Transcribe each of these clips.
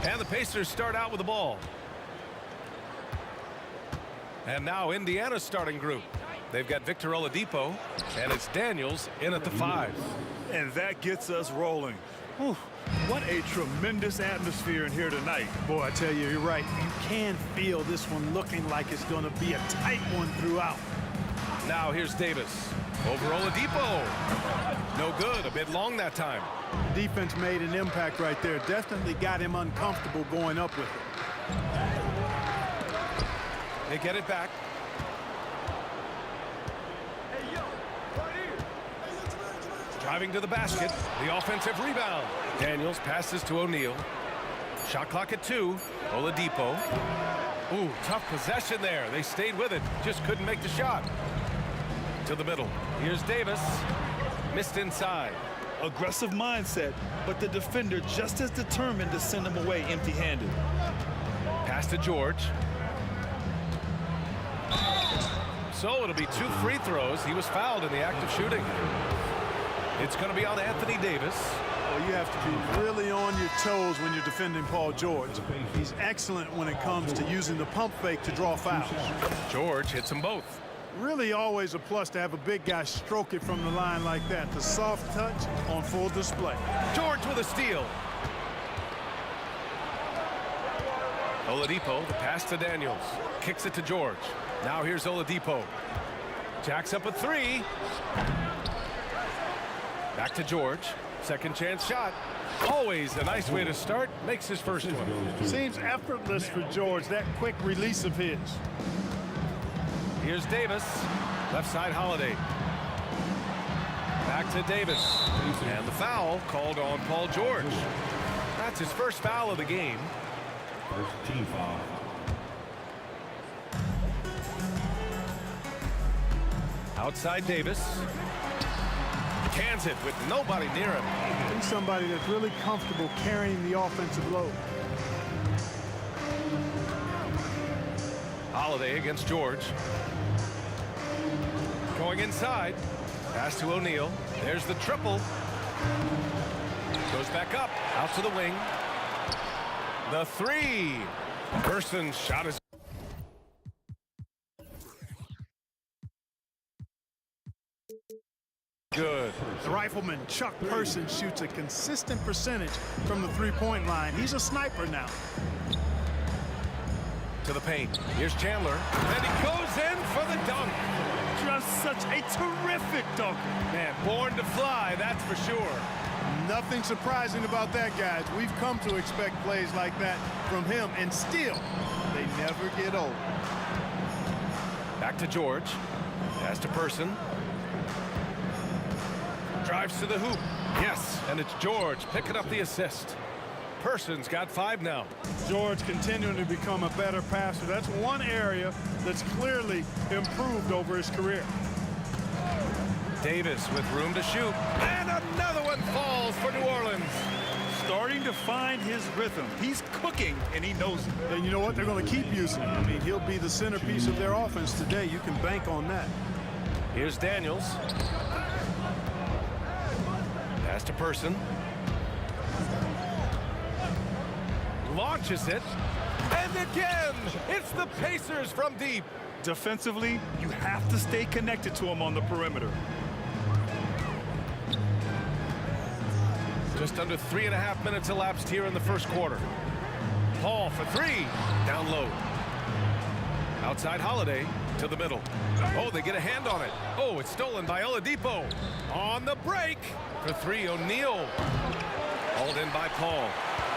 And the Pacers start out with the ball. And now Indiana's starting group. They've got Victor Oladipo, and it's Daniels in at the 5. And that gets us rolling. Whew, what a tremendous atmosphere in here tonight. Boy, I tell you, you're right. You can feel this one looking like it's going to be a tight one throughout. Now here's Davis. Over Oladipo. No good. A bit long that time. Defense made an impact right there. Definitely got him uncomfortable going up with it. They get it back. Driving to the basket. The offensive rebound. Daniels passes to O'Neal. Shot clock at 2. Oladipo. Ooh, tough possession there. They stayed with it. Just couldn't make the shot. To the middle. Here's Davis. Missed inside. Aggressive mindset, but the defender just as determined to send him away empty-handed. Pass to George. So it'll be 2 free throws. He was fouled in the act of shooting. It's going to be on Anthony Davis. Well, you have to be really on your toes when you're defending Paul George. He's excellent when it comes to using the pump fake to draw fouls. George hits them both. Really always a plus to have a big guy stroke it from the line like that. The soft touch on full display. George with a steal. Oladipo, the pass to Daniels. Kicks it to George. Now here's Oladipo. Jacks up a 3. Back to George. Second chance shot. Always a nice way to start. Makes his first one. Seems effortless for George, that quick release of his. Here's Davis. Left side Holiday. Back to Davis. And the foul called on Paul George. That's his first foul of the game. First team foul. Outside Davis. Cans it with nobody near him. He's somebody that's really comfortable carrying the offensive load. Holiday against George. Going inside. Pass to O'Neal. There's the triple. Goes back up. Out to the wing. The 3. Person's shot is good. The rifleman, Chuck Person, shoots a consistent percentage from the three-point line. He's a sniper now. To the paint. Here's Chandler. And he goes in for the dunk. Just such a terrific dunker. Man, born to fly, that's for sure. Nothing surprising about that, guys. We've come to expect plays like that from him, and still, they never get old. Back to George. Pass to Person. Drives to the hoop. Yes, and it's George picking up the assist. Person's got 5 now. George continuing to become a better passer. That's one area that's clearly improved over his career. Davis with room to shoot. And another one falls for New Orleans. Starting to find his rhythm. He's cooking, and he knows it. And you know what? They're going to keep using him. I mean, he'll be the centerpiece of their offense today. You can bank on that. Here's Daniels. Pass to Person. Launches it. And again, it's the Pacers from deep. Defensively, you have to stay connected to him on the perimeter. Just under 3.5 minutes elapsed here in the first quarter. Paul for 3. Down low. Outside Holiday to the middle. Oh, they get a hand on it. Oh, it's stolen by Oladipo. On the break for 3, O'Neal. Hauled in by Paul.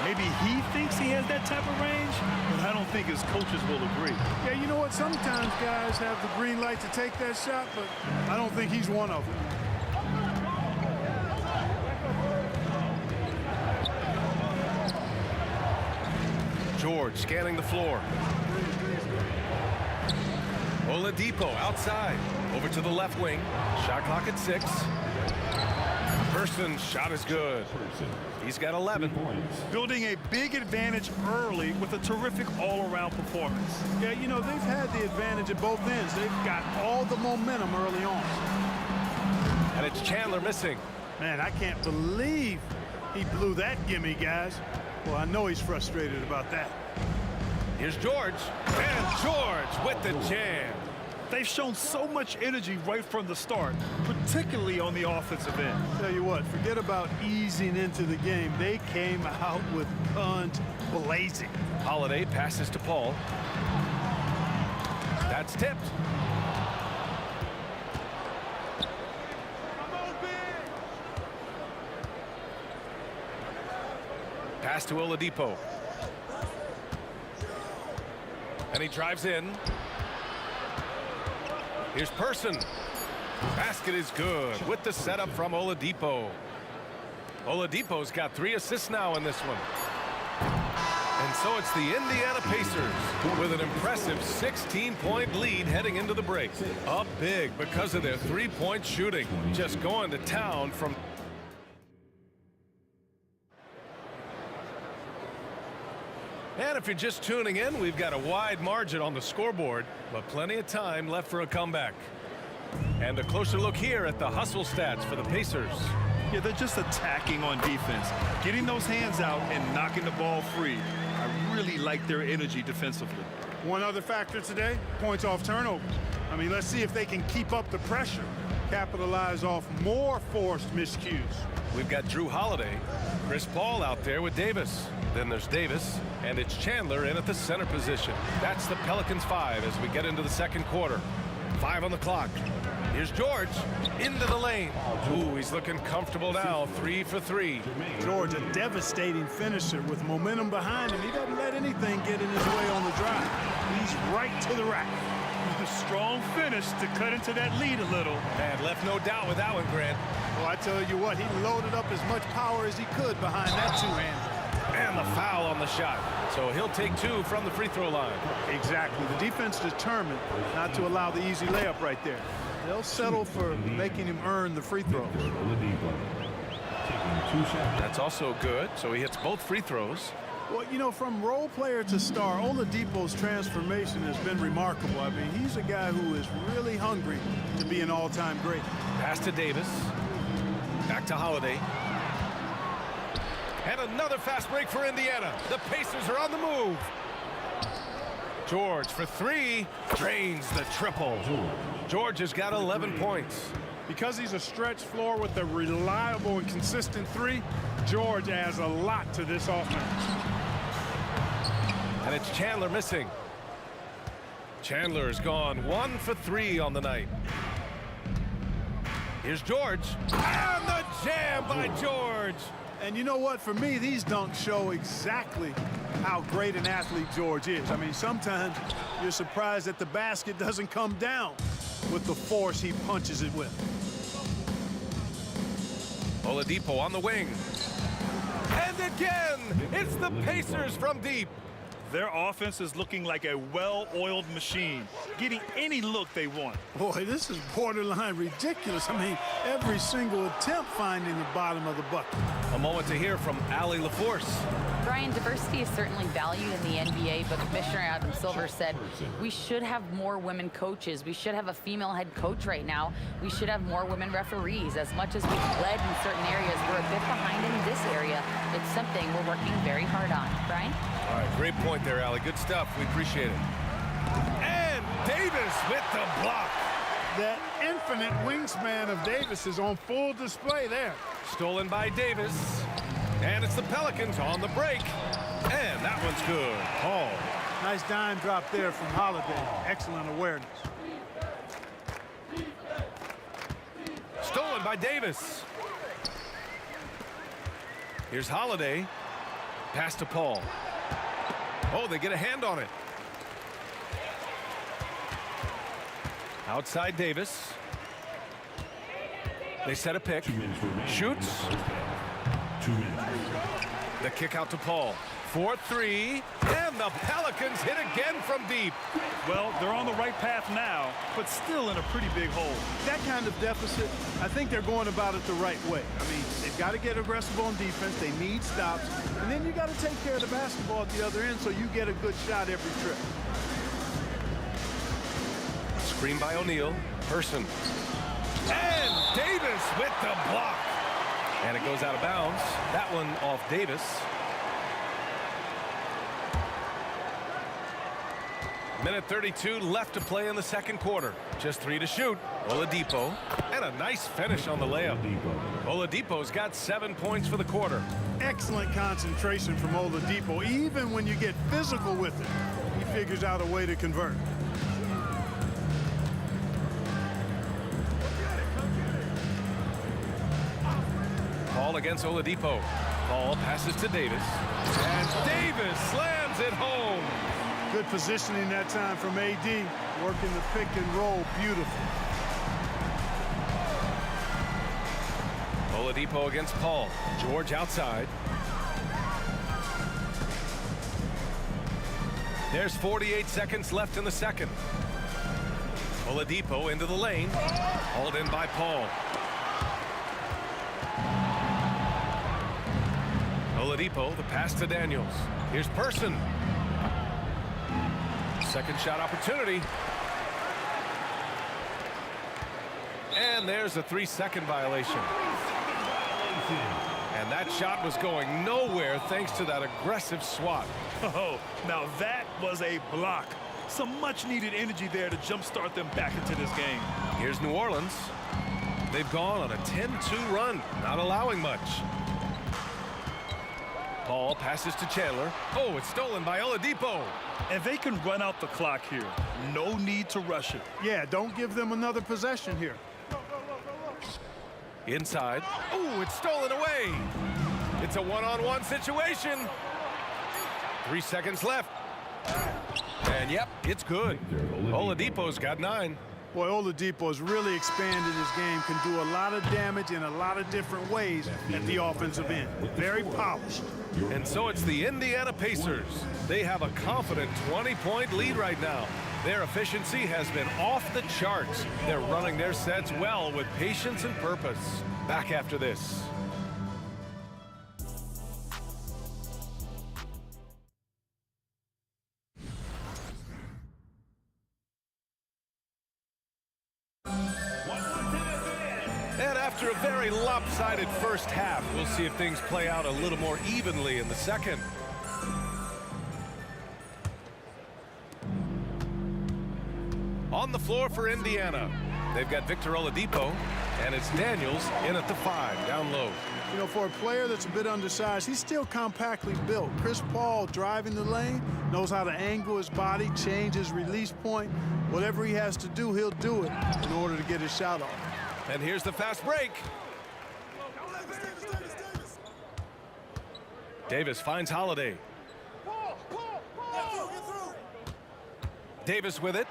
Maybe he thinks he has that type of range, but I don't think his coaches will agree. Yeah, you know what? Sometimes guys have the green light to take that shot, but I don't think he's one of them. George scanning the floor. Oladipo outside. Over to the left wing. Shot clock at 6. Person's shot is good. He's got 11. Building a big advantage early with a terrific all-around performance. Yeah, you know, they've had the advantage at both ends. They've got all the momentum early on. And it's Chandler missing. Man, I can't believe he blew that gimme, guys. Well, I know he's frustrated about that. Here's George. And George with the jam. They've shown so much energy right from the start, particularly on the offensive end. Tell you what, forget about easing into the game. They came out with guns blazing. Holiday passes to Paul. That's tipped. Pass to Oladipo. And he drives in. Here's Person. Basket is good with the setup from Oladipo. Oladipo's got 3 assists now in this one. And so it's the Indiana Pacers with an impressive 16-point lead heading into the break. Up big because of their 3-point shooting. Just going to town from... And if you're just tuning in, we've got a wide margin on the scoreboard, but plenty of time left for a comeback. And a closer look here at the hustle stats for the Pacers. Yeah, they're just attacking on defense, getting those hands out and knocking the ball free. I really like their energy defensively. One other factor today, points off turnovers. I mean, let's see if they can keep up the pressure, capitalize off more forced miscues. We've got Drew Holiday, Chris Paul out there with Davis. Then there's Davis, and it's Chandler in at the center position. That's the Pelicans 5 as we get into the second quarter. 5 on the clock. Here's George into the lane. Ooh, he's looking comfortable now. 3 for 3. George, a devastating finisher with momentum behind him. He doesn't let anything get in his way on the drive. He's right to the rack. A strong finish to cut into that lead a little. And left no doubt with that one, Grant. Well, I tell you what, he loaded up as much power as he could behind that two-hander. And the foul on the shot. So he'll take 2 from the free throw line. Exactly. The defense determined not to allow the easy layup right there. They'll settle for making him earn the free throw. That's also good. So he hits both free throws. Well, you know, from role player to star, Oladipo's transformation has been remarkable. I mean, he's a guy who is really hungry to be an all-time great. Pass to Davis. Back to Holiday. And another fast break for Indiana. The Pacers are on the move. George for 3. Drains the triple. George has got 11 points. Because he's a stretch floor with a reliable and consistent 3, George adds a lot to this offense. And it's Chandler missing. Chandler has gone 1 for 3 on the night. Here's George. And the jam by George. And you know what? For me, these dunks show exactly how great an athlete George is. I mean, sometimes you're surprised that the basket doesn't come down with the force he punches it with. Oladipo on the wing. And again, it's the Pacers from deep. Their offense is looking like a well-oiled machine, getting any look they want. Boy, this is borderline ridiculous. I mean, every single attempt finding the bottom of the bucket. A moment to hear from Allie LaForce. Brian, diversity is certainly valued in the NBA, but Commissioner Adam Silver said we should have more women coaches. We should have a female head coach right now. We should have more women referees. As much as we've led in certain areas, we're a bit behind in this area. It's something we're working very hard on. Brian? All right, great point there, Allie. Good stuff. We appreciate it. And Davis with the block. That infinite wingspan of Davis is on full display there. Stolen by Davis. And it's the Pelicans on the break. And that one's good. Paul. Nice dime drop there from Holiday. Excellent awareness. Stolen by Davis. Here's Holiday. Pass to Paul. Oh, they get a hand on it. Outside Davis. They set a pick. Shoots. 2 minutes. The kick out to Paul. 4-3. And the Pelicans hit again from deep. Well, they're on the right path now, but still in a pretty big hole. That kind of deficit, I think they're going about it the right way. I mean, they've got to get aggressive on defense. They need stops. And then you got to take care of the basketball at the other end so you get a good shot every trip. Screen by O'Neal. Person. And Davis with the block. And it goes out of bounds. That one off Davis. Minute 32 left to play in the second quarter. Just 3 to shoot. Oladipo, and a nice finish on the layup. Oladipo's got 7 points for the quarter. Excellent concentration from Oladipo. Even when you get physical with it, he figures out a way to convert. Paul against Oladipo. Paul passes to Davis. And Davis slams it home. Good positioning that time from AD. Working the pick and roll beautiful. Oladipo against Paul. George outside. There's 48 seconds left in the second. Oladipo into the lane. Hauled in by Paul. Oladipo, the pass to Daniels. Here's Person. Second shot opportunity. And there's a 3-second violation. And that shot was going nowhere thanks to that aggressive swat. Oh, now that was a block. Some much-needed energy there to jumpstart them back into this game. Here's New Orleans. They've gone on a 10-2 run, not allowing much. Paul passes to Chandler. Oh, it's stolen by Oladipo. And they can run out the clock here. No need to rush it. Yeah, don't give them another possession here. Inside. Oh, it's stolen away. It's a one-on-one situation. 3 seconds left. And yep, it's good. Oladipo's got 9. Boy, Oladipo has really expanded his game, can do a lot of damage in a lot of different ways at the offensive end. Very polished. And so it's the Indiana Pacers. They have a confident 20-point lead right now. Their efficiency has been off the charts. They're running their sets well with patience and purpose. Back after this. And after a very lopsided first half, we'll see if things play out a little more evenly in the second. On the floor for Indiana, they've got Victor Oladipo, and it's Daniels in at the 5, down low. You know, for a player that's a bit undersized, he's still compactly built. Chris Paul driving the lane, knows how to angle his body, change his release point. Whatever he has to do, he'll do it in order to get his shot off. And here's the fast break. Davis finds Holiday. Davis with it.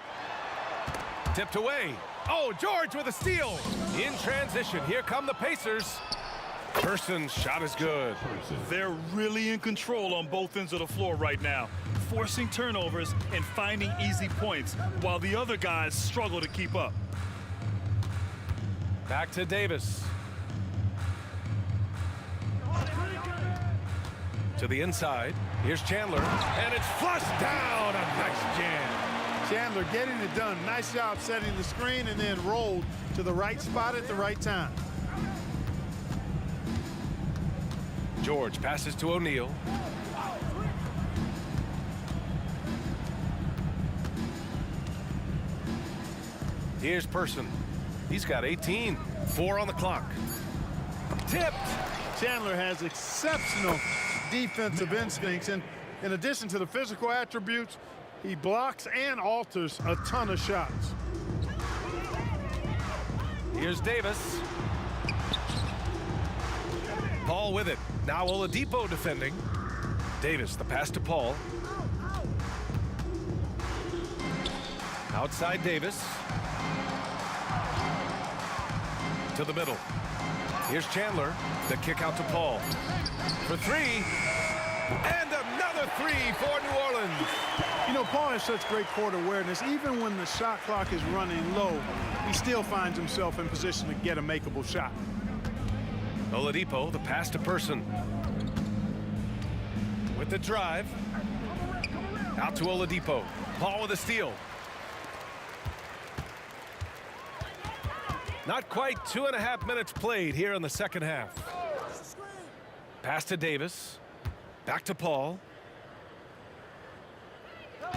Tipped away. Oh, George with a steal. In transition, here come the Pacers. Person's shot is good. They're really in control on both ends of the floor right now, forcing turnovers and finding easy points while the other guys struggle to keep up. Back to Davis. To the inside. Here's Chandler. And it's flushed down. A nice jam. Chandler getting it done. Nice job setting the screen and then rolled to the right spot at the right time. George passes to O'Neal. Here's Person. He's got 18. 4 on the clock. Tipped. Chandler has exceptional defensive instincts, and in addition to the physical attributes, he blocks and alters a ton of shots. Here's Davis. Paul with it. Now Oladipo defending. Davis, the pass to Paul. Outside Davis. To the middle. Here's Chandler. The kick out to Paul. For 3. And another 3 for New Orleans. You know, Paul has such great court awareness. Even when the shot clock is running low, he still finds himself in position to get a makeable shot. Oladipo, the pass to Person. With the drive. Out to Oladipo. Paul with a steal. Not quite 2.5 minutes played here in the second half. Pass to Davis. Back to Paul.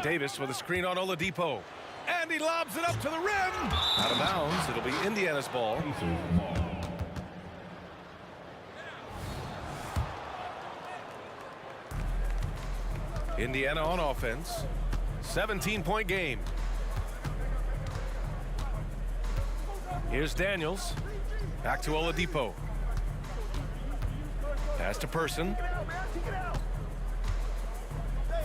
Davis with a screen on Oladipo. And he lobs it up to the rim. Out of bounds. It'll be Indiana's ball. Indiana on offense. 17-point game. Here's Daniels. Back to Oladipo. Pass to Person.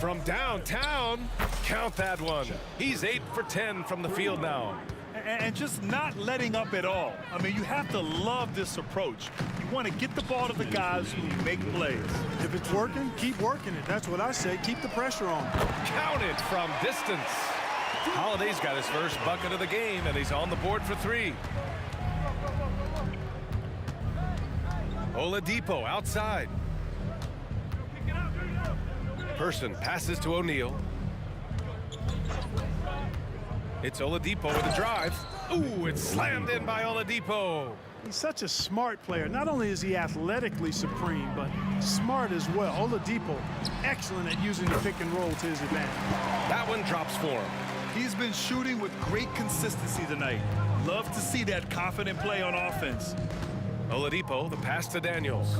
From downtown, count that one. He's 8 for 10 from the field now. And just not letting up at all. I mean, you have to love this approach. You want to get the ball to the guys who make plays. If it's working, keep working it. That's what I say. Keep the pressure on. Counted from distance. Holiday's got his first bucket of the game, and he's on the board for 3. Oladipo outside. Person passes to O'Neal. It's Oladipo with a drive. Ooh, it's slammed in by Oladipo. He's such a smart player. Not only is he athletically supreme, but smart as well. Oladipo, excellent at using the pick and roll to his advantage. That one drops for him. He's been shooting with great consistency tonight. Love to see that confident play on offense. Oladipo, the pass to Daniels.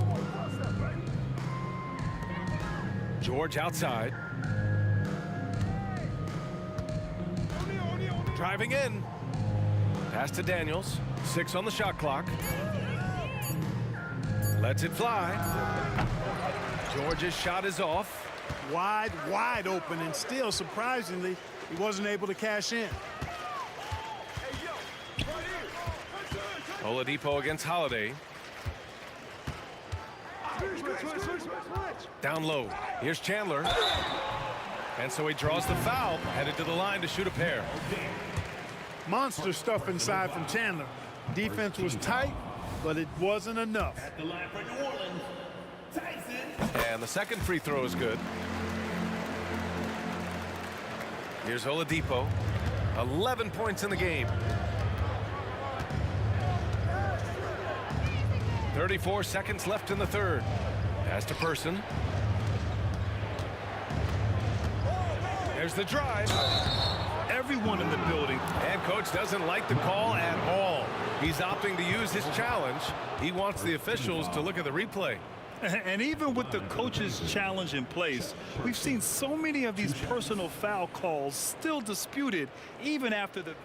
George outside. Driving in. Pass to Daniels. 6 on the shot clock. Lets it fly. George's shot is off. Wide open, and still, surprisingly, he wasn't able to cash in. Oladipo against Holiday. Down low. Here's Chandler. And so he draws the foul, headed to the line to shoot a pair. Monster stuff inside from Chandler. Defense was tight, but it wasn't enough. And the second free throw is good. Here's Oladipo. 11 points in the game. 34 seconds left in the third. Pass to Person. There's the drive. Everyone in the building. And coach doesn't like the call at all. He's opting to use his challenge. He wants the officials to look at the replay. And even with the coach's challenge in place, we've seen so many of these personal foul calls still disputed even after the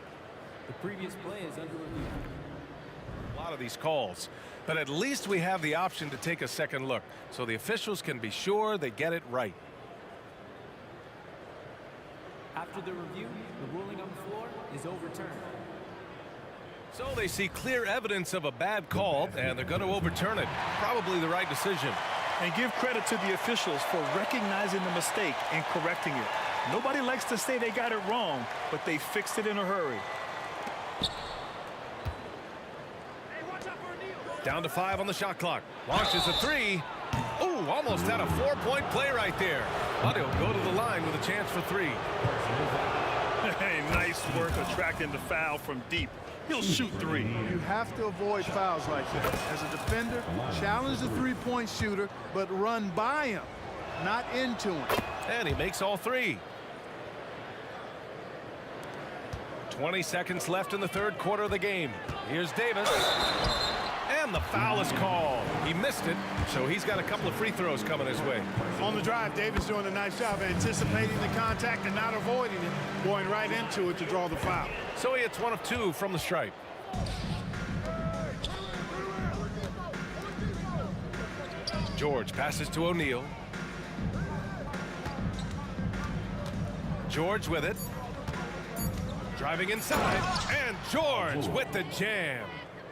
previous play is under review. A lot of these calls, but at least we have the option to take a second look so the officials can be sure they get it right. After the review, the ruling on the floor is overturned. So they see clear evidence of a bad call, and they're going to overturn it. Probably the right decision. And give credit to the officials for recognizing the mistake and correcting it. Nobody likes to say they got it wrong, but they fixed it in a hurry. Down to 5 on the shot clock. Launches a 3. Ooh, almost had a 4-point play right there. But he'll go to the line with a chance for 3. Hey, nice work attracting the foul from deep. He'll shoot 3. You have to avoid fouls like that. As a defender, challenge the three-point shooter, but run by him, not into him. And he makes all 3. 20 seconds left in the third quarter of the game. Here's Davis. And the foul is called. He missed it, so he's got a couple of free throws coming his way. On the drive, Davis doing a nice job anticipating the contact and not avoiding it, going right into it to draw the foul. So he hits 1 of 2 from the stripe. George passes to O'Neal. George with it. Driving inside, and George with the jam.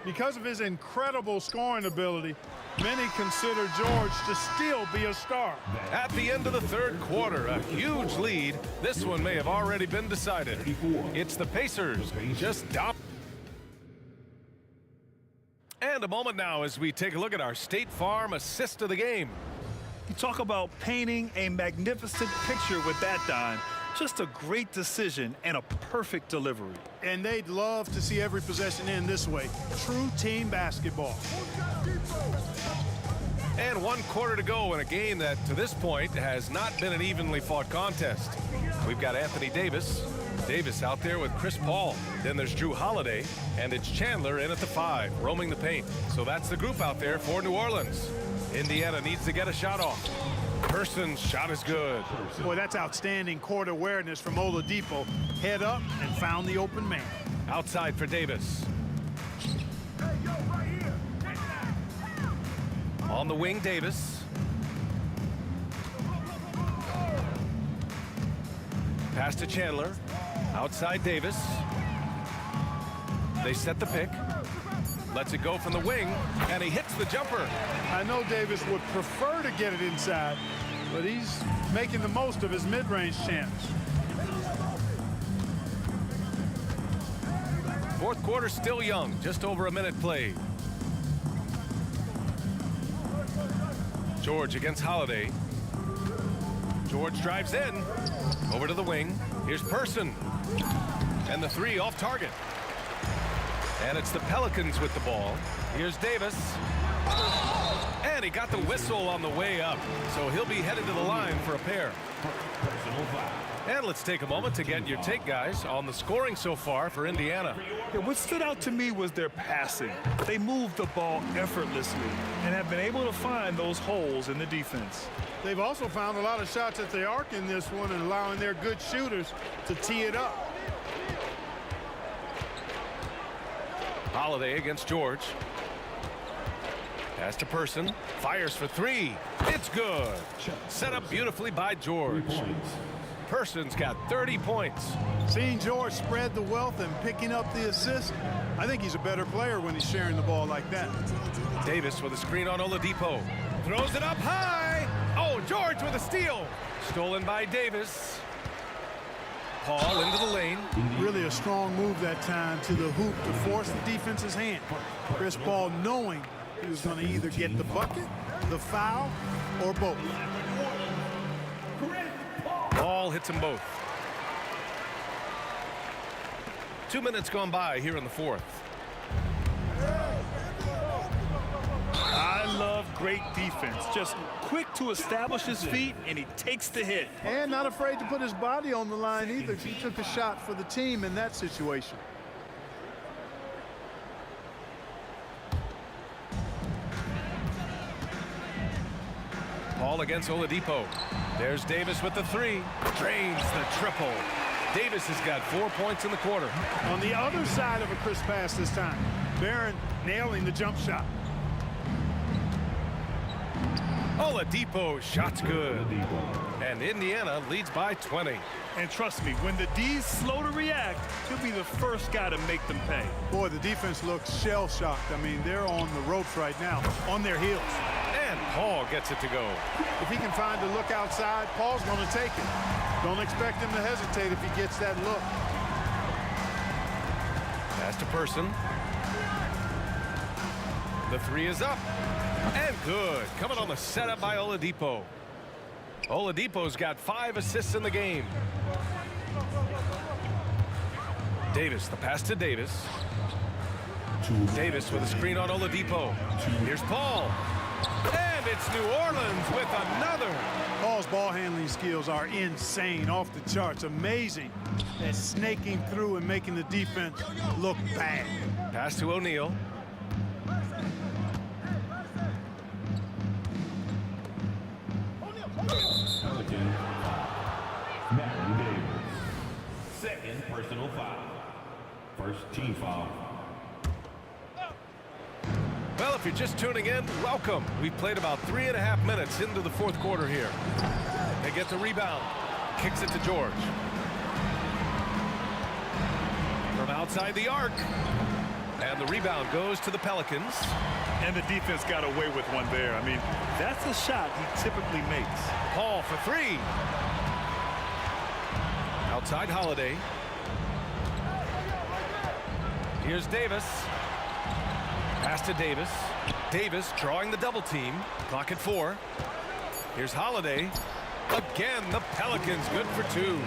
Because of his incredible scoring ability, many consider George to still be a star. At the end of the third quarter, a huge lead. This one may have already been decided. It's the Pacers just dominating. And a moment now as we take a look at our State Farm assist of the game. You talk about painting a magnificent picture with that dime. Just a great decision and a perfect delivery. And they'd love to see every possession end this way. True team basketball. And 1 quarter to go in a game that, to this point, has not been an evenly fought contest. We've got Anthony Davis. Davis out there with Chris Paul. Then there's Drew Holiday, and it's Chandler in at the 5, roaming the paint. So that's the group out there for New Orleans. Indiana needs to get a shot off. Person's shot is good. Boy, that's outstanding court awareness from Oladipo. Head up and found the open man. Outside for Davis. On the wing, Davis. Pass to Chandler. Outside Davis. They set the pick. Lets it go from the wing, and he hits the jumper. I know Davis would prefer to get it inside, but he's making the most of his mid-range chance. Fourth quarter still young, just over a minute played. George against Holiday. George drives in. Over to the wing. Here's Person. And the 3 off target. And it's the Pelicans with the ball. Here's Davis. And he got the whistle on the way up. So he'll be headed to the line for a pair. And let's take a moment to get your take, guys, on the scoring so far for Indiana. Yeah, what stood out to me was their passing. They moved the ball effortlessly and have been able to find those holes in the defense. They've also found a lot of shots at the arc in this one and allowing their good shooters to tee it up. Holiday against George. Pass to Person. Fires for 3. It's good. Set up beautifully by George. Person's got 30 points. Seeing George spread the wealth and picking up the assist, I think he's a better player when he's sharing the ball like that. Davis with a screen on Oladipo. Throws it up high. Oh, George with a steal. Stolen by Davis. Paul into the lane. Really a strong move that time to the hoop to force the defense's hand. Chris Paul knowing he was going to either get the bucket, the foul, or both. Paul hits them both. 2 minutes gone by here in the fourth. I love great defense. Just quick to establish his feet, and he takes the hit. And not afraid to put his body on the line either. He took a shot for the team in that situation. Paul against Oladipo. There's Davis with the 3. Drains the triple. Davis has got 4 points in the quarter. On the other side of a crisp pass this time. Barron nailing the jump shot. Oladipo, shot's good. And Indiana leads by 20. And trust me, when the D's slow to react, he'll be the first guy to make them pay. Boy, the defense looks shell-shocked. I mean, they're on the ropes right now, on their heels. And Paul gets it to go. If he can find a look outside, Paul's going to take it. Don't expect him to hesitate if he gets that look. Pass to Person. The 3 is up. And good. Coming on the setup by Oladipo. Oladipo's got 5 assists in the game. Davis, the pass to Davis. Davis with a screen on Oladipo. Here's Paul. And it's New Orleans with another. Paul's ball handling skills are insane, off the charts. Amazing at snaking through and making the defense look bad. Pass to O'Neal. Pelicans, Matthew Davis. Second personal foul. First team foul. Well, if you're just tuning in, welcome. We've played about 3.5 minutes into the fourth quarter here. They get the rebound. Kicks it to George. From outside the arc. And the rebound goes to the Pelicans. And the defense got away with one there. I mean, that's a shot he typically makes. Paul for 3. Outside Holiday. Here's Davis. Pass to Davis. Davis drawing the double team. Clock at 4. Here's Holiday. Again, the Pelicans good for 2.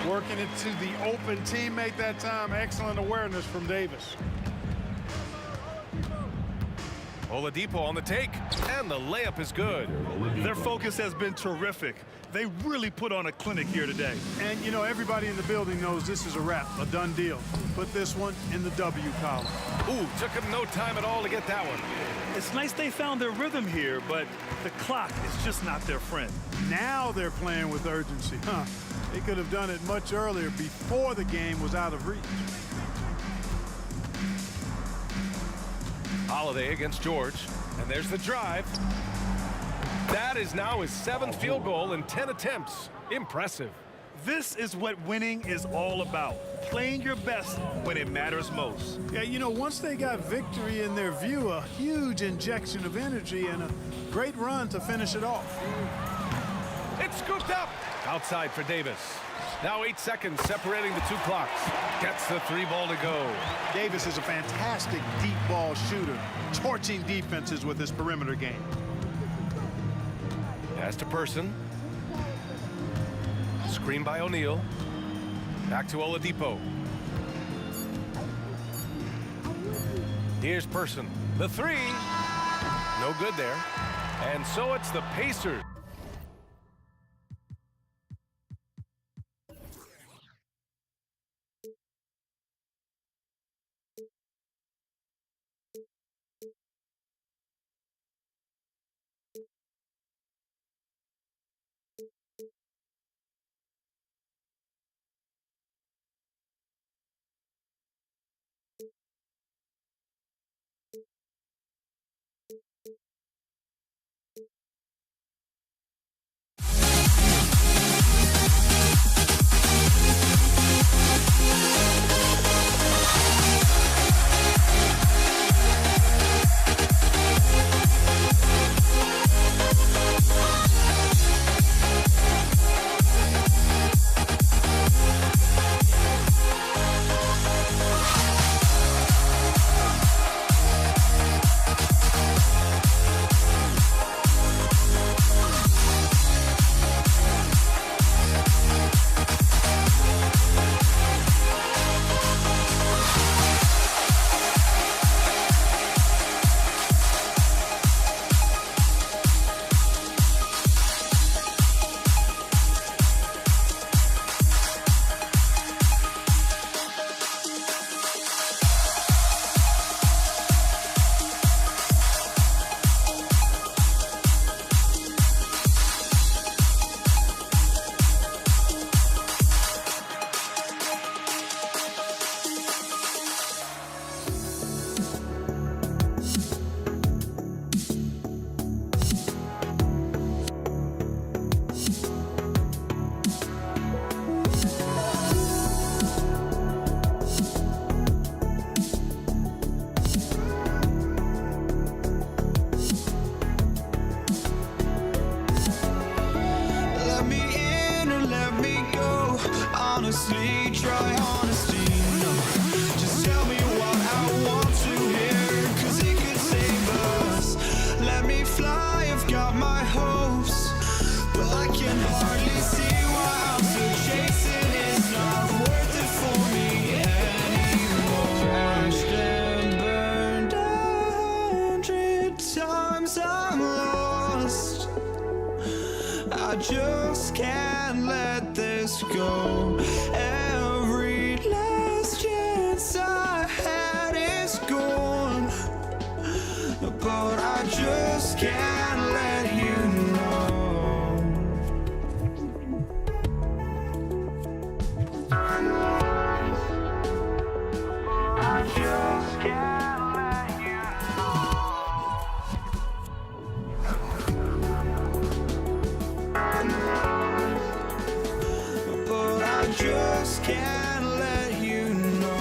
Working it to the open teammate that time. Excellent awareness from Davis. Oladipo on the take, and the layup is good. Their focus has been terrific. They really put on a clinic here today. And, you know, everybody in the building knows this is a wrap, a done deal. Put this one in the W column. Ooh, took him no time at all to get that one. It's nice they found their rhythm here, but the clock is just not their friend. Now they're playing with urgency. They could have done it much earlier before the game was out of reach. Holiday against George, and there's the drive. That is now his 7th field goal in 10 attempts. Impressive. This is what winning is all about. Playing your best when it matters most. Yeah, you know, once they got victory in their view, a huge injection of energy and a great run to finish it off. It's scooped up. Outside for Davis. Now 8 seconds separating the two clocks. Gets the 3 ball to go. Davis is a fantastic deep ball shooter, torching defenses with his perimeter game. Pass to Person. Screen by O'Neal. Back to Oladipo. Here's Person. The 3. No good there. And so it's the Pacers. honestly, try honesty, no. Just tell me what I want to hear, 'cause it could save us. Let me fly, I've got my hopes, but I can hardly see why I'm still chasing. It's not worth it for me anymore. Crashed and burned 100 times, I'm lost. I just can't let this go. Every last chance I had is gone, but I just can't let you know. I just can't let you know. But I just can't let you know.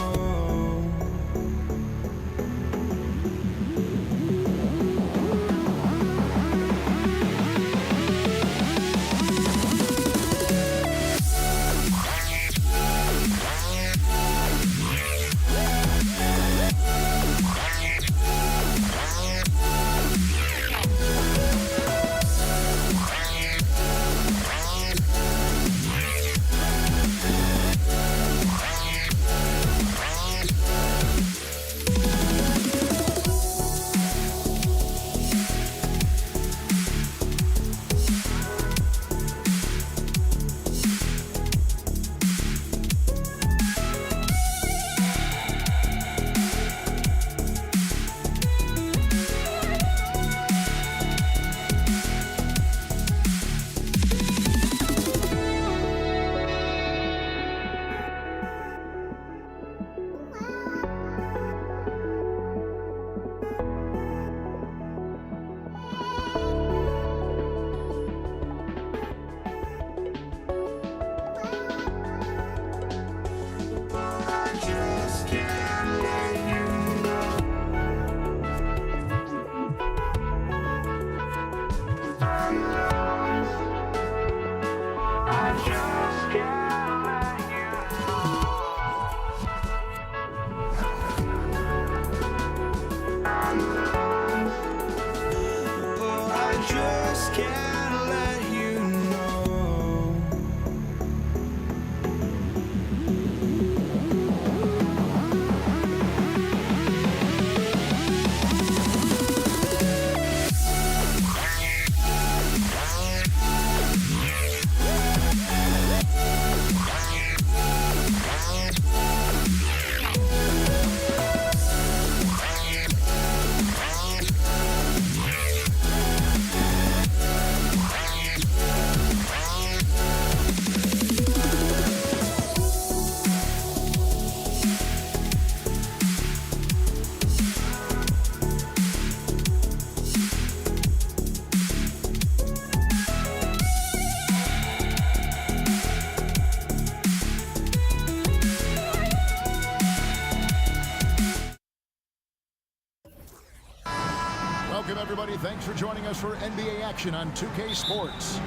everybody. Thanks for joining us for NBA action on 2K Sports.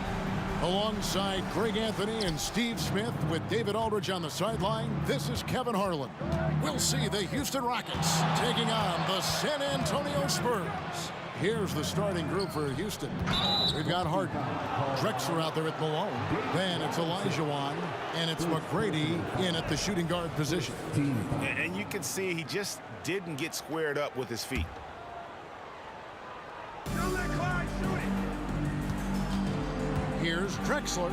Alongside Greg Anthony and Steve Smith with David Aldridge on the sideline, this is Kevin Harlan. We'll see the Houston Rockets taking on the San Antonio Spurs. Here's the starting group for Houston. We've got Harden, Drexler out there at Malone. Then it's Olajuwon, and it's McGrady in at the shooting guard position. And you can see he just didn't get squared up with his feet. Here's Drexler.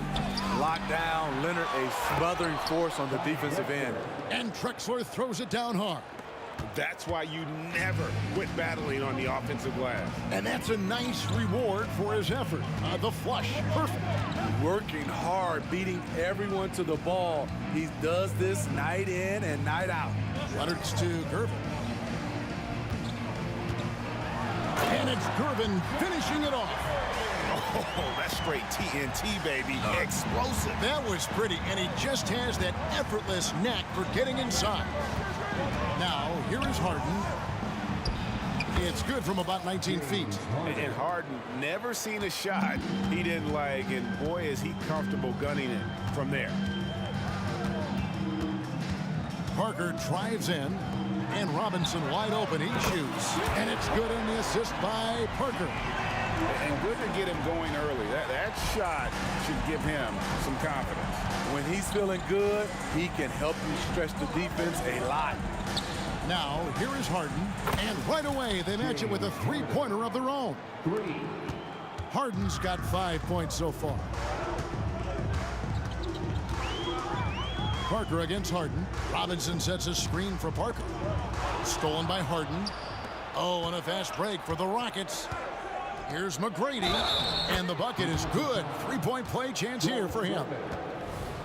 Locked down, Leonard, a smothering force on the defensive end. And Drexler throws it down hard. That's why you never quit battling on the offensive glass. And that's a nice reward for his effort. The flush, perfect. Working hard, beating everyone to the ball. He does this night in and night out. Leonard's to Gervin. And it's Gervin finishing it off. Oh, that's straight TNT, baby. Explosive. That was pretty, and he just has that effortless knack for getting inside. Now, here is Harden. It's good from about 19 feet. And Harden never seen a shot he didn't like, and boy, is he comfortable gunning it from there. Parker drives in, and Robinson wide open. He shoots, and it's good in the assist by Parker. And good to get him going early. That shot should give him some confidence. When he's feeling good, he can help you stretch the defense a lot. Now, here is Harden, and right away they match it with a three-pointer of their own. Harden's got 5 points so far. Parker against Harden. Robinson sets a screen for Parker. Stolen by Harden. Oh, and a fast break for the Rockets. Here's McGrady, and the bucket is good. Three-point play chance here for him.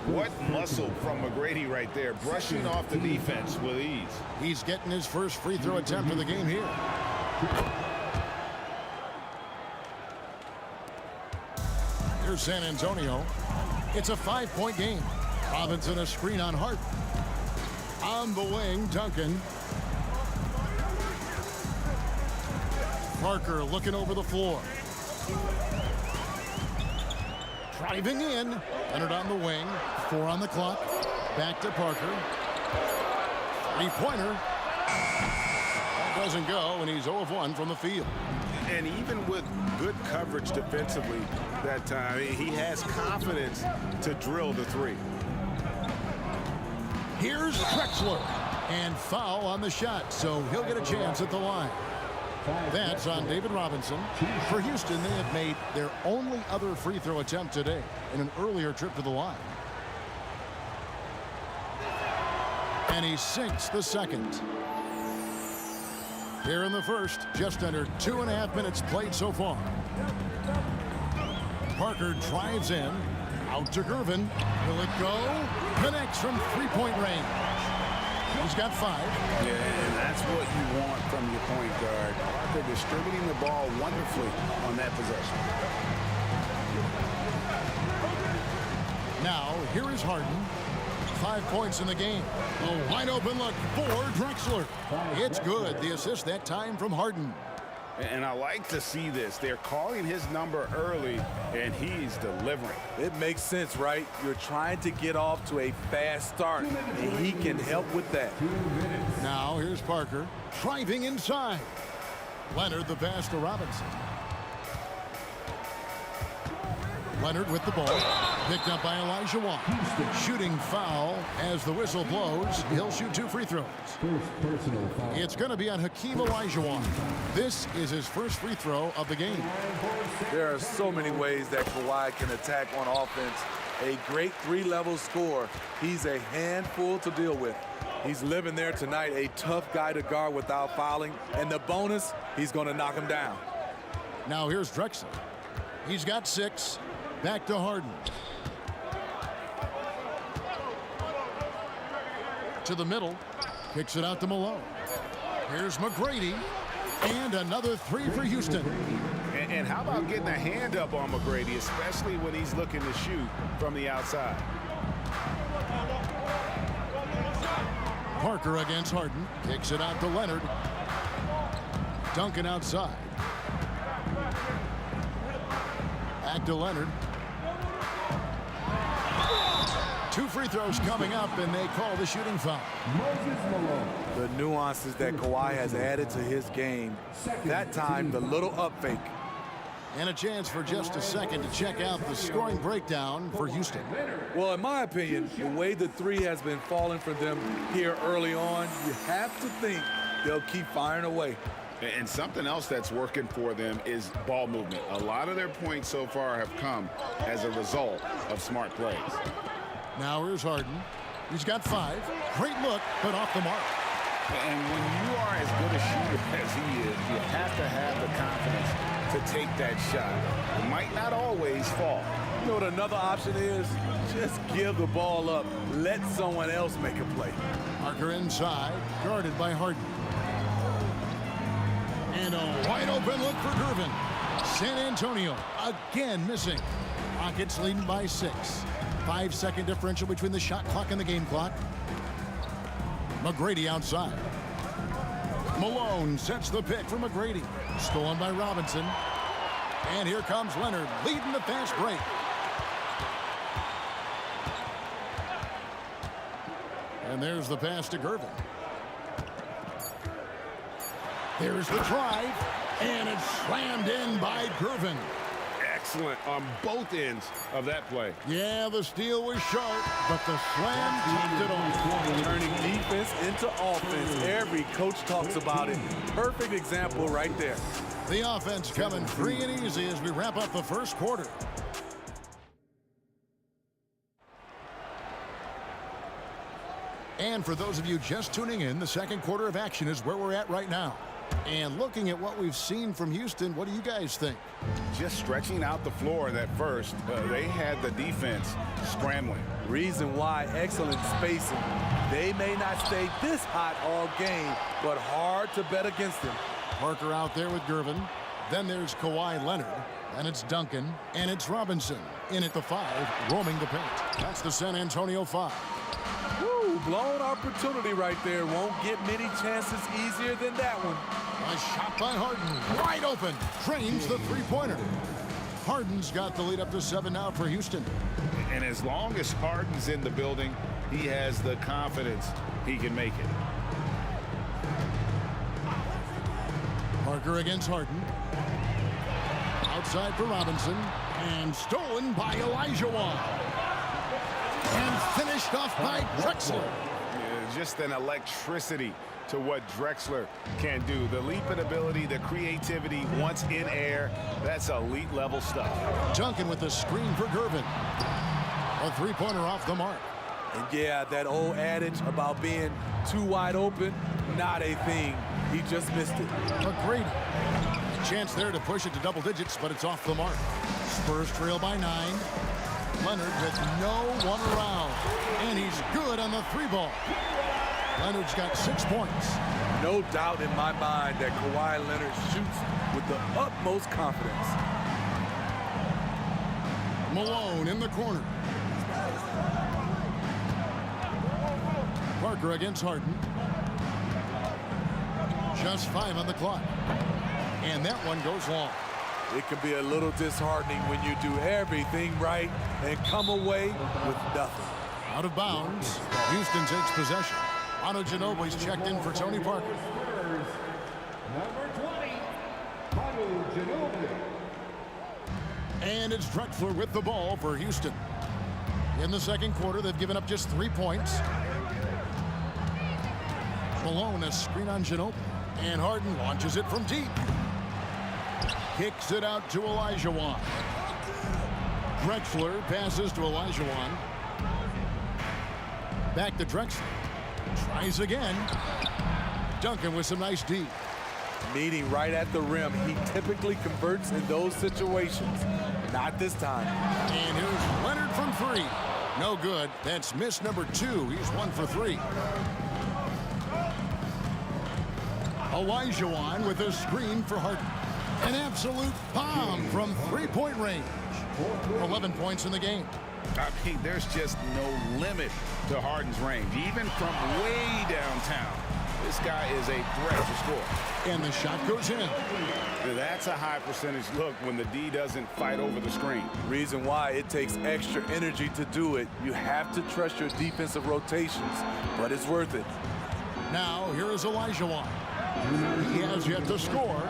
What muscle from McGrady right there, brushing off the defense with ease. He's getting his first free throw attempt of the game here. Here's San Antonio. It's a 5-point game. Robinson a screen on Hart. On the wing, Duncan. Parker looking over the floor. Driving in. Leonard on the wing. 4 on the clock. Back to Parker. Three-pointer. That doesn't go, and he's 0 of 1 from the field. And even with good coverage defensively that time, he has confidence to drill the three. Here's Drexler. And foul on the shot, so he'll get a chance at the line. That's on David Robinson. For Houston, they have made their only other free throw attempt today in an earlier trip to the line. And he sinks the second. Here in the first, just under 2.5 minutes played so far. Parker drives in. Out to Gervin. Will it go? Connects from three-point range. He's got 5. Yeah, and that's what you want from your point guard. Parker distributing the ball wonderfully on that possession. Now, here is Harden. 5 points in the game. A wide open look for Drexler. It's good. The assist that time from Harden. And I like to see this. They're calling his number early, and he's delivering. It makes sense, right? You're trying to get off to a fast start, and he can help with that. Now, here's Parker driving inside. Leonard the pass to Robinson. Leonard with the ball. Picked up by Olajuwon. Shooting foul as the whistle blows. He'll shoot 2 free throws. It's going to be on Hakeem Olajuwon. This is his first free throw of the game. There are so many ways that Kawhi can attack on offense. A great 3-level scorer. He's a handful to deal with. He's living there tonight, a tough guy to guard without fouling. And the bonus, he's going to knock him down. Now here's Drexler. He's got 6. Back to Harden. To the middle. Kicks it out to Malone. Here's McGrady. And another 3 for Houston. And how about getting a hand up on McGrady, especially when he's looking to shoot from the outside. Parker against Harden. Kicks it out to Leonard. Duncan outside. Back to Leonard. 2 free throws coming up, and they call the shooting foul. The nuances that Kawhi has added to his game. That time, the little up fake. And a chance for just a second to check out the scoring breakdown for Houston. Well, in my opinion, the way the three has been falling for them here early on, you have to think they'll keep firing away. And something else that's working for them is ball movement. A lot of their points so far have come as a result of smart plays. Now here's Harden. He's got 5. Great look, but off the mark. And when you are as good a shooter as he is, you have to have the confidence to take that shot. It might not always fall. You know what another option is? Just give the ball up. Let someone else make a play. Parker inside, guarded by Harden. And a wide open look for Gervin. San Antonio again missing. Rockets leading by 6. 5-second differential between the shot clock and the game clock. McGrady outside. Malone sets the pick for McGrady. Stolen by Robinson. And here comes Leonard leading the fast break. And there's the pass to Gervin. There's the drive. And it's slammed in by Gervin. Excellent on both ends of that play. Yeah, the steal was sharp, but the slam topped it on. Turning defense into offense. Every coach talks about it. Perfect example right there. The offense coming free and easy as we wrap up the first quarter. And for those of you just tuning in, the second quarter of action is where we're at right now. And looking at what we've seen from Houston, what do you guys think? Just stretching out the floor that first, they had the defense scrambling. Reason why, excellent spacing. They may not stay this hot all game, but hard to bet against them. Parker out there with Gervin. Then there's Kawhi Leonard. And it's Duncan. And it's Robinson in at the 5, roaming the paint. That's the San Antonio 5. Woo, blown opportunity right there. Won't get many chances easier than that one. A shot by Harden, wide open, drains the three-pointer. Harden's got the lead up to 7 now for Houston. And as long as Harden's in the building, he has the confidence he can make it. Parker against Harden. Outside for Robinson, and stolen by Elijah. And finished off by Drexler. Just an electricity to what Drexler can do. The leaping ability, the creativity once in air, that's elite level stuff. Duncan with the screen for Gervin. A three-pointer off the mark. And yeah, that old adage about being too wide open, not a thing. He just missed it. McGrady. Chance there to push it to double digits, but it's off the mark. Spurs trail by 9. Leonard with no one around. And he's good on the 3-ball. Leonard's got 6 points. No doubt in my mind that Kawhi Leonard shoots with the utmost confidence. Malone in the corner. Parker against Harden. Just 5 on the clock. And that one goes long. It can be a little disheartening when you do everything right and come away with nothing. Out of bounds. Houston takes possession. Ano Ginobili's checked in for Tony Parker. Number 20, Manu Ginobili. And it's Drexler with the ball for Houston. In the second quarter, they've given up just 3 points. Malone, a screen on Ginobili. And Harden launches it from deep. Kicks it out to Elijah. Drexler passes to Elijah. Back to Drexler. Tries again. Duncan with some nice D. Meeting right at the rim. He typically converts in those situations. Not this time. And here's Leonard from 3. No good. That's miss number 2. He's 1 for 3. Elijah with a screen for Harden. An absolute bomb from 3-point range. 11 points in the game. I mean, there's just no limit to Harden's range, even from way downtown. This guy is a threat to score. And the shot goes in. That's a high percentage look when the D doesn't fight over the screen. Reason why it takes extra energy to do it. You have to trust your defensive rotations, but it's worth it. Now, here is Olajuwon. He has yet to score.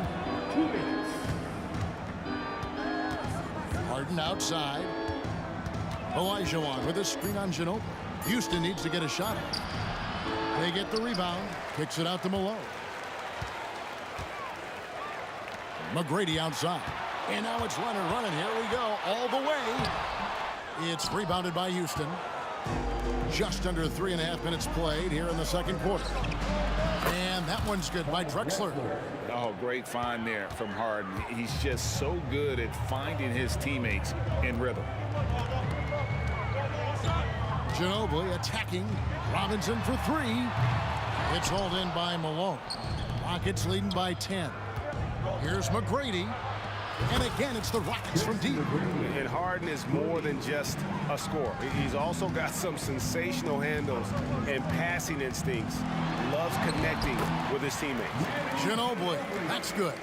Harden outside. Olajuwon with a screen on Ginobili. Houston needs to get a shot. They get the rebound. Kicks it out to Malone. McGrady outside. And now it's Leonard running. Here we go. All the way. It's rebounded by Houston. Just under 3.5 minutes played here in the second quarter. And that one's good by Drexler. Oh, great find there from Harden. He's just so good at finding his teammates in rhythm. Ginobili attacking. Robinson for three. It's hauled in by Malone. Rockets leading by 10. Here's McGrady. And again, it's the Rockets from deep. And Harden is more than just a scorer. He's also got some sensational handles and passing instincts. Loves connecting with his teammates. Ginobili, that's good.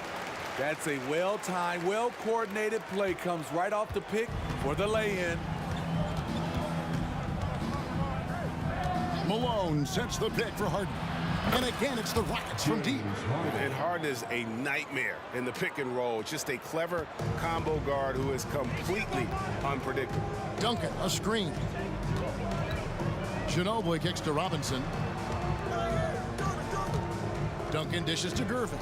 That's a well-timed, well-coordinated play. Comes right off the pick for the lay-in. Malone sets the pick for Harden. And again, it's the Rockets from deep. And Harden is a nightmare in the pick and roll. Just a clever combo guard who is completely unpredictable. Duncan, a screen. Ginobili kicks to Robinson. Duncan dishes to Gervin.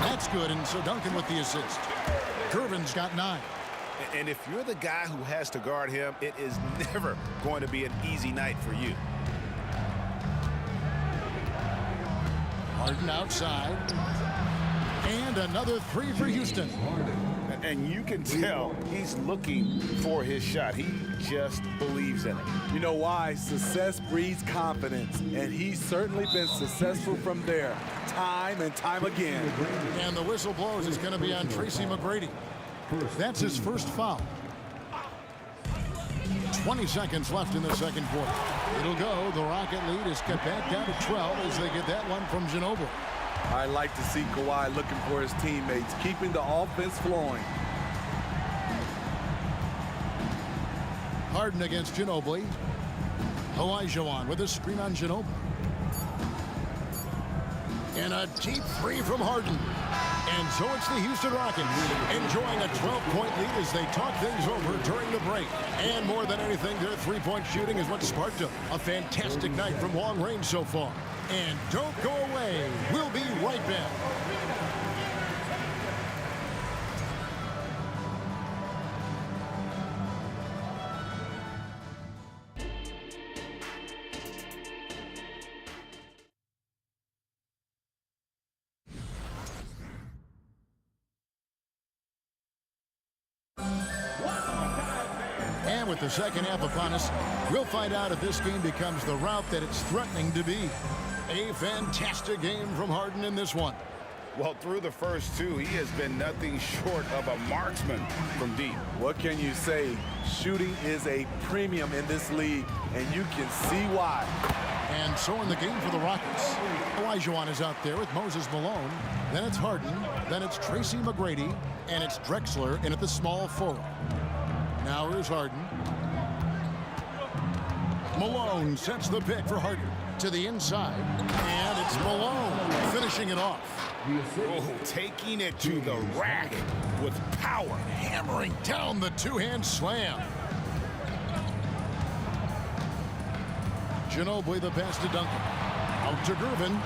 That's good, and so Duncan with the assist. Gervin's got 9. And if you're the guy who has to guard him, it is never going to be an easy night for you. Harden outside. And another three for Houston. And you can tell he's looking for his shot. He just believes in it. You know why? Success breeds confidence, and he's certainly been successful from there, time and time again. And the whistle blows. It's going to be on Tracy McGrady. That's his first foul. 20 seconds left in the second quarter. It'll go. The Rocket lead is cut back down to 12 as they get that one from Ginobili. I like to see Kawhi looking for his teammates, keeping the offense flowing. Harden against Ginobili. Olajuwon with a screen on Ginobili. And a deep three from Harden. And so it's the Houston Rockets enjoying a 12-point lead as they talk things over during the break. And more than anything, their three-point shooting is what sparked a fantastic night from long range so far. And don't go away. We'll be right back. And with the second half upon us, we'll find out if this game becomes the route that it's threatening to be. A fantastic game from Harden in this one. Well, through the first two, he has been nothing short of a marksman from deep. What can you say? Shooting is a premium in this league, and you can see why. And so in the game for the Rockets, Olajuwon is out there with Moses Malone. Then it's Harden. Then it's Tracy McGrady. And it's Drexler in at the small forward. Now here's Harden. Malone sets the pick for Harden to the inside. And it's Malone finishing it off. Oh, taking it to the rack with power. Hammering down the two-hand slam. Ginobili the pass to Duncan. Out to Gervin.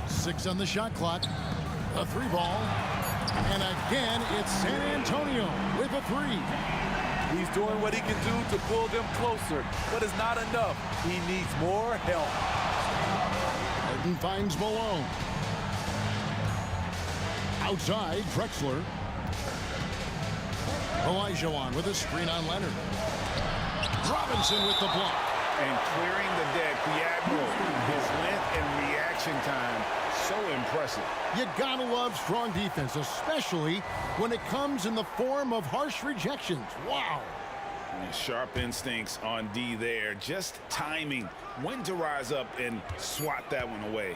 Six on the shot clock. A three ball. And again, it's San Antonio with a three. He's doing what he can do to pull them closer, but it's not enough. He needs more help. Harden finds Malone. Outside, Drexler. Olajuwon with a screen on Leonard. Robinson with the block. And clearing the deck, the Admiral. His length and reaction time, so impressive. You gotta love strong defense, especially when it comes in the form of harsh rejections. Wow. Sharp instincts on D there. Just timing when to rise up and swat that one away.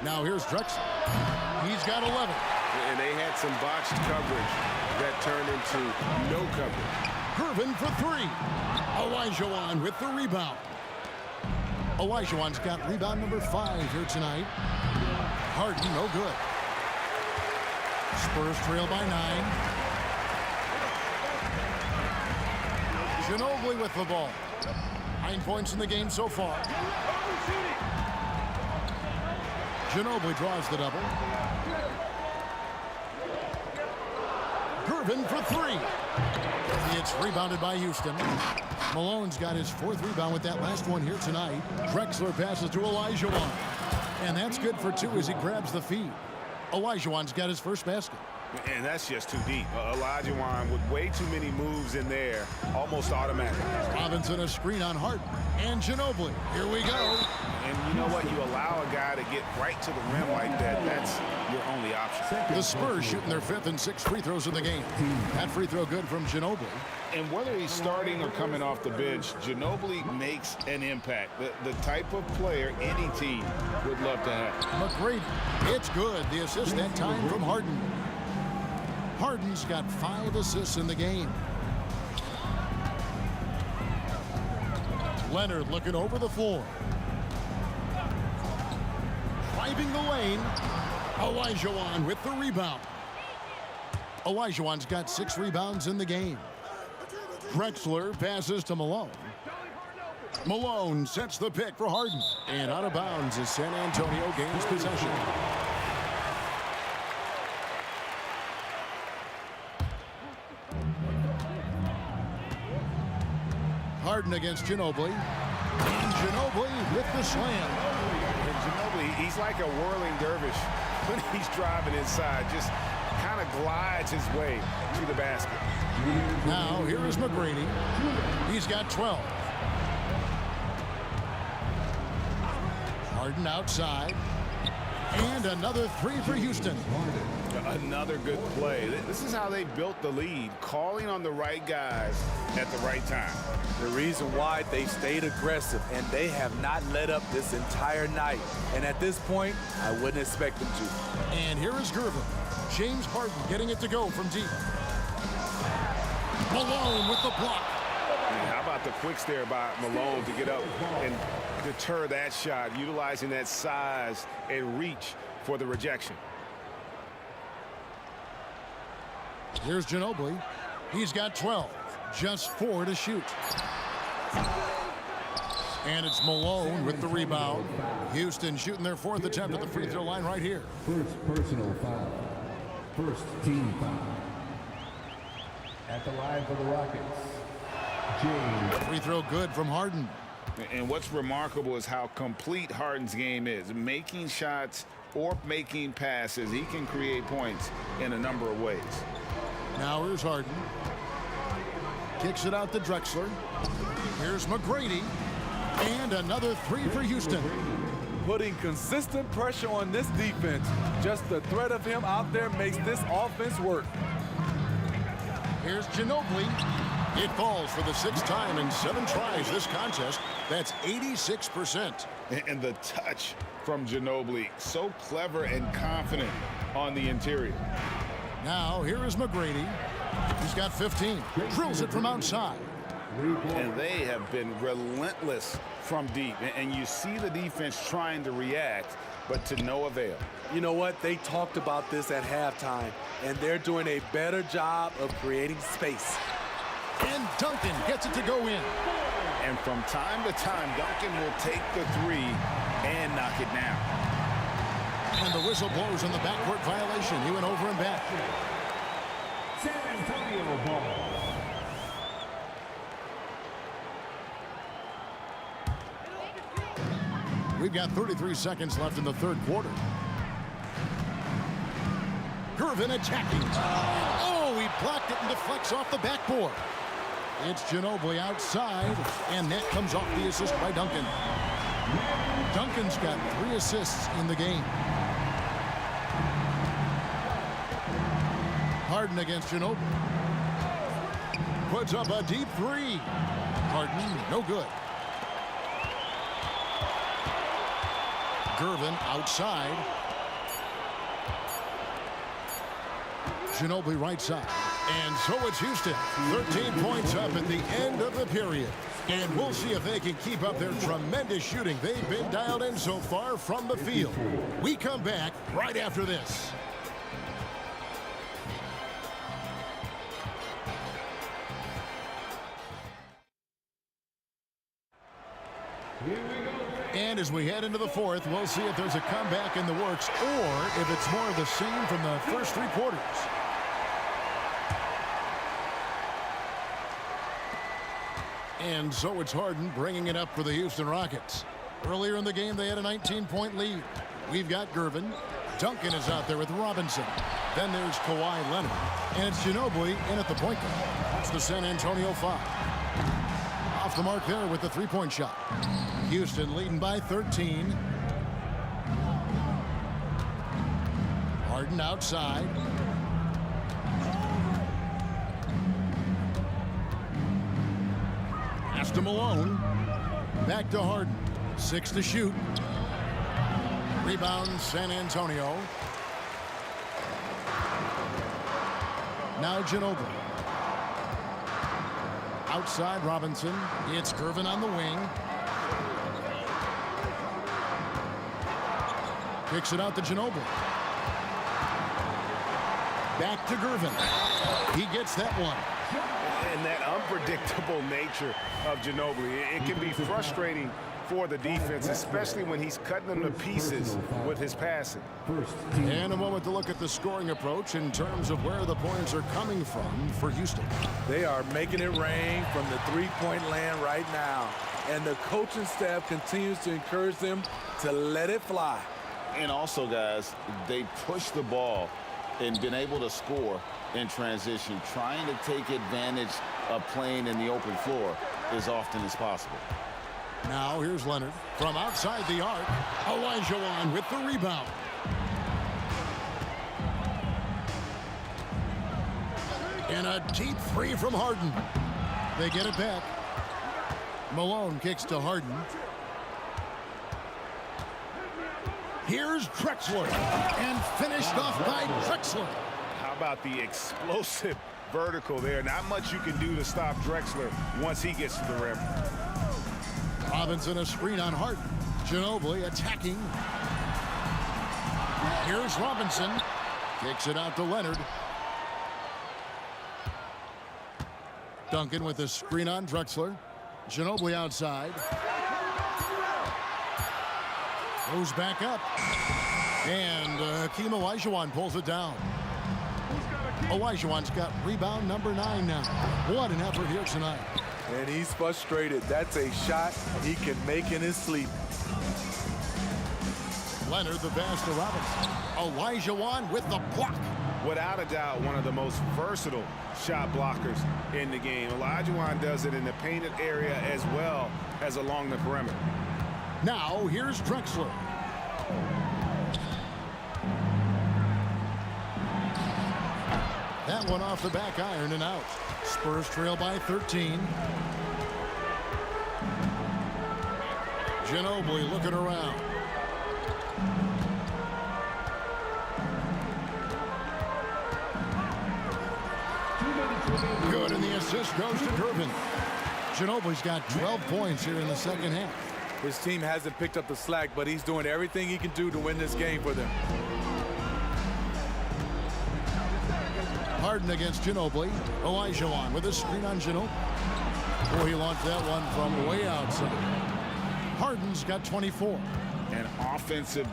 Now here's Drexler. He's got 11. And they had some botched coverage that turned into no coverage. Gervin for 3. Olajuwon with the rebound. Olajuwon's got rebound number 5 here tonight. Harden, no good. Spurs trail by 9. Ginobili with the ball. 9 points in the game so far. Ginobili draws the double. Gervin for 3. It's rebounded by Houston. Malone's got his 4th rebound with that last one here tonight. Drexler passes to Olajuwon. And that's good for 2 as he grabs the feed. Olajuwon's got his first basket. And that's just too deep. Olajuwon with way too many moves in there, almost automatic. Robinson a screen on Harden. And Ginobili. Here we go. And you know what? You allow a guy to get right to the rim like that. That's your only option. The Spurs shooting their 5th and 6th free throws of the game. That free throw good from Ginobili. And whether he's starting or coming off the bench, Ginobili makes an impact. The type of player any team would love to have. McGrady. It's good. The assist that time from Harden. Harden's got 5 assists in the game. Leonard looking over the floor. Driving the lane. Olajuwon with the rebound. Olajuwon's got 6 rebounds in the game. Drexler passes to Malone. Malone sets the pick for Harden. And out of bounds as San Antonio gains possession. Harden against Ginobili. And Ginobili with the slam. And Ginobili, he's like a whirling dervish when he's driving inside. Just kind of glides his way to the basket. Now here is McGrady. He's got 12. Harden outside. And another 3 for Houston. Another good play. This is how they built the lead, calling on the right guys at the right time. The reason why they stayed aggressive, and they have not let up this entire night. And at this point, I wouldn't expect them to. And here is Gervin. James Harden getting it to go from deep. Malone with the block. And how about the quick stare by Malone to get up and deter that shot, utilizing that size and reach for the rejection. Here's Ginobili. He's got 12. Just 4 to shoot. And it's Malone with the rebound. Houston shooting their 4th attempt at the free throw line right here. First personal foul. First team foul. At the line for the Rockets, James. Free throw good from Harden. And what's remarkable is how complete Harden's game is. Making shots or making passes, he can create points in a number of ways. Now here's Harden. Kicks it out to Drexler. Here's McGrady. And another 3 for Houston. Putting consistent pressure on this defense. Just the threat of him out there makes this offense work. Here's Ginobili. It falls for the 6th time in 7 tries this contest. That's 86%. And the touch from Ginobili, so clever and confident on the interior. Now here is McGrady. He's got 15. Drills it from outside. And they have been relentless from deep. And you see the defense trying to react, but to no avail. You know what? They talked about this at halftime, and they're doing a better job of creating space. And Duncan gets it to go in. And from time to time, Duncan will take the 3 and knock it down. And the whistle blows on the backcourt violation. He went over and back. San Antonio ball. We've got 33 seconds left in the 3rd quarter. Gervin attacking. Oh, he blocked it and deflects off the backboard. It's Ginobili outside, and that comes off the assist by Duncan. Duncan's got 3 assists in the game. Harden against Ginobili. puts up a deep three. Harden, no good. Gervin outside. Ginobili right side. And so it's Houston. 13 points up at the end of the period. And we'll see if they can keep up their tremendous shooting they've been dialed in so far from the field. We come back right after this. And as we head into the fourth, we'll see if there's a comeback in the works or if it's more of the same from the first three quarters. And so it's Harden bringing it up for the Houston Rockets. Earlier in the game, they had a 19-point lead. We've got Gervin. Duncan is out there with Robinson. Then there's Kawhi Leonard. And it's Ginobili in at the point guard. That's the San Antonio 5. Off the mark there with the three-point shot. Houston leading by 13. Harden outside. Pass to Malone. Back to Harden. 6 to shoot. Rebound San Antonio. Now Ginobili. Outside Robinson. It's Gervin on the wing. Kicks it out to Ginobili. Back to Gervin. He gets that one. And that unpredictable nature of Ginobili, it can be frustrating for the defense, especially when he's cutting them to pieces with his passing. And a moment to look at the scoring approach in terms of where the points are coming from for Houston. They are making it rain from the three-point land right now. And the coaching staff continues to encourage them to let it fly. And also, guys, they push the ball and been able to score in transition, trying to take advantage of playing in the open floor as often as possible. Now here's Leonard from outside the arc. Olajuwon with the rebound. And a deep three from Harden. They get it back. Malone kicks to Harden. Here's Drexler. And finished off by Drexler. How about the explosive vertical there? Not much you can do to stop Drexler once he gets to the rim. Robinson a screen on Harden. Ginobili attacking. Here's Robinson. Kicks it out to Leonard. Duncan with a screen on Drexler. Ginobili outside. Goes back up. And Hakeem Olajuwon pulls it down. Olajuwon's got rebound number 9 now. What an effort here tonight. And he's frustrated. That's a shot he can make in his sleep. Leonard the pass to Robinson. Olajuwon with the block. Without a doubt, one of the most versatile shot blockers in the game. Olajuwon does it in the painted area as well as along the perimeter. Now here's Drexler. That one off the back iron and out. Spurs trail by 13. Ginobili looking around. Good, and the assist goes to Gervin. Ginobili's got 12 points here in the second half. His team hasn't picked up the slack, but he's doing everything he can do to win this game for them. Harden against Ginobili. Olajuwon with a screen on Ginobili. Oh, he launched that one from way outside. Harden's got 24. An offensive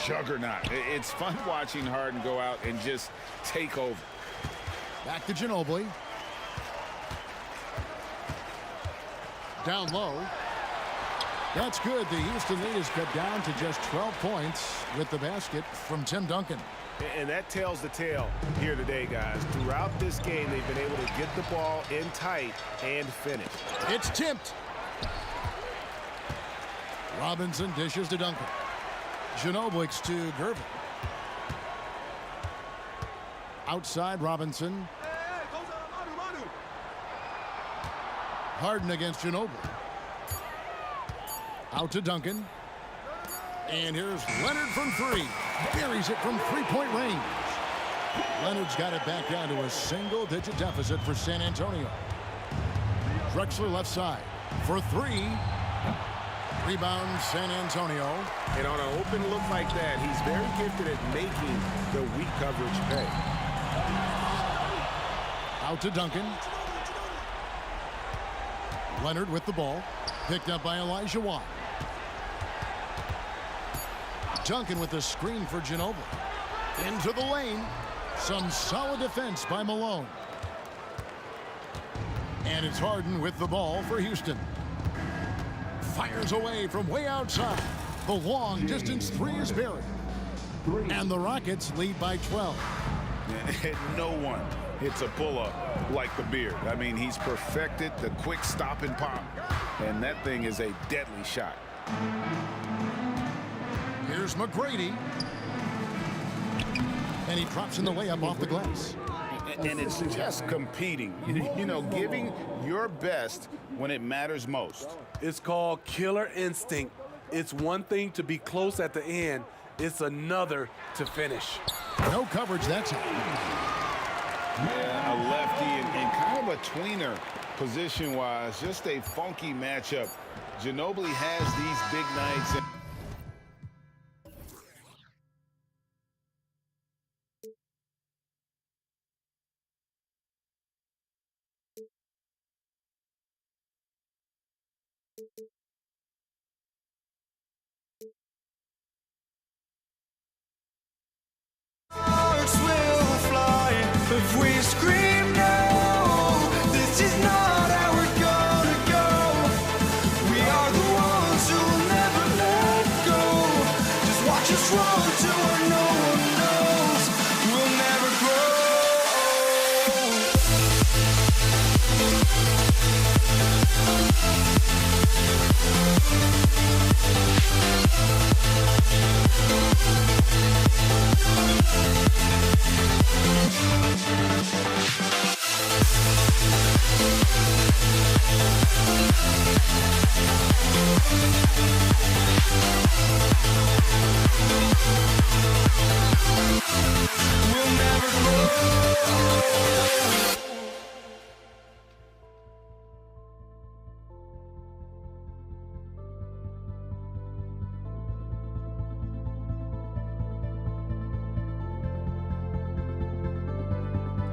juggernaut. It's fun watching Harden go out and just take over. Back to Ginobili. Down low. That's good. The Houston lead is cut down to just 12 points with the basket from Tim Duncan. And that tells the tale here today, guys. Throughout this game, they've been able to get the ball in tight and finish. It's tipped. Robinson dishes to Duncan. Ginobili to Gervin. Outside Robinson. Harden against Ginobili. Out to Duncan. And here's Leonard from three. Buries it from three-point range. Leonard's got it back down to a single-digit deficit for San Antonio. Drexler left side for three. Rebound San Antonio. And on an open look like that, he's very gifted at making the weak coverage pay. Out to Duncan. Leonard with the ball. Picked up by Elijah Watt. Duncan with the screen for Ginobili. Into the lane. Some solid defense by Malone. And it's Harden with the ball for Houston. Fires away from way outside. The long distance three is buried. And the Rockets lead by 12. No one hits a pull-up like the Beard. I mean, he's perfected the quick stop and pop. And that thing is a deadly shot. Here's McGrady. And he drops in the layup off the glass. And it's just competing. You know, giving your best when it matters most. It's called killer instinct. It's one thing to be close at the end. It's another to finish. No coverage that time. Yeah, a lefty and kind of a tweener position-wise. Just a funky matchup. Ginobili has these big nights. Sparks will fly if we scream no. This is not how we're gonna go. We are the ones who will never let go. Just watch us run to where no one knows. We'll never grow. We'll never grow.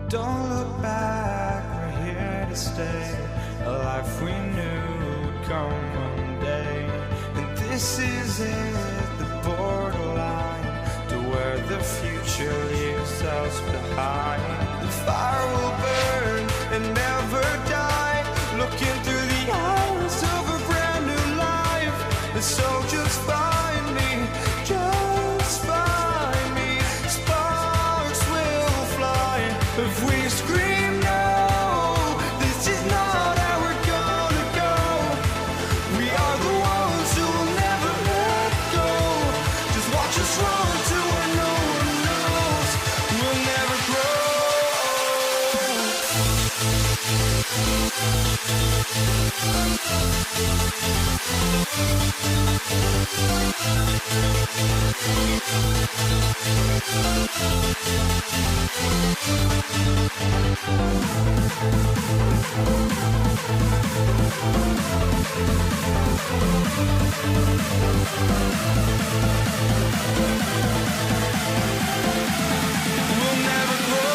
Don't look back, we're here to stay. A life we knew would come one day. And this is it, the borderline to where the future leaves us behind. The fire will burn and never die, looking through the eyes of a brand new life. And so just find me, just find me. Sparks will fly if we scream no. This is not how we're gonna go. We are the ones who will never let go. Just watch us run to where no one knows. We'll never grow. We'll never grow. We'll never grow.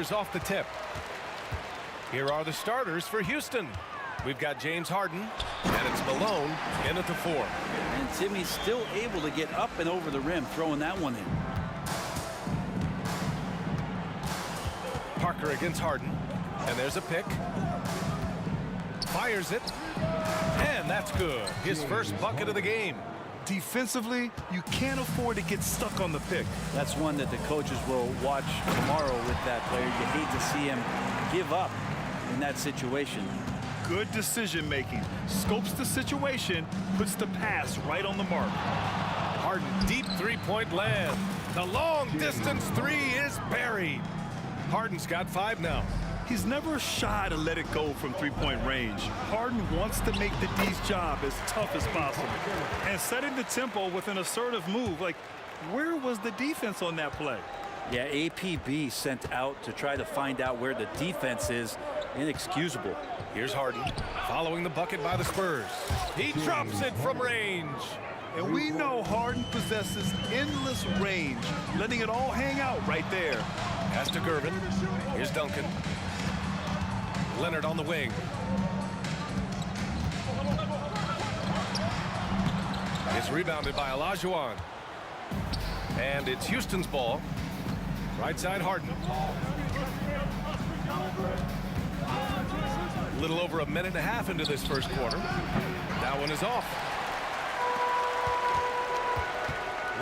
Spurs off the tip. Here are the starters for Houston. We've got James Harden, and it's Malone in at the 4. And Timmy's still able to get up and over the rim, throwing that one in. Parker against Harden, and there's a pick. Fires it, and that's good. His first bucket of the game. Defensively, you can't afford to get stuck on the pick. That's one that the coaches will watch tomorrow with that player. You hate to see him give up in that situation. Good decision making. Scopes the situation, puts the pass right on the mark. Harden, deep three-point land. The long distance 3 is buried. Harden's got 5 now. He's never shy to let it go from three-point range. Harden wants to make the D's job as tough as possible. And setting the tempo with an assertive move. Like, where was the defense on that play? Yeah, APB sent out to try to find out where the defense is. Inexcusable. Here's Harden, following the bucket by the Spurs. He drops it from range. And we know Harden possesses endless range, letting it all hang out right there. Pass to Gervin. Here's Duncan. Leonard on the wing. It's rebounded by Olajuwon. And it's Houston's ball. Right side Harden. A little over a minute and a half into this first quarter. That one is off.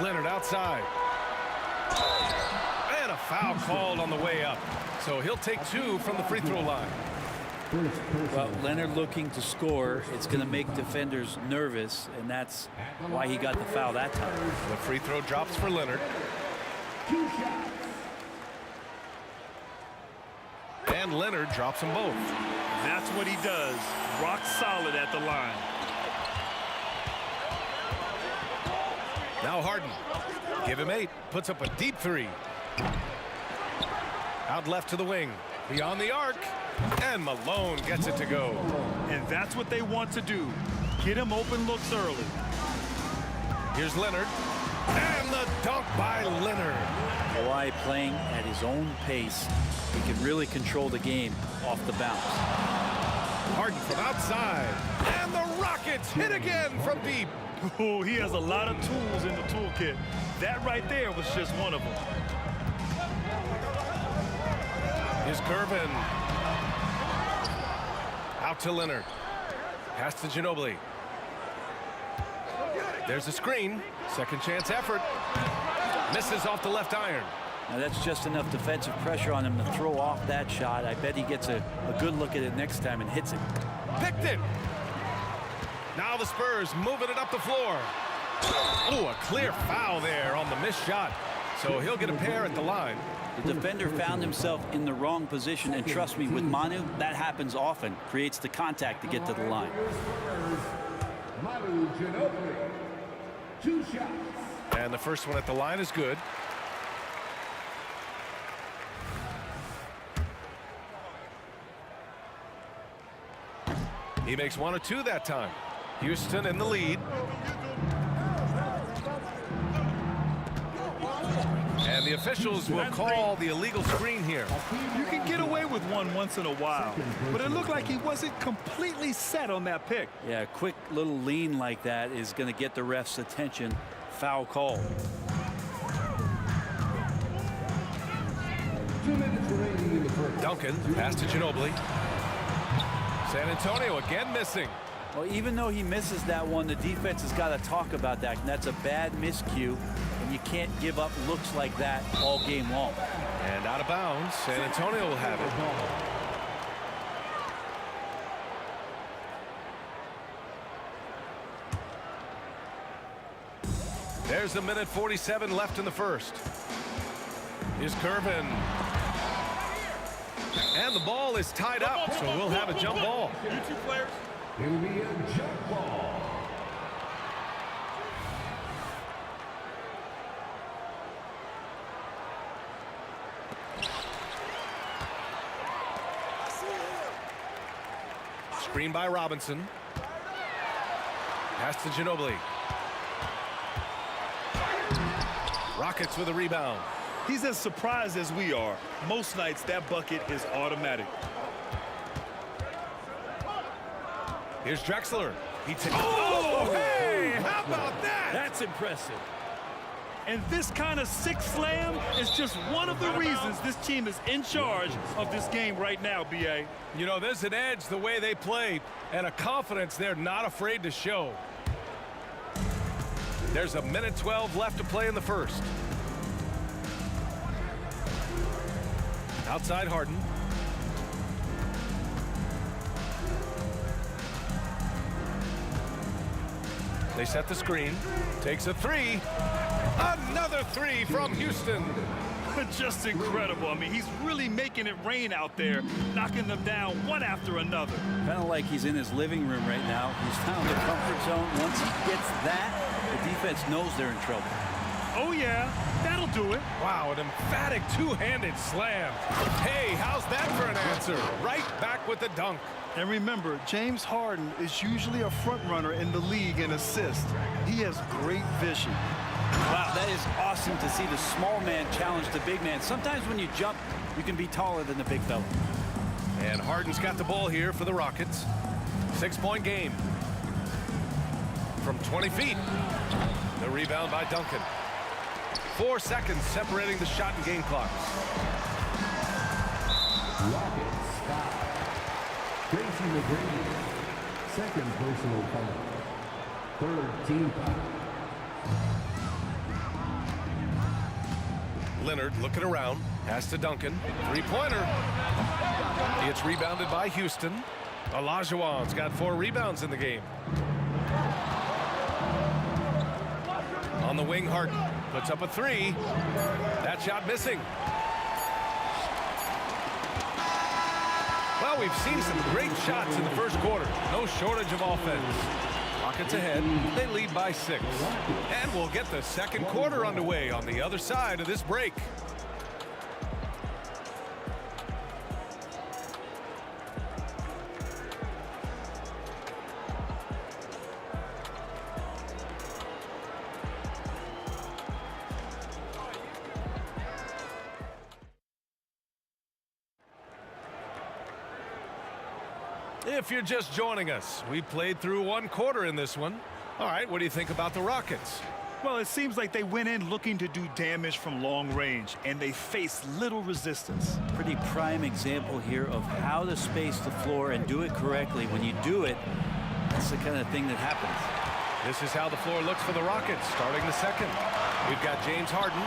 Leonard outside. And a foul called on the way up. So he'll take 2 from the free throw line. Well, Leonard looking to score. It's going to make defenders nervous, and that's why he got the foul that time. The free throw drops for Leonard. And Leonard drops them both. That's what he does. Rock solid at the line. Now Harden. Give him 8. Puts up a deep 3. Out left to the wing. Beyond the arc. And Malone gets it to go. And that's what they want to do. Get him open looks early. Here's Leonard. And the dunk by Leonard. Kawhi playing at his own pace. He can really control the game off the bounce. Harden from outside. And the Rockets hit again from deep. Oh, he has a lot of tools in the toolkit. That right there was just one of them. Here's Gervin. Out to Leonard. Pass to Ginobili. There's a screen. Second chance effort. Misses off the left iron. Now that's just enough defensive pressure on him to throw off that shot. I bet he gets a good look at it next time and hits it. Picked it. Now the Spurs moving it up the floor. Oh, a clear foul there on the missed shot. So he'll get a pair at the line. The defender found himself in the wrong position, and trust me, with Manu, that happens often. Creates the contact to get to the line. Manu Ginobili, 2 shots. And the first one at the line is good. He makes 1 or 2 that time. Houston in the lead. And the officials will call the illegal screen here. You can get away with one once in a while, but it looked like he wasn't completely set on that pick. Yeah, a quick little lean like that is going to get the ref's attention. Foul call. 2 minutes remaining in the first. Duncan, pass to Ginobili. San Antonio again missing. Well, even though he misses that one, the defense has got to talk about that. And that's a bad miscue. And you can't give up looks like that all game long. And out of bounds, San Antonio will have it. There's a minute 47 left in the first. Here's Gervin. And the ball is tied up, so we'll have a jump ball. It will be a jump ball. Screen by Robinson. Pass to Ginobili. Rockets with a rebound. He's as surprised as we are. Most nights, that bucket is automatic. Here's Drexler. Oh, hey! How about that? That's impressive. And this kind of sick slam is just one of the reasons this team is in charge of this game right now, B.A. You know, there's an edge the way they play and a confidence they're not afraid to show. There's a minute 12 left to play in the first. Outside Harden. They set the screen. Takes a three. Another three from Houston. Just incredible. I mean, he's really making it rain out there, knocking them down one after another. Kind of like he's in his living room right now. He's found the comfort zone. Once he gets that, the defense knows they're in trouble. Oh, yeah, that'll do it. Wow, an emphatic two-handed slam. Hey, how's that for an answer? Right back with the dunk. And remember, James Harden is usually a front runner in the league in assists. He has great vision. Wow, that is awesome to see the small man challenge the big man. Sometimes when you jump, you can be taller than the big fella. And Harden's got the ball here for the Rockets. 6-point game. From 20 feet. The rebound by Duncan. 4 seconds separating the shot and game clocks. Rockets stop. Tracy McGrady, second personal foul. Third team foul. Leonard looking around. Pass to Duncan. Three-pointer. It's rebounded by Houston. Olajuwon's got 4 rebounds in the game. On the wing, Harden puts up a three. That shot missing. Well, we've seen some great shots in the first quarter. No shortage of offense. Rockets ahead. They lead by 6. And we'll get the second quarter underway on the other side of this break. If you're just joining us, we played through 1 quarter in this one. All right, what do you think about the Rockets? Well, it seems like they went in looking to do damage from long range, and they faced little resistance. Pretty prime example here of how to space the floor and do it correctly. When you do it, that's the kind of thing that happens. This is how the floor looks for the Rockets starting the second. We've got James Harden,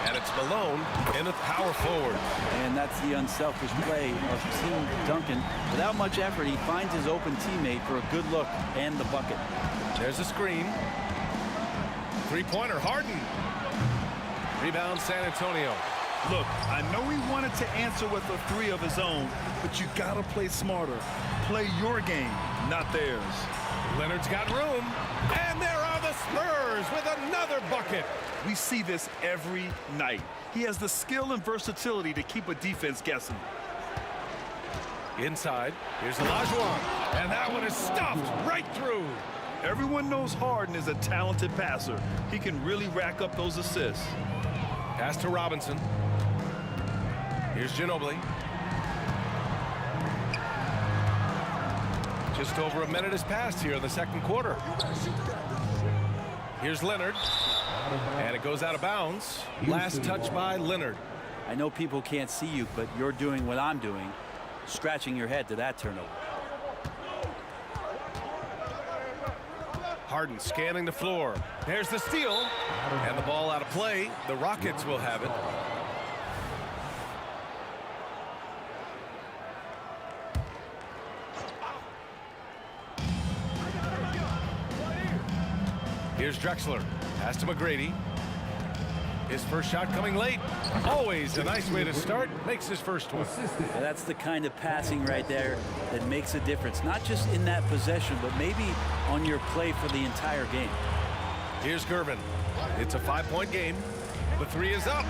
and it's Malone in the power forward. And that's the unselfish play of Team Duncan. Without much effort, he finds his open teammate for a good look and the bucket. There's a screen. Three-pointer, Harden. Rebound, San Antonio. Look, I know he wanted to answer with a 3 of his own, but you gotta play smarter. Play your game, not theirs. Leonard's got room. And there are the Spurs with another bucket. We see this every night. He has the skill and versatility to keep a defense guessing. Inside, here's Olajuwon. And that one is stuffed right through. Everyone knows Harden is a talented passer. He can really rack up those assists. Pass to Robinson. Here's Ginobili. Just over a minute has passed here in the second quarter. Here's Leonard. And it goes out of bounds. Last touch by Leonard. I know people can't see you, but you're doing what I'm doing, scratching your head to that turnover. Harden scanning the floor. There's the steal. And the ball out of play. The Rockets will have it. Here's Drexler. Pass to McGrady. His first shot coming late. Always a nice way to start. Makes his first one. And that's the kind of passing right there that makes a difference. Not just in that possession, but maybe on your play for the entire game. Here's Gervin. It's a 5-point game. The three is up.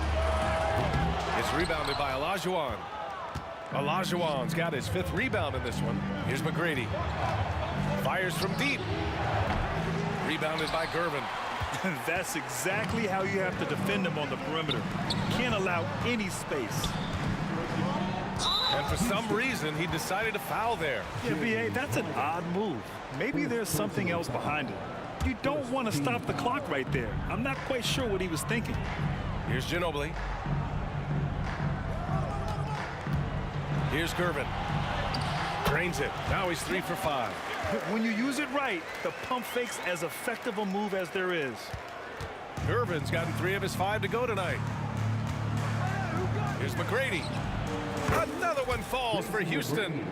It's rebounded by Olajuwon. Olajuwon's got his 5th rebound in this one. Here's McGrady. Fires from deep. Rebounded by Gervin. That's exactly how you have to defend him on the perimeter. Can't allow any space. And for some reason, he decided to foul there. Yeah, B.A., that's an odd move. Maybe there's something else behind it. You don't want to stop the clock right there. I'm not quite sure what he was thinking. Here's Ginobili. Here's Gervin. Drains it. Now he's 3 for 5. When you use it right, the pump fake's as effective a move as there is. Gervin's gotten 3 of his 5 to go tonight. Here's McGrady. Another one falls for Houston.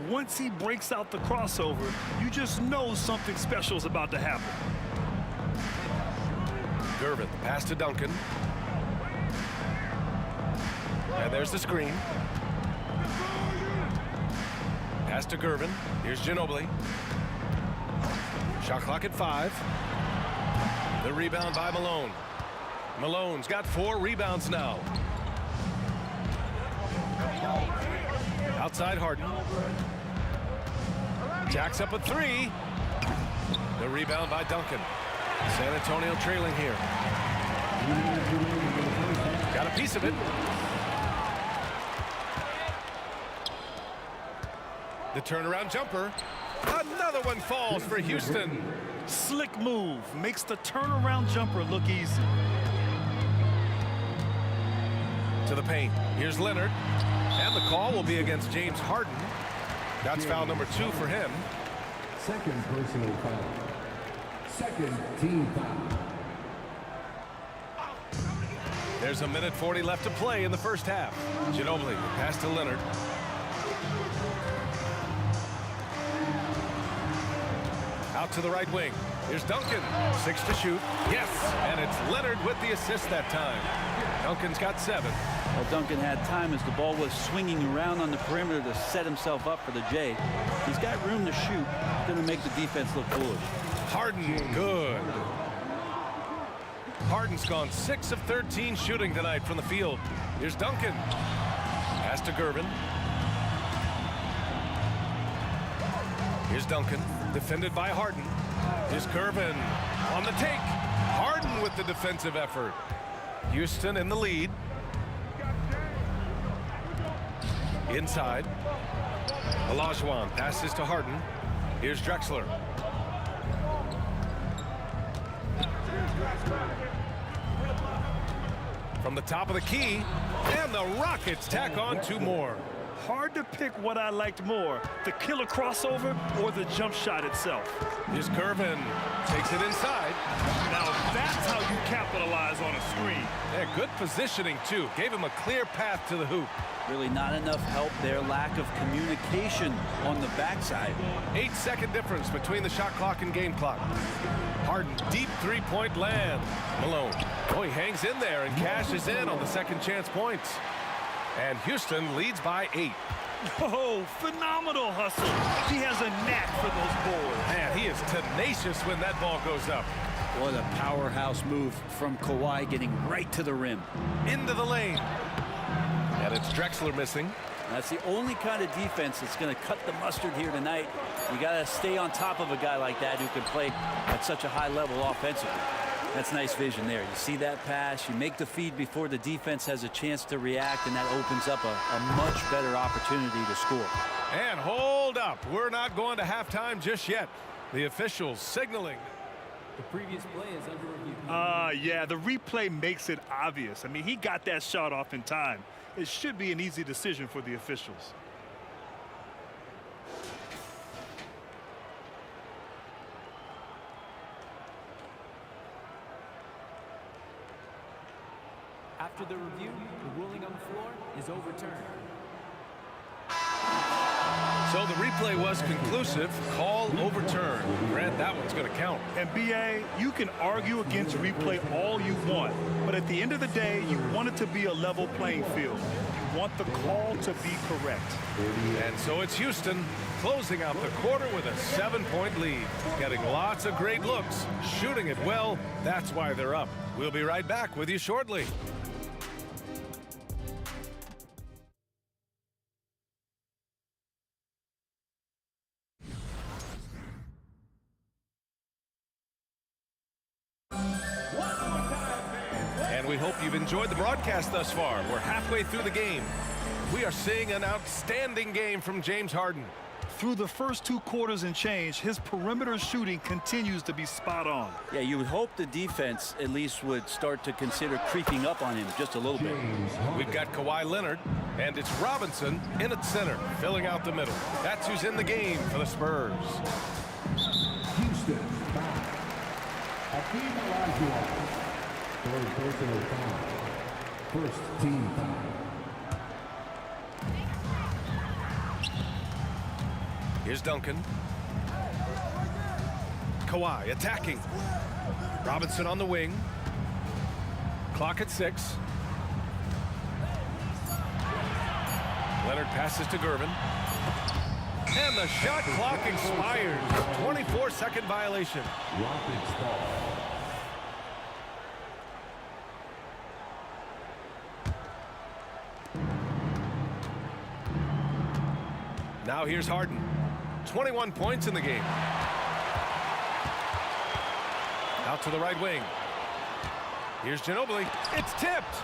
Once he breaks out the crossover, you just know something special is about to happen. Gervin, pass to Duncan. And there's the screen. Pass to Gervin. Here's Ginobili. Shot clock at 5. The rebound by Malone. Malone's got 4 rebounds now. Outside Harden. Jacks up a 3. The rebound by Duncan. San Antonio trailing here. Got a piece of it. The turnaround jumper. Another one falls for Houston. Slick move. Makes the turnaround jumper look easy. To the paint. Here's Leonard. And the call will be against James Harden. That's foul number 2 for him. Second personal foul. Second team foul. There's 1:40 left to play in the first half. Ginobili, pass to Leonard. Out to the right wing. Here's Duncan. 6 to shoot. Yes, and it's Leonard with the assist that time. Duncan's got 7. Well, Duncan had time as the ball was swinging around on the perimeter to set himself up for the J. He's got room to shoot. Going to make the defense look foolish. Harden, good. Harden's gone 6 of 13 shooting tonight from the field. Here's Duncan. Pass to Gervin. Here's Duncan, defended by Harden. Here's Gervin on the take. Harden with the defensive effort. Houston in the lead. Inside. Olajuwon passes to Harden. Here's Drexler. From the top of the key, and the Rockets tack on 2 more. Hard to pick what I liked more, the killer crossover or the jump shot itself. Here's Gervin, takes it inside. Now that's how you capitalize on a screen. Yeah, good positioning too. Gave him a clear path to the hoop. Really not enough help there. Lack of communication on the backside. 8-second difference between the shot clock and game clock. Harden, deep 3-point land. Malone, oh, he hangs in there and cashes in on the second chance points. And Houston leads by 8. Oh, phenomenal hustle. He has a knack for those boards. Man, he is tenacious when that ball goes up. What a powerhouse move from Kawhi, getting right to the rim. Into the lane. And it's Drexler missing. That's the only kind of defense that's going to cut the mustard here tonight. You got to stay on top of a guy like that who can play at such a high level offensively. That's nice vision there. You see that pass, you make the feed before the defense has a chance to react, and that opens up a much better opportunity to score. And hold up. We're not going to halftime just yet. The officials signaling. The previous play is under review. Yeah, the replay makes it obvious. I mean, he got that shot off in time. It should be an easy decision for the officials. After the review, the ruling on the floor is overturned. So the replay was conclusive. Call overturned. Grant, that one's going to count. And B.A., you can argue against replay all you want, but at the end of the day, you want it to be a level playing field. You want the call to be correct. And so it's Houston closing out the quarter with a 7-point lead. Getting lots of great looks, shooting it well. That's why they're up. We'll be right back with you shortly. We hope you've enjoyed the broadcast thus far. We're halfway through the game. We are seeing an outstanding game from James Harden. Through the first 2 quarters and change, his perimeter shooting continues to be spot on. Yeah, you would hope the defense at least would start to consider creeping up on him just a little bit. We've got Kawhi Leonard, and it's Robinson in at center, filling out the middle. That's who's in the game for the Spurs. Houston, foul. Hakeem Olajuwon. Third personal foul. First team foul. Here's Duncan. Kawhi attacking. Robinson on the wing. Clock at 6. Leonard passes to Gervin. And the shot clock expires. 24-second violation. Rockets ball. Now here's Harden. 21 points in the game. Out to the right wing. Here's Ginobili. It's tipped.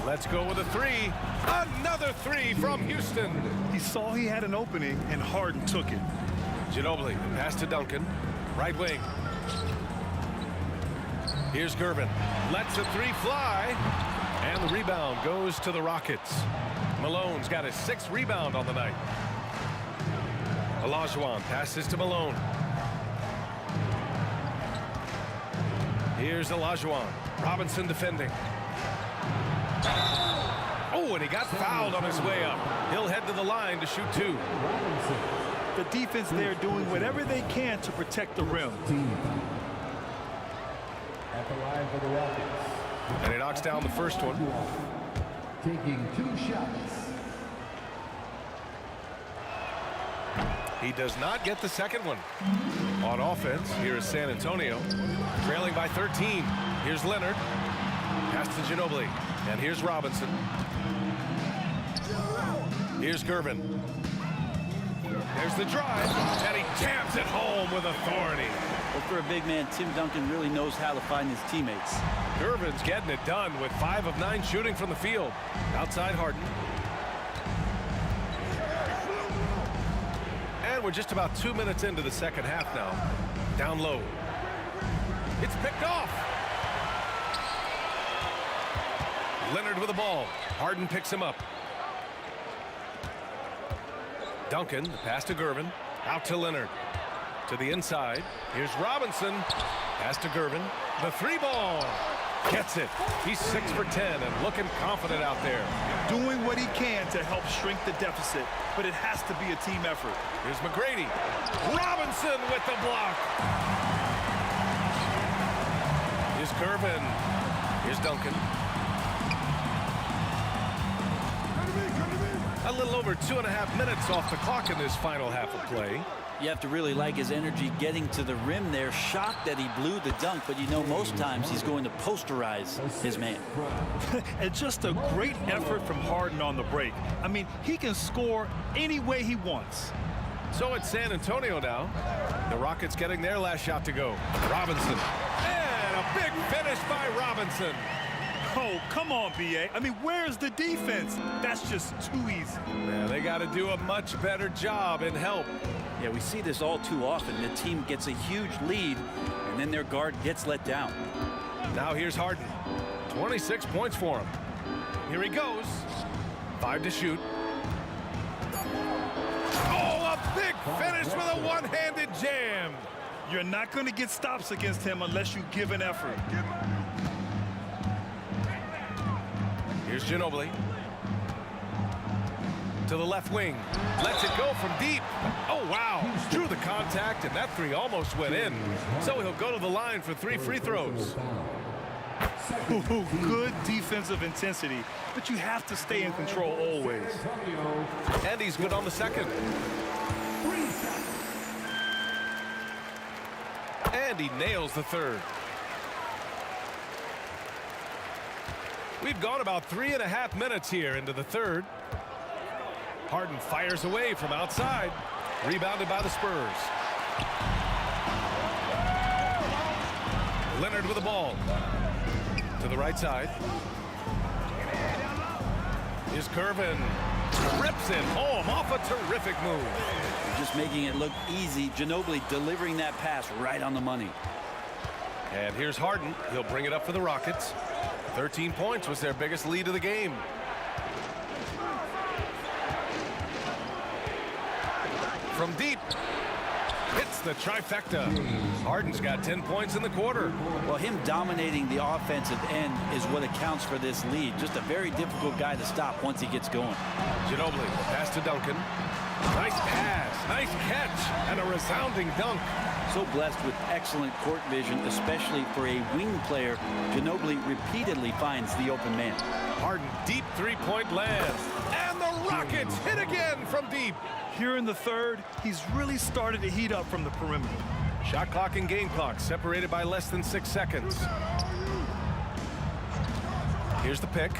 Let's go with a 3. Another 3 from Houston. He saw he had an opening, and Harden took it. Ginobili, pass to Duncan. Right wing. Here's Gervin. Lets a 3 fly. And the rebound goes to the Rockets. Malone's got his 6th rebound on the night. Olajuwon passes to Malone. Here's Olajuwon. Robinson defending. Oh, and he got fouled on his way up. He'll head to the line to shoot 2. The defense there doing whatever they can to protect the rim. At the line for the Rockets. And he knocks down the first one. Taking 2 shots. He does not get the second one. On offense, here is San Antonio. Trailing by 13. Here's Leonard. Pass to Ginobili. And here's Robinson. Here's Gervin. There's the drive. And he jams it home with authority. Well, for a big man, Tim Duncan really knows how to find his teammates. Gervin's getting it done with 5 of 9 shooting from the field. Outside Harden. And we're just about 2 minutes into the second half now. Down low. It's picked off. Leonard with the ball. Harden picks him up. Duncan, the pass to Gervin. Out to Leonard. To the inside. Here's Robinson. Pass to Gervin. The 3 ball. Gets it. He's 6 for 10 and looking confident out there. Doing what he can to help shrink the deficit, but it has to be a team effort. Here's McGrady. Robinson with the block. Here's Gervin. Here's Duncan. A little over 2.5 minutes off the clock in this final half of play. You have to really like his energy getting to the rim there. Shocked that he blew the dunk, but you know most times he's going to posterize his man. And just a great effort from Harden on the break. I mean, he can score any way he wants. So it's San Antonio now. The Rockets getting their last shot to go. Robinson. And a big finish by Robinson. Oh, come on, B.A. I mean, where's the defense? That's just too easy. Yeah, they got to do a much better job in help. Yeah, we see this all too often. The team gets a huge lead, and then their guard gets let down. Now here's Harden. 26 points for him. Here he goes. 5 to shoot. Oh, a big finish with a one-handed jam. You're not going to get stops against him unless you give an effort. Here's Ginobili. To the left wing. Lets it go from deep. Oh, wow. Drew the contact, and that 3 almost went in. So he'll go to the line for 3 free throws. Ooh, good defensive intensity, but you have to stay in control always. And he's good on the second. And he nails the third. We've gone about 3.5 minutes here into the third. Harden fires away from outside. Rebounded by the Spurs. Leonard with the ball. To the right side. Here's Curvin. Rips it home off a terrific move. Just making it look easy. Ginobili delivering that pass right on the money. And here's Harden. He'll bring it up for the Rockets. 13 points was their biggest lead of the game. From deep. Hits the trifecta. Harden's got 10 points in the quarter. Well, him dominating the offensive end is what accounts for this lead. Just a very difficult guy to stop once he gets going. Ginobili, pass to Duncan. Nice pass, nice catch, and a resounding dunk. So blessed with excellent court vision, especially for a wing player. Ginobili repeatedly finds the open man. Harden, deep three-point lands. And the Rockets hit again from deep. Here in the third, he's really started to heat up from the perimeter. Shot clock and game clock separated by less than 6 seconds. Here's the pick.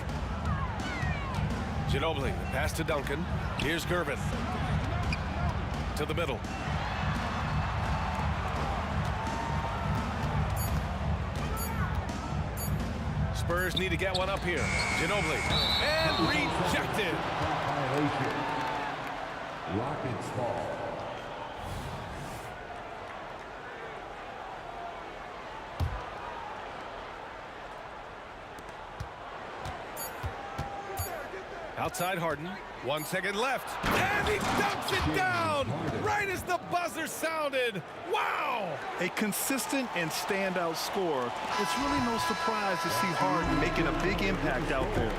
Ginobili, pass to Duncan. Here's Gervin. To the middle. Spurs need to get one up here. Ginobili. And rejected. Rockets ball. Outside Harden. 1 second left. And he dumps it down right as the buzzer sounded. Wow! A consistent and standout scorer. It's really no surprise to see Harden making a big impact out there.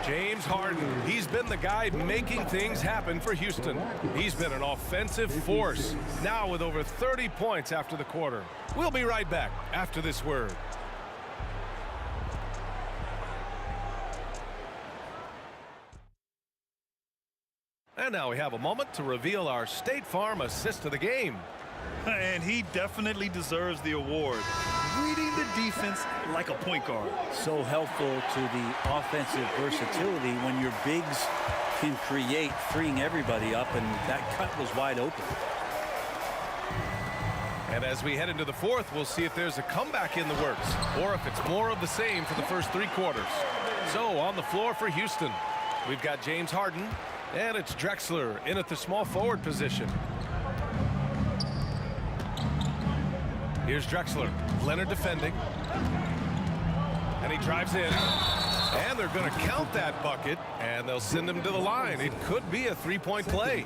James Harden, he's been the guy making things happen for Houston. He's been an offensive force, now with over 30 points after the quarter. We'll be right back after this word. And now we have a moment to reveal our State Farm assist of the game. And he definitely deserves the award. Reading the defense like a point guard. So helpful to the offensive versatility when your bigs can create, freeing everybody up, and that cut was wide open. And as we head into the fourth, we'll see if there's a comeback in the works or if it's more of the same for the first 3 quarters. So on the floor for Houston, we've got James Harden, and it's Drexler in at the small forward position. Here's Drexler. Leonard defending. And he drives in. And they're going to count that bucket, and they'll send him to the line. It could be a 3-point play.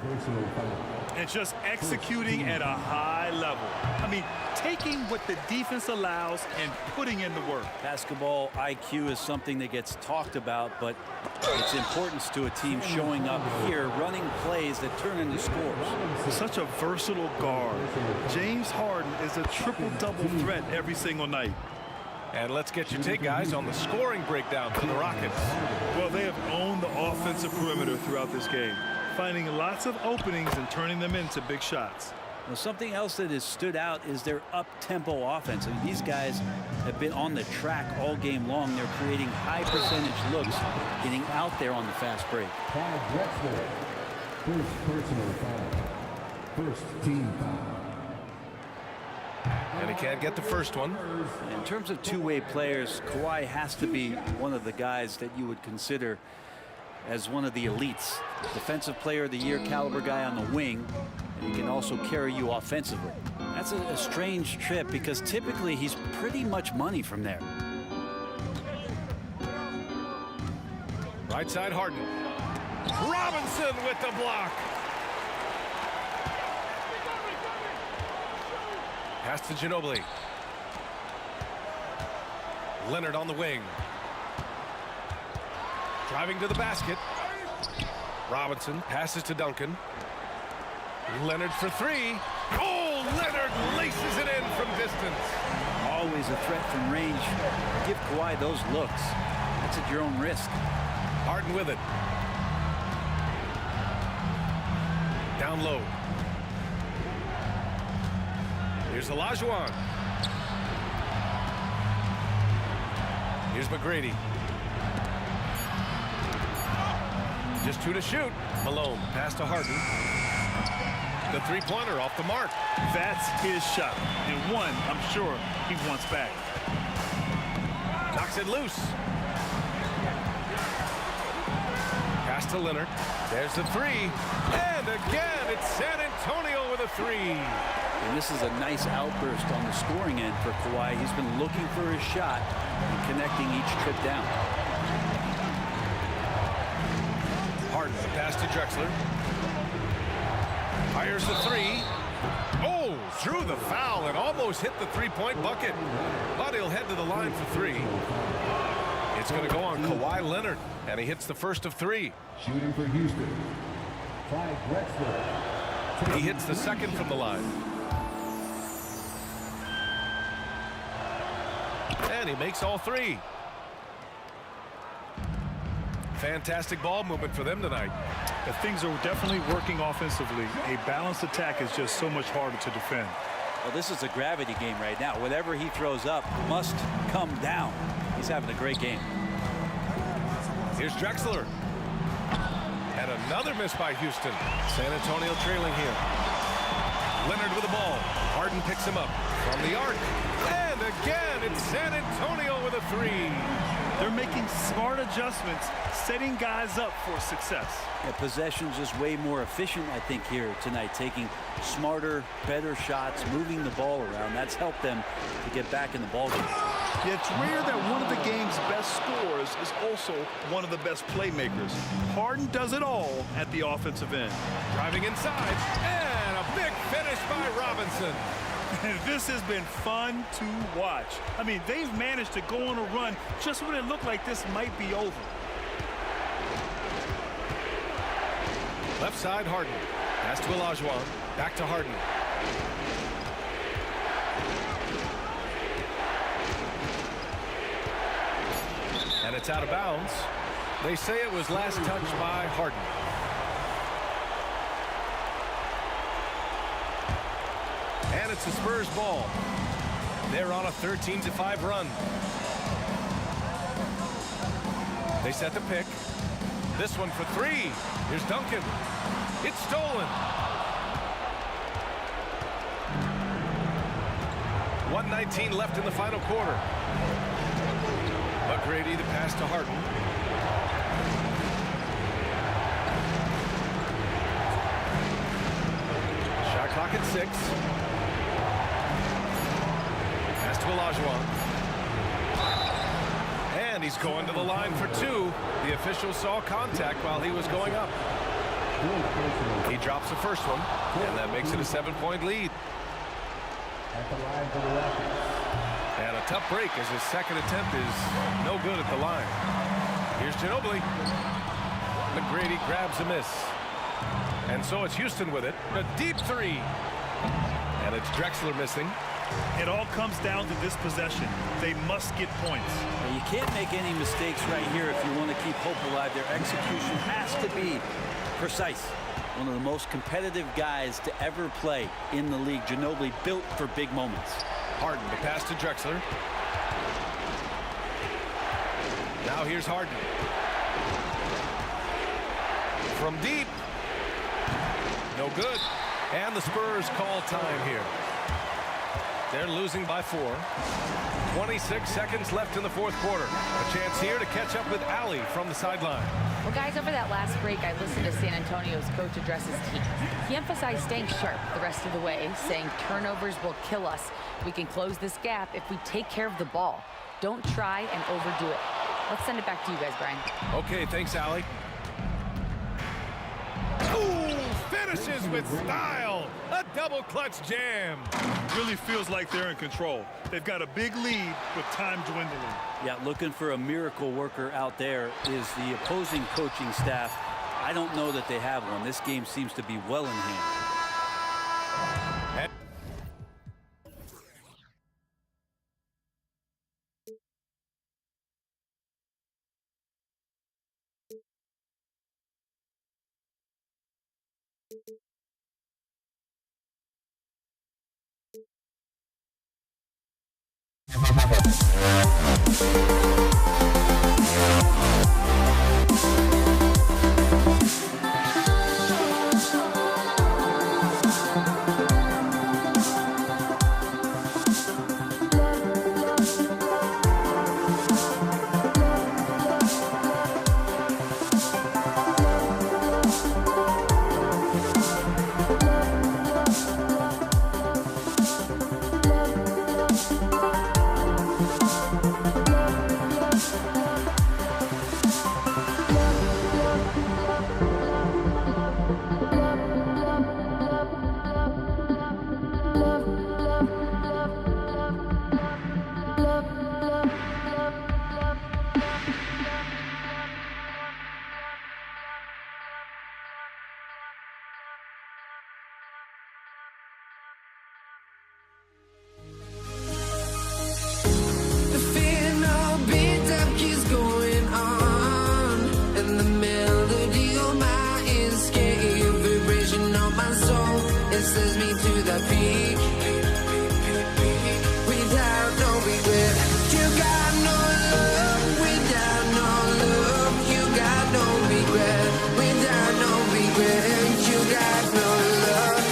And just executing at a high level. I mean, taking what the defense allows and putting in the work. Basketball IQ is something that gets talked about, but its importance to a team showing up here, running plays that turn into scores. Such a versatile guard. James Harden is a triple-double threat every single night. And let's get your take, guys, on the scoring breakdown for the Rockets. Well, they have owned the offensive perimeter throughout this game, finding lots of openings and turning them into big shots. Well, something else that has stood out is their up-tempo offense. I mean, these guys have been on the track all game long. They're creating high-percentage looks, getting out there on the fast break. First personal foul. First team foul. And he can't get the first one. In terms of two-way players, Kawhi has to be one of the guys that you would consider as one of the elites. Defensive player of the year caliber guy on the wing, and he can also carry you offensively. That's a strange trip because typically he's pretty much money from there. Right side Harden. Robinson with the block. Pass to Ginobili. Leonard on the wing. Driving to the basket. Robinson passes to Duncan. Leonard for 3. Oh, Leonard laces it in from distance. Always a threat from range. Give Kawhi those looks. That's at your own risk. Harden with it. Down low. Here's Olajuwon. Here's McGrady. Just 2 to shoot. Malone, pass to Harden. The three-pointer off the mark. That's his shot, and one I'm sure he wants back. Knocks it loose. Pass to Leonard. There's the three. And again, it's San Antonio with a three. And this is a nice outburst on the scoring end for Kawhi. He's been looking for his shot and connecting each trip down. Harden, the pass to Drexler. Fires the three. Oh, threw the foul and almost hit the three-point bucket. But he'll head to the line for three. It's going to go on Kawhi Leonard, and he hits the first of three. Shooting for Houston, Clyde Drexler. He hits the second from the line. And he makes all three. Fantastic ball movement for them tonight. Things are definitely working offensively. A balanced attack is just so much harder to defend. Well, this is a gravity game right now. Whatever he throws up must come down. He's having a great game. Here's Drexler. And another miss by Houston. San Antonio trailing here. Leonard with the ball. Harden picks him up from the arc. And again, it's San Antonio with a three. They're making smart adjustments, setting guys up for success. Yeah, possession's just way more efficient, I think, here tonight. Taking smarter, better shots, moving the ball around. That's helped them to get back in the ballgame. Yeah, it's rare that one of the game's best scorers is also one of the best playmakers. Harden does it all at the offensive end. Driving inside, and a big finish by Robinson. This has been fun to watch. I mean, they've managed to go on a run just when it looked like this might be over. Left side, Harden. Pass to Olajuwon. Back to Harden. And it's out of bounds. They say it was last touched by Harden. And it's the Spurs ball. They're on a 13-5 run. They set the pick. This one for three. Here's Duncan. It's stolen. 1:19 left in the final quarter. McGrady, the pass to Harden. Shot clock at 6. Pass to Olajuwon. And he's going to the line for two. The official saw contact while he was going up. He drops the first one, and that makes it a 7-point lead. At the line for the Rockets. And a tough break as his second attempt is no good at the line. Here's Ginobili. McGrady grabs a miss. And so it's Houston with it. A deep three. And it's Drexler missing. It all comes down to this possession. They must get points. Well, you can't make any mistakes right here if you want to keep hope alive. Their execution has to be precise. One of the most competitive guys to ever play in the league. Ginobili built for big moments. Harden, the pass to Drexler. Now here's Harden. From deep. No good. And the Spurs call time here. They're losing by 4. 26 seconds left in the fourth quarter. A chance here to catch up with Ali from the sideline. Well, guys, over that last break, I listened to San Antonio's coach address his team. He emphasized staying sharp the rest of the way, saying turnovers will kill us. We can close this gap if we take care of the ball. Don't try and overdo it. Let's send it back to you guys, Brian. Okay, thanks, Ali. Ooh, finishes with style. A double clutch jam. Really feels like they're in control. They've got a big lead with time dwindling. Yeah, looking for a miracle worker out there is the opposing coaching staff. I don't know that they have one. This game seems to be well in hand. this leads me to the peak. Without no regret, you got no love. Without no love, you got no regret. Without no regret, you got no love.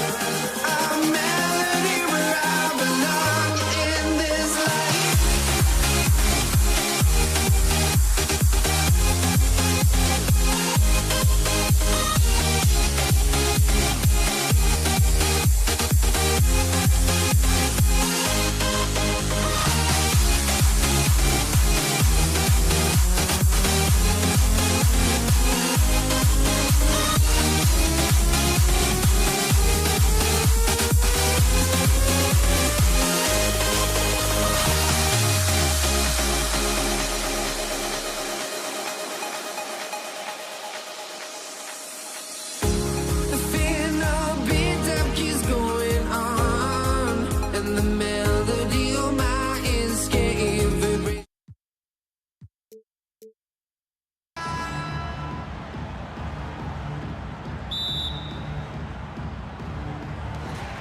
A melody where I belong in this life.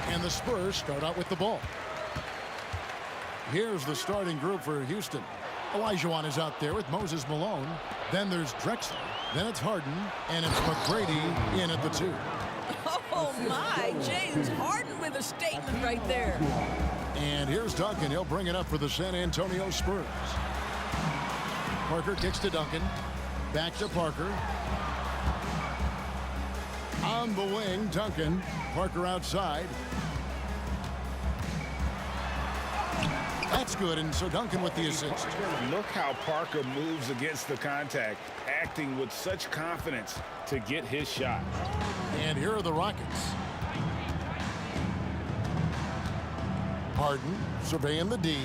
And the Spurs start out with the ball. Here's the starting group for Houston. Olajuwon is out there with Moses Malone. Then there's Drexler. Then it's Harden. And it's McGrady in at the 2. Oh, my. James Harden with a statement right there. And here's Duncan. He'll bring it up for the San Antonio Spurs. Parker kicks to Duncan. Back to Parker. On the wing, Duncan. Parker outside. That's good, and so Duncan with the assist. Look how Parker moves against the contact, acting with such confidence to get his shot. And here are the Rockets. Harden surveying the D.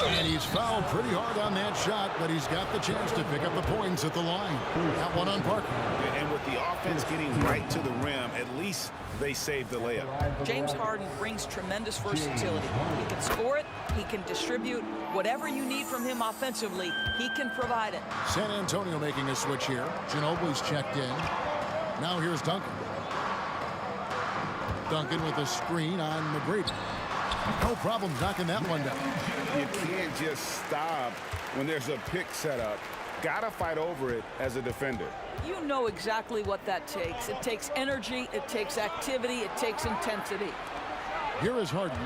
And he's fouled pretty hard on that shot, but he's got the chance to pick up the points at the line. That one on Parker. And with the offense getting right to the rim, at least they saved the layup. James Harden brings tremendous versatility. He can score it, he can distribute. Whatever you need from him offensively, he can provide it. San Antonio making a switch here. Ginobili's checked in. Now here's Duncan. Duncan with a screen on McGrady. No problem knocking that one down. You can't just stop when there's a pick set up. Gotta fight over it as a defender. You know exactly what that takes. It takes energy, it takes activity, it takes intensity. Here is Harden.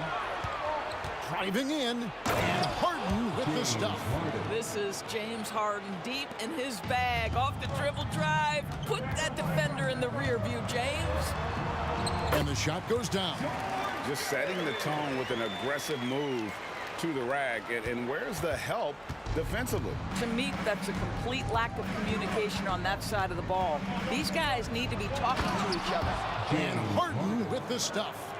Driving in, and Harden with the stuff. This is James Harden deep in his bag. Off the dribble drive. Put that defender in the rear view, James. And the shot goes down. Just setting the tone with an aggressive move to the rack. And where's the help defensively? To me, that's a complete lack of communication on that side of the ball. These guys need to be talking to each other. And Harden with the stuff.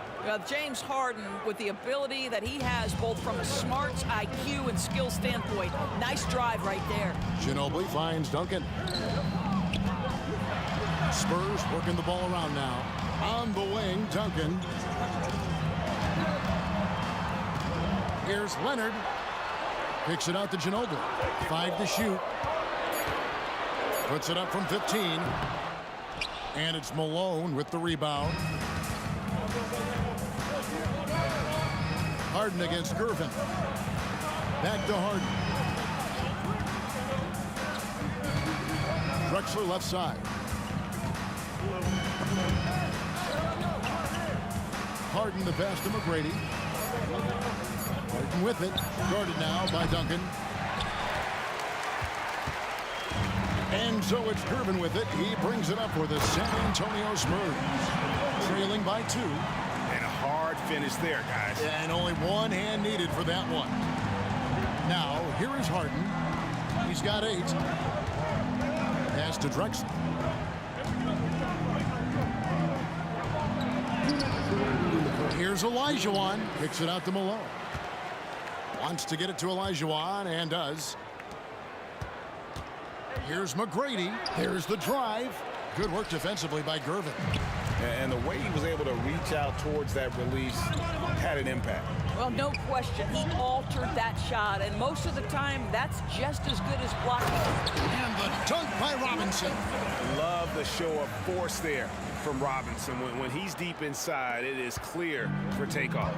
James Harden, with the ability that he has both from a smarts, IQ, and skill standpoint, nice drive right there. Ginobili finds Duncan. Spurs working the ball around now. On the wing, Duncan. Here's Leonard. Picks it out to Ginobili. 5 to shoot. Puts it up from 15. And it's Malone with the rebound. Harden against Gervin. Back to Harden. Drexler left side. Harden the pass to McGrady. Harden with it. Guarded now by Duncan. And so it's Gervin with it. He brings it up for the San Antonio Spurs. Trailing by 2. And a hard finish there, guys. And only one hand needed for that one. Now, here is Harden. He's got 8. Pass to Drexler. Here's Olajuwon. Kicks it out to Malone. Wants to get it to Olajuwon and does. Here's McGrady. There's the drive. Good work defensively by Gervin. And the way he was able to reach out towards that release had an impact. Well, no question. He altered that shot, and most of the time, that's just as good as blocking. And the dunk by Robinson. Love the show of force there from Robinson. When he's deep inside, it is clear for takeoff.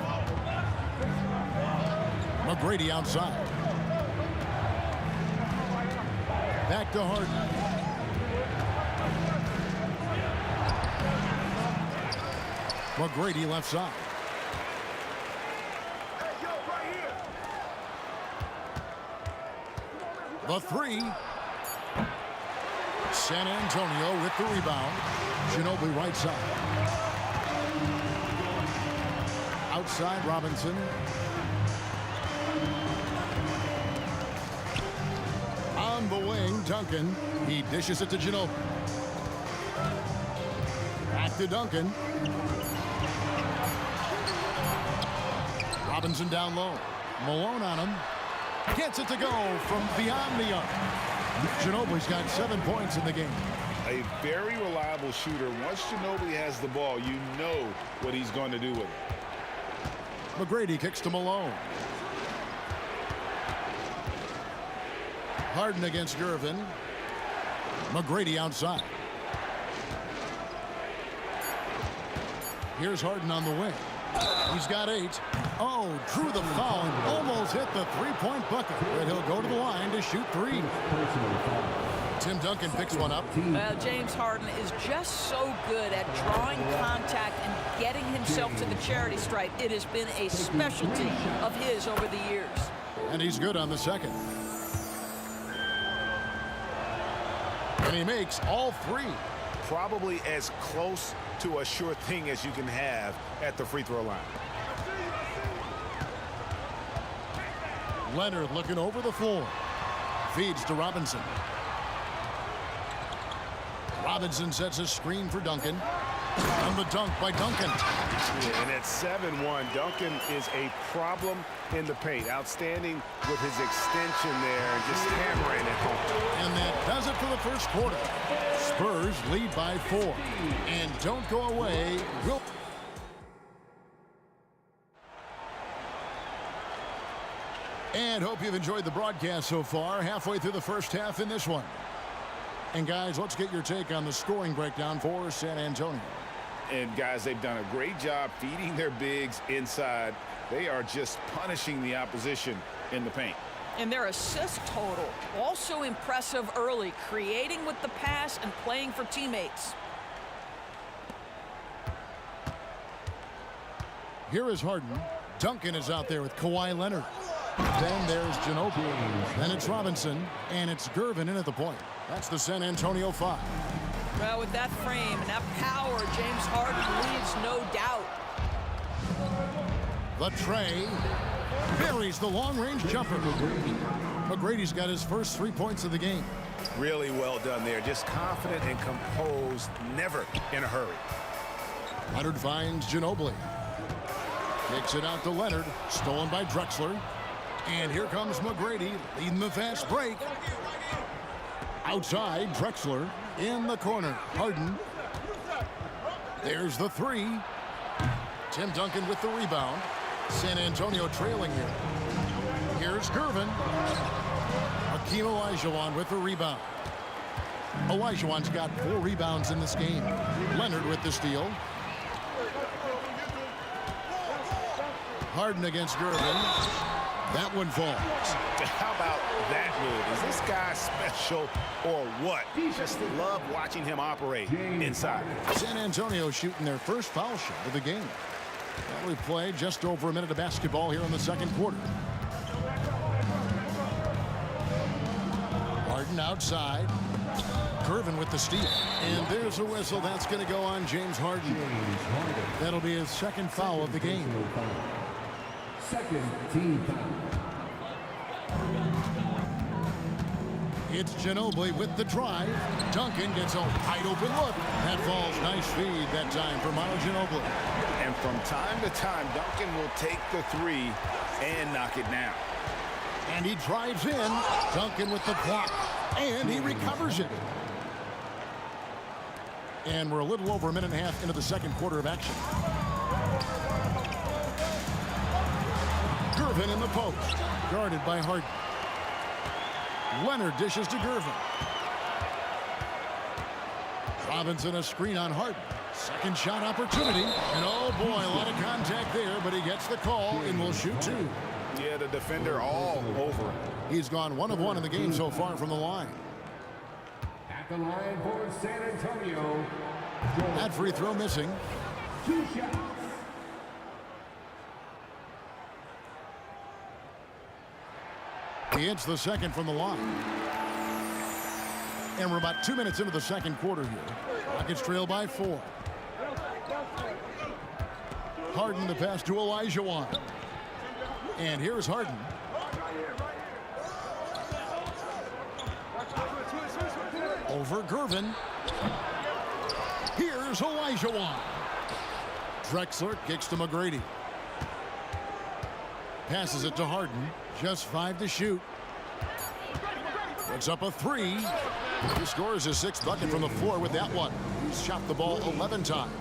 McGrady outside. Back to Harden. McGrady left side. The three. San Antonio with the rebound. Ginobili right side. Outside Robinson. On the wing, Duncan. He dishes it to Ginobili. Back to Duncan. Robinson down low. Malone on him. Gets it to go from beyond the arc. Ginobili's got 7 points in the game. A very reliable shooter. Once Ginobili has the ball, you know what he's going to do with it. McGrady kicks to Malone. Harden against Gervin. McGrady outside. Here's Harden on the wing. He's got 8. Oh, drew the foul and almost hit the three-point bucket. But he'll go to the line to shoot 3. Tim Duncan picks one up. Well, James Harden is just so good at drawing contact and getting himself to the charity stripe. It has been a specialty of his over the years. And he's good on the second. And he makes all 3. Probably as close to a sure thing as you can have at the free throw line. Leonard looking over the floor. Feeds to Robinson. Robinson sets a screen for Duncan. And the dunk by Duncan. Yeah, and at 7-1, Duncan is a problem in the paint. Outstanding with his extension there and just hammering it home. And that does it for the first quarter. Spurs lead by 4. And don't go away. And hope you've enjoyed the broadcast so far. Halfway through the first half in this one. And guys, let's get your take on the scoring breakdown for San Antonio. And guys, they've done a great job feeding their bigs inside. They are just punishing the opposition in the paint. And their assist total, also impressive early, creating with the pass and playing for teammates. Here is Harden. Duncan is out there with Kawhi Leonard. Then there's Ginobili. Then it's Robinson. And it's Gervin in at the point. That's the San Antonio 5. Well, with that frame and that power, James Harden leaves no doubt. The tray buries the long-range jumper. McGrady's got his first 3 points of the game. Really well done there. Just confident and composed, never in a hurry. Leonard finds Ginobili. Kicks it out to Leonard. Stolen by Drexler. And here comes McGrady leading the fast break. Outside, Drexler in the corner. Harden. There's the 3. Tim Duncan with the rebound. San Antonio trailing here. Here's Gervin. Hakeem Olajuwon with the rebound. Olajuwon's got 4 rebounds in this game. Leonard with the steal. Harden against Gervin. That one falls. How about that move? Is this guy special or what? Just love watching him operate inside. San Antonio shooting their first foul shot of the game. Well, we've played just over a minute of basketball here in the second quarter. Harden outside. Gervin with the steal. And there's a whistle. That's going to go on James Harden. That'll be his second foul of the game. Second team foul. It's Ginobili with the drive. Duncan gets a wide open look. That falls. Nice feed that time for Manu Ginobili. And from time to time, Duncan will take the 3 and knock it down. And he drives in. Duncan with the block. And he recovers it. And we're a little over a minute and a half into the second quarter of action. Gervin in the post. Guarded by Harden. Leonard dishes to Gervin. Robinson a screen on Harden. Second shot opportunity. And oh boy, a lot of contact there, but he gets the call and will shoot two. Yeah, the defender all over him. He's gone 1 of 1 in the game so far from the line. At the line for San Antonio. That free throw missing. 2 shots. He hits the second from the line. And we're about 2 minutes into the second quarter here. Rockets trail by 4. Harden the pass to Olajuwon. And here's Harden. Over Gervin. Here's Olajuwon. Drexler kicks to McGrady. Passes it to Harden. Just 5 to shoot. Puts up a 3. He scores his 6th bucket from the floor with that one. He's shot the ball 11 times.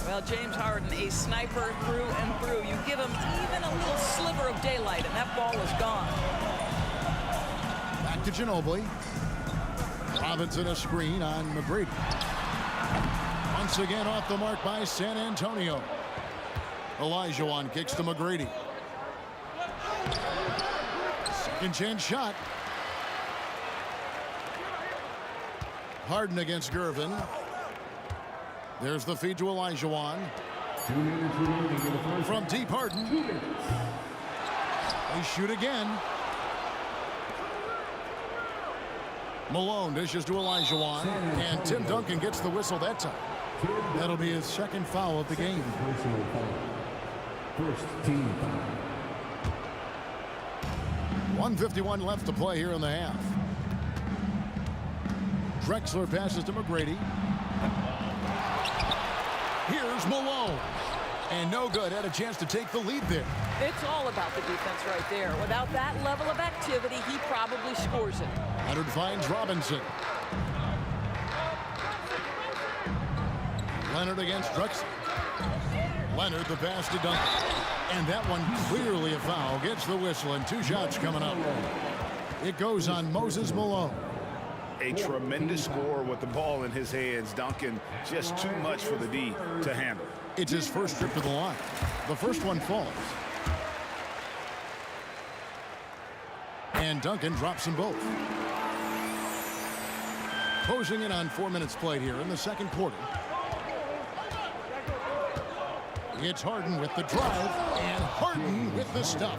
Well, James Harden, a sniper through and through. You give him even a little sliver of daylight, and that ball is gone. Back to Ginobili. Robinson a screen on McGrady. Once again off the mark by San Antonio. Olajuwon kicks to McGrady. Second chance shot. Harden against Gervin. There's the feed to Olajuwon. 2 minutes remaining in the first. From deep, Harden. 2 minutes. They shoot again. Malone dishes to Olajuwon. And Tim Duncan gets the whistle that time. That'll be his second foul of the game. Personal foul. First team foul. 1:51 left to play here in the half. Drexler passes to McGrady. Here's Malone. And no good. Had a chance to take the lead there. It's all about the defense right there. Without that level of activity, he probably scores it. Leonard finds Robinson. Leonard against Drexler. Leonard the pass to Duncan. And that one clearly a foul. Gets the whistle and 2 shots coming up. It goes on Moses Malone. A tremendous score with the ball in his hands. Duncan just too much for the D to handle. It's his first trip to the line. The first one falls. And Duncan drops them both. Closing in on 4 minutes played here in the second quarter. It's Harden with the drive, and Harden with the stuff.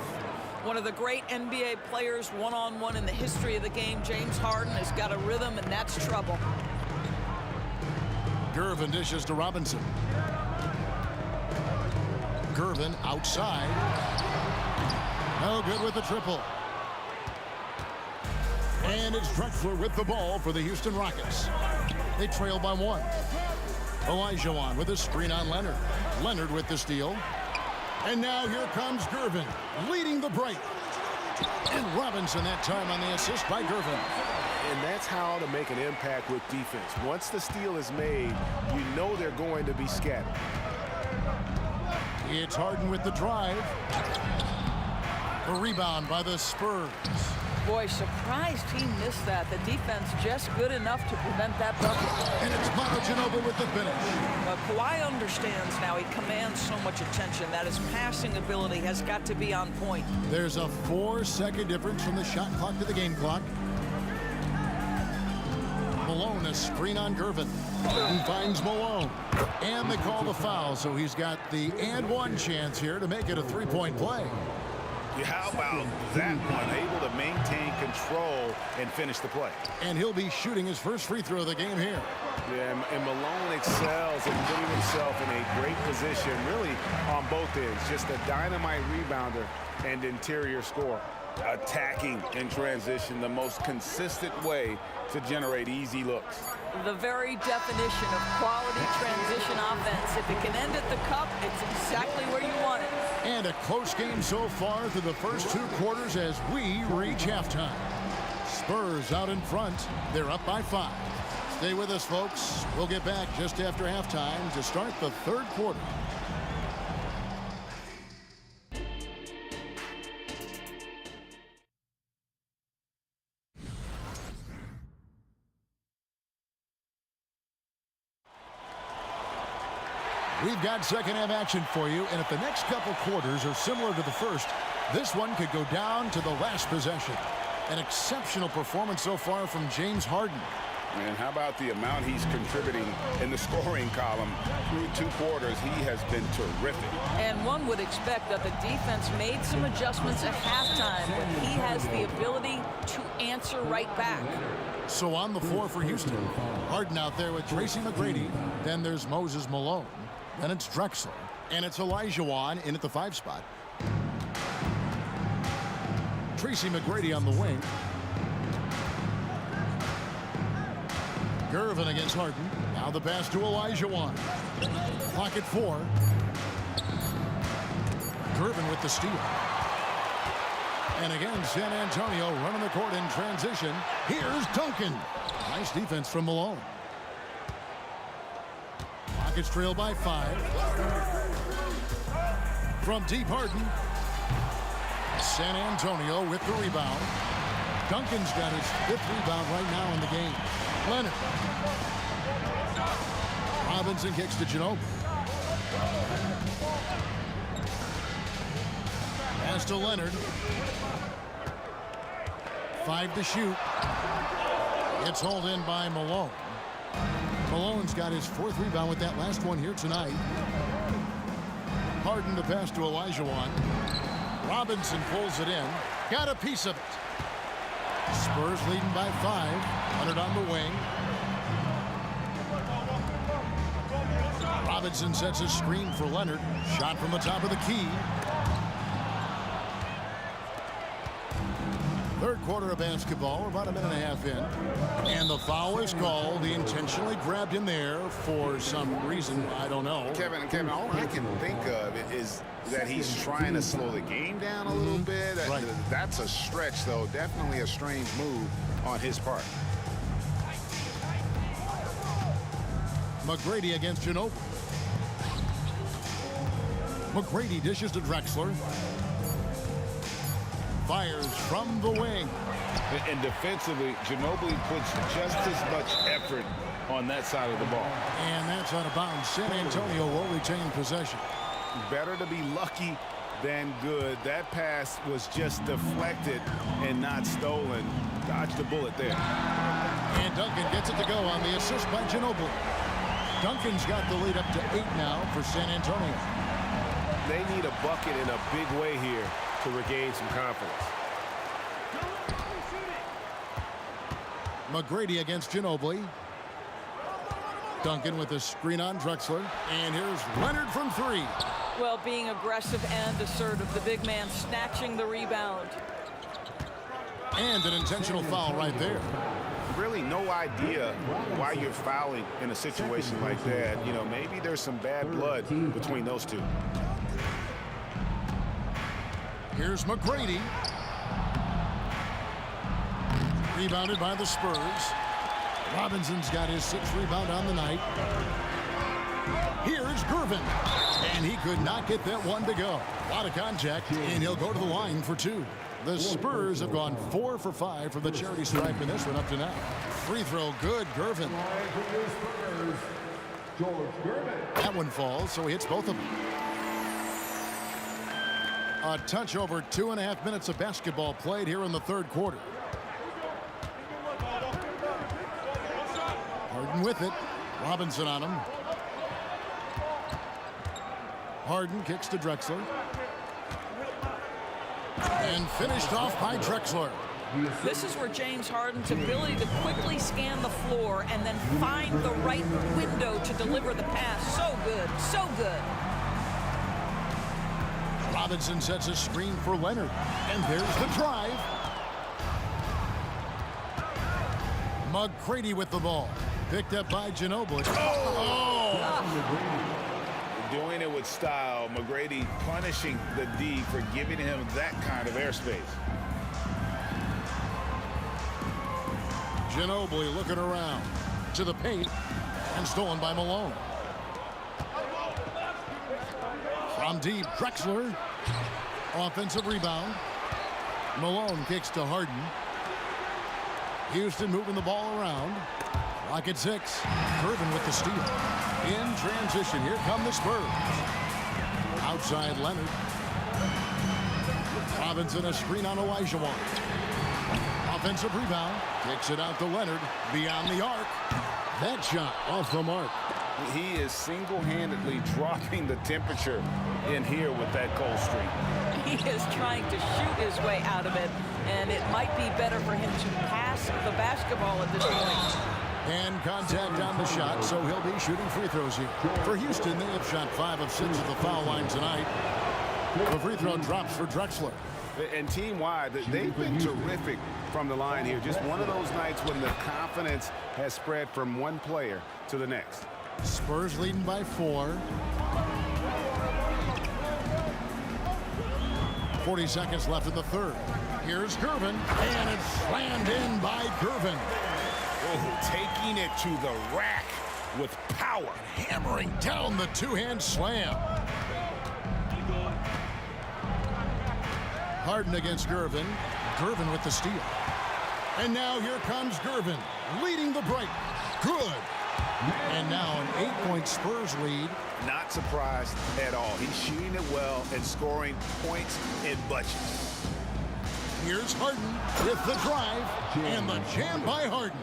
One of the great NBA players one-on-one in the history of the game. James Harden has got a rhythm, and that's trouble. Gervin dishes to Robinson. Gervin outside. No good with the triple. And it's Drexler with the ball for the Houston Rockets. They trail by 1. Olajuwon with a screen on Leonard. Leonard with the steal. And now here comes Gervin, leading the break. And Robinson that time on the assist by Gervin. And that's how to make an impact with defense. Once the steal is made, you know they're going to be scattered. It's Harden with the drive. The rebound by the Spurs. Boy, surprised he missed that. The defense just good enough to prevent that bucket. And it's Manu Ginobili with the finish. But Kawhi understands now. He commands so much attention that his passing ability has got to be on point. There's a 4-second difference from the shot clock to the game clock. Malone, a screen on Gervin. He finds Malone. And they call the foul, so he's got the and one chance here to make it a 3-point play. Yeah, how about that one? Able to maintain control and finish the play. And he'll be shooting his first free throw of the game here. Yeah, and Malone excels in putting himself in a great position, really on both ends. Just a dynamite rebounder and interior scorer. Attacking in transition, the most consistent way to generate easy looks. The very definition of quality transition offense. If it can end at the cup, it's exactly where you want it. And a close game so far through the first 2 quarters as we reach halftime. Spurs out in front. They're up by 5. Stay with us, folks. We'll get back just after halftime to start the third quarter. We've got second half action for you, and if the next couple quarters are similar to the first, this one could go down to the last possession. An exceptional performance so far from James Harden. And how about the amount he's contributing in the scoring column through 2 quarters? He has been terrific. And one would expect that the defense made some adjustments at halftime, but he has the ability to answer right back. So on the floor for Houston, Harden out there with Tracy McGrady. Then there's Moses Malone. Then it's Drexler. And it's Olajuwon in at the 5 spot. Tracy McGrady on the wing. Gervin against Harden. Now the pass to Olajuwon. Clock at 4. Gervin with the steal. And again, San Antonio running the court in transition. Here's Duncan. Nice defense from Malone. Rockets trail by 5. From deep, Harden. San Antonio with the rebound. Duncan's got his 5th rebound right now in the game. Leonard. Robinson kicks to Ginobili. Pass to Leonard. 5 to shoot. It's hauled in by Malone. Malone's got his 4th rebound with that last one here tonight. Harden the pass to Olajuwon. Robinson pulls it in. Got a piece of it. Spurs leading by 5. Leonard on the wing. Robinson sets a screen for Leonard. Shot from the top of the key. Third quarter of basketball. We're about a minute and a half in. And the foul is called. He intentionally grabbed him there for some reason. I don't know. Kevin, all I can think of is that he's trying to slow the game down a little bit. Right. That's a stretch, though. Definitely a strange move on his part. McGrady against Ginobili. McGrady dishes to Drexler. Fires from the wing. And defensively, Ginobili puts just as much effort on that side of the ball. And that's out of bounds. San Antonio will retain possession. Better to be lucky than good. That pass was just deflected and not stolen. Dodged the bullet there. And Duncan gets it to go on the assist by Ginobili. Duncan's got the lead up to 8 now for San Antonio. They need a bucket in a big way here to regain some confidence. McGrady against Ginobili. Duncan with a screen on Drexler. And here's Leonard from 3. Well, being aggressive and assertive, the big man snatching the rebound. And an intentional foul right there. Really no idea why you're fouling in a situation like that. You know, maybe there's some bad blood between those two. Here's McGrady. Rebounded by the Spurs. Robinson's got his 6th rebound on the night. Here's Gervin. And he could not get that one to go. A lot of contact, and he'll go to the line for 2. The Spurs have gone 4 for 5 from the charity stripe in this one up to now. Free throw, good, Gervin. That one falls, so he hits both of them. A touch over 2.5 minutes of basketball played here in the third quarter. Harden with it. Robinson on him. Harden kicks to Drexler. And finished off by Drexler. This is where James Harden's ability to quickly scan the floor and then find the right window to deliver the pass. So good, so good. Robinson sets a screen for Leonard. And there's the drive. McGrady with the ball. Picked up by Ginobili. Doing it with style. McGrady punishing the D for giving him that kind of airspace. Ginobili looking around. To the paint and stolen by Malone. From deep, Drexler. Offensive rebound. Malone kicks to Harden. Houston moving the ball around. Clock at 6. Curvin with the steal. In transition, here come the Spurs. Outside Leonard. Robinson a screen on Olajuwon. Offensive rebound. Kicks it out to Leonard. Beyond the arc. That shot off the mark. He is single-handedly dropping the temperature in here with that cold streak. He is trying to shoot his way out of it, and it might be better for him to pass the basketball at this point. And contact on the shot, so he'll be shooting free throws here. For Houston, they have shot 5 of 6 at the foul line tonight. The free throw drops for Drexler. And team-wide, they've been terrific from the line here. Just one of those nights when the confidence has spread from one player to the next. Spurs leading by 4. 40 seconds left in the third. Here's Gervin, and it's slammed in by Gervin. Oh, taking it to the rack with power. Hammering down the two-hand slam. Harden against Gervin. Gervin with the steal. And now here comes Gervin, leading the break. Good. And now an 8-point Spurs lead. Not surprised at all. He's shooting it well and scoring points in bunches. Here's Harden with the drive and the jam by Harden.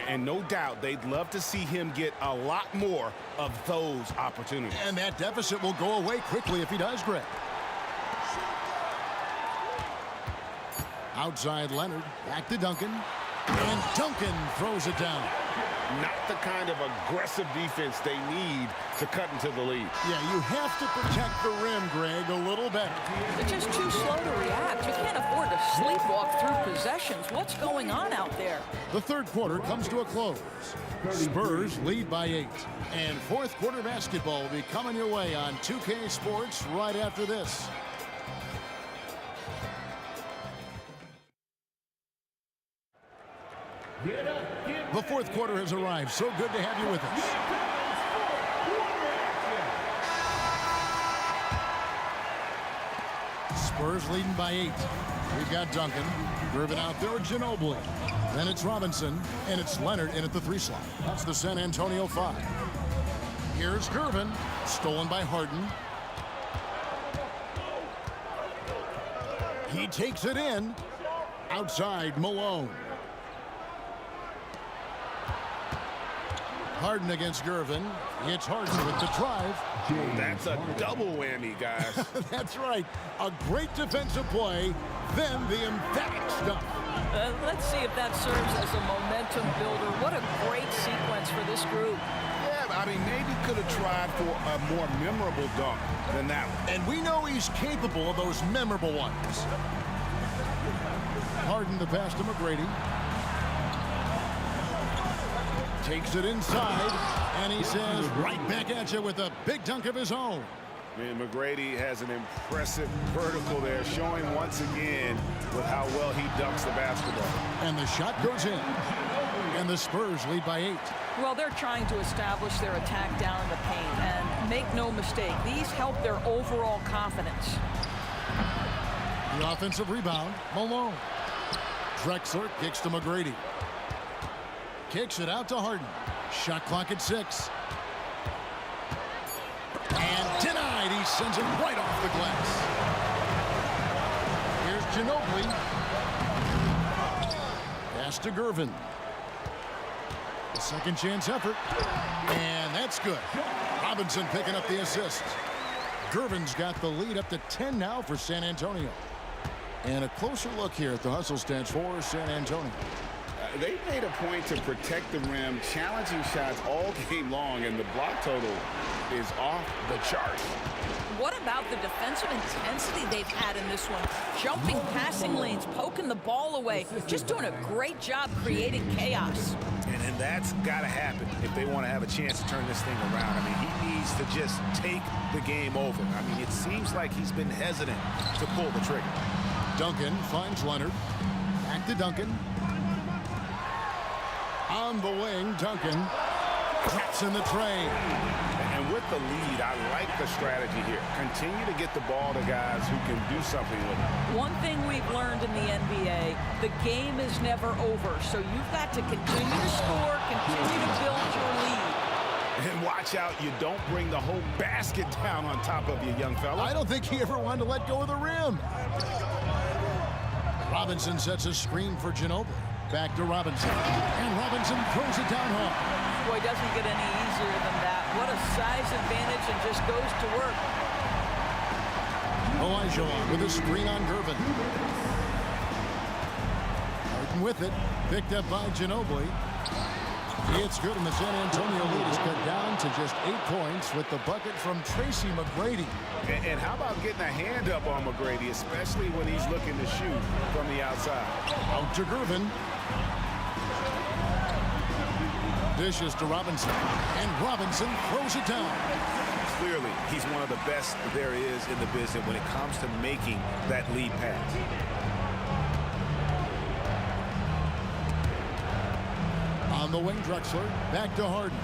And no doubt they'd love to see him get a lot more of those opportunities. And that deficit will go away quickly if he does, Greg. Outside Leonard, back to Duncan. And Duncan throws it down. Not the kind of aggressive defense they need to cut into the lead. Yeah, you have to protect the rim, Greg, a little better. They're just too slow to react. You can't afford to sleepwalk through possessions. What's going on out there? The third quarter comes to a close. Spurs lead by 8. And fourth quarter basketball will be coming your way on 2K Sports right after this. The fourth quarter has arrived. So good to have you with us. Spurs leading by 8. We've got Duncan. Driven out there with Ginobili. Then it's Robinson. And it's Leonard in at the 3 slot. That's the San Antonio 5. Here's Gervin. Stolen by Harden. He takes it in. Outside Malone. Harden against Gervin. It's Harden with the drive. That's a double whammy, guys. That's right. A great defensive play, then the emphatic stuff. Let's see if that serves as a momentum builder. What a great sequence for this group. Yeah, I mean, maybe could have tried for a more memorable dunk than that one. And we know he's capable of those memorable ones. Harden the pass to McGrady. Takes it inside, and he says right back at you with a big dunk of his own. And McGrady has an impressive vertical there, showing once again with how well he dunks the basketball. And the shot goes in. And the Spurs lead by 8. Well, they're trying to establish their attack down in the paint. And make no mistake, these help their overall confidence. The offensive rebound, Malone. Drexler kicks to McGrady. Kicks it out to Harden. Shot clock at 6. And denied. He sends it right off the glass. Here's Ginobili. Pass to Gervin. A second chance effort. And that's good. Robinson picking up the assist. Gervin's got the lead up to 10 now for San Antonio. And a closer look here at the hustle stats for San Antonio. They made a point to protect the rim, challenging shots all game long, and the block total is off the charts. What about the defensive intensity they've had in this one? Jumping passing lanes, poking the ball away, just doing a great job creating chaos. And that's got to happen if they want to have a chance to turn this thing around. I mean, he needs to just take the game over. I mean, it seems like he's been hesitant to pull the trigger. Duncan finds Leonard. Back to Duncan. On the wing, Duncan. Taps in the train. And with the lead, I like the strategy here. Continue to get the ball to guys who can do something with it. One thing we've learned in the NBA, the game is never over. So you've got to continue to score, continue to build your lead. And watch out, you don't bring the whole basket down on top of you, young fella. I don't think he ever wanted to let go of the rim. Robinson sets a screen for Ginobili. Back to Robinson. And Robinson throws it down hard. Boy, doesn't get any easier than that. What a size advantage, and just goes to work. Olajuwon with a screen on Gervin. Harden with it. Picked up by Ginobili. It's good, and the San Antonio lead is cut down to just 8 points with the bucket from Tracy McGrady. And how about getting a hand up on McGrady, especially when he's looking to shoot from the outside. Out to Gervin. Dishes to Robinson. And Robinson throws it down. Clearly, he's one of the best there is in the business when it comes to making that lead pass. On the wing, Drexler. Back to Harden.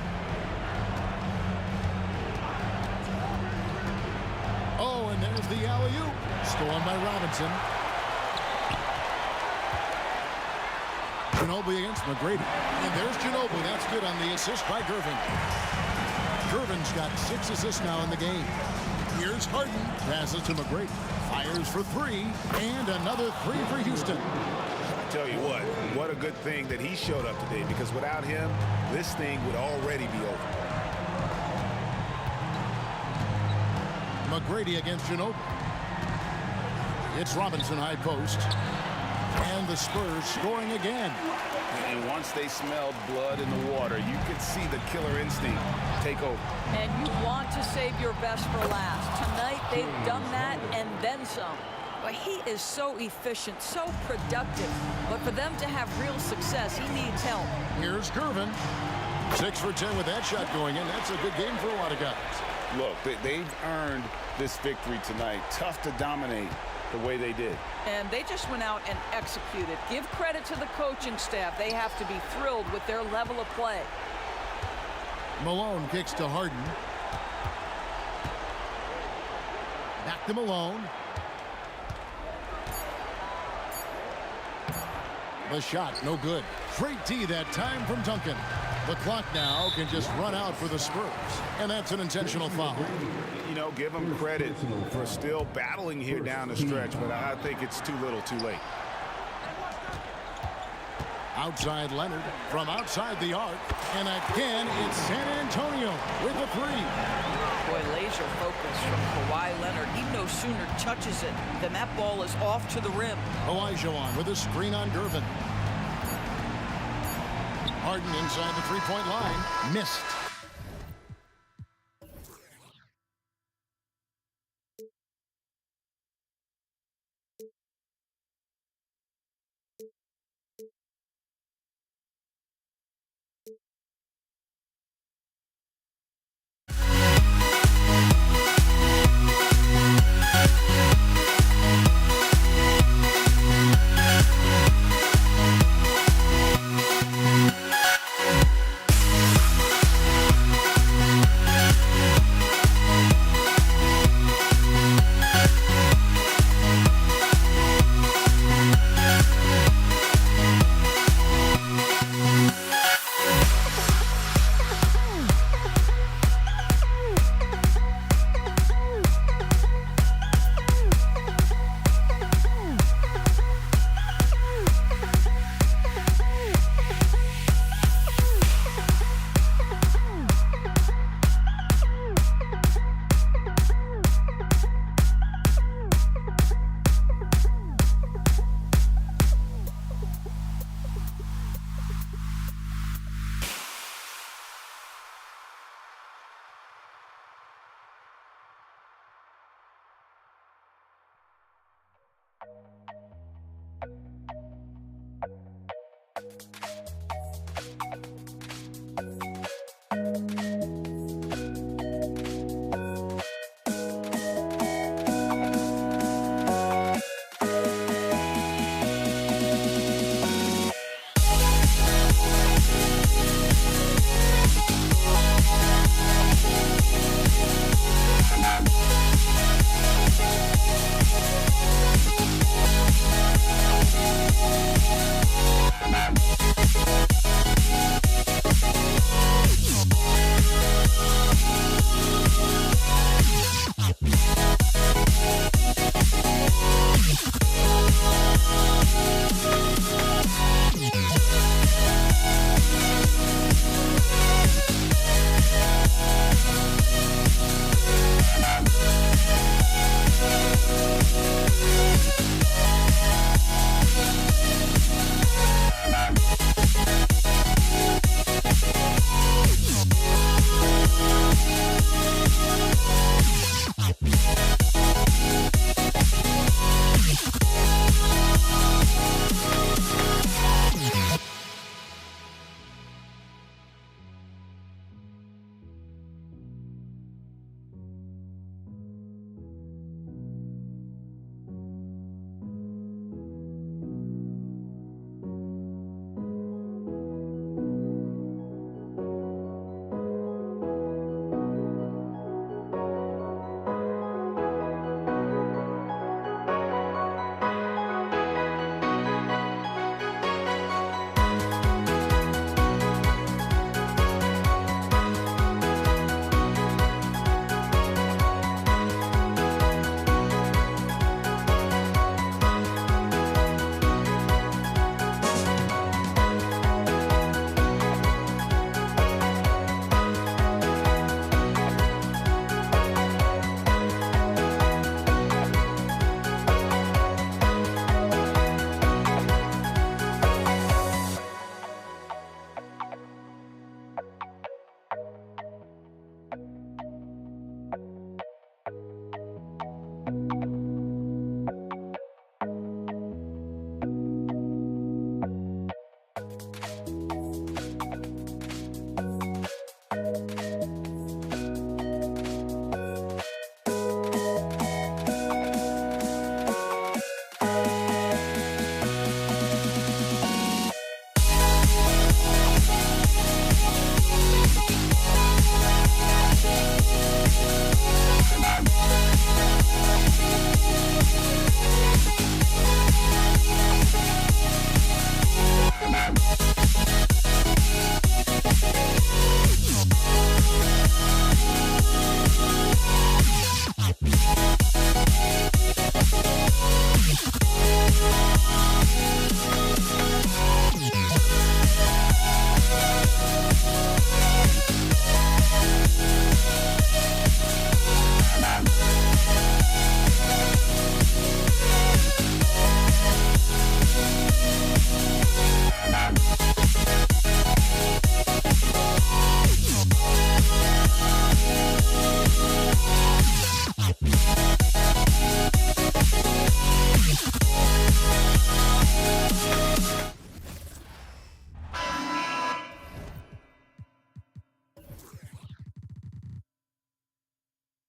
Oh, and there's the alley-oop. Stolen by Robinson. Ginobili against McGrady. And there's Ginobili. That's good on the assist by Gervin. Gervin's got 6 assists now in the game. Here's Harden. Passes to McGrady. Fires for 3. And another 3 for Houston. Tell you what a good thing that he showed up today, because without him, this thing would already be over. McGrady against Ginobili. It's Robinson high post. And the Spurs scoring again. And once they smelled blood in the water, you could see the killer instinct take over. And you want to save your best for last. Tonight, they've done that and then some. But he is so efficient, so productive. But for them to have real success, he needs help. Here's Gervin. 6 for 10 with that shot going in. That's a good game for a lot of guys. Look, they've earned this victory tonight. Tough to dominate the way they did. And they just went out and executed. Give credit to the coaching staff. They have to be thrilled with their level of play. Malone kicks to Harden. Back to Malone. The shot, no good. Great D that time from Duncan. The clock now can just run out for the Spurs. And that's an intentional foul. You know, give them credit for still battling here down the stretch, but I think it's too little too late. Outside Leonard from outside the arc. And again, it's San Antonio with a 3. Boy, laser focus from Kawhi Leonard. He no sooner touches it than that ball is off to the rim. Olajuwon with a screen on Gervin. Harden inside the three-point line. Missed.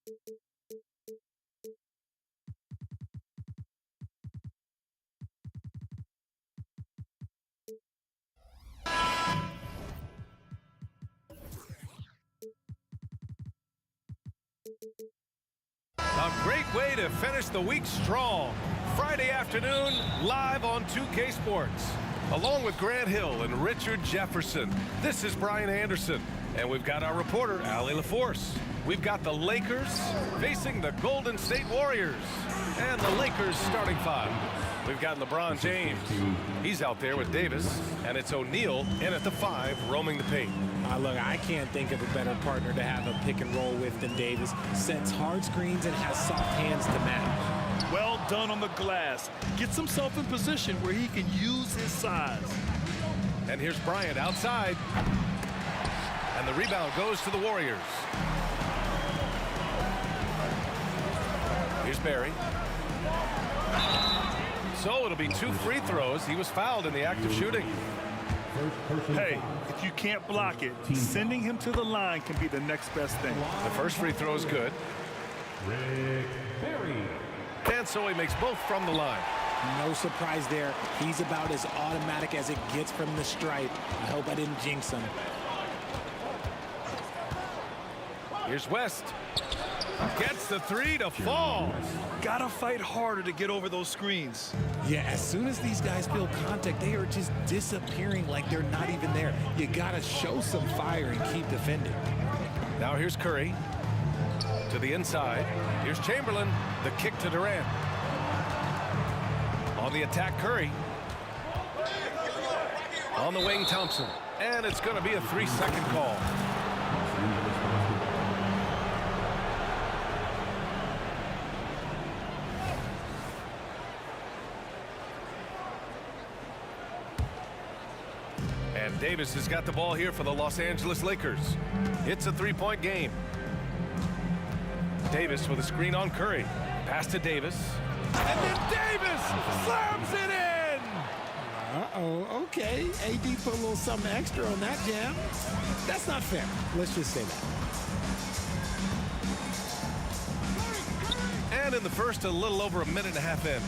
A great way to finish the week strong. Friday afternoon, live on 2K Sports. Along with Grant Hill and Richard Jefferson, this is Brian Anderson. And we've got our reporter, Allie LaForce. We've got the Lakers facing the Golden State Warriors. And the Lakers starting five. We've got LeBron James. He's out there with Davis. And it's O'Neal in at the 5, roaming the paint. Look, I can't think of a better partner to have a pick and roll with than Davis. Sets hard screens and has soft hands to match. Well done on the glass. Gets himself in position where he can use his size. And here's Bryant outside. And the rebound goes to the Warriors. Here's Barry. So it'll be 2 free throws. He was fouled in the act of shooting. Hey, if you can't block it, sending him to the line can be the next best thing. The first free throw is good. And so he makes both from the line. No surprise there. He's about as automatic as it gets from the stripe. I hope I didn't jinx him. Here's West. Gets the 3 to fall. Gotta fight harder to get over those screens. Yeah, as soon as these guys feel contact, they are just disappearing like they're not even there. You gotta show some fire and keep defending. Now here's Curry. To the inside. Here's Chamberlain. The kick to Durant. On the attack, Curry. On the wing, Thompson. And it's going to be a 3-second call. And Davis has got the ball here for the Los Angeles Lakers. It's a 3-point game. Davis with a screen on Curry. Pass to Davis. And then Davis slams it in! Uh-oh, okay. AD put a little something extra on that jam. That's not fair. Let's just say that. And in the first, a little over a minute and a half in.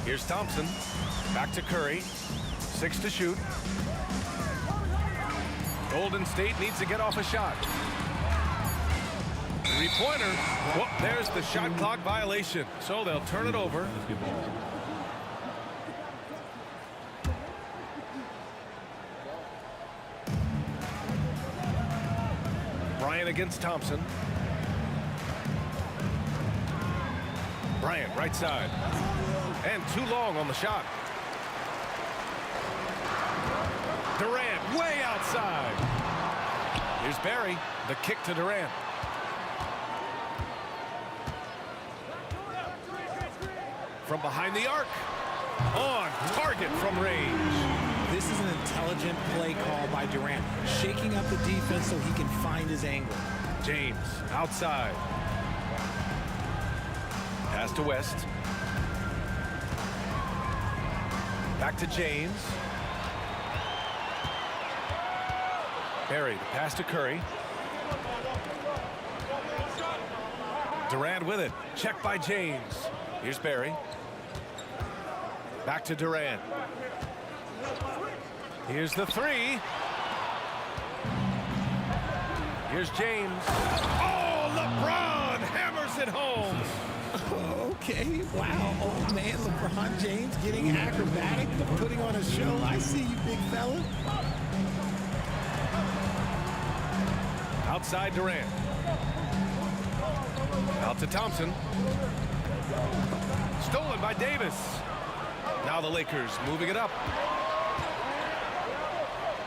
Here's Thompson. Back to Curry. 6 to shoot. Golden State needs to get off a shot. 3-pointer. Whoop, there's the shot clock violation. So they'll turn it over. Bryant against Thompson. Bryant, right side. And too long on the shot. Durant way outside. Here's Barry. The kick to Durant. From behind the arc. On target from range. This is an intelligent play call by Durant, shaking up the defense so he can find his angle. James outside. Pass to West. Back to James. Barry, the pass to Curry. Durant with it. Check by James. Here's Barry. Back to Durant. Here's the 3. Here's James. Oh, LeBron hammers it home. Okay, wow. Old man LeBron James getting acrobatic, putting on a show. I see you, big fella. Outside Durant. Out to Thompson. Stolen by Davis. Now the Lakers moving it up.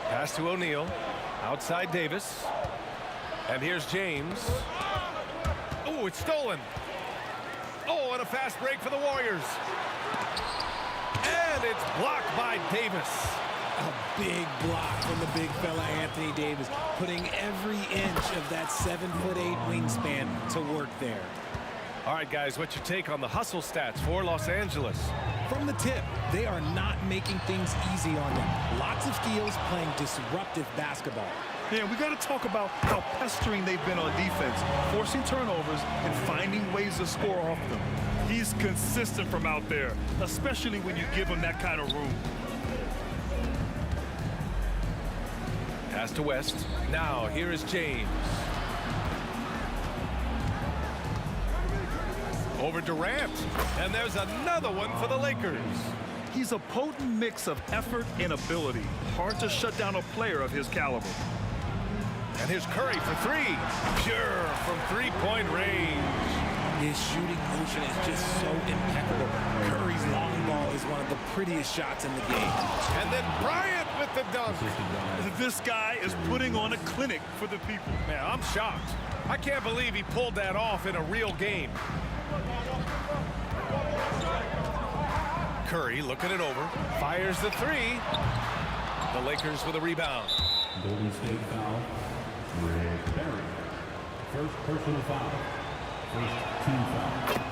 Pass to O'Neal. Outside Davis. And here's James. Oh, it's stolen. Oh, and a fast break for the Warriors. And it's blocked by Davis. A big block from the big fella Anthony Davis, putting every inch of that 7'8" wingspan to work there. All right, guys, what's your take on the hustle stats for Los Angeles? From the tip, they are not making things easy on them. Lots of steals, playing disruptive basketball. Yeah, we got to talk about how pestering they've been on defense, forcing turnovers and finding ways to score off them. He's consistent from out there, especially when you give him that kind of room. Pass to West. Now here is James. Over Durant. And there's another one for the Lakers. He's a potent mix of effort and ability. Hard to shut down a player of his caliber. And here's Curry for three. Pure from three-point range. His shooting motion is just so impeccable. Curry's long ball is one of the prettiest shots in the game. And then Bryant with the dunk. This guy is putting on a clinic for the people. Man, I'm shocked. I can't believe he pulled that off in a real game. Curry looking it over. Fires the three. The Lakers with a rebound. Golden State foul. Rick Barry. First personal foul. First team foul.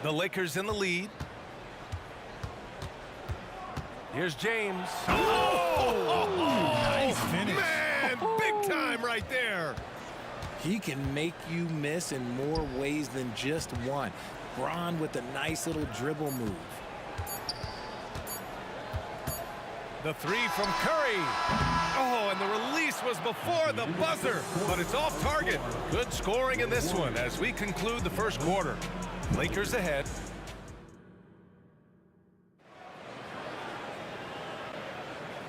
The Lakers in the lead. Here's James. Oh! Nice finish. Man, big time right there. He can make you miss in more ways than just one. Braun with a nice little dribble move. The three from Curry. Oh, and the release was before the buzzer, but it's off target. Good scoring in this one as we conclude the first quarter. Lakers ahead.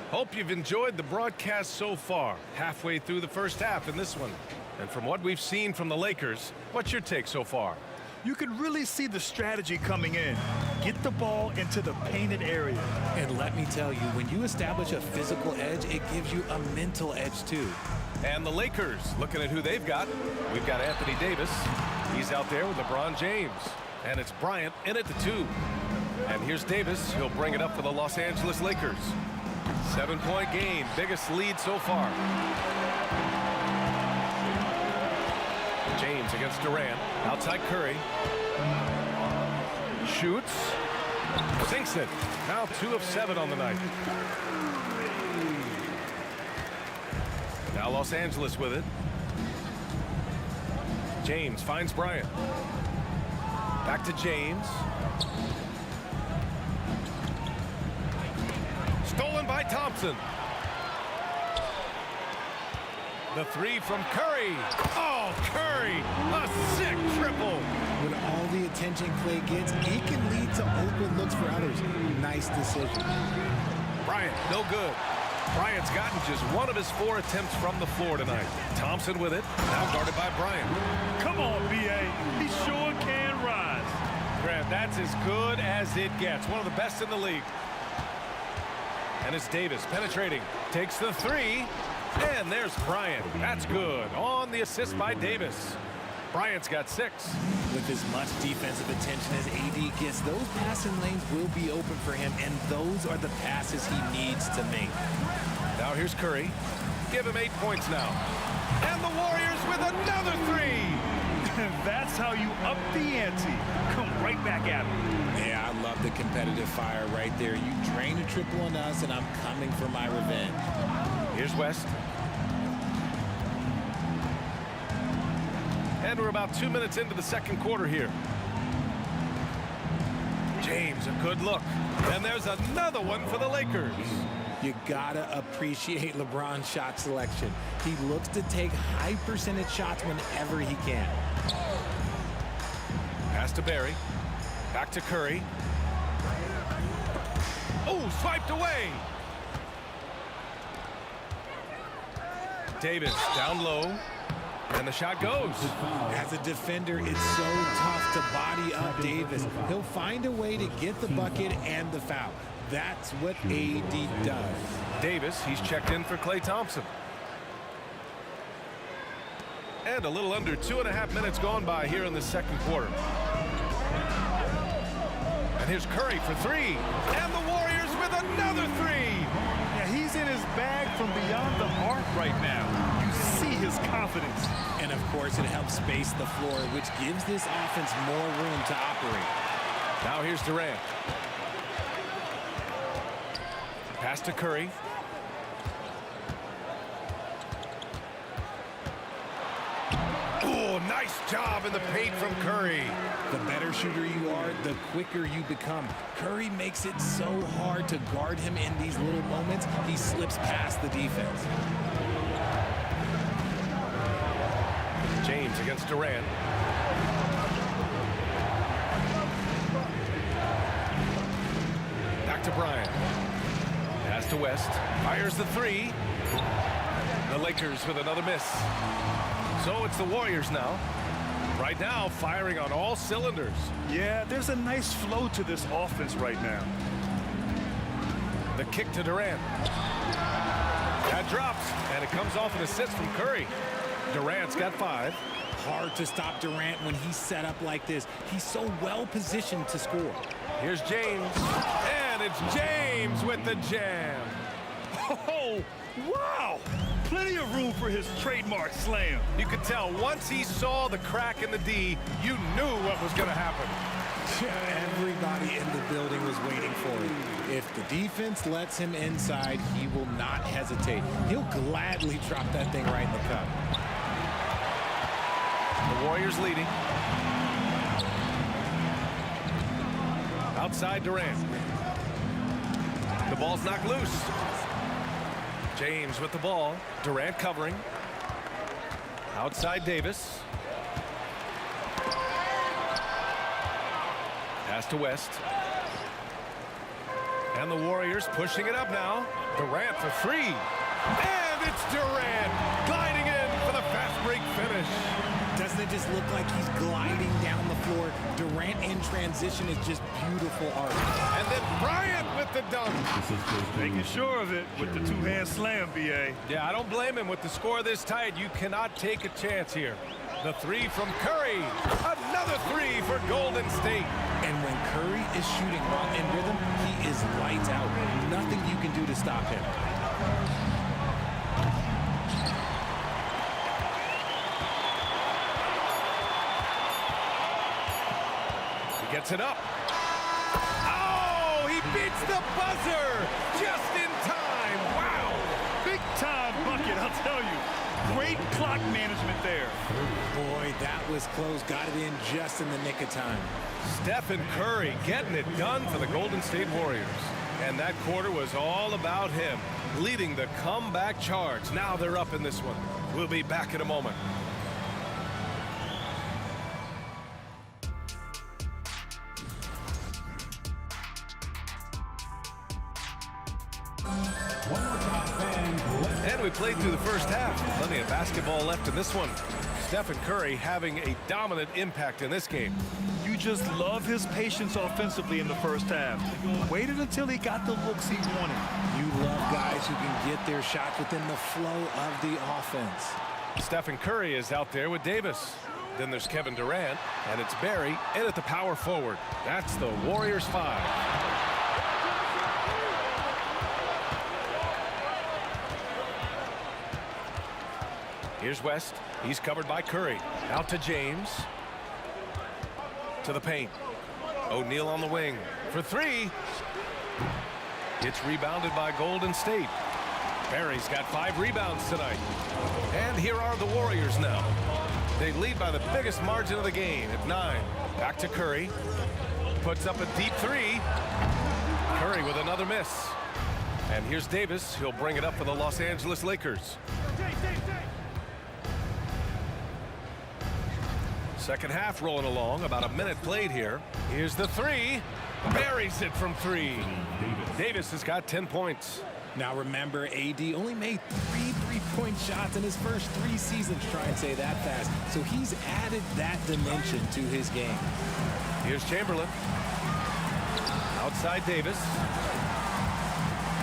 Hope you've enjoyed the broadcast so far. Halfway through the first half in this one. And from what we've seen from the Lakers, what's your take so far? You can really see the strategy coming in. Get the ball into the painted area. And let me tell you, when you establish a physical edge, it gives you a mental edge too. And the Lakers, looking at who they've got. We've got Anthony Davis. He's out there with LeBron James. And it's Bryant in at the two. And here's Davis. He'll bring it up for the Los Angeles Lakers. 7-point game, biggest lead so far. James against Durant. Outside Curry. Shoots. Sinks it. Now 2 of 7 on the night. Now Los Angeles with it. James finds Bryant. Back to James. Stolen by Thompson. The three from Curry. Oh, Curry, a sick triple. With all the attention Clay gets, he can lead to open looks for others. Nice decision. Bryant, no good. Bryant's gotten just 1 of his 4 attempts from the floor tonight. Thompson with it, now guarded by Bryant. Come on, B.A. He sure can rise. Grant, that's as good as it gets. One of the best in the league. And it's Davis penetrating. Takes the three. And there's Bryant. That's good. On the assist by Davis. Bryant's got 6. With as much defensive attention as AD gets, those passing lanes will be open for him, and those are the passes he needs to make. Now here's Curry. Give him 8 points now. And the Warriors with another 3. That's how you up the ante. Come right back at him. Yeah, I love the competitive fire right there. You drain a triple on us, and I'm coming for my revenge. Here's West. And we're about 2 minutes into the second quarter here. James, a good look. And there's another one for the Lakers. You gotta appreciate LeBron's shot selection. He looks to take high percentage shots whenever he can. Pass to Barry. Back to Curry. Oh, swiped away. Davis down low. And the shot goes. As a defender, it's so tough to body up Davis. He'll find a way to get the bucket and the foul. That's what AD does. Davis, he's checked in for Klay Thompson. And a little under 2.5 minutes gone by here in the second quarter. And here's Curry for 3. And the Warriors with another 3. Yeah, he's in his bag from beyond the arc right now. You see his confidence. And of course, it helps space the floor, which gives this offense more room to operate. Now here's Durant. Pass to Curry. Oh, nice job in the paint from Curry. The better shooter you are, the quicker you become. Curry makes it so hard to guard him in these little moments. He slips past the defense. James against Durant. Back to Bryant. Pass to West. Fires the three. The Lakers with another miss. So it's the Warriors now. Right now, firing on all cylinders. Yeah, there's a nice flow to this offense right now. The kick to Durant. That drops, and it comes off an assist from Curry. Durant's got 5. Hard to stop Durant when he's set up like this. He's so well positioned to score. Here's James, and it's James with the jam. Oh, wow! Plenty of room for his trademark slam. You could tell once he saw the crack in the D, you knew what was going to happen. Everybody in the building was waiting for it. If the defense lets him inside, he will not hesitate. He'll gladly drop that thing right in the cup. The Warriors leading. Outside Durant. The ball's knocked loose. James with the ball. Durant covering. Outside Davis. Pass to West. And the Warriors pushing it up now. Durant for 3. And it's Durant gliding in for the fast break finish. Doesn't it just look like he's gliding down the floor? Durant in transition is just beautiful art. And then Bryant with the dunk. Making sure of it with the two-hand slam, B.A. Yeah, I don't blame him. With the score this tight, you cannot take a chance here. The 3 from Curry. Another 3 for Golden State. And when Curry is shooting well in rhythm, he is lights out. Nothing you can do to stop him. Gets it up. Oh, he beats the buzzer just in time. Wow. Big time bucket, I'll tell you. Great clock management there. Boy, that was close. Got it in just in the nick of time. Stephen Curry getting it done for the Golden State Warriors. And that quarter was all about him, leading the comeback charge. Now they're up in this one. We'll be back in a moment. And we played through the first half. Plenty of basketball left in this one. Stephen Curry having a dominant impact in this game. You just love his patience offensively in the first half. Waited until he got the looks he wanted. You love guys who can get their shots within the flow of the offense. Stephen Curry is out there with Davis. Then there's Kevin Durant, and it's Barry in at the power forward. That's the Warriors 5. Here's West. He's covered by Curry. Out to James. To the paint. O'Neal on the wing for 3. It's rebounded by Golden State. Barry's got 5 rebounds tonight. And here are the Warriors now. They lead by the biggest margin of the game at 9. Back to Curry. Puts up a deep 3. Curry with another miss. And here's Davis. He'll bring it up for the Los Angeles Lakers. Second half rolling along, about a minute played here. Here's the 3. Buries it from 3. Davis has got 10 points. Now remember, AD only made 3 3-point shots in his first 3 seasons. Try and say that fast. So he's added that dimension to his game. Here's Chamberlain. Outside Davis.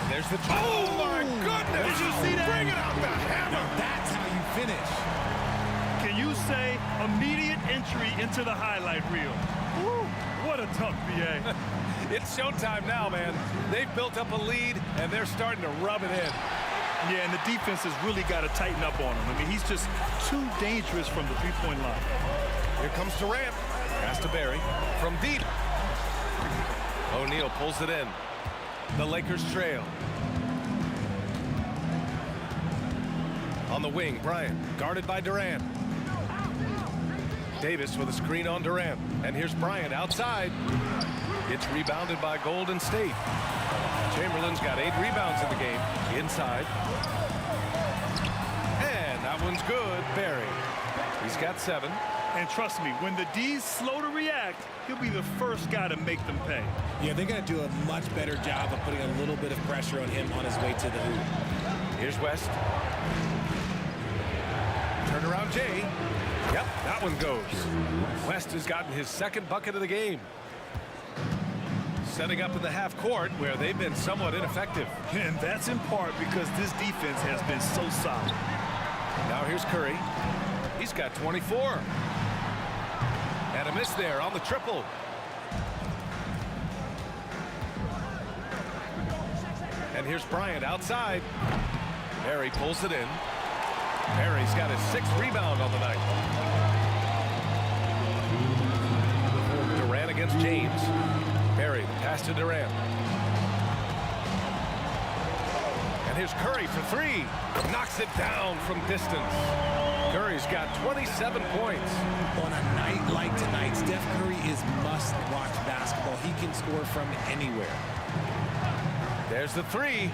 And there's the... Oh, my goodness! Did you see that? Bring it out the hammer! Now that's how you finish. Can you say immediate entry into the highlight reel? Woo, what a tough BA. It's showtime now, man. They've built up a lead, and they're starting to rub it in. Yeah, and the defense has really got to tighten up on him. I mean, he's just too dangerous from the three-point line. Here comes Durant. Pass to Barry from deep. O'Neal pulls it in. The Lakers trail. On the wing, Bryant, guarded by Durant. Davis with a screen on Durant. And here's Bryant outside. It's rebounded by Golden State. Chamberlain's got 8 rebounds in the game. Inside. And that one's good. Barry. He's got 7. And trust me, when the D's slow to react, he'll be the first guy to make them pay. Yeah, they got to do a much better job of putting a little bit of pressure on him on his way to the hoop. Here's West. Turnaround Jay. Yep, that one goes. West has gotten his 2nd bucket of the game. Setting up in the half court where they've been somewhat ineffective. And that's in part because this defense has been so solid. Now here's Curry. He's got 24. And a miss there on the triple. And here's Bryant outside. Barry pulls it in. Barry's got his 6th rebound on the night. Durant against James. Barry, the pass to Durant. And here's Curry for 3. Knocks it down from distance. Curry's got 27 points. On a night like tonight, Steph Curry is must-watch basketball. He can score from anywhere. There's the 3.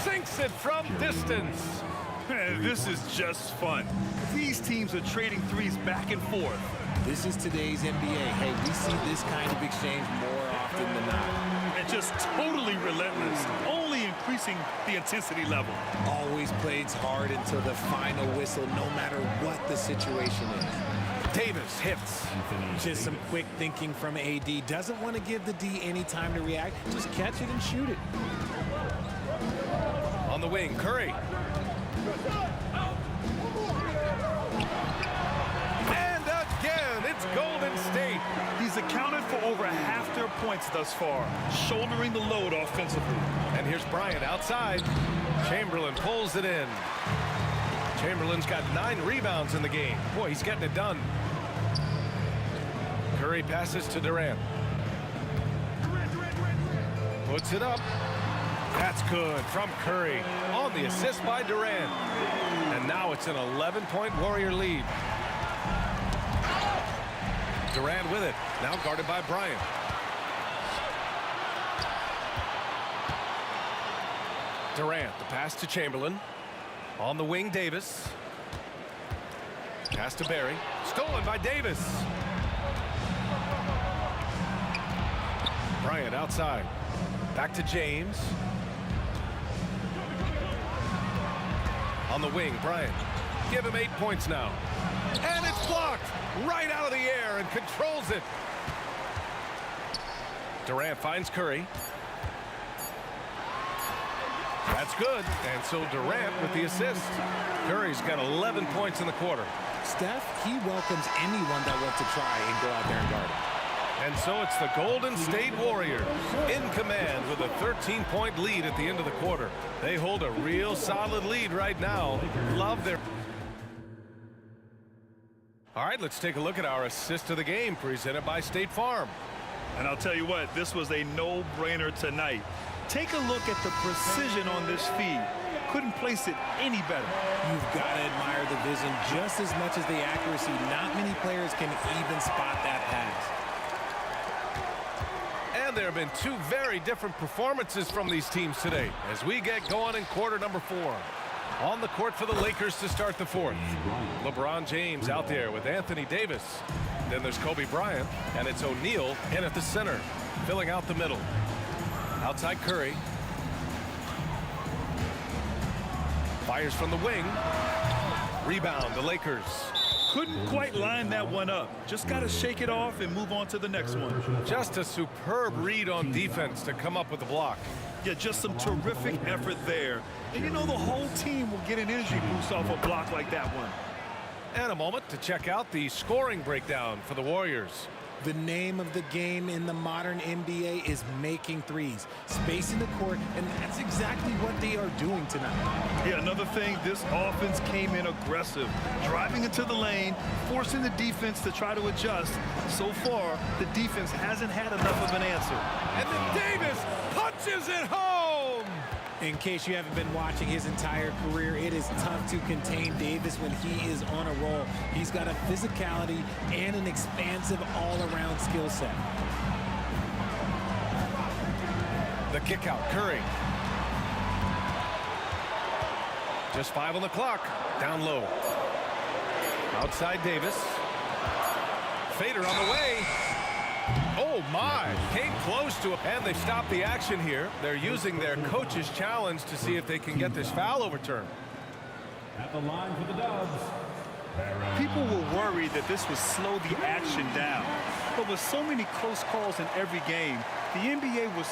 Sinks it from distance. This is just fun. These teams are trading threes back and forth. This is today's NBA. Hey, we see this kind of exchange more often than not. And just totally relentless, only increasing the intensity level. Always plays hard until the final whistle, no matter what the situation is. Davis hits. Just some quick thinking from AD. Doesn't want to give the D any time to react. Just catch it and shoot it. On the wing, Curry. And again, it's Golden State. He's accounted for over half their points thus far, shouldering the load offensively. And here's Bryant outside. Chamberlain pulls it in. Chamberlain's got 9 rebounds in the game. Boy, he's getting it done. Curry passes to Durant. Puts it up. That's good from Curry on the assist by Durant. And now it's an 11-point Warrior lead. Durant with it. Now guarded by Bryant. Durant, the pass to Chamberlain. On the wing, Davis. Pass to Barry. Stolen by Davis. Bryant outside. Back to James. On the wing, Bryant. Give him 8 points now. And it's blocked right out of the air and controls it. Durant finds Curry. That's good. And so Durant with the assist. Curry's got 11 points in the quarter. Steph, he welcomes anyone that wants to try and go out there and guard him. And so it's the Golden State Warriors in command with a 13-point lead at the end of the quarter. They hold a real solid lead right now. Love their... All right, let's take a look at our assist of the game presented by State Farm. And I'll tell you what, this was a no-brainer tonight. Take a look at the precision on this feed. Couldn't place it any better. You've got to admire the vision just as much as the accuracy. Not many players can even spot that pass. And there have been 2 very different performances from these teams today as we get going in quarter number 4. On the court for the Lakers to start the 4th. LeBron James out there with Anthony Davis. Then there's Kobe Bryant, and it's O'Neal in at the center, filling out the middle. Outside Curry. Fires from the wing. Rebound, the Lakers. Couldn't quite line that one up. Just got to shake it off and move on to the next one. Just a superb read on defense to come up with the block. Yeah, just some terrific effort there. And you know, the whole team will get an energy boost off a block like that one. And a moment to check out the scoring breakdown for the Warriors. The name of the game in the modern NBA is making threes, spacing the court, and that's exactly what they are doing tonight. Yeah, another thing, this offense came in aggressive, driving into the lane, forcing the defense to try to adjust. So far, the defense hasn't had enough of an answer. And then Davis punches it home! In case you haven't been watching his entire career, it is tough to contain Davis when he is on a roll. He's got a physicality and an expansive all-around skill set. The kick out, Curry. Just 5 on the clock. Down low. Outside Davis. Fader on the way. Oh, my. Came close to it. And they stopped the action here. They're using their coach's challenge to see if they can get this foul overturned. At the line for the Dubs. People were worried that this would slow the action down. But with so many close calls in every game, the NBA was...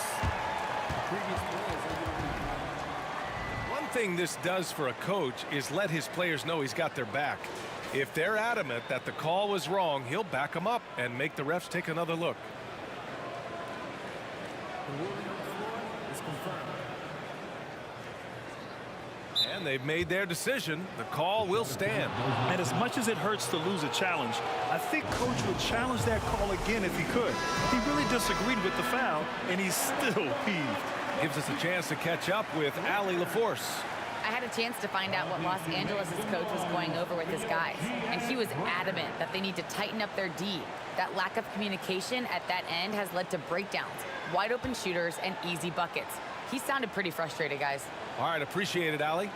One thing this does for a coach is let his players know he's got their back. If they're adamant that the call was wrong, he'll back them up and make the refs take another look. The ruling on the floor is confirmed. And they've made their decision. The call will stand. And as much as it hurts to lose a challenge, I think Coach would challenge that call again if he could. He really disagreed with the foul, and he's still peeved. Gives us a chance to catch up with Allie LaForce. I had a chance to find out what Los Angeles' coach was going over with his guys, and he was adamant that they need to tighten up their D. That lack of communication at that end has led to breakdowns, wide open shooters, and easy buckets. He sounded pretty frustrated, guys. All right, appreciate it, Allie.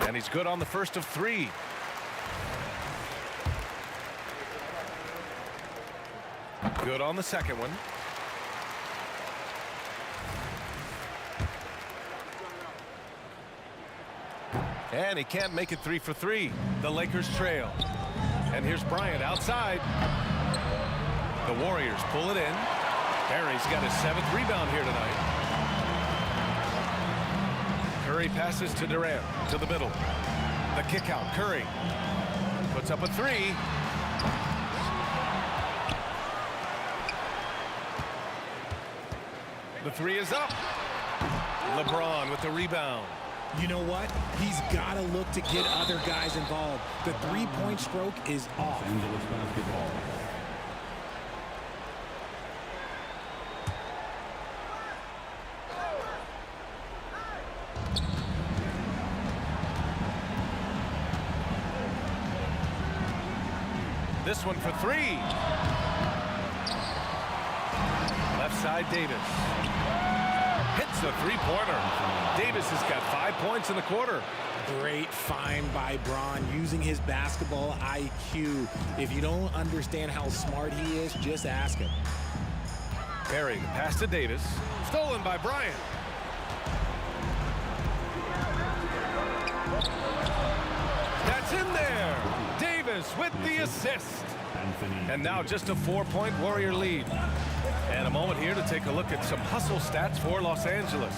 And he's good on the first of 3. Good on the second one. And he can't make it 3 for 3. The Lakers trail. And here's Bryant outside. The Warriors pull it in. Barry's got his 7th rebound here tonight. Curry passes to Durant to the middle. The kick out. Curry puts up a 3. The 3 is up. LeBron with the rebound. You know what? He's got to look to get other guys involved. The three-point stroke is off. Angeles basketball. This one for 3. Left side, Davis. Hits a 3-pointer. Davis has got 5 points in the quarter. Great find by Braun using his basketball IQ. If you don't understand how smart he is, just ask him. Barry, the pass to Davis. Stolen by Bryant. That's in there. Davis with the assist. And now just a 4-point Warrior lead. And a moment here to take a look at some hustle stats for Los Angeles.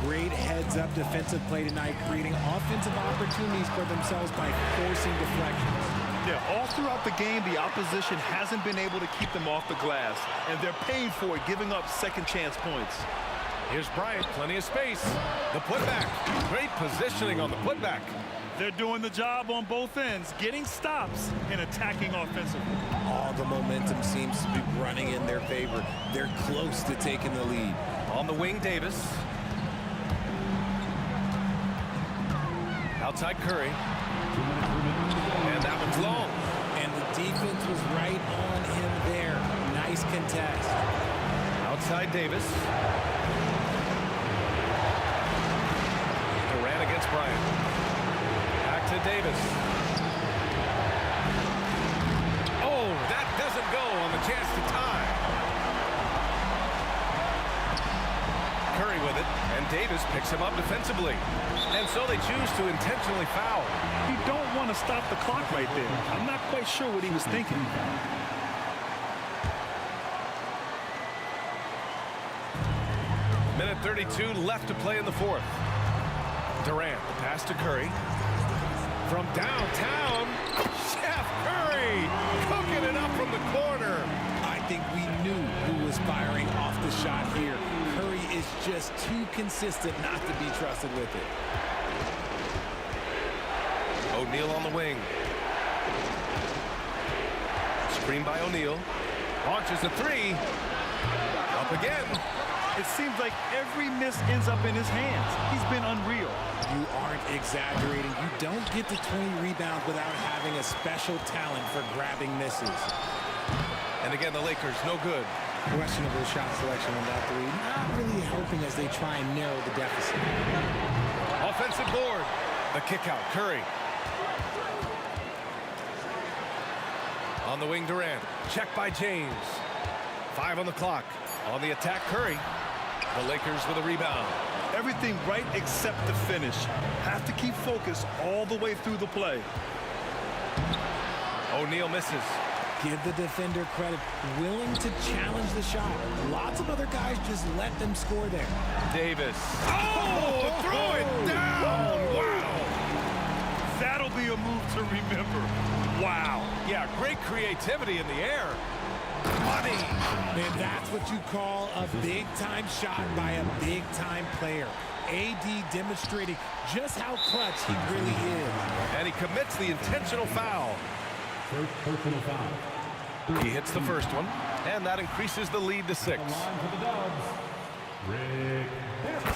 Great heads-up defensive play tonight, creating offensive opportunities for themselves by forcing deflections. Yeah, all throughout the game, the opposition hasn't been able to keep them off the glass, and they're paying for it, giving up second chance points. Here's Bryant, plenty of space. The putback, great positioning on the putback. They're doing the job on both ends, getting stops and attacking offensively. All the momentum seems to be running in their favor. They're close to taking the lead. On the wing, Davis. Outside Curry. And that one's long. And the defense was right on him there. Nice contest. Outside Davis. Durant against Bryant. Back to Davis. Oh, that doesn't go on the chance to tie. Curry with it, and Davis picks him up defensively. And so they choose to intentionally foul. You don't want to stop the clock right there. I'm not quite sure what he was thinking. Minute 32 left to play in the 4th. Durant, the pass to Curry. From downtown, Chef Curry cooking it up from the corner. I think we knew who was firing off the shot here. Curry He's just too consistent not to be trusted with it. O'Neal on the wing. Screen by O'Neal. Launches a three. Up again. It seems like every miss ends up in his hands. He's been unreal. You aren't exaggerating. You don't get to 20 rebounds without having a special talent for grabbing misses. And again, the Lakers, no good. Questionable shot selection on that three. Not really helping as they try and narrow the deficit. Offensive board. The kick out, Curry. On the wing, Durant. Check by James. 5 on the clock. On the attack, Curry. The Lakers with a rebound. Everything right except the finish. Have to keep focused all the way through the play. O'Neal misses. Give the defender credit. Willing to challenge the shot. Lots of other guys just let them score there. Davis. Oh, throw it down. Wow. That'll be a move to remember. Wow. Yeah, great creativity in the air. Money. And that's what you call a big-time shot by a big-time player. AD demonstrating just how clutch he really is. And he commits the intentional foul. First personal foul. He hits the first one, and that increases the lead to 6.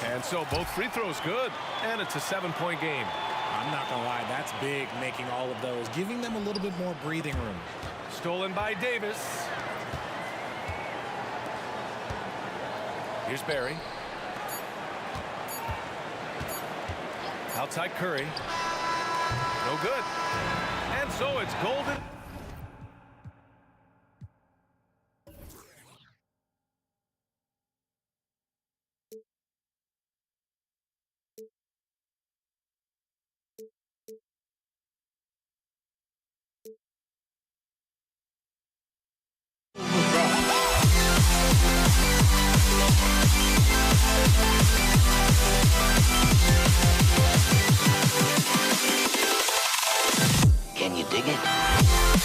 And so both free throws good, and it's a 7-point game. I'm not going to lie, that's big, making all of those, giving them a little bit more breathing room. Stolen by Davis. Here's Barry. Outside Curry. No good. And so it's golden. Can you dig it?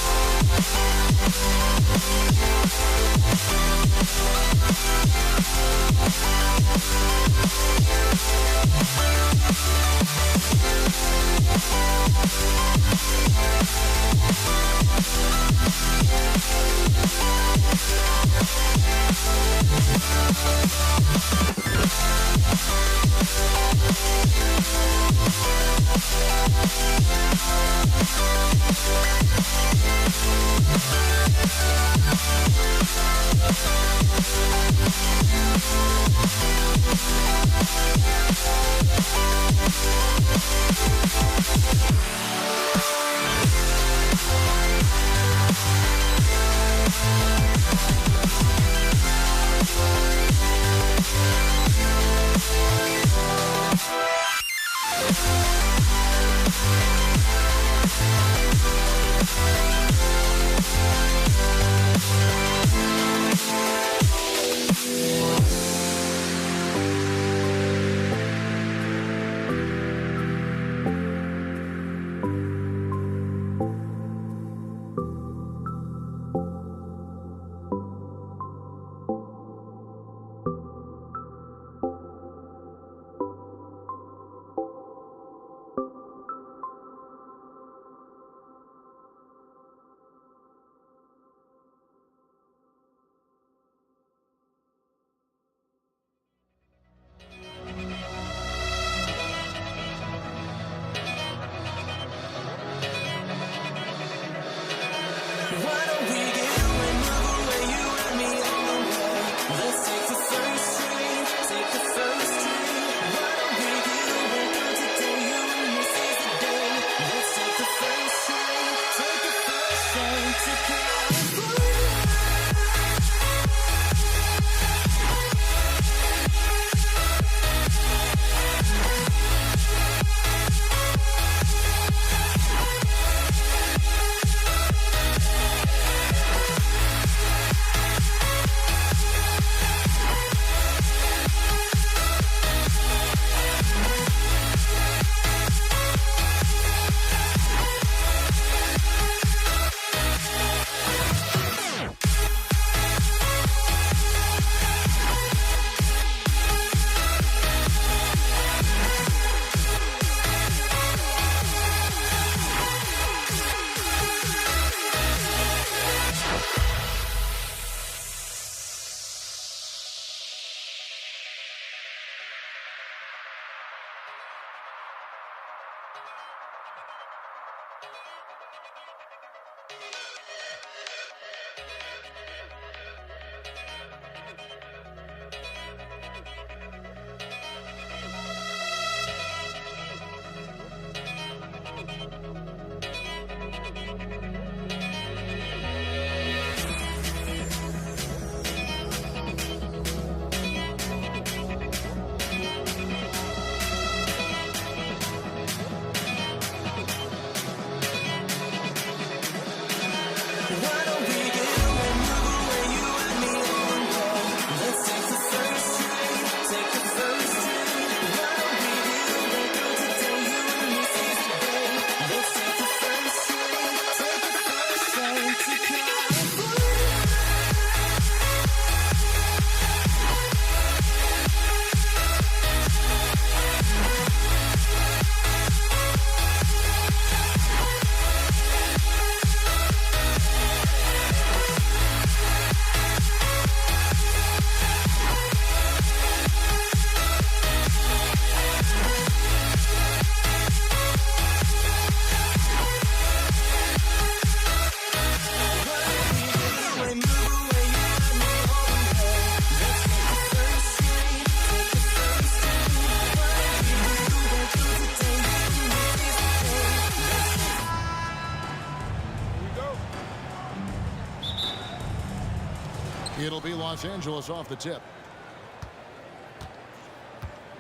It'll be Los Angeles off the tip.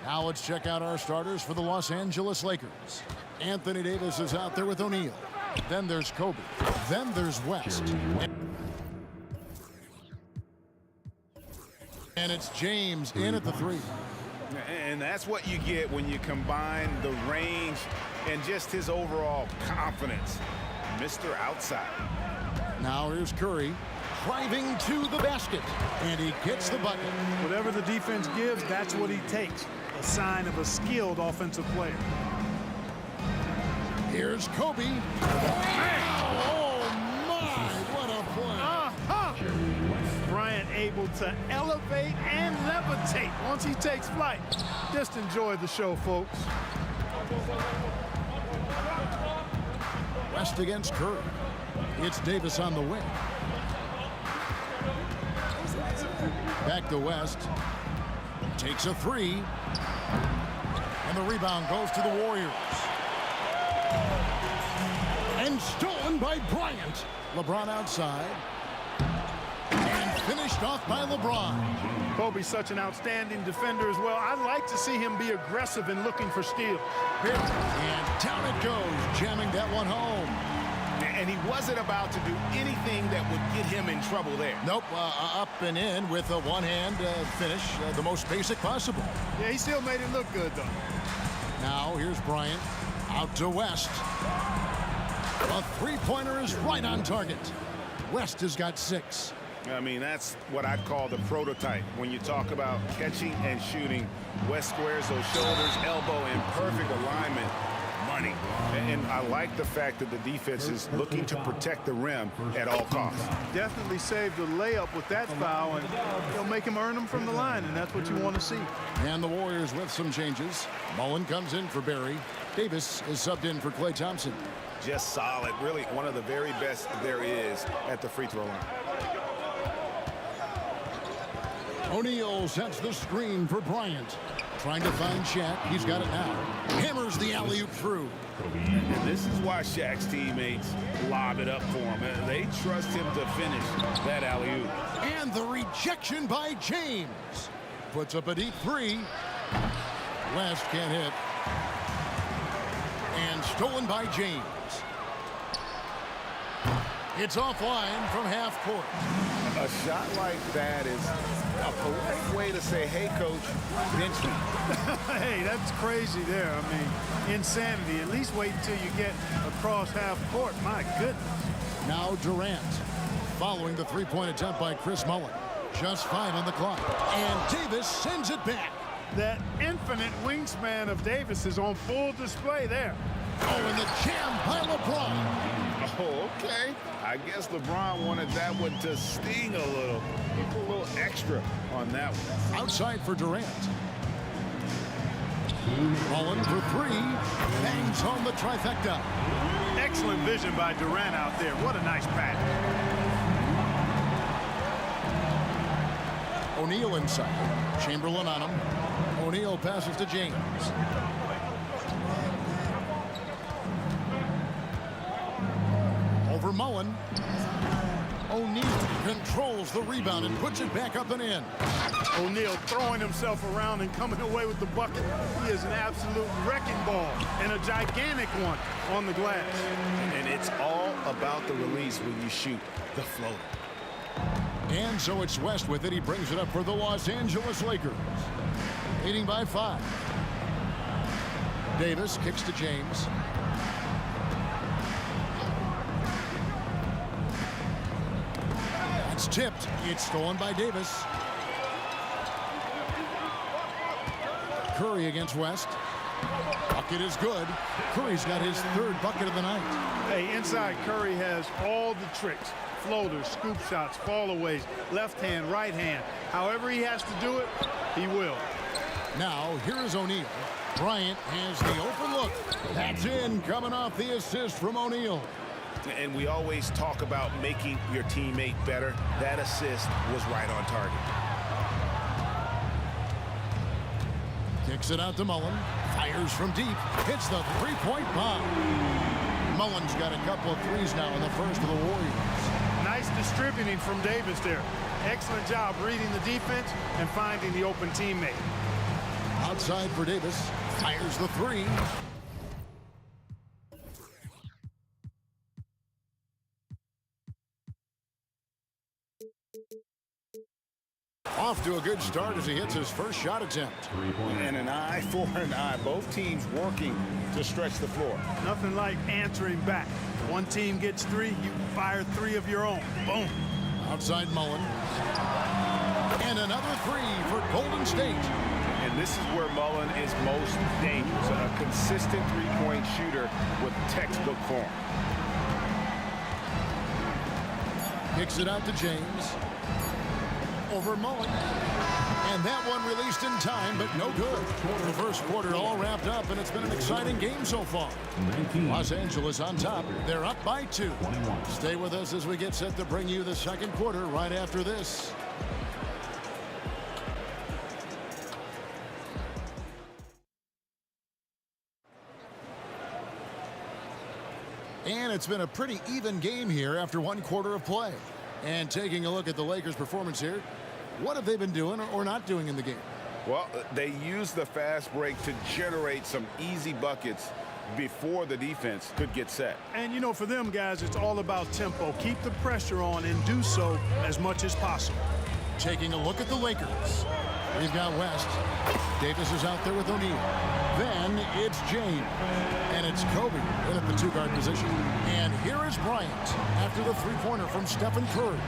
Now let's check out our starters for the Los Angeles Lakers. Anthony Davis is out there with O'Neal. Then there's Kobe. Then there's West. And it's James in at the 3. And that's what you get when you combine the range and just his overall confidence. Mr. Outside. Now here's Curry driving to the basket, and he gets the bucket. Whatever the defense gives, that's what he takes. A sign of a skilled offensive player. Here's Kobe. Oh, my, what a play. Bryant able to elevate and levitate once he takes flight. Just enjoy the show, folks. West against Curry. It's Davis on the wing. Back to West. Takes a 3. And the rebound goes to the Warriors. And stolen by Bryant. LeBron outside. And finished off by LeBron. Kobe's such an outstanding defender as well. I'd like to see him be aggressive in looking for steals. And down it goes, jamming that one home. And he wasn't about to do anything that would get him in trouble there. Nope, up and in with a one-hand finish, the most basic possible. Yeah, he still made it look good, though. Now, here's Bryant out to West. A three-pointer is right on target. West has got 6. I mean, that's what I'd call the prototype. When you talk about catching and shooting, West squares those shoulders, elbow in perfect alignment. Money. And I like the fact that the defense is looking to protect the rim at all costs. Definitely saved a layup with that foul, and he'll make him earn them from the line, and that's what you want to see. And the Warriors with some changes. Mullen comes in for Barry. Davis is subbed in for Klay Thompson. Just solid. Really one of the very best there is at the free throw line. O'Neal sets the screen for Bryant. Trying to find Shaq. He's got it now. Hammers the alley-oop through. And this is why Shaq's teammates lob it up for him. They trust him to finish that alley-oop. And the rejection by James. Puts up a deep 3. West can't hit. And stolen by James. It's offline from half court. A shot like that is a polite way to say, hey, coach, bench me. Hey, that's crazy there. I mean, insanity. At least wait until you get across half court. My goodness. Now Durant following the three-point attempt by Chris Mullen. Just 5 on the clock. And Davis sends it back. That infinite wingspan of Davis is on full display there. Oh, and the jam by LeBron. Oh, okay. I guess LeBron wanted that one to sting a little. A little extra on that one. Outside for Durant. Mullen for 3. Bangs home the trifecta. Excellent vision by Durant out there. What a nice pass. O'Neal inside. Chamberlain on him. O'Neal passes to James. Over Mullen. O'Neal controls the rebound and puts it back up and in. O'Neal throwing himself around and coming away with the bucket. He is an absolute wrecking ball and a gigantic one on the glass. And it's all about the release when you shoot the floater. And so it's West with it. He brings it up for the Los Angeles Lakers. Leading by 5. Davis kicks to James. It's tipped. It's stolen by Davis. Curry against West. Bucket is good. Curry's got his 3rd bucket of the night. Hey, inside Curry has all the tricks. Floaters, scoop shots, fallaways, left hand, right hand. However he has to do it, he will. Now, here is O'Neal. Bryant has the open look. That's in, coming off the assist from O'Neal. And we always talk about making your teammate better. That assist was right on target. Kicks it out to Mullen. Fires from deep. Hits the three-point bomb. Mullen's got a couple of threes now in the first of the Warriors. Nice distributing from Davis there. Excellent job reading the defense and finding the open teammate. Outside for Davis. Fires the 3. Off to a good start as he hits his first shot attempt. And an eye for an eye. Both teams working to stretch the floor. Nothing like answering back. One team gets 3, you fire 3 of your own. Boom. Outside Mullen. And another 3 for Golden State. And this is where Mullen is most dangerous. A consistent three-point shooter with textbook form. Kicks it out to James. Over Mullen. And that one released in time, but no good. The first quarter all wrapped up, and it's been an exciting game so far. Los Angeles on top. They're up by 2. Stay with us as we get set to bring you the second quarter right after this. And it's been a pretty even game here after 1 quarter of play. And taking a look at the Lakers' performance here, what have they been doing or not doing in the game? Well, they used the fast break to generate some easy buckets before the defense could get set. And, you know, for them guys, it's all about tempo. Keep the pressure on and do so as much as possible. Taking a look at the Lakers. We've got West. Davis is out there with O'Neal. Then it's James. And it's Kobe in at the 2-guard position. And here is Bryant after the 3-pointer from Stephen Curry.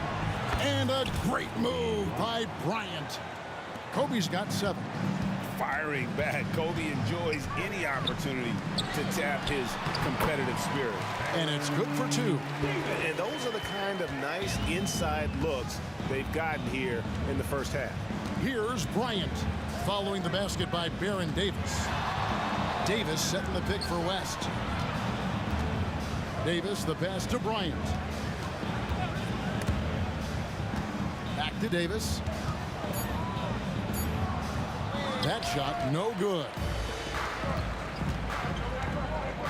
And a great move by Bryant. Kobe's got 7. Firing back. Kobe enjoys any opportunity to tap his competitive spirit. And it's good for 2. And those are the kind of nice inside looks they've gotten here in the first half. Here's Bryant following the basket by Baron Davis. Davis setting the pick for West. Davis, the pass to Bryant. Back to Davis. That shot, no good.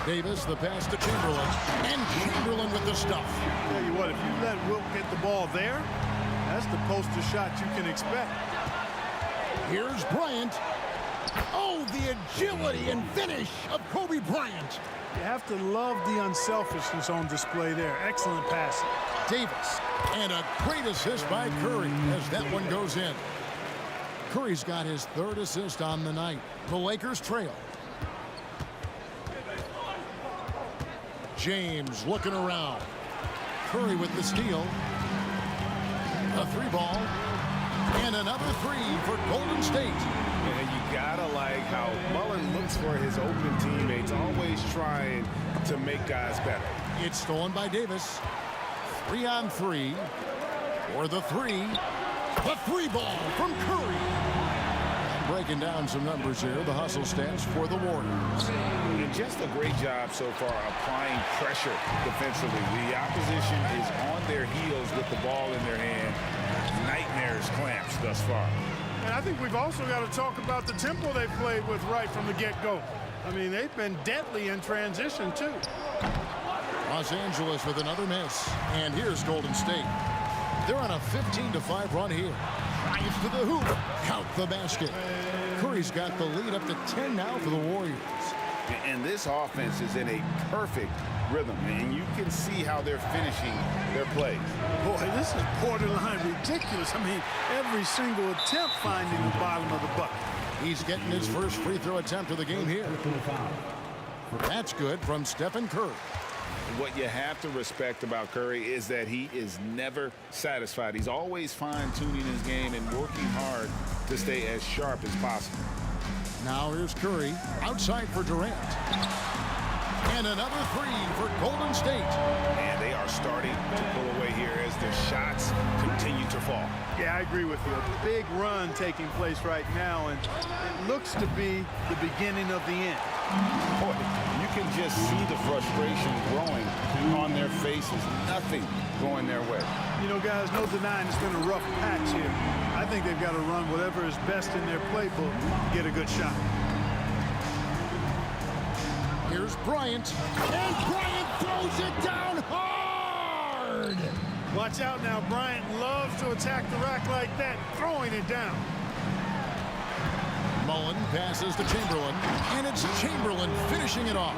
Davis, the pass to Chamberlain. And Chamberlain with the stuff. Tell you what, if you let Wilt get the ball there, that's the poster shot you can expect. Here's Bryant. Oh, the agility and finish of Kobe Bryant. You have to love the unselfishness on display there. Excellent passing. Davis. And a great assist by Curry as that one goes in. Curry's got his 3rd assist on the night. The Lakers trail. James looking around. Curry with the steal. A 3-ball. And another 3 for Golden State. And you gotta like how Mullen looks for his open teammates, always trying to make guys better. It's stolen by Davis. 3-on-3 for the 3. The 3-ball from Curry. breaking down some numbers here. The hustle stats for the Warriors. And just a great job so far applying pressure defensively. The opposition is on their heels with the ball in their hand. Nightmares clamps thus far. And I think we've also got to talk about the tempo they played with right from the get-go. I mean, they've been deadly in transition, too. Los Angeles with another miss. And here's Golden State. They're on a 15-5 run here. Drives to the hoop. Count the basket. Curry's got the lead up to 10 now for the Warriors. And this offense is in a perfect rhythm, and you can see how they're finishing their plays. Boy, this is borderline ridiculous. I mean, every single attempt finding the bottom of the bucket. He's getting his first free throw attempt of the game here. That's good from Stephen Curry. What you have to respect about Curry is that he is never satisfied. He's always fine-tuning his game and working hard to stay as sharp as possible. Now here's Curry outside for Durant. And another three for Golden State. And they are starting to pull away here as the shots continue to fall. Yeah, I agree with you. A big run taking place right now, and it looks to be the beginning of the end. Boy, you can just see the frustration growing on their faces. Nothing going their way. You know, guys, no denying it's been a rough patch here. I think they've got to run whatever is best in their playbook to get a good shot. Here's Bryant. And Bryant throws it down hard. Watch out now. Bryant loves to attack the rack like that, throwing it down. Mullen passes to Chamberlain, and it's Chamberlain finishing it off.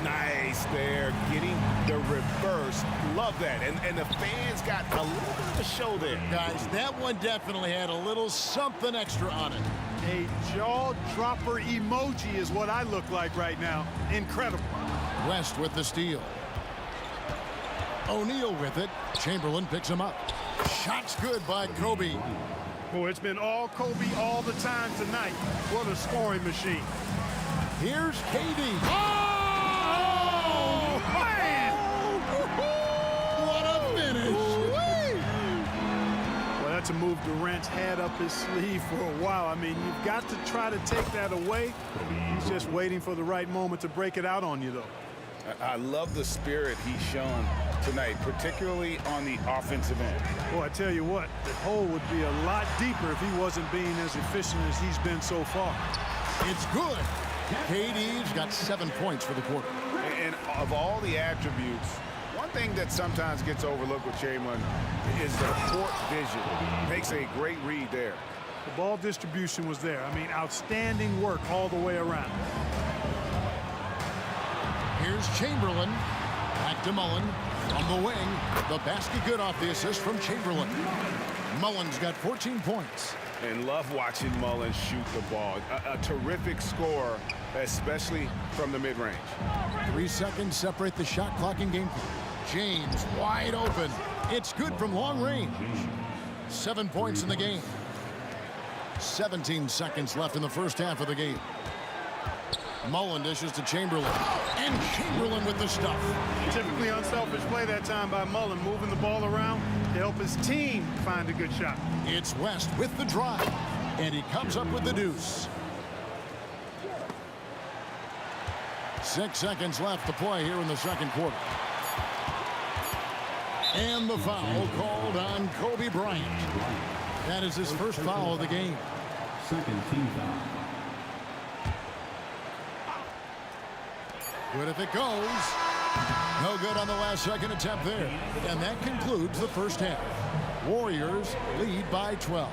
Nice there, getting the reverse. Love that. And the fans got a little bit of a show there. Guys, that one definitely had a little something extra on it. A jaw-dropper emoji is what I look like right now. Incredible. West with the steal. O'Neal with it. Chamberlain picks him up. Shot's good by Kobe. Boy, it's been all Kobe all the time tonight. What a scoring machine. Here's KD. Oh, man! What a finish. Well, that's a move Durant's had up his sleeve for a while. I mean, you've got to try to take that away. He's just waiting for the right moment to break it out on you, though. I love the spirit he's shown tonight, particularly on the offensive end. Well, I tell you what, the hole would be a lot deeper if he wasn't being as efficient as he's been so far. It's good. KD's got 7 points for the quarter. And of all the attributes, one thing that sometimes gets overlooked with Chamberlain is the court vision. Makes a great read there. The ball distribution was there. I mean, outstanding work all the way around. Here's Chamberlain. Back to Mullen. On the wing. The basket good off the assist from Chamberlain. Mullen's got 14 points. And love watching Mullen shoot the ball. A terrific score, especially from the mid-range. 3 seconds separate the shot clock in game. James wide open. It's good from long range. 7 points in the game. 17 seconds left in the first half of the game. Mullen dishes to Chamberlain. And Chamberlain with the stuff. Typically unselfish play that time by Mullen, moving the ball around to help his team find a good shot. It's West with the drive. And he comes up with the deuce. 6 seconds left to play here in the second quarter. And the foul called on Kobe Bryant. That is his first foul of the game. Second team foul. Good if it goes. No good on the last second attempt there. And that concludes the first half. Warriors lead by 12.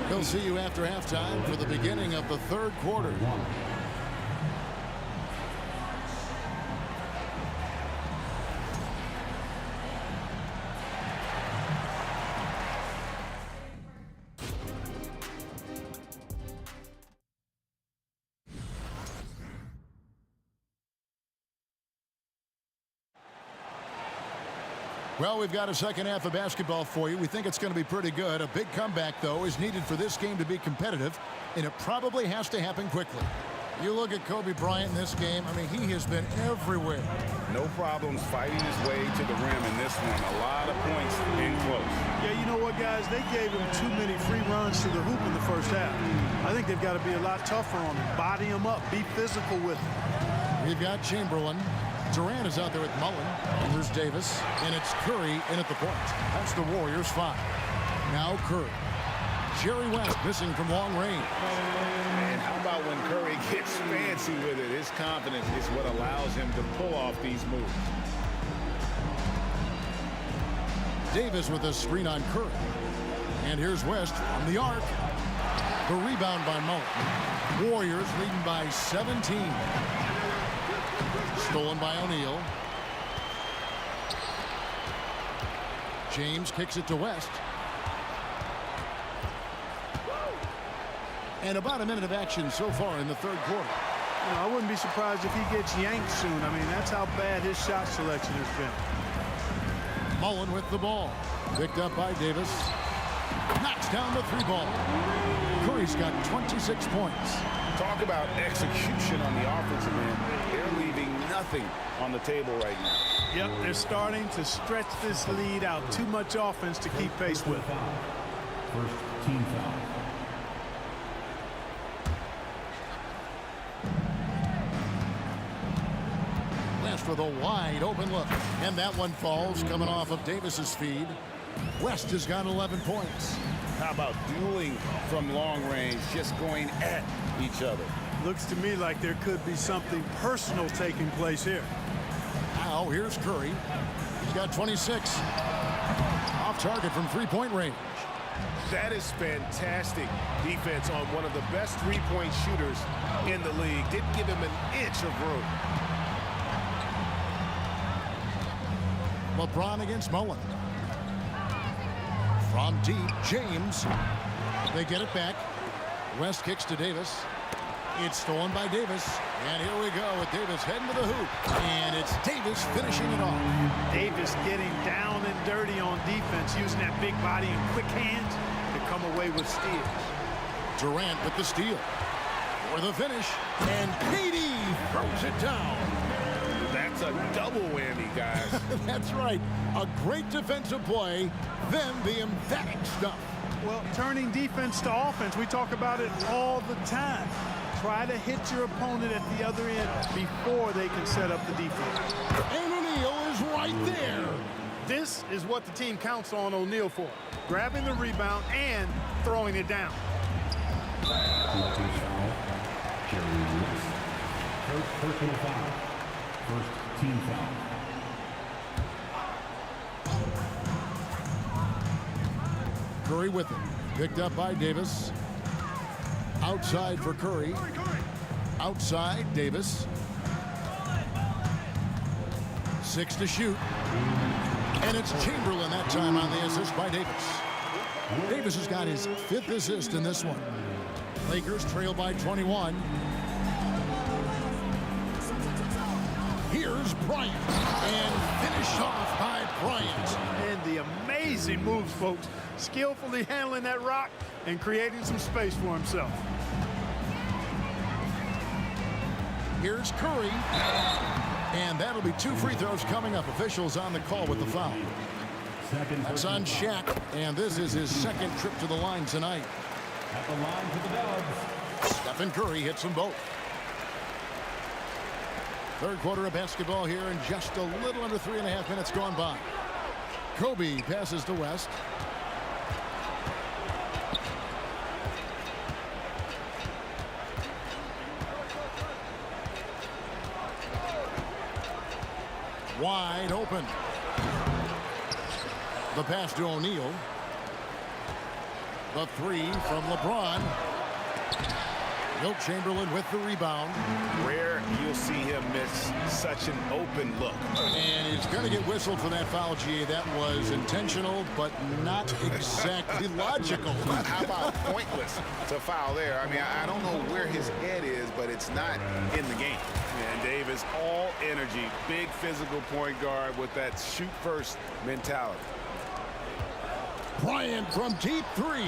We'll see you after halftime for the beginning of the third quarter. Well, we've got a second half of basketball for you. We think it's going to be pretty good. A big comeback, though, is needed for this game to be competitive, and it probably has to happen quickly. You look at Kobe Bryant in this game, I mean, he has been everywhere. No problems fighting his way to the rim in this one. A lot of points in close. Yeah, you know what, guys? They gave him too many free runs to the hoop in the first half. I think they've got to be a lot tougher on him. Body him up. Be physical with him. We've got Chamberlain. Durant is out there with Mullen. And there's Davis. And it's Curry in at the point. That's the Warriors 5. Now Curry. Jerry West missing from long range. And how about when Curry gets fancy with it? His confidence is what allows him to pull off these moves. Davis with a screen on Curry. And here's West from the arc. The rebound by Mullen. Warriors leading by 17. Stolen by O'Neal. James kicks it to West. And about a minute of action so far in the third quarter. You know, I wouldn't be surprised if he gets yanked soon. I mean, that's how bad his shot selection has been. Mullen with the ball. Picked up by Davis. Knocks down the 3-ball. Curry's got 26 points. Talk about execution on the offensive end. They're leaving nothing on the table right now. Yep, they're starting to stretch this lead out. Too much offense to keep pace with. First team foul. West with a wide open look. And that one falls coming off of Davis's feed. West has got 11 points. How about dueling from long range, just going at each other? Looks to me like there could be something personal taking place here. Now here's Curry. He's got 26. Off target from three-point range. That is fantastic defense on one of the best three-point shooters in the league. Didn't give him an inch of room. LeBron against Mullen. From deep, James. They get it back. West kicks to Davis. It's stolen by Davis. And here we go with Davis heading to the hoop. And it's Davis finishing it off. Davis getting down and dirty on defense, using that big body and quick hands to come away with steals. Durant with the steal. For the finish. And KD throws it down. That's a double whammy, guys. That's right. A great defensive play, then the emphatic stuff. Well, turning defense to offense, we talk about it all the time. Try to hit your opponent at the other end before they can set up the defense. And O'Neal is right there. This is what the team counts on O'Neal for. Grabbing the rebound and throwing it down. Collecting foul. Jerry West. First personal foul. First team foul. Curry with it. Picked up by Davis. Outside for Curry. Outside, Davis. 6 to shoot. And it's Chamberlain that time on the assist by Davis. Davis has got his 5th assist in this one. Lakers trail by 21. Here's Bryant. And finish off by Bryant. And the amazing moves, folks. Skillfully handling that rock and creating some space for himself. Here's Curry. And that'll be 2 free throws coming up. Officials on the call with the foul. That's on Shaq. And this is his 2nd trip to the line tonight. At the line for the Dubs. Stephen Curry hits them both. Third quarter of basketball here, and just a little under 3.5 minutes gone by. Kobe passes to West. Wide open. The pass to O'Neal. The 3 from LeBron. Wilt Chamberlain with the rebound. Rare you'll see him miss such an open look. And he's going to get whistled for that foul, G. That was intentional, but not exactly logical. How about pointless to foul there? I mean, I don't know where his head is, but it's not in the game. And Davis, all energy, big physical point guard with that shoot-first mentality. Bryant from deep 3.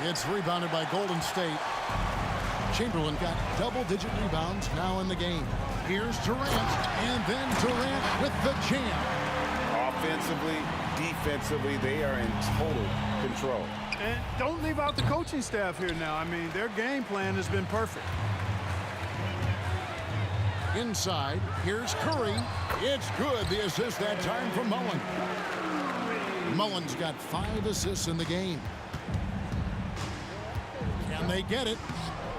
It's rebounded by Golden State. Chamberlain got double-digit rebounds now in the game. Here's Durant, and then Durant with the jam. Offensively, defensively, they are in total control. And don't leave out the coaching staff here now. I mean, their game plan has been perfect. Inside, here's Curry. It's good. The assist that time from Mullen. Mullen's got 5 assists in the game. Can they get it?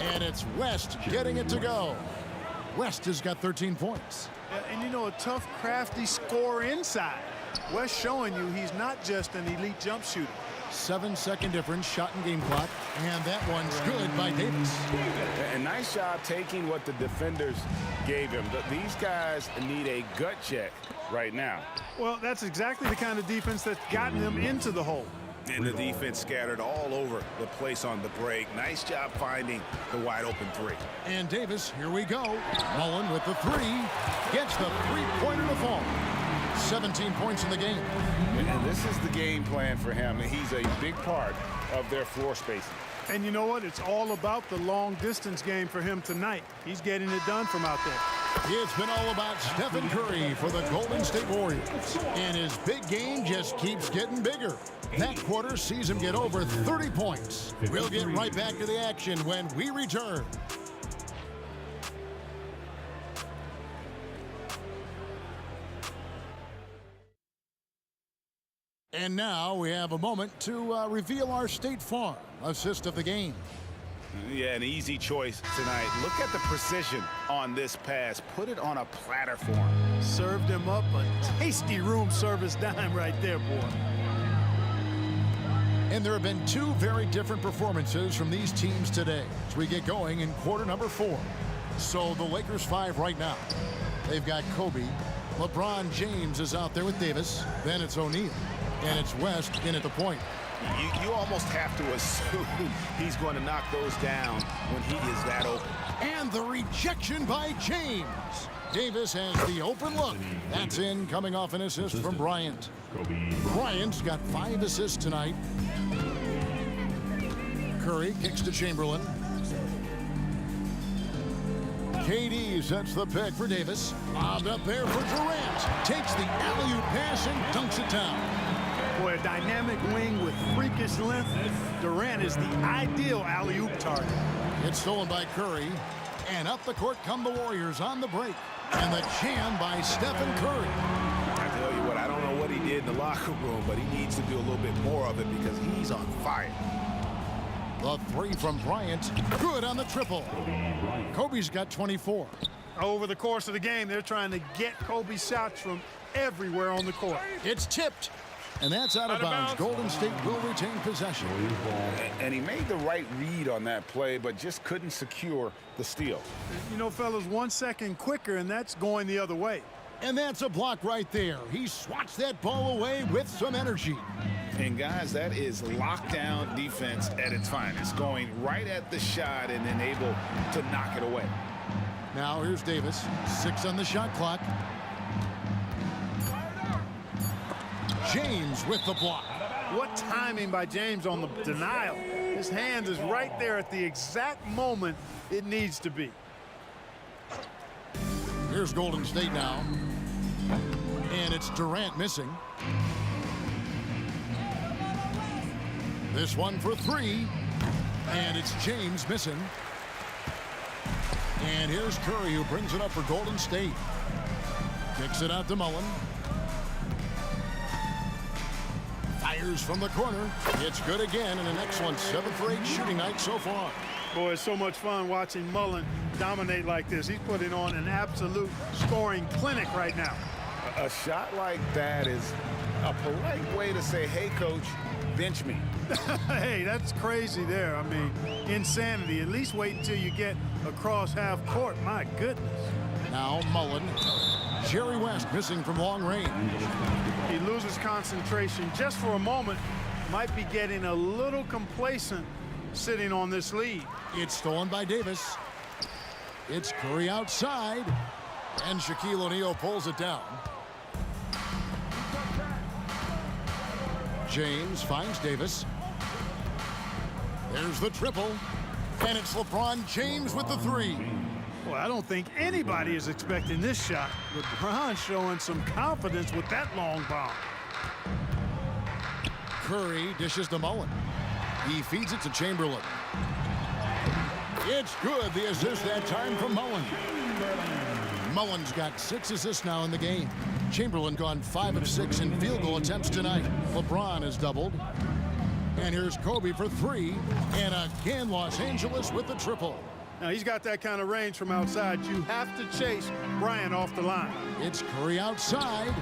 And it's West getting it to go. West has got 13 points. And you know, a tough, crafty scorer inside. West showing you he's not just an elite jump shooter. 7-second difference, shot and game clock. And that one's good by Davis. And nice job taking what the defenders gave him. These guys need a gut check right now. Well, that's exactly the kind of defense that's gotten them into the hole. And the defense scattered all over the place on the break. Nice job finding the wide open 3. And Davis, here we go. Mullen with the 3. Gets the 3-pointer to fall. 17 points in the game. And this is the game plan for him. He's a big part of their floor spacing. And you know what? It's all about the long distance game for him tonight. He's getting it done from out there. It's been all about Stephen Curry for the Golden State Warriors. And his big game just keeps getting bigger. That quarter sees him get over 30 points. We'll get right back to the action when we return. And now we have a moment to reveal our State Farm assist of the game. Yeah, an easy choice tonight. Look at the precision on this pass. Put it on a platter for him. Served him up a tasty room service dime right there, boy. And there have been 2 very different performances from these teams today as we get going in quarter number 4. So the Lakers 5 right now. They've got Kobe. LeBron James is out there with Davis. Then it's O'Neal. And it's West in at the point. You almost have to assume he's going to knock those down when he is that open. And the rejection by James. Davis has the open look. That's in, coming off an assist from Bryant. Bryant's got 5 assists tonight. Curry kicks to Chamberlain. KD sets the pick for Davis. Lobbed up there for Durant. Takes the alley-oop pass and dunks it down. Boy, a dynamic wing with freakish length. Durant is the ideal alley-oop target. It's stolen by Curry. And up the court come the Warriors on the break. And the jam by Stephen Curry. I tell you what, I don't know what he did in the locker room, but he needs to do a little bit more of it because he's on fire. The 3 from Bryant. Good on the triple. Kobe's got 24. Over the course of the game, they're trying to get Kobe's shots from everywhere on the court. It's tipped. And that's out of bounds. Golden State will retain possession. And he made the right read on that play, but just couldn't secure the steal. You know, fellas, 1 second quicker, and that's going the other way. And that's a block right there. He swats that ball away with some energy. And, guys, that is lockdown defense at its finest, going right at the shot and then able to knock it away. Now here's Davis. 6 on the shot clock. James with the block. What timing by James on the denial. His hand is right there at the exact moment it needs to be. Here's Golden State now. And it's Durant missing. This one for 3. And it's James missing. And here's Curry who brings it up for Golden State. Kicks it out to Mullen. Fires from the corner. It's good again, and an excellent 7 for 8 shooting night so far. Boy, it's so much fun watching Mullen dominate like this. He's putting on an absolute scoring clinic right now. A shot like that is a polite way to say, hey, coach, bench me. Hey, that's crazy there. I mean, insanity. At least wait until you get across half court. My goodness. Now Mullen. Jerry West missing from long range. He loses concentration just for a moment. Might be getting a little complacent sitting on this lead. It's stolen by Davis. It's Curry outside. And Shaquille O'Neal pulls it down. James finds Davis. There's the triple. And it's LeBron James with the three. Well, I don't think anybody is expecting this shot. LeBron showing some confidence with that long bomb. Curry dishes to Mullen. He feeds it to Chamberlain. It's good. The assist that time from Mullen. Mullen's got 6 assists now in the game. Chamberlain gone 5 of 6 in field goal attempts tonight. LeBron has doubled. And here's Kobe for 3. And again, Los Angeles with the triple. Now, he's got that kind of range from outside. You have to chase Bryant off the line. It's Curry outside.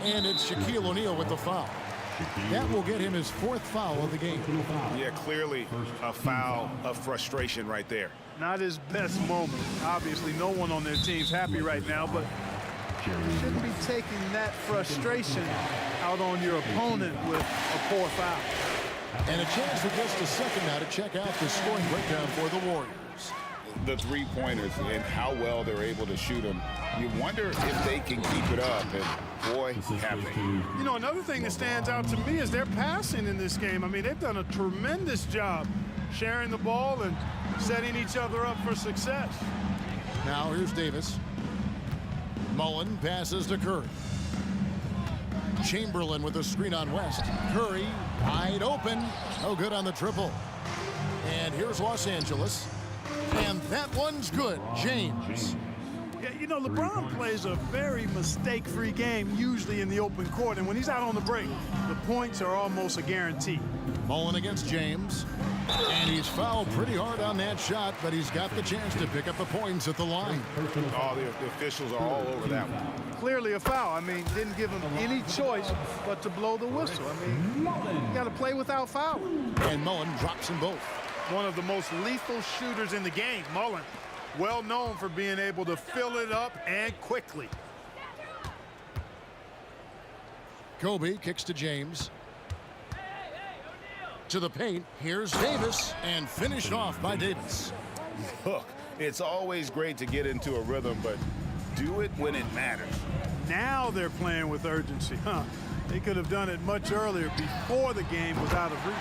And it's Shaquille O'Neal with the foul. That will get him his 4th foul of the game. Yeah, clearly a foul of frustration right there. Not his best moment. Obviously, no one on their team's happy right now, but you shouldn't be taking that frustration out on your opponent with a poor foul. And a chance for just a second now to check out the scoring breakdown for the Warriors. The three-pointers and how well they're able to shoot them. You wonder if they can keep it up, and boy, have they. You know, another thing that stands out to me is their passing in this game. I mean, they've done a tremendous job sharing the ball and setting each other up for success. Now here's Davis. Mullen passes to Curry. Chamberlain with a screen on West. Curry wide open. No good on the triple. And here's Los Angeles. And that one's good. James. Yeah, you know, LeBron plays a very mistake-free game, usually in the open court. And when he's out on the break, the points are almost a guarantee. Mullen against James. And he's fouled pretty hard on that shot, but he's got the chance to pick up the points at the line. All the officials are all over that one. Clearly a foul. I mean, didn't give him any choice but to blow the whistle. I mean, you got to play without fouling. And Mullen drops them both. One of the most lethal shooters in the game, Mullen. Well known for being able to fill it up and quickly. Kobe kicks to James. To the paint, here's Davis, and finished off by Davis. Look, it's always great to get into a rhythm, but do it when it matters. Now they're playing with urgency, huh? They could have done it much earlier before the game was out of reach.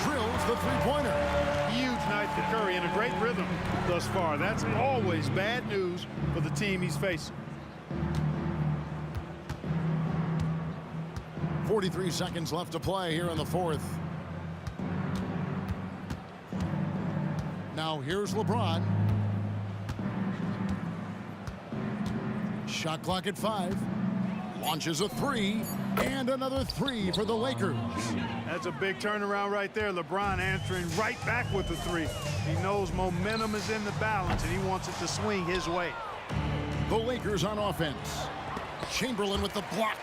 Drills the three-pointer. Huge night for Curry and a great rhythm thus far. That's always bad news for the team he's facing. 43 seconds left to play here in the 4th. Now here's LeBron. Shot clock at 5. Launches a 3. And another 3 for the Lakers. That's a big turnaround right there. LeBron answering right back with the 3. He knows momentum is in the balance, and he wants it to swing his way. The Lakers on offense. Chamberlain with the block.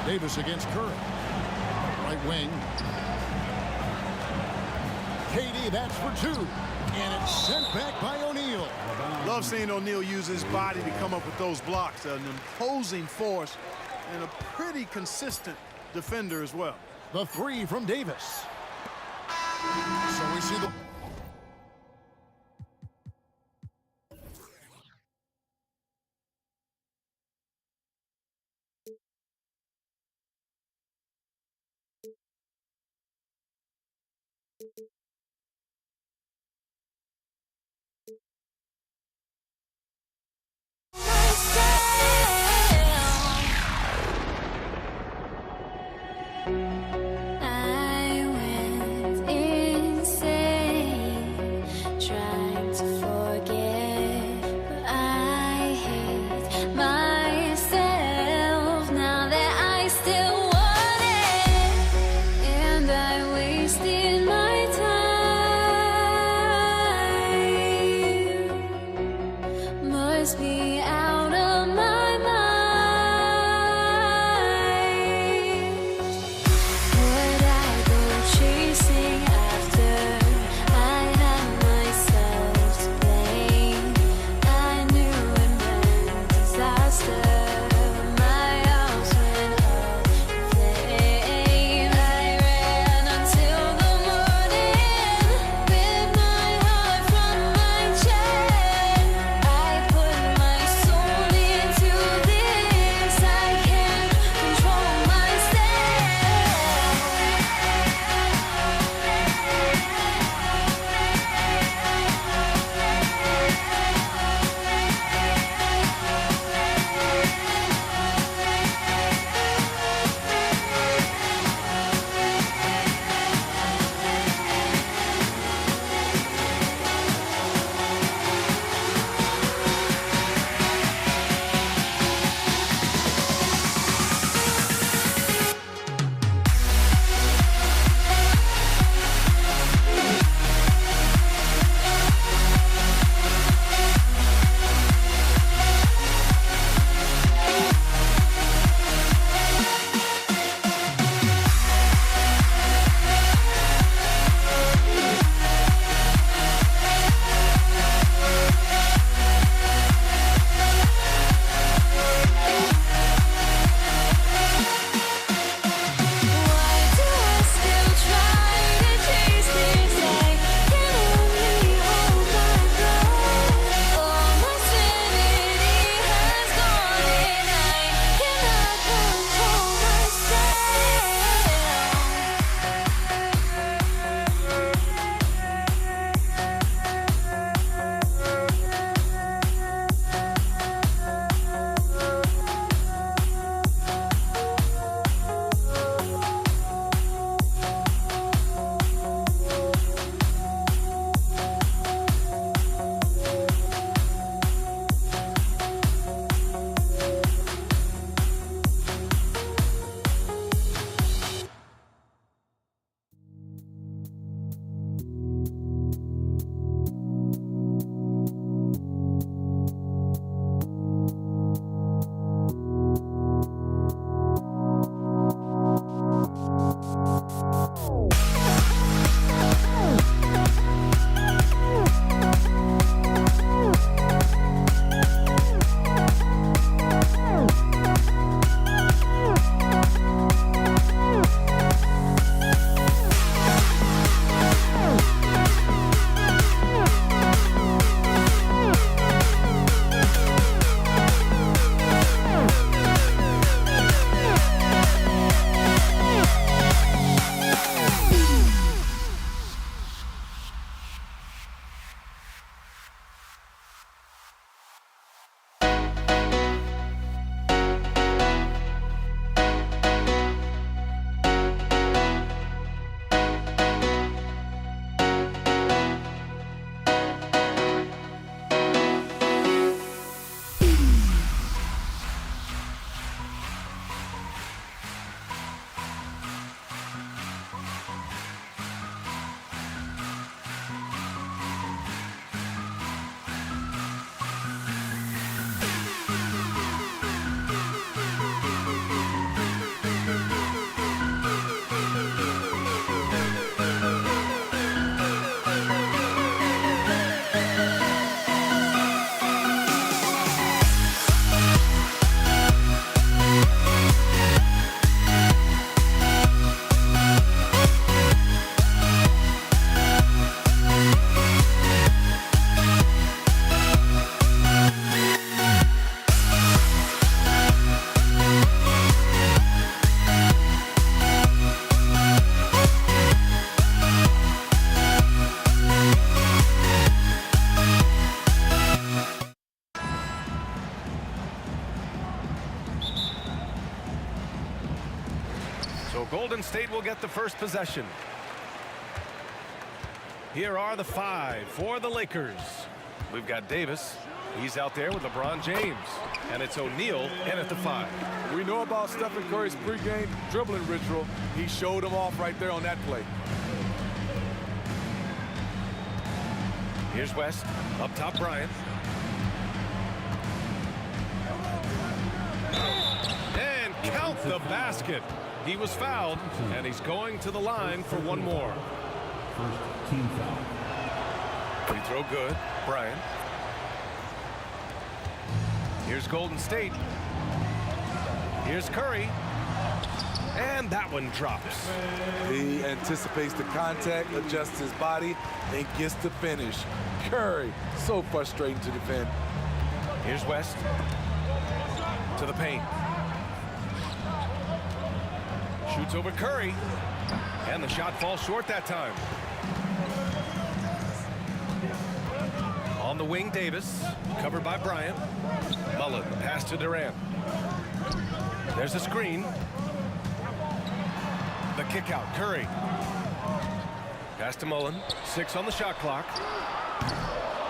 Davis against Curry. Right wing. KD, that's for 2. And it's sent back by O'Neal. Love seeing O'Neal use his body to come up with those blocks. An imposing force and a pretty consistent defender as well. The 3 from Davis. So we see the... Wasted my time. Golden State will get the first possession. Here are the 5 for the Lakers. We've got Davis. He's out there with LeBron James. And it's O'Neal in at the 5. We know about Stephen Curry's pregame dribbling ritual. He showed him off right there on that play. Here's West. Up top, Bryant. And count the basket. He was fouled, and he's going to the line for one more. First team foul. Free throw good. Bryant. Here's Golden State. Here's Curry. And that one drops. He anticipates the contact, adjusts his body, and gets the finish. Curry, so frustrating to defend. Here's West. To the paint. Shoots over Curry. And the shot falls short that time. On the wing, Davis. Covered by Bryant. Mullen, pass to Durant. There's a screen. The kick out, Curry. Pass to Mullen. 6 on the shot clock.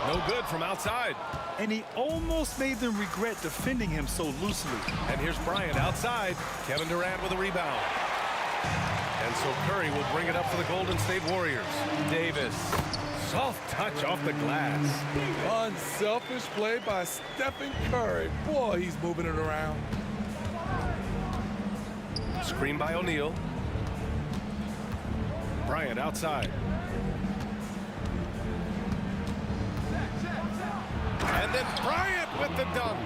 No good from outside. And he almost made them regret defending him so loosely. And here's Bryant outside. Kevin Durant with a rebound. And so Curry will bring it up for the Golden State Warriors. Davis. Soft touch off the glass. Unselfish play by Stephen Curry. Boy, he's moving it around. Screen by O'Neal. Bryant outside. And then Bryant with the dunk.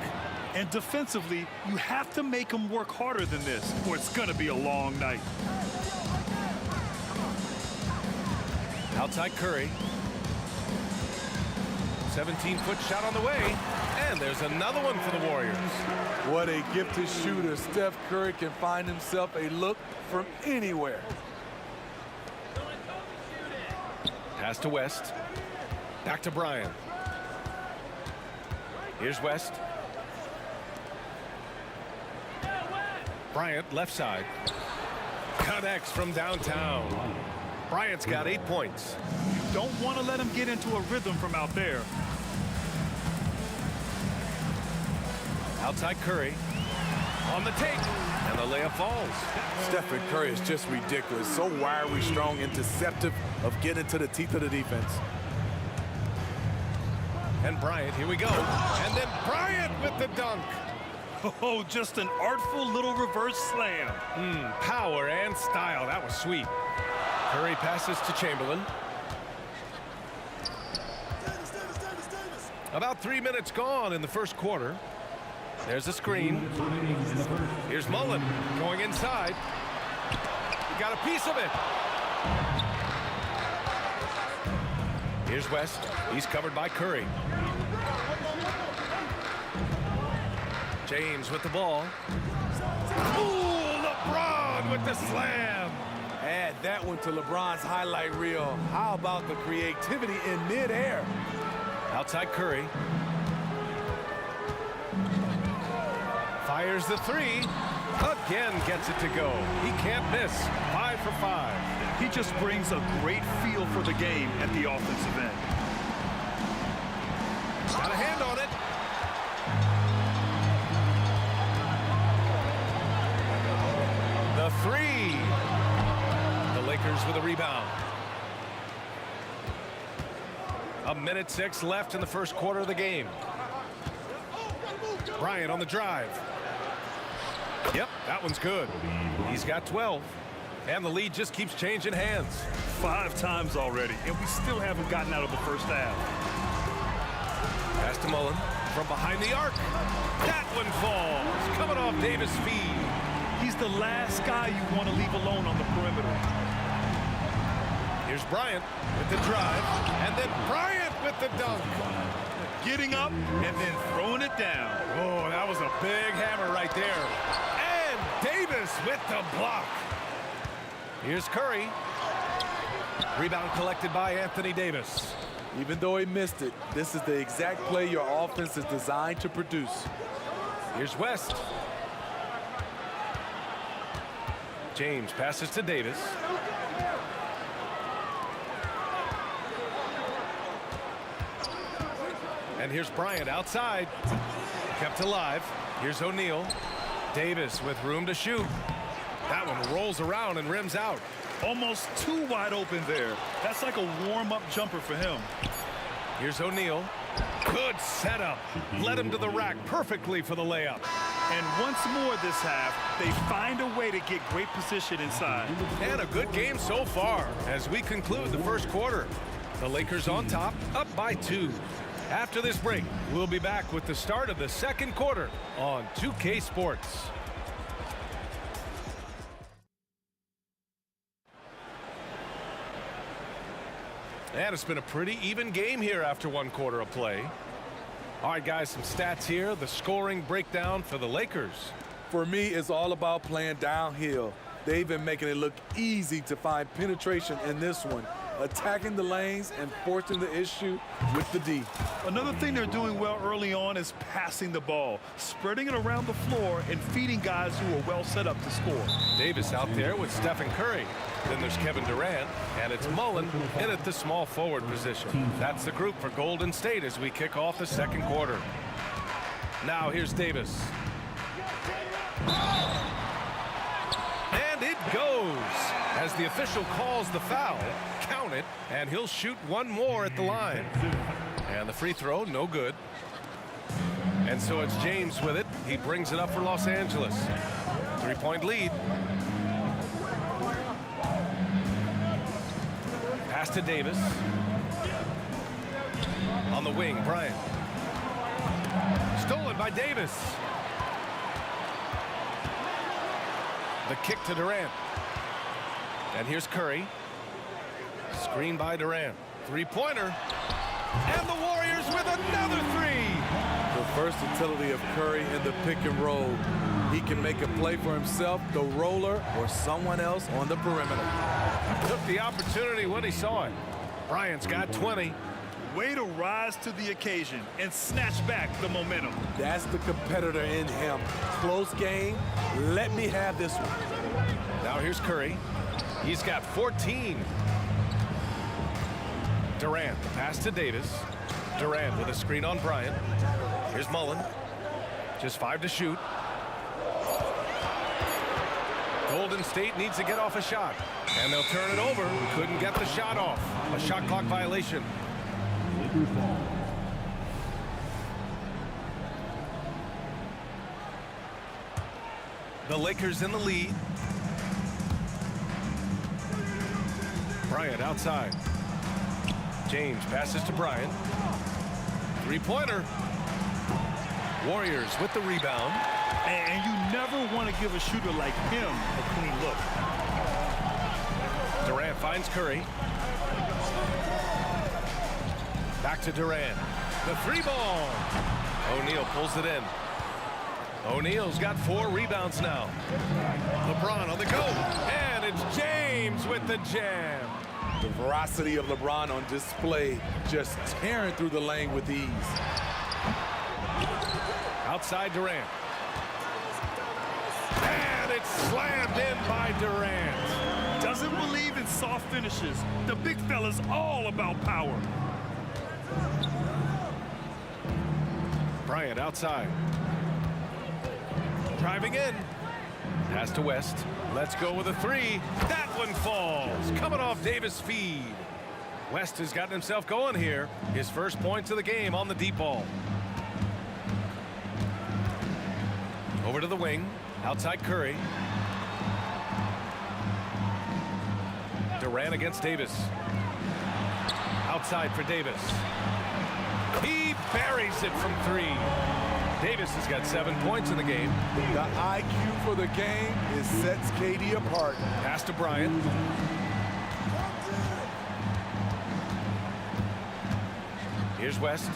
And defensively, you have to make him work harder than this, or it's going to be a long night. Outside Curry. 17-foot shot on the way. And there's another one for the Warriors. What a gifted shooter. Steph Curry can find himself a look from anywhere. Pass to West. Back to Bryant. Here's West. Bryant left side. Connects from downtown. Bryant's got 8 points. You don't want to let him get into a rhythm from out there. Outside Curry. On the take. And the layup falls. Stephen Curry is just ridiculous. So wiry, strong, and deceptive of getting to the teeth of the defense. And Bryant, here we go. And then Bryant with the dunk. Oh, just an artful little reverse slam. Power and style. That was sweet. Curry passes to Chamberlain. About 3 minutes gone in the first quarter. There's a screen. Here's Mullen going inside. He got a piece of it. Here's West. He's covered by Curry. James with the ball. Ooh, LeBron with the slam. Add that one to LeBron's highlight reel. How about the creativity in midair? Outside Curry. Fires the 3. Again gets it to go. He can't miss. 5 for 5. He just brings a great feel for the game at the offensive end. Got a hand on it. The 3. The Lakers with a rebound. 1:06 left in the first quarter of the game. Bryant on the drive. Yep, that one's good. He's got 12. And the lead just keeps changing hands. 5 times already, and we still haven't gotten out of the first half. Pass to Mullen from behind the arc. That one falls. Coming off Davis' feed. He's the last guy you want to leave alone on the perimeter. Here's Bryant with the drive. And then Bryant with the dunk. Getting up and then throwing it down. Oh, that was a big hammer right there. And Davis with the block. Here's Curry. Rebound collected by Anthony Davis. Even though he missed it, this is the exact play your offense is designed to produce. Here's West. James passes to Davis. And here's Bryant outside. Kept alive. Here's O'Neal. Davis with room to shoot. That one rolls around and rims out. Almost too wide open there. That's like a warm-up jumper for him. Here's O'Neal. Good setup. Led him to the rack perfectly for the layup. And once more this half, they find a way to get great position inside. And a good game so far as we conclude the first quarter. The Lakers on top, up by 2. After this break, we'll be back with the start of the second quarter on 2K Sports. And it's been a pretty even game here after 1 quarter of play. All right, guys, some stats here. The scoring breakdown for the Lakers. For me, it's all about playing downhill. They've been making it look easy to find penetration in this one, attacking the lanes and forcing the issue with the D. Another thing they're doing well early on is passing the ball, spreading it around the floor and feeding guys who are well set up to score. Davis out there with Stephen Curry. Then there's Kevin Durant, and it's Mullen in at the small forward position. That's the group for Golden State as we kick off the second quarter. Now here's Davis. And it goes. As the official calls the foul, count it, and he'll shoot one more at the line. And the free throw, no good. And so it's James with it. He brings it up for Los Angeles. 3-point lead. Pass to Davis. On the wing, Bryant. Stolen by Davis. The kick to Durant. And here's Curry. Screen by Durant. 3-pointer. And the Warriors with another 3. The versatility of Curry in the pick and roll. He can make a play for himself, the roller, or someone else on the perimeter. Took the opportunity when he saw it. Bryant's got 20. Way to rise to the occasion and snatch back the momentum. That's the competitor in him. Close game. Let me have this one. Now here's Curry. He's got 14. Durant, the pass to Davis. Durant with a screen on Bryant. Here's Mullen. Just 5 to shoot. Golden State needs to get off a shot. And they'll turn it over. Couldn't get the shot off. A shot clock violation. The Lakers in the lead. Bryant outside. James passes to Bryant. 3-pointer. Warriors with the rebound. And you never want to give a shooter like him a clean look. Durant finds Curry. Back to Durant. The 3-ball. O'Neal pulls it in. O'Neal's got 4 rebounds now. LeBron on the go. And it's James with the jam. The veracity of LeBron on display, just tearing through the lane with ease. Outside Durant. And it's slammed in by Durant. Doesn't believe in soft finishes. The big fella's all about power. Bryant outside. Driving in. Pass to West. Let's go with a 3. That one falls. Coming off Davis' feed. West has gotten himself going here. His first points of the game on the deep ball. Over to the wing. Outside Curry. Durant against Davis. Outside for Davis. He buries it from 3. Davis has got 7 points in the game. The IQ for the game is sets KD apart. Pass to Bryant. Here's West.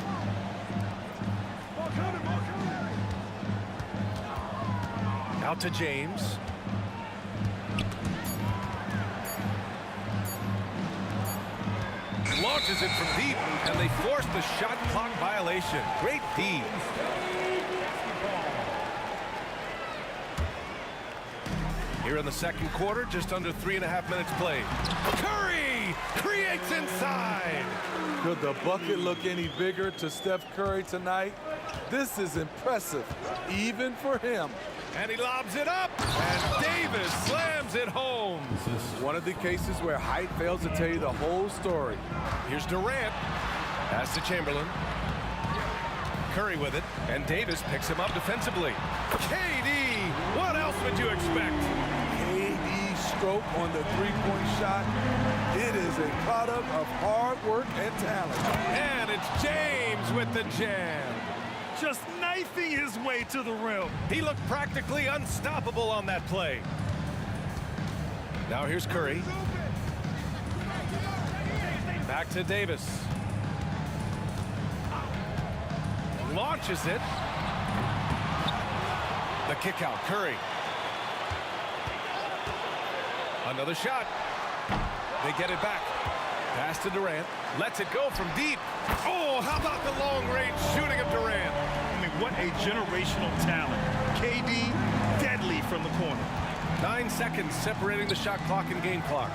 Out to James. Launches it from deep, and they force the shot clock violation. Great D. Here in the second quarter, just under 3.5 minutes played. Curry creates inside. Could the bucket look any bigger to Steph Curry tonight? This is impressive, even for him. And he lobs it up, and Davis slams it home. One of the cases where height fails to tell you the whole story. Here's Durant. Pass to Chamberlain. Curry with it, and Davis picks him up defensively. KD, what else would you expect? KD's stroke on the three-point shot. It is a product of hard work and talent. And it's James with the jam. Just knifing his way to the rim. He looked practically unstoppable on that play. Now here's Curry. Back to Davis. Launches it. The kick out, Curry. Another shot. They get it back. Pass to Durant. Lets it go from deep. Oh, how about the long-range shooting of Durant? I mean, what a generational talent. KD, deadly from the corner. 9 seconds separating the shot clock and game clock.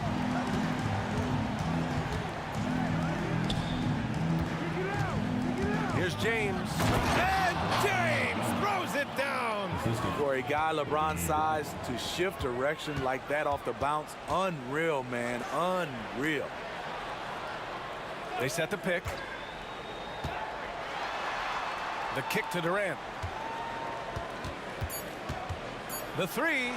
Here's James. And James throws it down. For a guy LeBron's size to shift direction like that off the bounce, unreal, man, unreal. They set the pick. The kick to Durant. The three.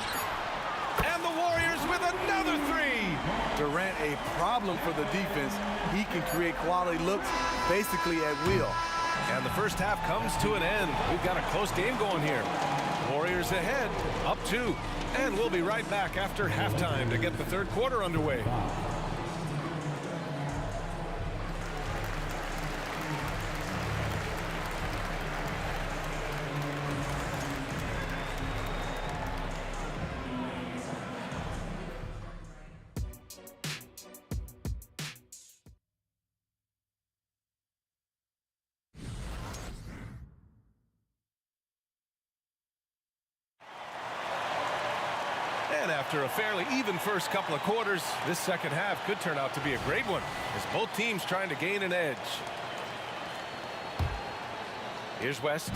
And the Warriors with another three. Durant, a problem for the defense. He can create quality looks basically at will. And the first half comes to an end. We've got a close game going here. Warriors ahead, up 2. And we'll be right back after halftime to get the third quarter underway. And after a fairly even first couple of quarters, this second half could turn out to be a great one as both teams trying to gain an edge. Here's West.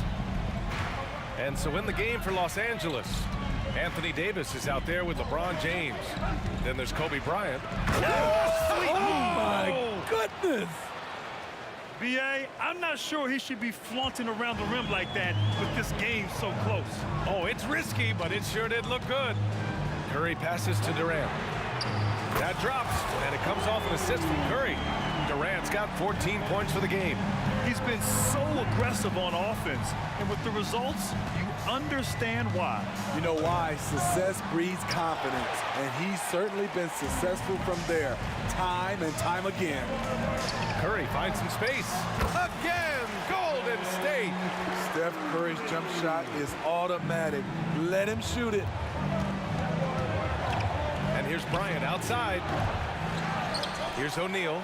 And so in the game for Los Angeles, Anthony Davis is out there with LeBron James. Then there's Kobe Bryant. Oh, my goodness. B.A., I'm not sure he should be flaunting around the rim like that with this game so close. Oh, it's risky, but it sure did look good. Curry passes to Durant. That drops, and it comes off an assist from Curry. Durant's got 14 points for the game. He's been so aggressive on offense, and with the results, you understand why. You know why? Success breeds confidence, and he's certainly been successful from there, time and time again. Curry finds some space. Again, Golden State. Steph Curry's jump shot is automatic. Let him shoot it. And here's Bryant outside. Here's O'Neal.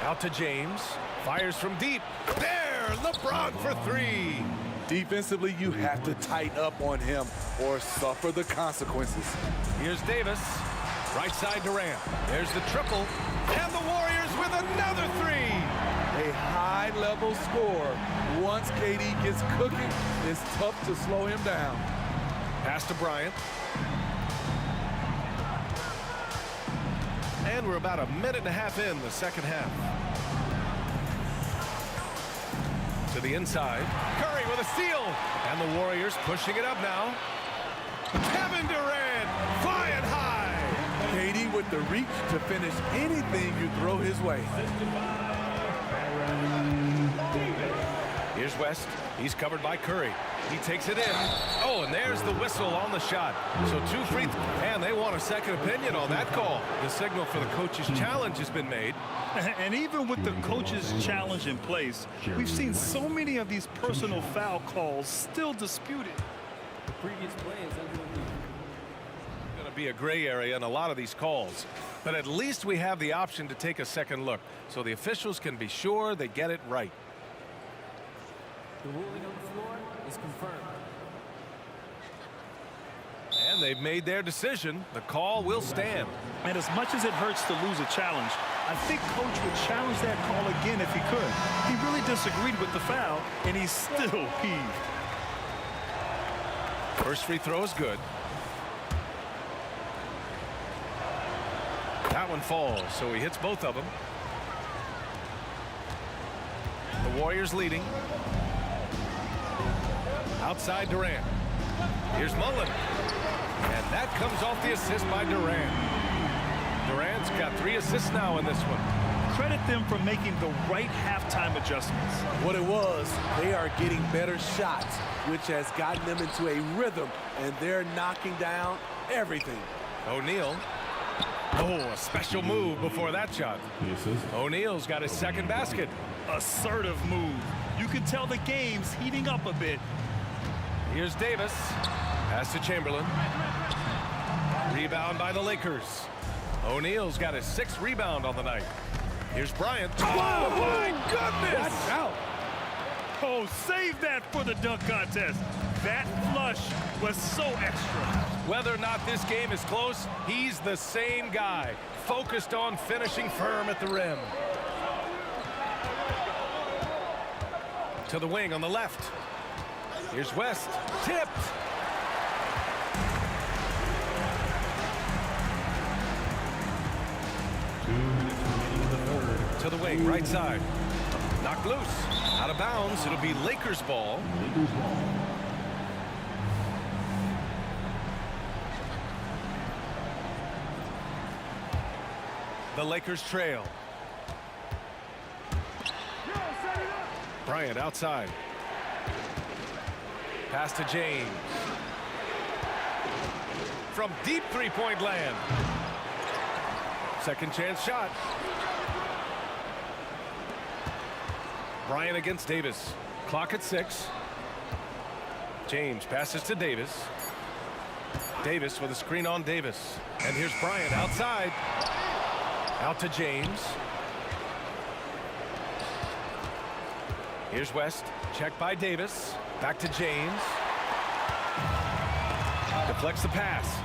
Out to James. Fires from deep. There, LeBron for 3. Defensively, you have to tighten up on him or suffer the consequences. Here's Davis. Right side Durant. There's the triple. And the Warriors with another 3. A high-level score. Once KD gets cooking, it's tough to slow him down. Pass to Bryant. And we're about a minute and a half in the second half. To the inside. Curry with a steal. And the Warriors pushing it up now. Kevin Durant flying high. KD with the reach to finish anything you throw his way. Here's West. He's covered by Curry. He takes it in. Oh, and there's the whistle on the shot. So 2 free and they want a second opinion on that call. The signal for the coach's challenge has been made. And even with the coach's challenge in place, we've seen so many of these personal foul calls still disputed. The previous play is under review. Going to be a gray area in a lot of these calls. But at least we have the option to take a second look so the officials can be sure they get it right. The ruling on the floor is confirmed. And they've made their decision. The call will stand. And as much as it hurts to lose a challenge, I think Coach would challenge that call again if he could. He really disagreed with the foul, and he's still peeved. First free throw is good. That one falls, so he hits both of them. The Warriors leading. Outside Durant. Here's Mullen. And that comes off the assist by Durant. Durant's got 3 assists now in this one. Credit them for making the right halftime adjustments. What it was, they are getting better shots, which has gotten them into a rhythm, and they're knocking down everything. O'Neal. Oh, a special move before that shot. O'Neal's got his second basket. Assertive move. You can tell the game's heating up a bit. Here's Davis. Pass to Chamberlain. Rebound by the Lakers. O'Neal's got his 6th rebound on the night. Here's Bryant. Oh, my goodness! Watch out. Oh, save that for the dunk contest. That flush was so extra. Whether or not this game is close, he's the same guy, focused on finishing firm at the rim. To the wing on the left. Here's West. Tipped. To the wing, right side. Knocked loose. Out of bounds. It'll be Lakers ball. The Lakers trail. Bryant outside. Pass to James. From deep three-point land. Second chance shot. Bryant against Davis. Clock at 6. James passes to Davis. Davis with a screen on Davis. And here's Bryant outside. Out to James. Here's West. Checked by Davis. Back to James. Deflects the pass.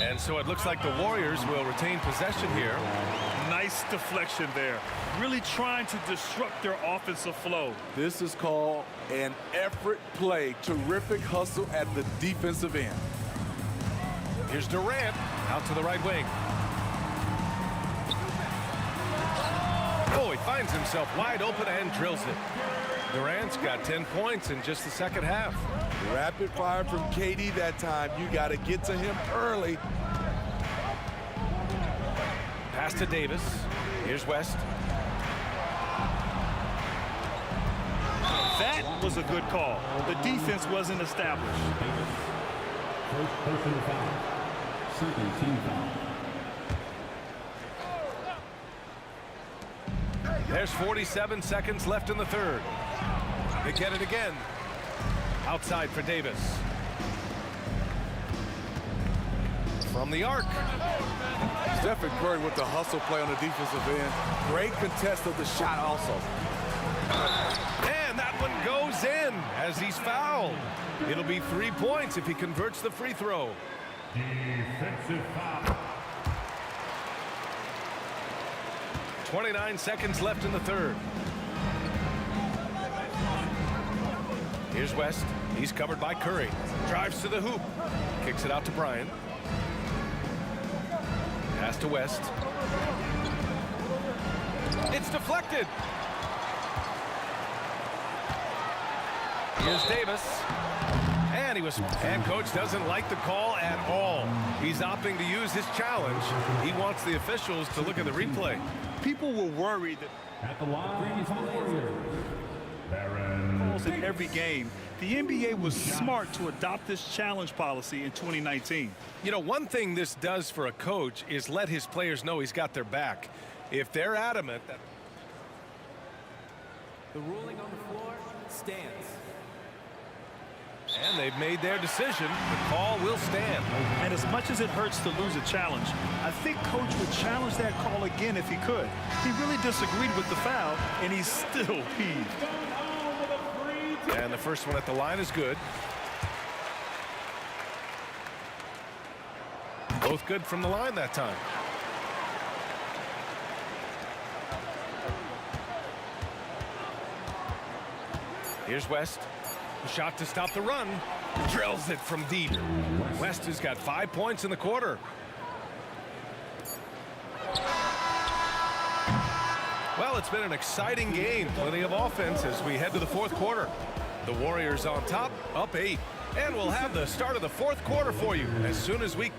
And so it looks like the Warriors will retain possession here. Nice deflection there. Really trying to disrupt their offensive flow. This is called an effort play. Terrific hustle at the defensive end. Here's Durant out to the right wing. Oh, he finds himself wide open and drills it. Durant's got 10 points in just the second half. Rapid fire from KD that time. You got to get to him early. Pass to Davis. Here's West. That was a good call. The defense wasn't established. First personal foul. Second team foul. There's 47 seconds left in the third. They get it again. Outside for Davis. From the arc. Stephen Curry with the hustle play on the defensive end. Great contest of the shot also. And that one goes in as he's fouled. It'll be 3 points if he converts the free throw. Defensive foul. 29 seconds left in the third. Here's West. He's covered by Curry. Drives to the hoop. Kicks it out to Bryant. Pass to West. It's deflected. Here's Davis. And coach doesn't like the call at all. He's opting to use his challenge. He wants the officials to look at the replay. People were worried that At the line for the Warriors, calls in every game. The NBA was smart to adopt this challenge policy in 2019. You know, one thing this does for a coach is let his players know he's got their back. If they're adamant that The ruling on the floor stands. and they've made their decision, the call will stand. And as much as it hurts to lose a challenge, I think coach would challenge that call again if he could. He really disagreed with the foul, and he's still peeved. And the first one at the line is good. Both good from the line that time. Here's West. A shot to stop the run. Drills it from deep. West has got 5 points in the quarter. Well, it's been an exciting game. Plenty of offense as we head to the fourth quarter. The Warriors on top, up 8. And we'll have the start of the fourth quarter for you as soon as we...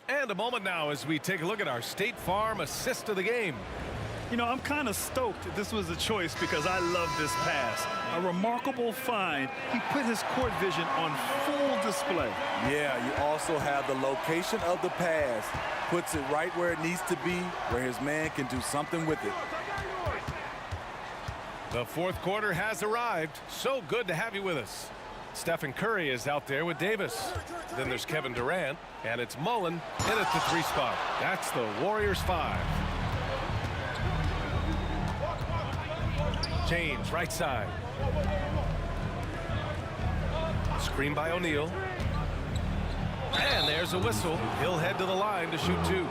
And a moment now as we take a look at our State Farm assist of the game. You know, I'm kind of stoked this was a choice because I love this pass. A remarkable find. He put his court vision on full display. Yeah, you also have the location of the pass. Puts it right where it needs to be, where his man can do something with it. The fourth quarter has arrived. So good to have you with us. Stephen Curry is out there with Davis. Then there's Kevin Durant, and it's Mullen in at the 3 spot. That's the Warriors 5. James, right side. Screen by O'Neal. And there's a whistle. He'll head to the line to shoot 2.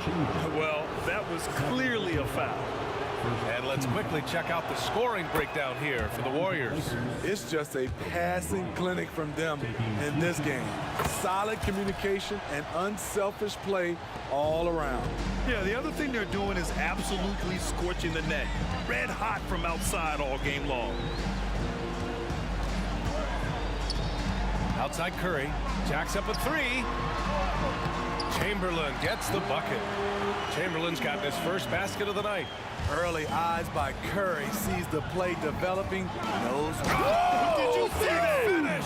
Well, that was clearly a foul. And let's quickly check out the scoring breakdown here for the Warriors. It's just a passing clinic from them in this game. Solid communication and unselfish play all around. Yeah, the other thing they're doing is absolutely scorching the net. Red hot from outside all game long. Outside Curry. Jacks up a 3. Chamberlain gets the bucket. Chamberlain's got his first basket of the night. Early eyes by Curry, sees the play developing, knows. Oh, did you see that? Finish!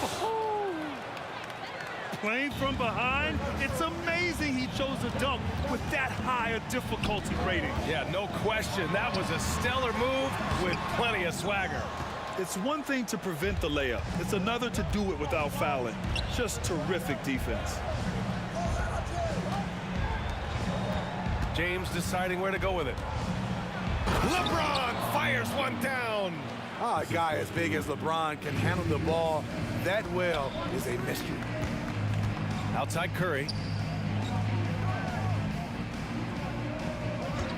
Playing from behind, it's amazing he chose a dunk with that high a difficulty rating. Yeah, no question. That was a stellar move with plenty of swagger. It's one thing to prevent the layup. It's another to do it without fouling. Just terrific defense. James deciding where to go with it. LeBron fires one down. A guy as big as LeBron can handle the ball that well is a mystery. Outside Curry.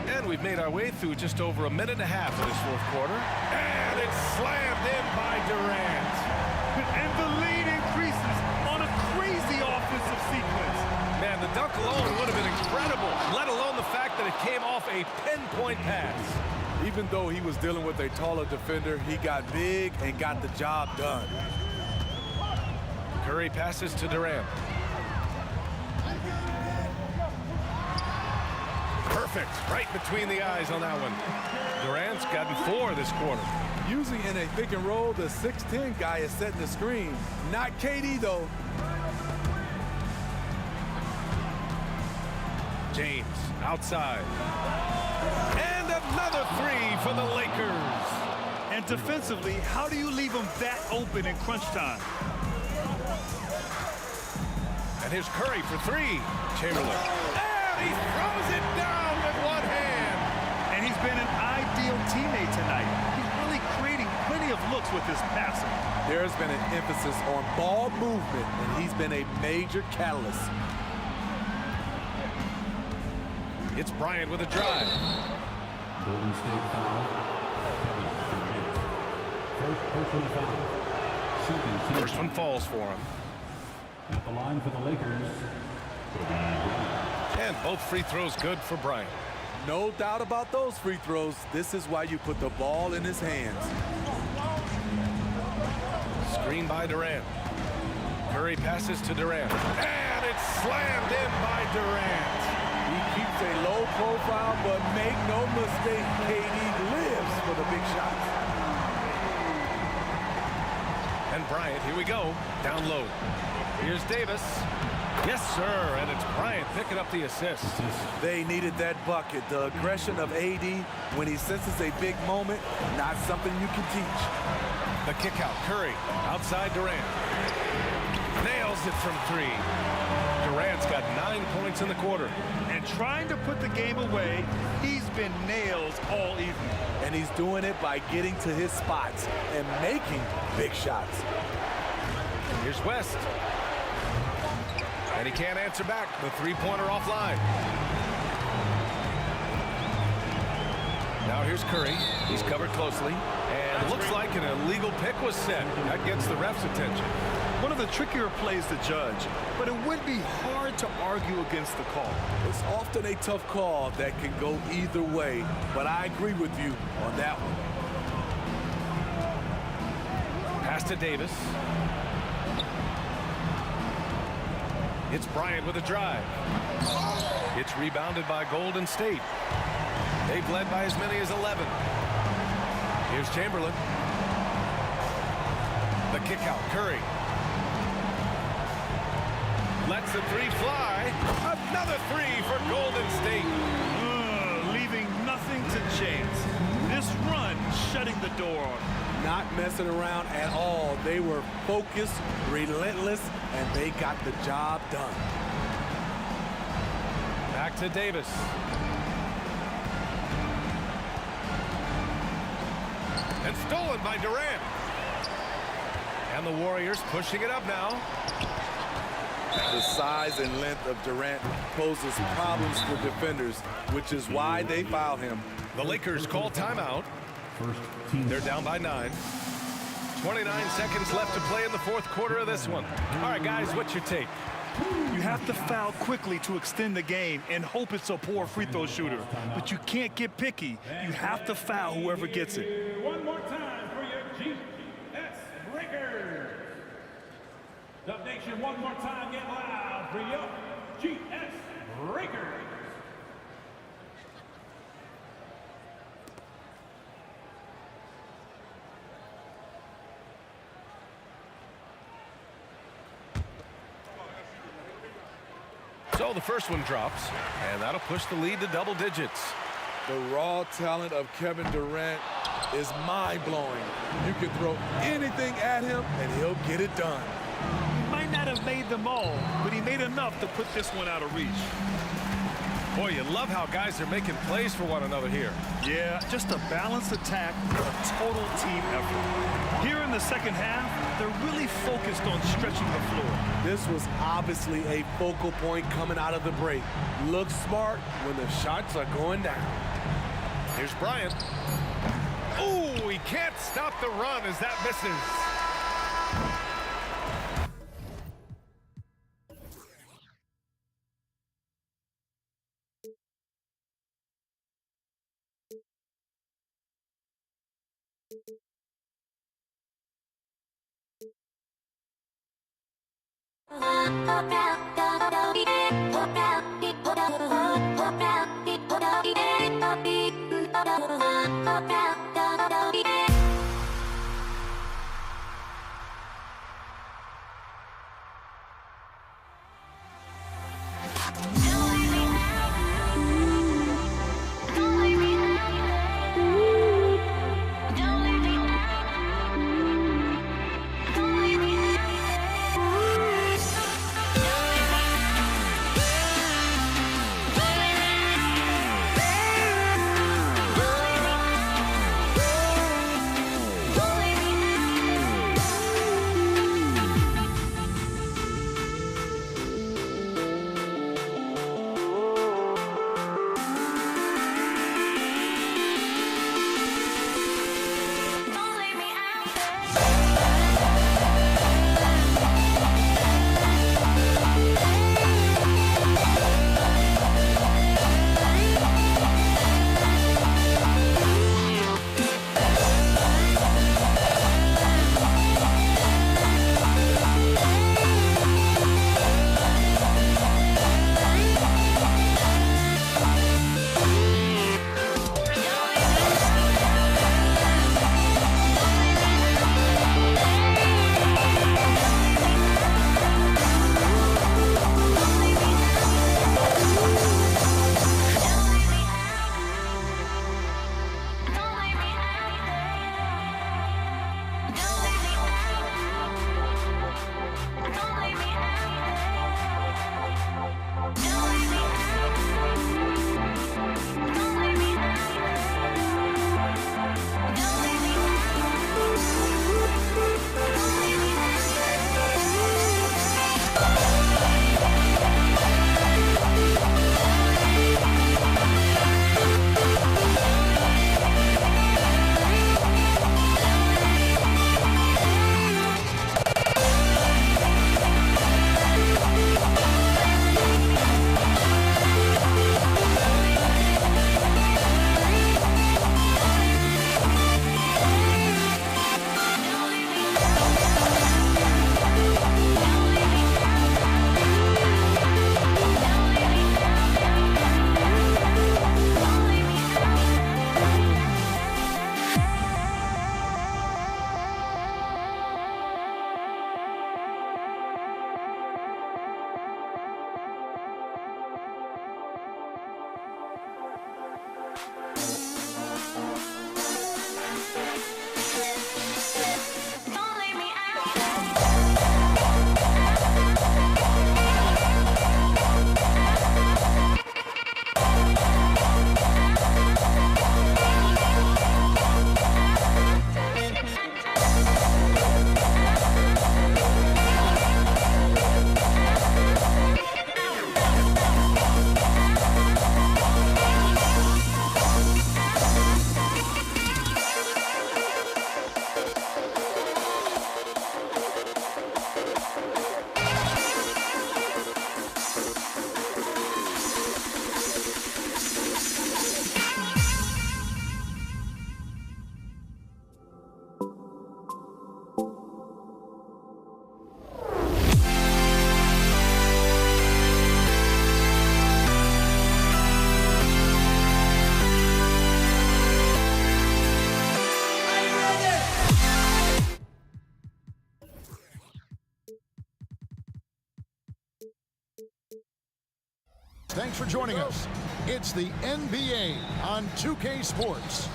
And we've made our way through just over a minute and a half of this fourth quarter. And it's slammed in by Durant. And the lead increases on a crazy offensive sequence. Man, the dunk alone would have been incredible, let alone the fact that it came off a pinpoint pass. Even though he was dealing with a taller defender, he got big and got the job done. Curry passes to Durant. Perfect, right between the eyes on that one. Durant's gotten 4 this quarter. Using in a pick and roll, the 6'10 guy is setting the screen. Not KD, though. James, outside. And another 3 for the Lakers. And defensively, how do you leave them that open in crunch time? And here's Curry for 3. Chamberlain. And he throws it down with one hand. And he's been an ideal teammate tonight. He's really creating plenty of looks with his passing. There's been an emphasis on ball movement, and he's been a major catalyst. It's Bryant with a drive. Golden State foul. First personal foul. Second team. First one falls for him. At the line for the Lakers. And both free throws good for Bryant. No doubt about those free throws. This is why you put the ball in his hands. Screen by Durant. Curry passes to Durant. And it's slammed in by Durant. He keeps a low profile, but make no mistake, KD lives for the big shots. And Bryant, here we go, down low. Here's Davis. Yes, sir, and it's Bryant picking up the assist. They needed that bucket. The aggression of AD when he senses a big moment, not something you can teach. The kick out, Curry, outside Durant. Nails it from 3. Durant's got 9 points in the quarter. And trying to put the game away, he's been nails all evening. And he's doing it by getting to his spots and making big shots. Here's West. And he can't answer back. The three-pointer offline. Now here's Curry. He's covered closely. And it looks like an illegal pick was set. That gets the ref's attention. One of the trickier plays to judge, but it would be hard to argue against the call. It's often a tough call that can go either way, but I agree with you on that one. Pass to Davis. It's Bryant with a drive. It's rebounded by Golden State. They've led by as many as 11. Here's Chamberlain. The kick out, Curry. Lets the three fly. Another three for Golden State. Leaving nothing to chance. This run shutting the door on them. Not messing around at all. They were focused, relentless, and they got the job done. Back to Davis. And stolen by Durant. And the Warriors pushing it up now. The size and length of Durant poses problems for defenders, which is why they foul him. The Lakers call timeout. They're down by 9. 29 seconds left to play in the fourth quarter of this one. All right, guys, what's your take? You have to foul quickly to extend the game and hope it's a poor free throw shooter. But you can't get picky. You have to foul whoever gets it. One more time for your GS Breakers. Dub Nation, one more time, get loud for your GS Breakers. So the first one drops, and that'll push the lead to double digits. The raw talent of Kevin Durant is mind-blowing. You can throw anything at him, and he'll get it done. He might not have made them all, but he made enough to put this one out of reach. Boy, you love how guys are making plays for one another here. Yeah, just a balanced attack, a total team effort. Here in the second half, they're really focused on stretching the floor. This was obviously a focal point coming out of the break. Look smart when the shots are going down. Here's Bryant. Ooh, he can't stop the run as that misses. Thanks for joining us. It's the NBA on 2K Sports.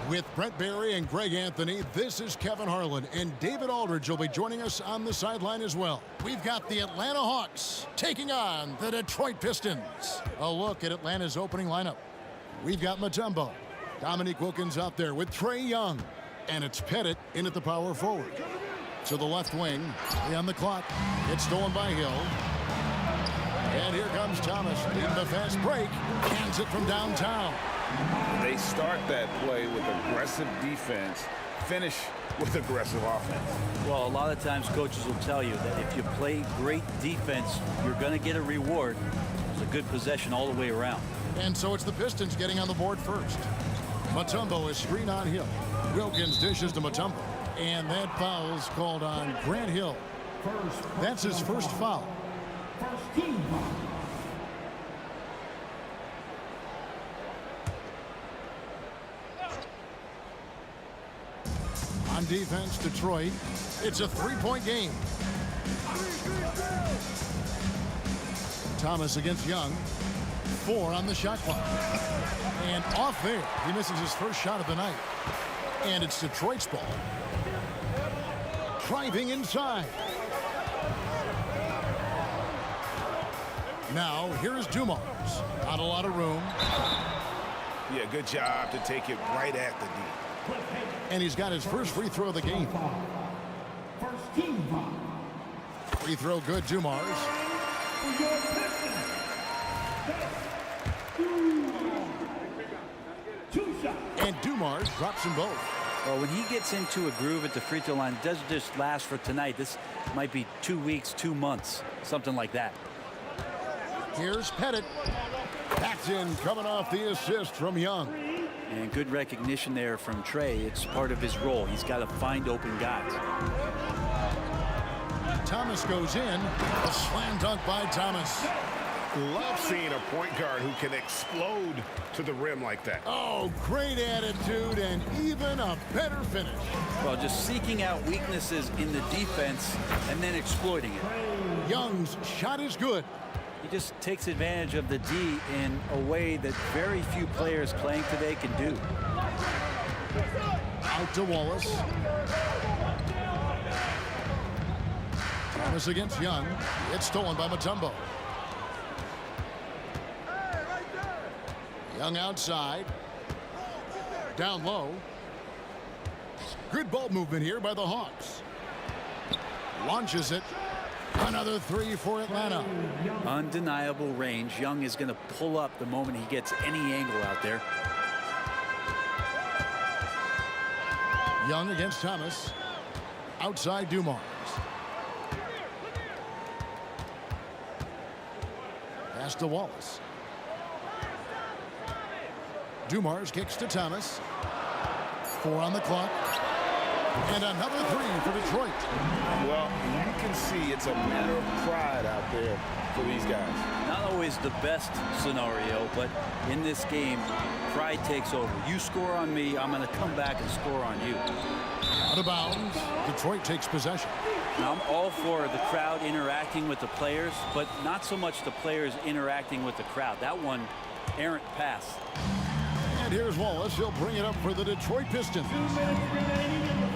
With Brent Barry and Greg Anthony, this is Kevin Harlan, and David Aldridge will be joining us on the sideline as well. We've got the Atlanta Hawks taking on the Detroit Pistons. A look at Atlanta's opening lineup. We've got Mutombo. Dominique Wilkins out there with Trae Young. And it's Pettit in at the power forward. To the left wing, on the clock. It's stolen by Hill. And here comes Thomas, leading the fast break. Hands it from downtown. They start that play with aggressive defense, finish with aggressive offense. Well, a lot of times coaches will tell you that if you play great defense, you're going to get a reward. It's a good possession all the way around. And so it's the Pistons getting on the board first. Mutombo is screen on Hill. Wilkins dishes to Mutombo. And that foul is called on Grant Hill. That's his first foul. First team foul. On defense, Detroit. It's a three-point game. Thomas against Young. 4 on the shot clock. And off there, he misses his first shot of the night. And it's Detroit's ball. Driving inside. Now, here's Dumars. Not a lot of room. Yeah, good job to take it right at the D. And he's got his first free throw of the game. First team foul. Free throw good, Dumars. And Dumars drops them both. Well, when he gets into a groove at the free throw line, it doesn't just last for tonight. This might be 2 weeks, 2 months, something like that. Here's Pettit. That's in, coming off the assist from Young. And good recognition there from Trae. It's part of his role. He's got to find open guys. Thomas goes in. A slam dunk by Thomas. Love seeing a point guard who can explode to the rim like that. Oh, great attitude and even a better finish. Well, just seeking out weaknesses in the defense and then exploiting it. Young's shot is good. He just takes advantage of the D in a way that very few players playing today can do. Out to Wallace. Thomas against Young. It's stolen by Mutombo. Young outside. Down low. Good ball movement here by the Hawks. Launches it. Another 3 for Atlanta. Undeniable range. Young is going to pull up the moment he gets any angle out there. Young against Thomas. Outside Dumars. Pass to Wallace. Dumars kicks to Thomas. 4 on the clock. And another 3 for Detroit. Well, you can see it's a matter of pride out there for these guys. Not always the best scenario, but in this game, pride takes over. You score on me, I'm going to come back and score on you. Out of bounds. Detroit takes possession. Now, I'm all for the crowd interacting with the players, but not so much the players interacting with the crowd. That one, errant pass. And And here's Wallace. He'll bring it up for the Detroit Pistons.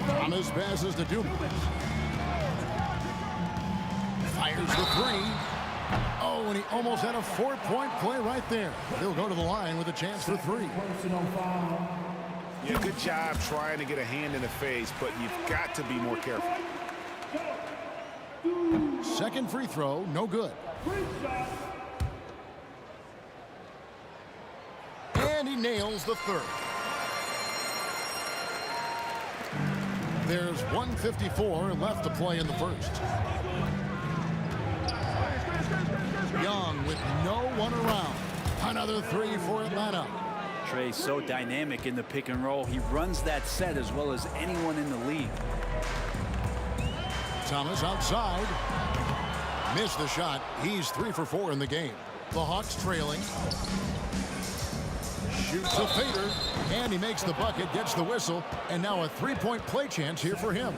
Thomas passes to Dumas. Fires the three. Oh, and he almost had a 4-point play right there. He'll go to the line with a chance for three. Yeah, good job trying to get a hand in the face, but you've got to be more careful. Second free throw, no good. And he nails the third. There's 1:54 left to play in the first. Young with no one around. Another three for Atlanta. Trey so dynamic in the pick and roll. He runs that set as well as anyone in the league. Thomas outside. Missed the shot. He's 3 for 4 in the game. The Hawks trailing. Shoots a fader. And he makes the bucket, gets the whistle. And now a 3-point play chance here for him.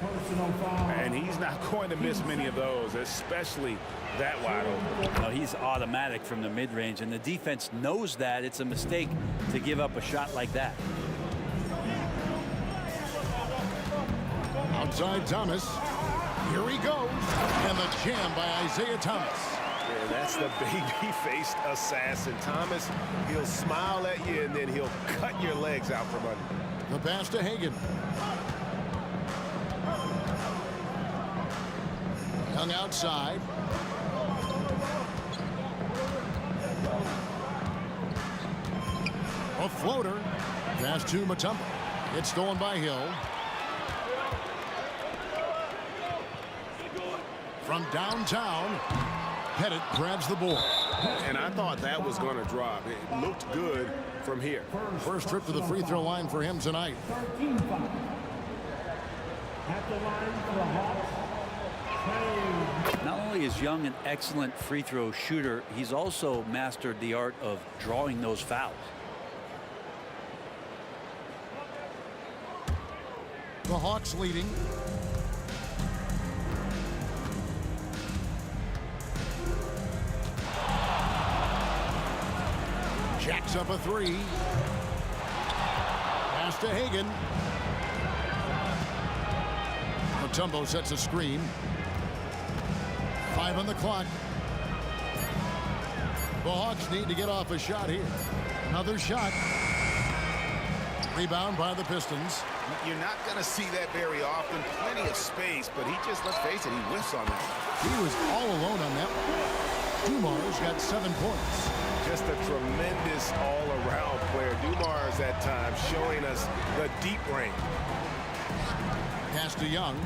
And he's not going to miss many of those, especially that wide open. No, he's automatic from the mid-range, and the defense knows that. It's a mistake to give up a shot like that. Outside Thomas. Here he goes. And the jam by Isaiah Thomas. Yeah, that's the baby-faced assassin. Thomas, he'll smile at you, and then he'll cut your legs out from under. The pass to Hagan. Young outside. A floater. Pass to Mutombo. It's stolen by Hill. From downtown, Pettit grabs the ball. And I thought that was going to drop. It looked good from here. First trip to the free throw line for him tonight. 13 foul. At the line for the Hawks. Not only is Young an excellent free throw shooter, he's also mastered the art of drawing those fouls. The Hawks leading. Jacks up a three. Pass to Hagan. Mutombo sets a screen. 5 on the clock. The Hawks need to get off a shot here. Another shot. Rebound by the Pistons. You're not going to see that very often. Plenty of space, but he just, let's face it, he whiffs on that. He was all alone on that one. Dumars got 7 points. Just a tremendous all-around player. Dumars at times showing us the deep range. Pass to Young.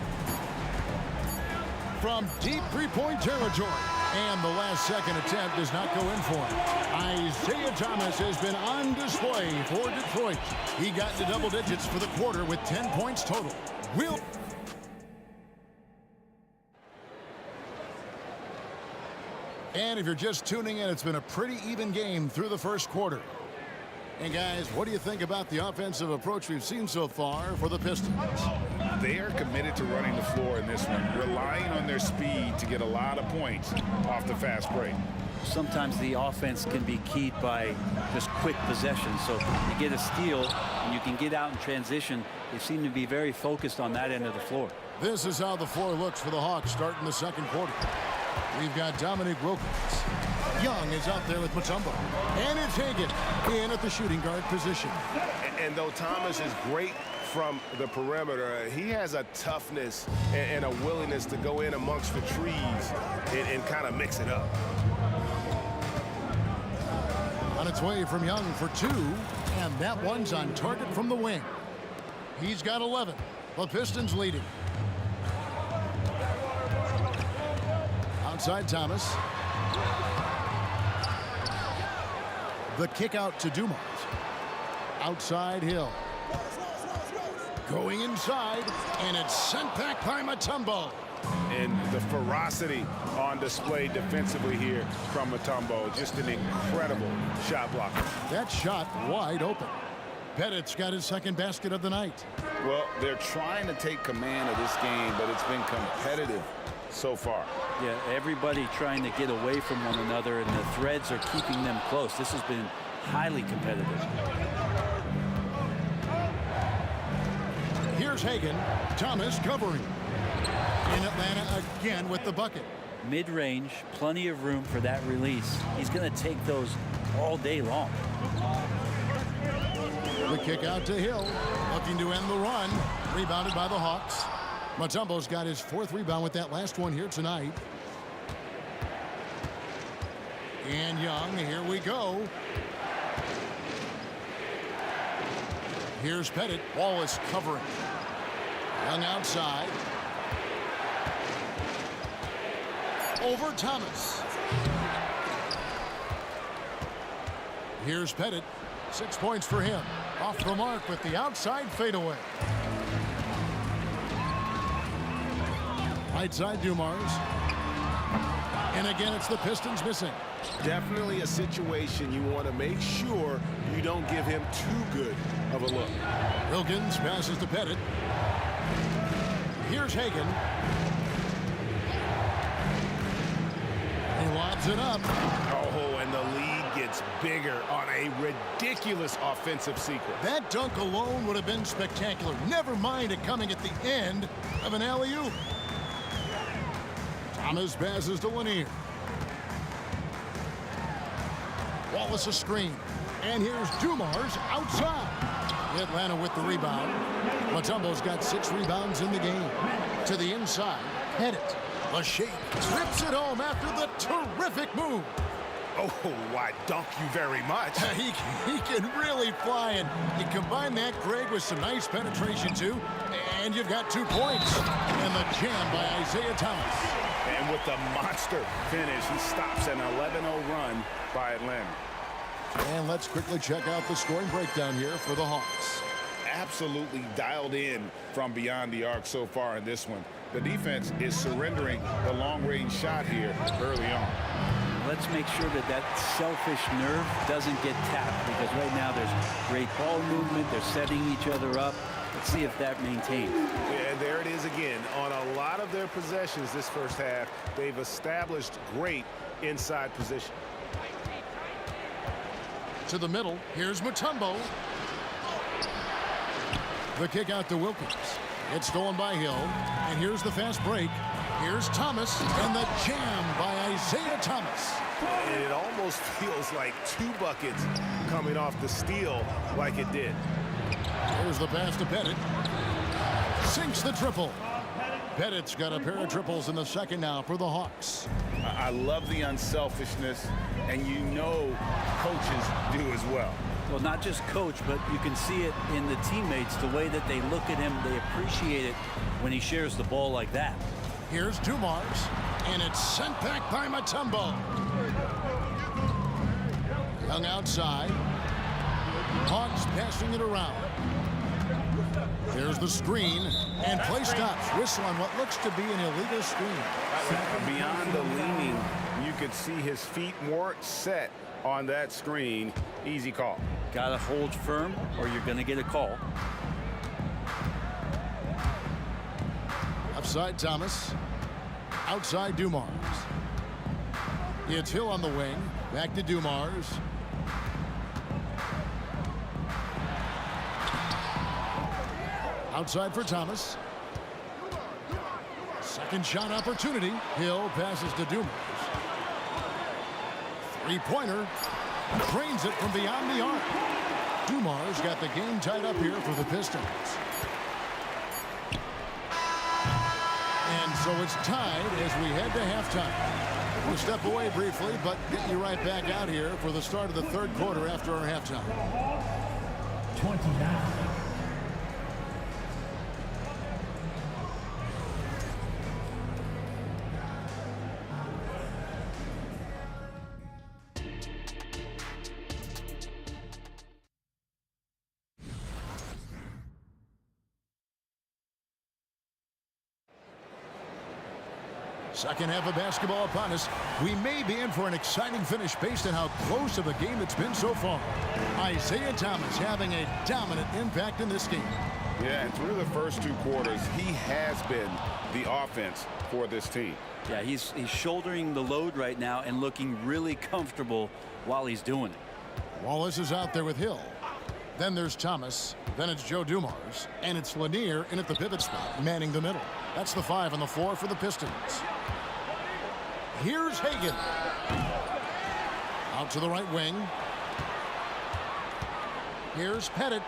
From deep three-point territory. And the last second attempt does not go in for him. Isaiah Thomas has been on display for Detroit. He got into double digits for the quarter with 10 points total. And if you're just tuning in, it's been a pretty even game through the first quarter. And guys, what do you think about the offensive approach we've seen so far for the Pistons? They are committed to running the floor in this one, relying on their speed to get a lot of points off the fast break. Sometimes the offense can be keyed by just quick possession. So you get a steal and you can get out in transition. They seem to be very focused on that end of the floor. This is how the floor looks for the Hawks starting the second quarter. We've got Dominic Wilkins. Young is out there with Mutombo. And it's Hagan in at the shooting guard position. And though Thomas is great from the perimeter, he has a toughness and a willingness to go in amongst the trees and kind of mix it up. On its way from Young for 2, and that one's on target from the wing. He's got 11. The Pistons leading. Outside Thomas. The kick out to Dumars. Outside Hill. Going inside, and it's sent back by Mutombo. And the ferocity on display defensively here from Mutombo. Just an incredible shot blocker. That shot wide open. Pettit's got his second basket of the night. Well, they're trying to take command of this game, but it's been competitive so far. Yeah, everybody trying to get away from one another, and the threads are keeping them close. This has been highly competitive. Here's Hagan. Thomas covering. In Atlanta again with the bucket. Mid-range, plenty of room for that release. He's going to take those all day long. The kick out to Hill. Looking to end the run. Rebounded by the Hawks. Mutombo's got his 4th rebound with that last one here tonight. And Young, here we go. Here's Pettit. Wallace covering. Young outside. Over Thomas. Here's Pettit. 6 points for him. Off the mark with the outside fadeaway. Right side Dumars. And again, it's the Pistons missing. Definitely a situation you want to make sure you don't give him too good of a look. Wilkins passes to Pettit. Here's Hagan. He lobs it up. Oh, and the lead gets bigger on a ridiculous offensive sequence. That dunk alone would have been spectacular. Never mind it coming at the end of an alley-oop. Thomas passes to Lanier. Wallace a screen. And here's Dumars outside. Atlanta with the rebound. Mutombo's got 6 rebounds in the game. To the inside. Pettit. A shake. Rips it home after the terrific move. Oh, why, dunk you very much. He can really fly, and you combine that, Greg, with some nice penetration, too, and you've got 2 points. And the jam by Isaiah Thomas. And with the monster finish, he stops an 11-0 run by Atlanta. And let's quickly check out the scoring breakdown here for the Hawks. Absolutely dialed in from beyond the arc so far in this one. The defense is surrendering the long-range shot here early on. Let's make sure that that selfish nerve doesn't get tapped, because right now there's great ball movement. They're setting each other up. Let's see if that maintains. Yeah, there it is again. On a lot of their possessions this first half, they've established great inside position. To the middle, here's Mutombo. The kick out to Wilkins. It's stolen by Hill, and here's the fast break. Here's Thomas, and the jam by Isaiah Thomas. It almost feels like 2 buckets coming off the steal like it did. Here's the pass to Pettit. Sinks the triple. Pettit's got a pair of triples in the second now for the Hawks. I love the unselfishness, and you know coaches do as well. Well, not just coach, but you can see it in the teammates, the way that they look at him. They appreciate it when he shares the ball like that. Here's Dumars, and it's sent back by Mutombo. Young outside. Hawks passing it around. There's the screen, and play stops. Whistle on what looks to be an illegal screen. Beyond the leaning, you could see his feet more set on that screen. Easy call. Got to hold firm, or you're going to get a call. Upside Thomas. Outside Dumars. It's Hill on the wing. Back to Dumars. Outside for Thomas. Second shot opportunity. Hill passes to Dumars. Three-pointer. Drains it from beyond the arc. Dumars got the game tied up here for the Pistons. And so it's tied as we head to halftime. We'll step away briefly, but get you right back out here for the start of the third quarter after our halftime. 29. Second half of basketball upon us. We may be in for an exciting finish based on how close of a game it's been so far. Isaiah Thomas having a dominant impact in this game. Yeah, and through the first 2 quarters, he has been the offense for this team. Yeah, he's shouldering the load right now and looking really comfortable while he's doing it. Wallace is out there with Hill. Then there's Thomas. Then it's Joe Dumars. And it's Lanier in at the pivot spot, manning the middle. That's the 5 on the floor for the Pistons. Here's Hagan. Out to the right wing. Here's Pettit.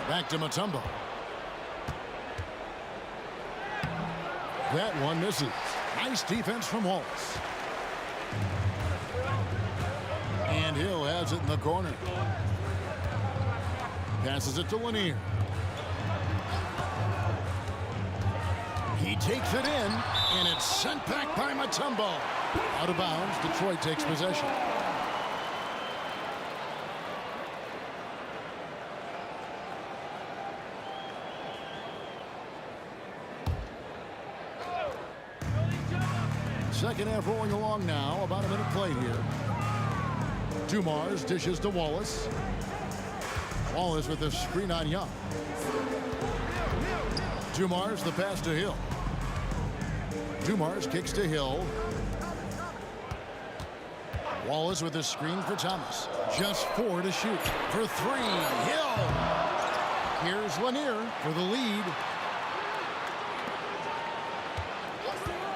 Back to Mutombo. That one misses. Nice defense from Wallace. And Hill has it in the corner. Passes it to Lanier. He takes it in, and it's sent back by Mutombo. Out of bounds, Detroit takes possession. Second half rolling along now. About a minute played here. Dumars dishes to Wallace. Wallace with the screen on Young. Dumars the pass to Hill. Dumars kicks to Hill. Wallace with the screen for Thomas. Just 4 to shoot. For 3, Hill. Here's Lanier for the lead.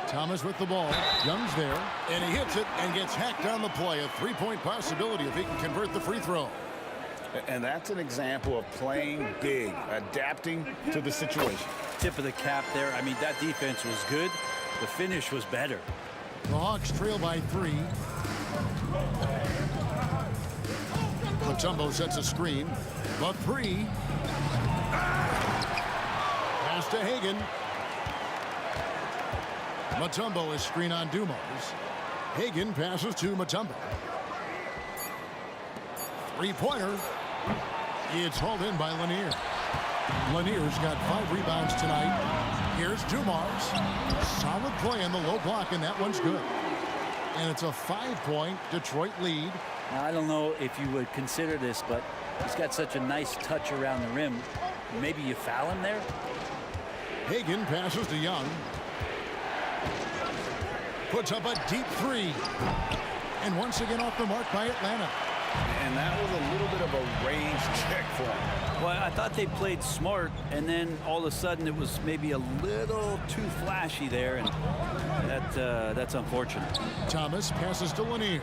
Thomas with the ball. Young's there. And he hits it and gets hacked on the play. A 3-point possibility if he can convert the free throw. And that's an example of playing big, adapting to the situation. Tip of the cap there. I mean, that defense was good. The finish was better. The Hawks trail by 3. Mutombo sets a screen. The 3. Pass to Hagan. Mutombo is screen on Dumars. Hagan passes to Mutombo. 3-pointer. It's hauled in by Lanier. Lanier's got 5 rebounds tonight. Here's Dumars. Solid play in the low block, and that one's good. And it's a 5-point Detroit lead. Now, I don't know if you would consider this, but he's got such a nice touch around the rim. Maybe you foul him there? Hagan passes to Young. Puts up a deep 3. And once again off the mark by Atlanta. And that was a little bit of a range check for him. Well, I thought they played smart, and then all of a sudden it was maybe a little too flashy there, and that's unfortunate. Thomas passes to Lanier.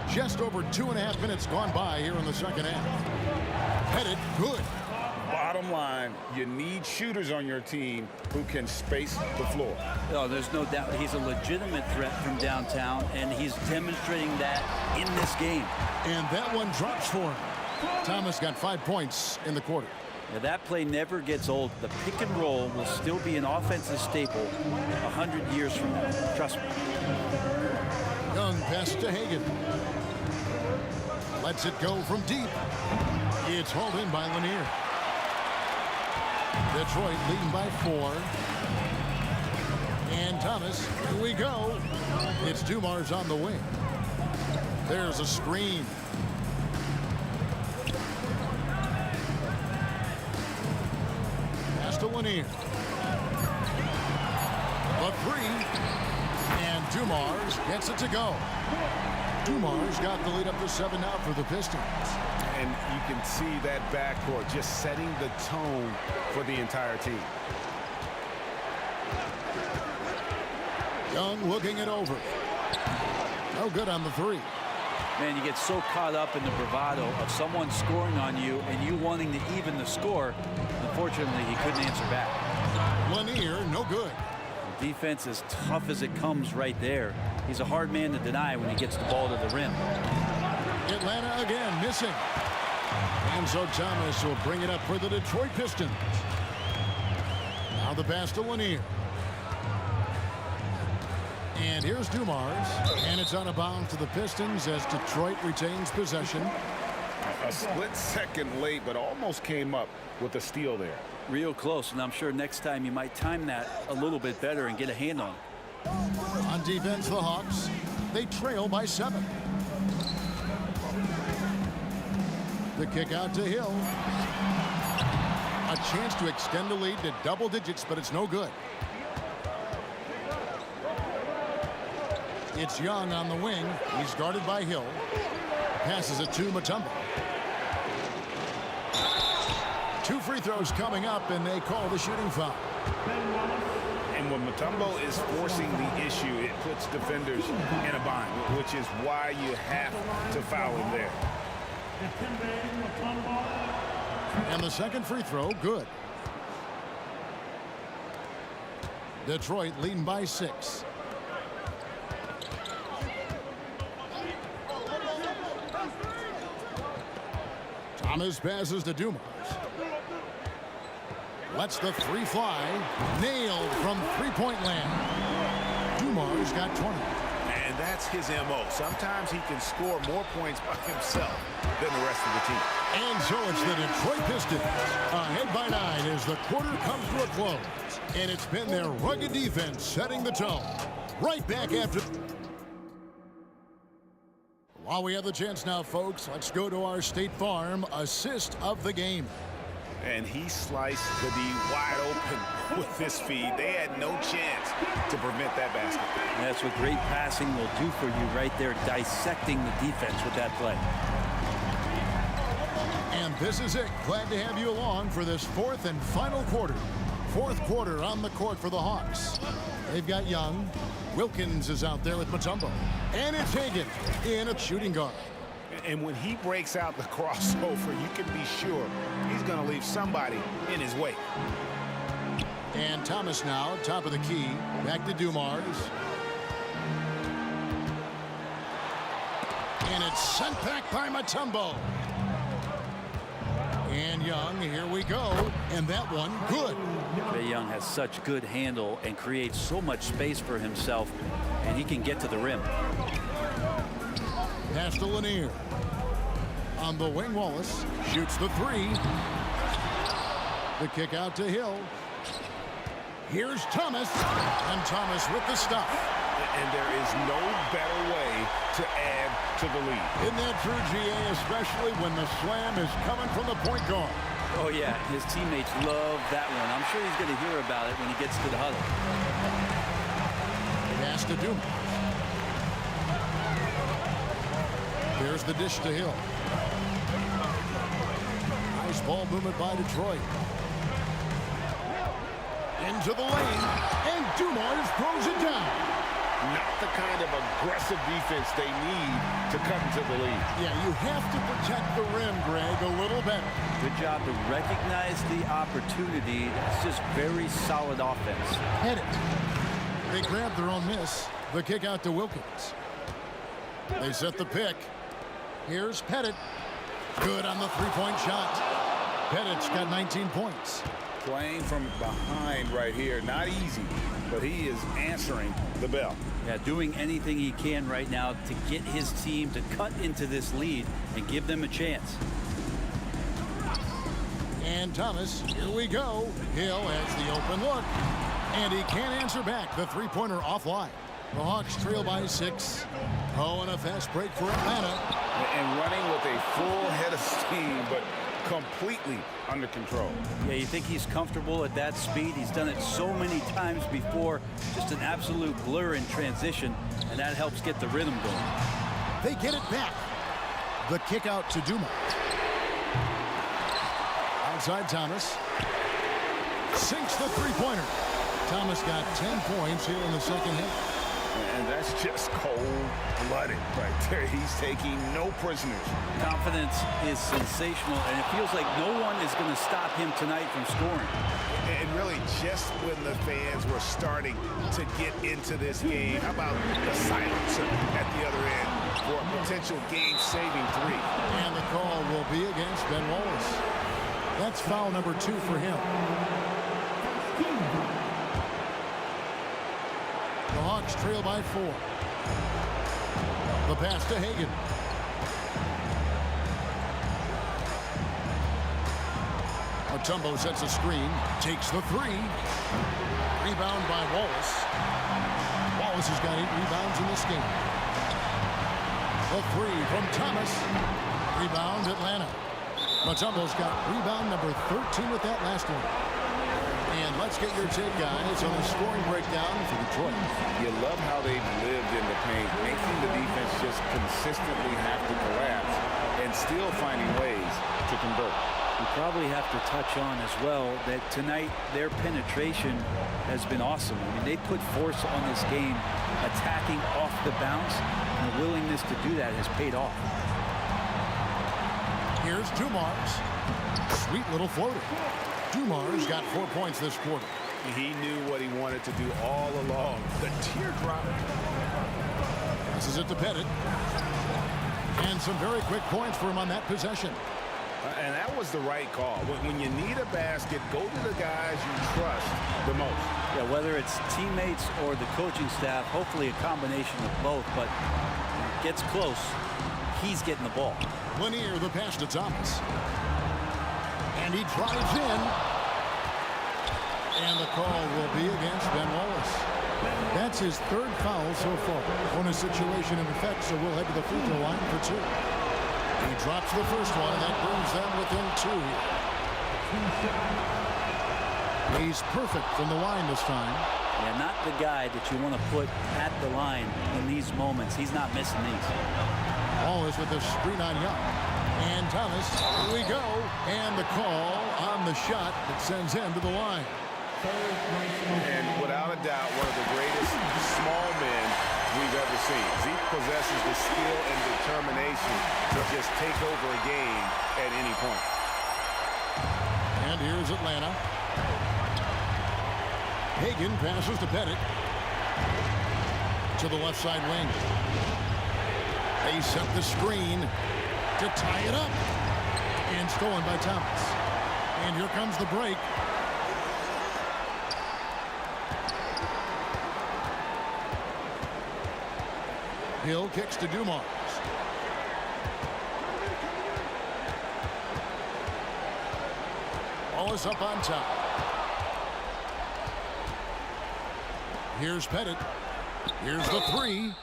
Just over 2.5 minutes gone by here in the second half. Pettit, good. Bottom line, you need shooters on your team who can space the floor. Oh, there's no doubt he's a legitimate threat from downtown, and he's demonstrating that in this game. And that one drops for him. Thomas got 5 points in the quarter. Now, that play never gets old. The pick and roll will still be an offensive staple 100 years from now. Trust me. Young pass to Hagan. Lets it go from deep. It's hauled in by Lanier. Detroit leading by 4. And Thomas, here we go. It's Dumars on the wing. There's a screen. Pass to Lanier. The 3. And Dumars gets it to go. Dumars got the lead up to 7 now for the Pistons. And you can see that backcourt just setting the tone for the entire team. Young looking it over. No good on the 3. Man, you get so caught up in the bravado of someone scoring on you and you wanting to even the score. Unfortunately, he couldn't answer back. Lanier, no good. The defense is tough as it comes right there. He's a hard man to deny when he gets the ball to the rim. Atlanta again missing. And so Thomas will bring it up for the Detroit Pistons. Now the pass to Lanier. And here's Dumars. And it's out of bounds to the Pistons as Detroit retains possession. A split second late, but almost came up with a steal there. Real close, and I'm sure next time you might time that a little bit better and get a hand on it. On defense, the Hawks, they trail by 7. The kick out to Hill. A chance to extend the lead to double digits, but it's no good. It's Young on the wing. He's guarded by Hill. Passes it to Mutombo. 2 free throws coming up, and they call the shooting foul. And when Mutombo is forcing the issue, it puts defenders in a bind, which is why you have to foul him there. And the second free throw, good. Detroit leading by 6. Thomas passes to Dumas. Lets the 3 fly. Nailed from three-point land. Dumas got 20. And that's his MO. Sometimes he can score more points by himself than the rest of the team. And so it's the Detroit Pistons ahead by 9 as the quarter comes to a close. And it's been their rugged defense setting the tone. Right back after. While we have the chance now, folks, let's go to our State Farm assist of the game. And he sliced the D wide open with this feed. They had no chance to prevent that basket. That's what great passing will do for you right there, dissecting the defense with that play. And this is it. Glad to have you along for this 4th and final quarter. 4th quarter on the court for the Hawks. They've got Young. Wilkins is out there with Mutombo. And it's Hagan in a shooting guard. And when he breaks out the crossover, you can be sure he's going to leave somebody in his wake. And Thomas now, top of the key. Back to Dumars. And it's sent back by Mutombo. And Young, here we go. And that one, good. Trae Young has such good handle and creates so much space for himself, and he can get to the rim. Pass to Lanier. On the wing, Wallace shoots the 3. The kick out to Hill. Here's Thomas. And Thomas with the stuff. And there is no better way to add to the lead. Isn't that true, GA? Especially when the slam is coming from the point guard. Oh, yeah. His teammates love that one. I'm sure he's going to hear about it when he gets to the huddle. Pass to Dumas. There's the dish to Hill. Nice ball movement by Detroit. Into the lane. And Dumars throws it down. Not the kind of aggressive defense they need to cut into the lead. Yeah, you have to protect the rim, Greg, a little better. Good job to recognize the opportunity. It's just very solid offense. Hit it. They grab their own miss. The kick out to Wilkins. They set the pick. Here's Pettit. Good on the 3-point shot. Pettit's got 19 points. Playing from behind right here. Not easy, but he is answering the bell. Yeah, doing anything he can right now to get his team to cut into this lead and give them a chance. And Thomas, here we go. Hill has the open look. And he can't answer back. The 3-pointer offline. The Hawks trail by 6. Oh, and a fast break for Atlanta. And running with a full head of steam, but completely under control. Yeah, you think he's comfortable at that speed. He's done it so many times before. Just an absolute blur in transition, and that helps get the rhythm going. They get it back. The kick out to Dumas. Outside Thomas. Sinks the 3-pointer. Thomas got 10 points here in the second half. And that's just cold-blooded right there. He's taking no prisoners. Confidence is sensational, and it feels like no one is going to stop him tonight from scoring. And really, just when the fans were starting to get into this game, how about the silencer at the other end for a potential game-saving 3? And the call will be against Ben Wallace. That's foul number 2 for him. The Hawks trail by 4. The pass to Hagan. Mutombo sets a screen, takes the 3. Rebound by Wallace. Wallace has got 8 rebounds in this game. The 3 from Thomas. Rebound Atlanta. Mutombo's got rebound number 13 with that last one. And Let's get your take, guys, on the scoring breakdown for Detroit. You love how they've lived in the paint, making the defense just consistently have to collapse and still finding ways to convert. We probably have to touch on as well that tonight their penetration has been awesome. I mean, they put force on this game, attacking off the bounce, and the willingness to do that has paid off. Here's Dumars. Sweet little floater. Dumars got 4 points this quarter. He knew what he wanted to do all along. The teardrop. This is it to Pettit. And some very quick points for him on that possession. And that was the right call. When you need a basket, go to the guys you trust the most. Yeah, whether it's teammates or the coaching staff, hopefully a combination of both, but when it gets close, he's getting the ball. Lanier, the pass to Thomas. And he drives in. And the call will be against Ben Wallace. That's his third foul so far on a situation in effect, so we'll head to the free throw line for 2. He drops the first one, and that brings them within 2 here. He's perfect from the line this time. Yeah, not the guy that you want to put at the line in these moments. He's not missing these. All is with the screen on Young. And Thomas, here we go. And the call on the shot that sends him to the line. And without a doubt, one of the greatest small men we've ever seen. Zeke possesses the skill and determination to just take over a game at any point. And here's Atlanta. Hagan passes to Pettit. To the left side wing. They set the screen to tie it up. And stolen by Thomas. And here comes the break. Hill kicks to Dumars. Wallace up on top. Here's Pettit. Here's the three.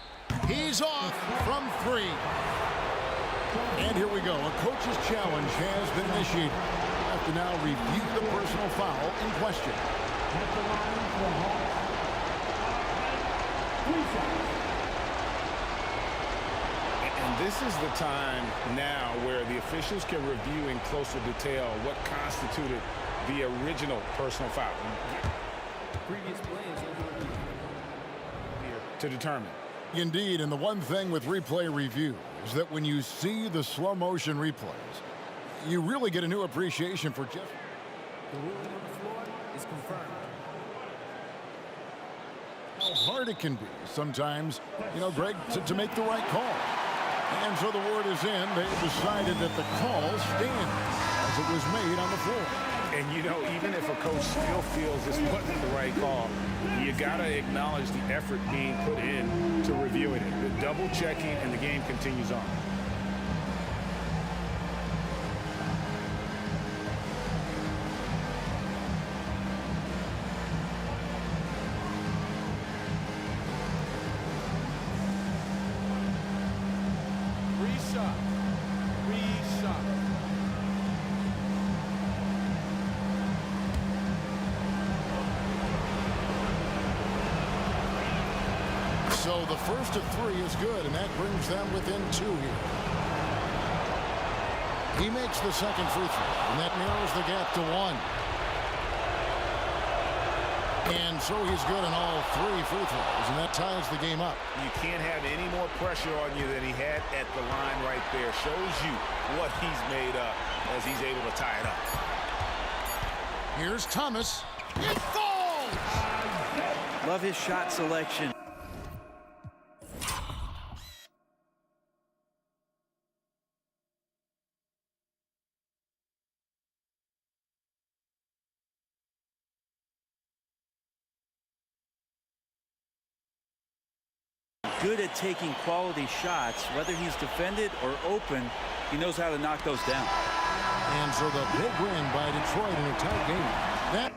He's off from 3. And here we go. A coach's challenge has been initiated. Have to now review the personal foul in question. And this is the time now where the officials can review in closer detail what constituted the original personal foul. Previous play is under review. To determine. Indeed, and the one thing with replay review is that when you see the slow motion replays, you really get a new appreciation for just The ruling on the floor is confirmed. how hard it can be sometimes, Greg, to make the right call. And so the word is in. They decided that the call stands as it was made on the floor. And even if a coach still feels this wasn't the right call, you got to acknowledge the effort being put in to reviewing it. The double checking, and the game continues on. Reshot. So the first of 3 is good, and that brings them within 2 here. He makes the second free throw, and that narrows the gap to 1. And so he's good on all 3 free throws, and that ties the game up. You can't have any more pressure on you than he had at the line right there. Shows you what he's made up as he's able to tie it up. Here's Thomas. It falls! Love his shot selection. Good at taking quality shots, whether he's defended or open, he knows how to knock those down. And so the big win by Detroit in a tight game. That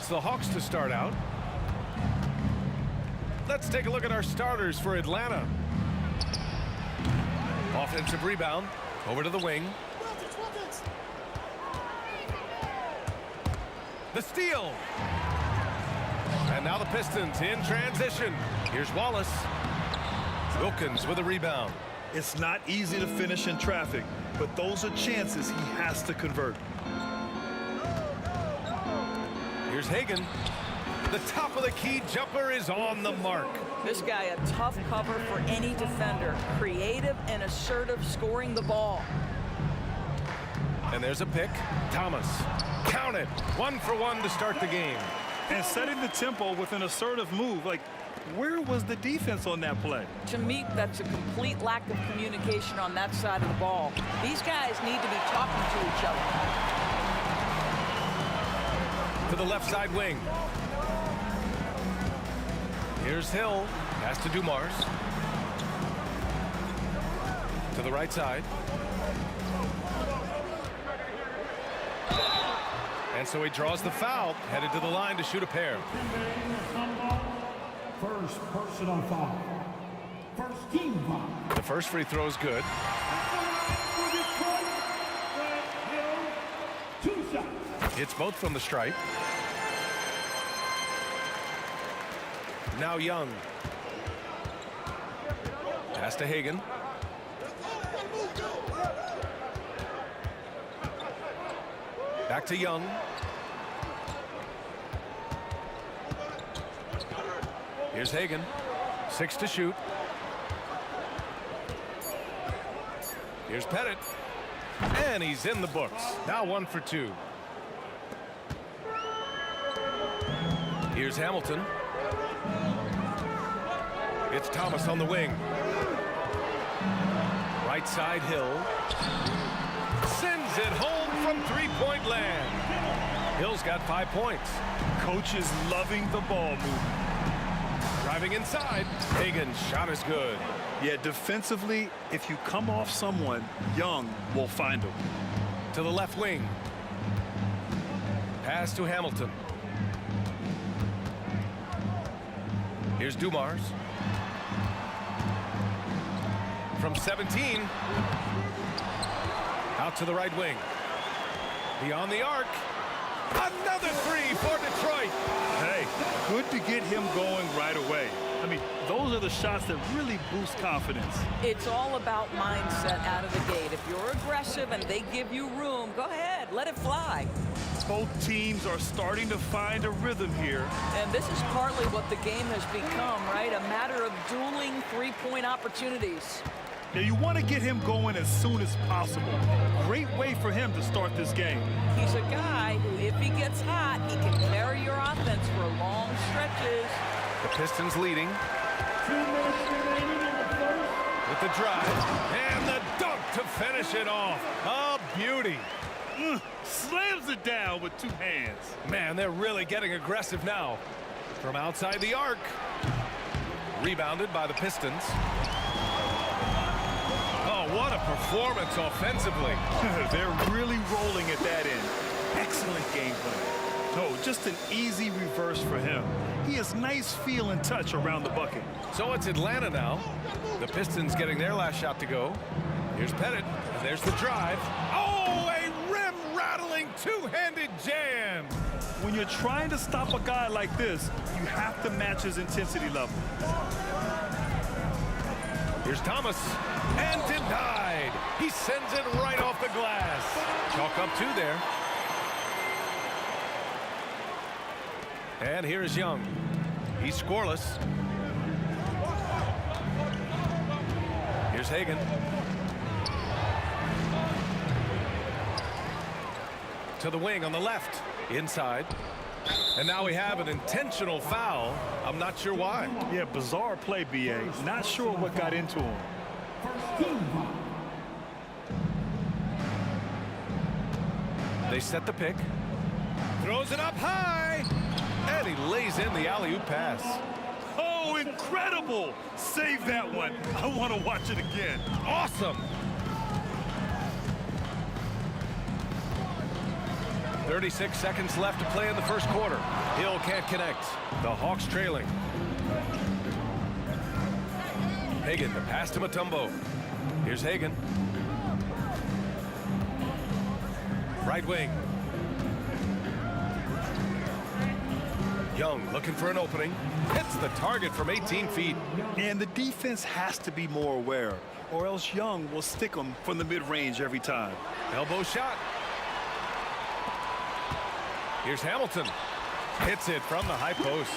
It's the Hawks to start out. Let's take a look at our starters for Atlanta. Offensive rebound. Over to the wing. The steal. And now the Pistons in transition. Here's Wallace. Wilkins with a rebound. It's not easy to finish in traffic, but those are chances he has to convert. Here's Hagan. The top of the key jumper is on the mark. This guy a tough cover for any defender. Creative and assertive scoring the ball. And there's a pick. Thomas. Count it. 1 for 1 to start the game. And setting the tempo with an assertive move. Like, where was the defense on that play? To me, that's a complete lack of communication on that side of the ball. These guys need to be talking to each other. To the left side wing. Here's Hill. Pass to Dumars. To the right side. And so he draws the foul, headed to the line to shoot a pair. First personal foul. First team foul. The first free throw is good. It's both from the stripe. Now Young. Pass to Hagan. Back to Young. Here's Hagan. 6 to shoot. Here's Pettit. And he's in the books. Now 1 for 2. Here's Hamilton. It's Thomas on the wing. Right side, Hill. Sends it home from three-point land. Hill's got 5 points. Coach is loving the ball movement. Driving inside. Hagan's shot is good. Yeah, defensively, if you come off someone, Young will find him. To the left wing. Pass to Hamilton. Here's Dumars. From 17. Out to the right wing. Beyond the arc. Another 3 for Detroit. Hey, good to get him going right away. I mean, those are the shots that really boost confidence. It's all about mindset out of the gate. If you're aggressive and they give you room, go ahead, let it fly. Both teams are starting to find a rhythm here. And this is partly what the game has become, right? A matter of dueling three-point opportunities. Now, you want to get him going as soon as possible. Great way for him to start this game. He's a guy who, if he gets hot, he can carry your offense for long stretches. The Pistons leading. 2 minutes remaining in the first. With the drive. And the dunk to finish it off. A beauty. Slams it down with 2 hands. Man, they're really getting aggressive now. From outside the arc. Rebounded by the Pistons. Oh, what a performance offensively. They're really rolling at that end. Excellent game plan. No, just an easy reverse for him. He has nice feel and touch around the bucket. So it's Atlanta now. The Pistons getting their last shot to go. Here's Pettit, and there's the drive. Oh, a rim-rattling two-handed jam. When you're trying to stop a guy like this, you have to match his intensity level. Here's Thomas, and denied. He sends it right off the glass. Chalk up 2 there. And here is Young. He's scoreless. Here's Hagan. To the wing on the left. Inside. And now we have an intentional foul. I'm not sure why. Yeah, bizarre play, B.A. Not sure what got into him. They set the pick. Throws it up high. And he lays in the alley-oop pass. Oh, incredible. Save that one. I want to watch it again. Awesome. 36 seconds left to play in the first quarter. Hill can't connect. The Hawks trailing. Hagan, the pass to Mutombo. Here's Hagan. Right wing. Young looking for an opening. Hits the target from 18 feet. And the defense has to be more aware, or else Young will stick them from the mid-range every time. Elbow shot. Here's Hamilton. Hits it from the high post.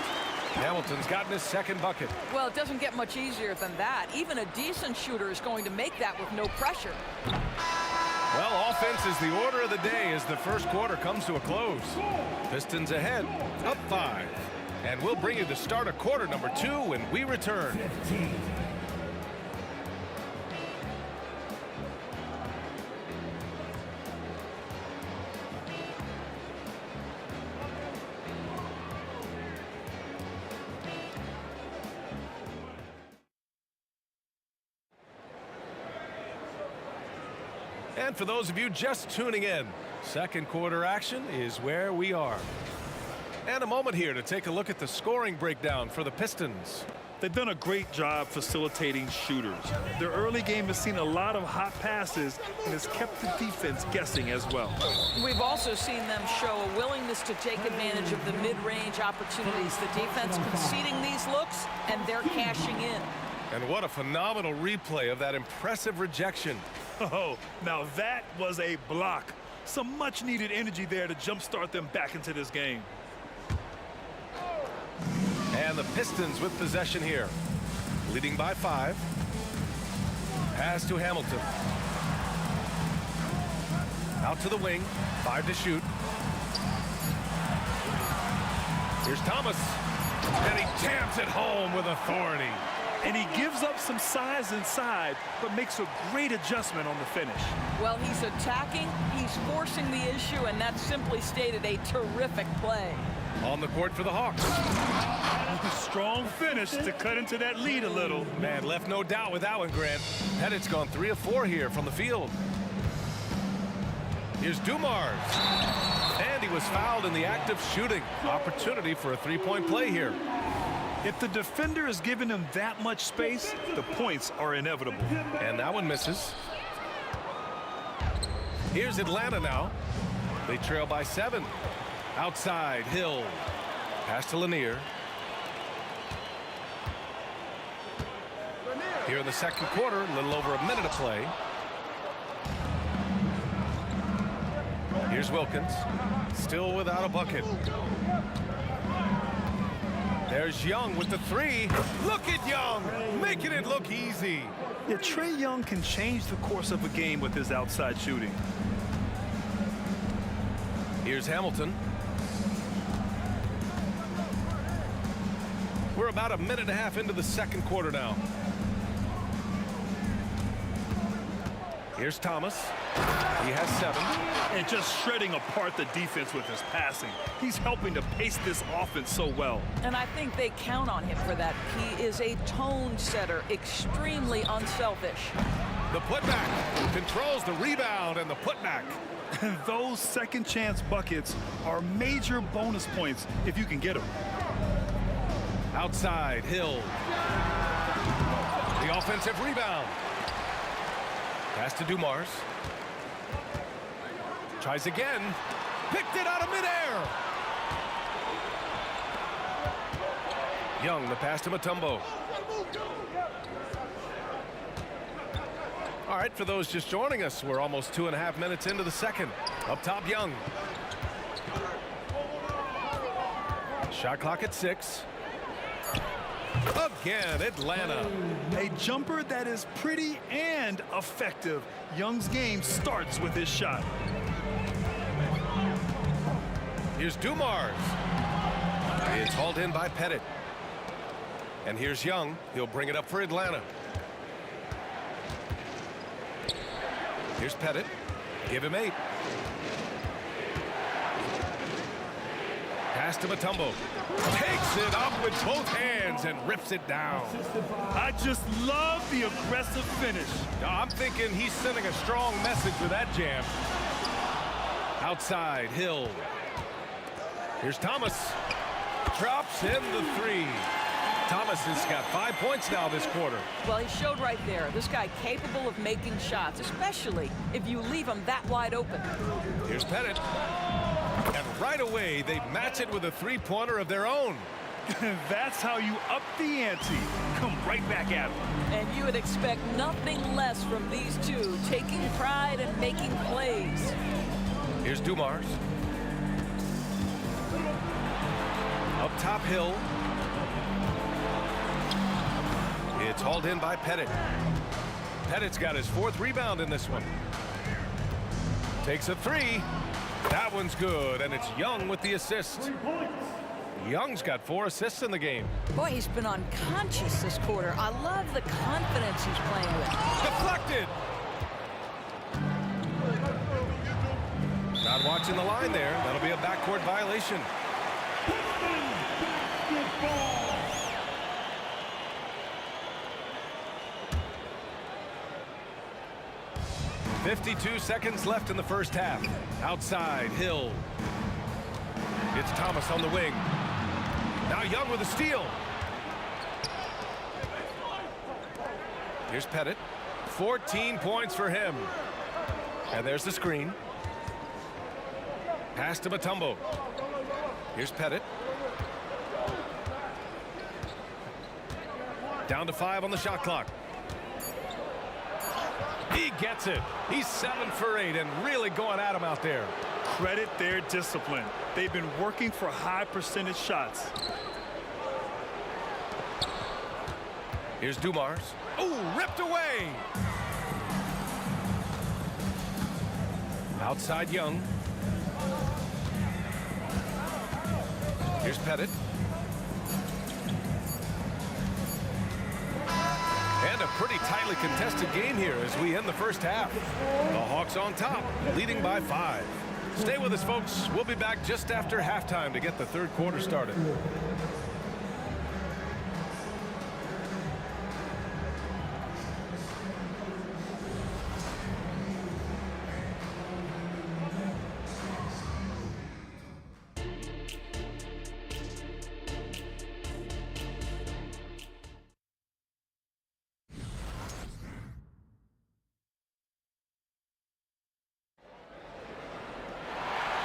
Hamilton's gotten his second bucket. Well, it doesn't get much easier than that. Even a decent shooter is going to make that with no pressure. Well, offense is the order of the day as the first quarter comes to a close. Pistons ahead, up 5. And we'll bring you the start of quarter number 2 when we return. 15. And for those of you just tuning in, second quarter action is where we are. And a moment here to take a look at the scoring breakdown for the Pistons. They've done a great job facilitating shooters. Their early game has seen a lot of hot passes and has kept the defense guessing as well. We've also seen them show a willingness to take advantage of the mid-range opportunities. The defense conceding these looks, and they're cashing in. And what a phenomenal replay of that impressive rejection. Oh, now that was a block. Some much-needed energy there to jumpstart them back into this game. And the Pistons with possession here. Leading by 5. Pass to Hamilton. Out to the wing. 5 to shoot. Here's Thomas. And he jams it home with authority. And he gives up some size inside, but makes a great adjustment on the finish. Well, he's attacking, he's forcing the issue, and that's simply stated a terrific play. On the court for the Hawks. Strong finish to cut into that lead a little. Man, left no doubt with that one, Grant. Pettit's gone 3 of 4 here from the field. Here's Dumars. And he was fouled in the act of shooting. Opportunity for a 3-point play here. If the defender is giving him that much space, the points are inevitable. And that one misses. Here's Atlanta now. They trail by 7. Outside, Hill. Pass to Lanier. Here in the second quarter, a little over a minute of play. Here's Wilkins. Still without a bucket. There's Young with the 3. Look at Young, making it look easy. Yeah, Trae Young can change the course of a game with his outside shooting. Here's Hamilton. We're about a minute and a half into the second quarter now. Here's Thomas. He has 7. And just shredding apart the defense with his passing. He's helping to pace this offense so well. And I think they count on him for that. He is a tone setter, extremely unselfish. The putback controls the rebound and the putback. And those second chance buckets are major bonus points if you can get them. Outside, Hill. The offensive rebound. Pass to Dumars. Tries again. Picked it out of midair. Young, the pass to Mutombo. All right, for those just joining us, we're almost 2.5 minutes into the second. Up top, Young. Shot clock at 6. Again, Atlanta. A jumper that is pretty and effective. Young's game starts with his shot. Here's Dumars. It's hauled in by Pettit. And here's Young. He'll bring it up for Atlanta. Here's Pettit. Give him 8. Pass to Mutombo. Takes it up with both hands and rips it down. I just love the aggressive finish. I'm thinking he's sending a strong message with that jam. Outside, Hill. Here's Thomas. Drops in the 3. Thomas has got 5 points now this quarter. Well, he showed right there. This guy capable of making shots, especially if you leave him that wide open. Here's Pettit. And right away, they match it with a 3-pointer of their own. That's how you up the ante. Come right back at them. And you would expect nothing less from these two, taking pride and making plays. Here's Dumars. Up top, Hill. It's hauled in by Pettit. Pettit's got his 4th rebound in this one. Takes a 3. That one's good, and it's Young with the assist. Young's got 4 assists in the game. Boy, he's been unconscious this quarter. I love the confidence he's playing with. Deflected. Not watching the line there. That'll be a backcourt violation. 52 seconds left in the first half. Outside, Hill. It's Thomas on the wing. Now Young with a steal. Here's Pettit. 14 points for him. And there's the screen. Pass to Mutombo. Here's Pettit. Down to 5 on the shot clock. He gets it. He's 7 for 8 and really going at him out there. Credit their discipline. They've been working for high percentage shots. Here's Dumars. Ooh, ripped away. Outside Young. Here's Pettit. And a pretty tightly contested game here as we end the first half. The Hawks on top, leading by 5. Stay with us, folks. We'll be back just after halftime to get the third quarter started.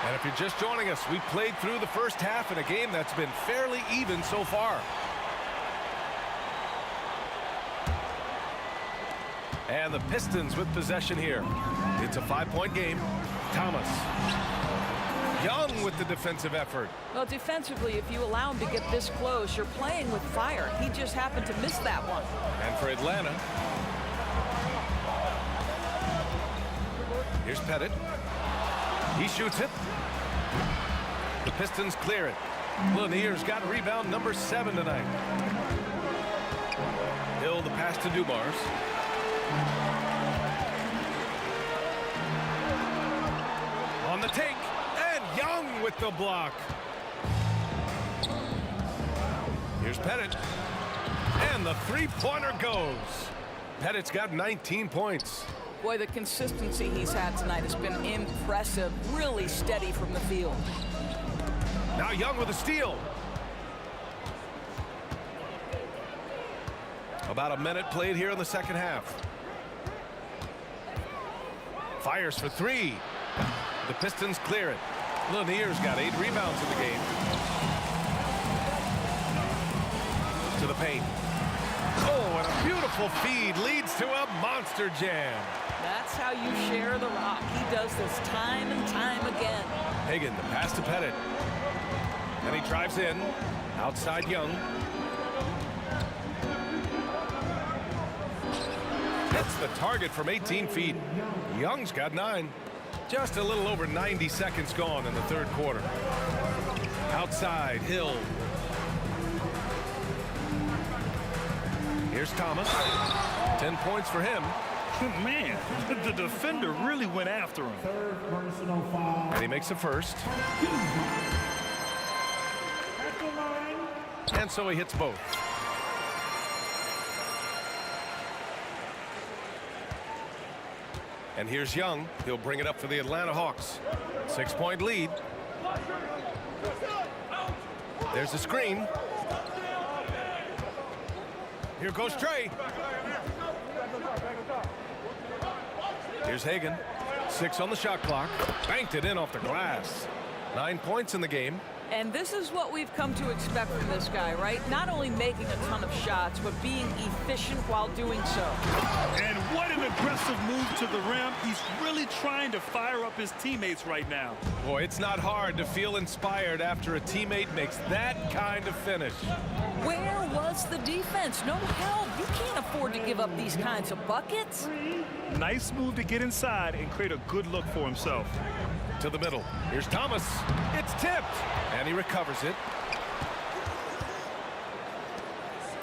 And if you're just joining us, we played through the first half in a game that's been fairly even so far. And the Pistons with possession here. It's a 5-point game. Thomas. Young with the defensive effort. Well, defensively, if you allow him to get this close, you're playing with fire. He just happened to miss that one. And for Atlanta, here's Pettit. He shoots it. The Pistons clear it. Lanier's got rebound number 7 tonight. Hill the pass to Dumars. On the take, and Young with the block. Here's Pettit. And the three-pointer goes. Pettit's got 19 points. Boy, the consistency he's had tonight has been impressive. Really steady from the field. Now Young with a steal. About a minute played here in the second half. Fires for 3. The Pistons clear it. Lanier's got 8 rebounds in the game. To the paint. Oh, and a beautiful feed leads to a monster jam. That's how you share the rock. He does this time and time again. Hagan, the pass to Pettit. And he drives in. Outside Young. Hits the target from 18 feet. Young's got 9. Just a little over 90 seconds gone in the third quarter. Outside, Hill. Here's Thomas. 10 points for him. Man, the defender really went after him. And he makes the first. And so he hits both. And here's Young. He'll bring it up for the Atlanta Hawks. 6-point lead. There's the screen. Here goes Trey. Here's Hagan. 6 on the shot clock. Banked it in off the glass. 9 points in the game. And this is what we've come to expect from this guy, right? Not only making a ton of shots, but being efficient while doing so. And what an aggressive move to the rim. He's really trying to fire up his teammates right now. Boy, it's not hard to feel inspired after a teammate makes that kind of finish. Where was the defense? No help. You can't afford to give up these kinds of buckets. Nice move to get inside and create a good look for himself. To the middle. Here's Thomas. It's tipped. And he recovers it.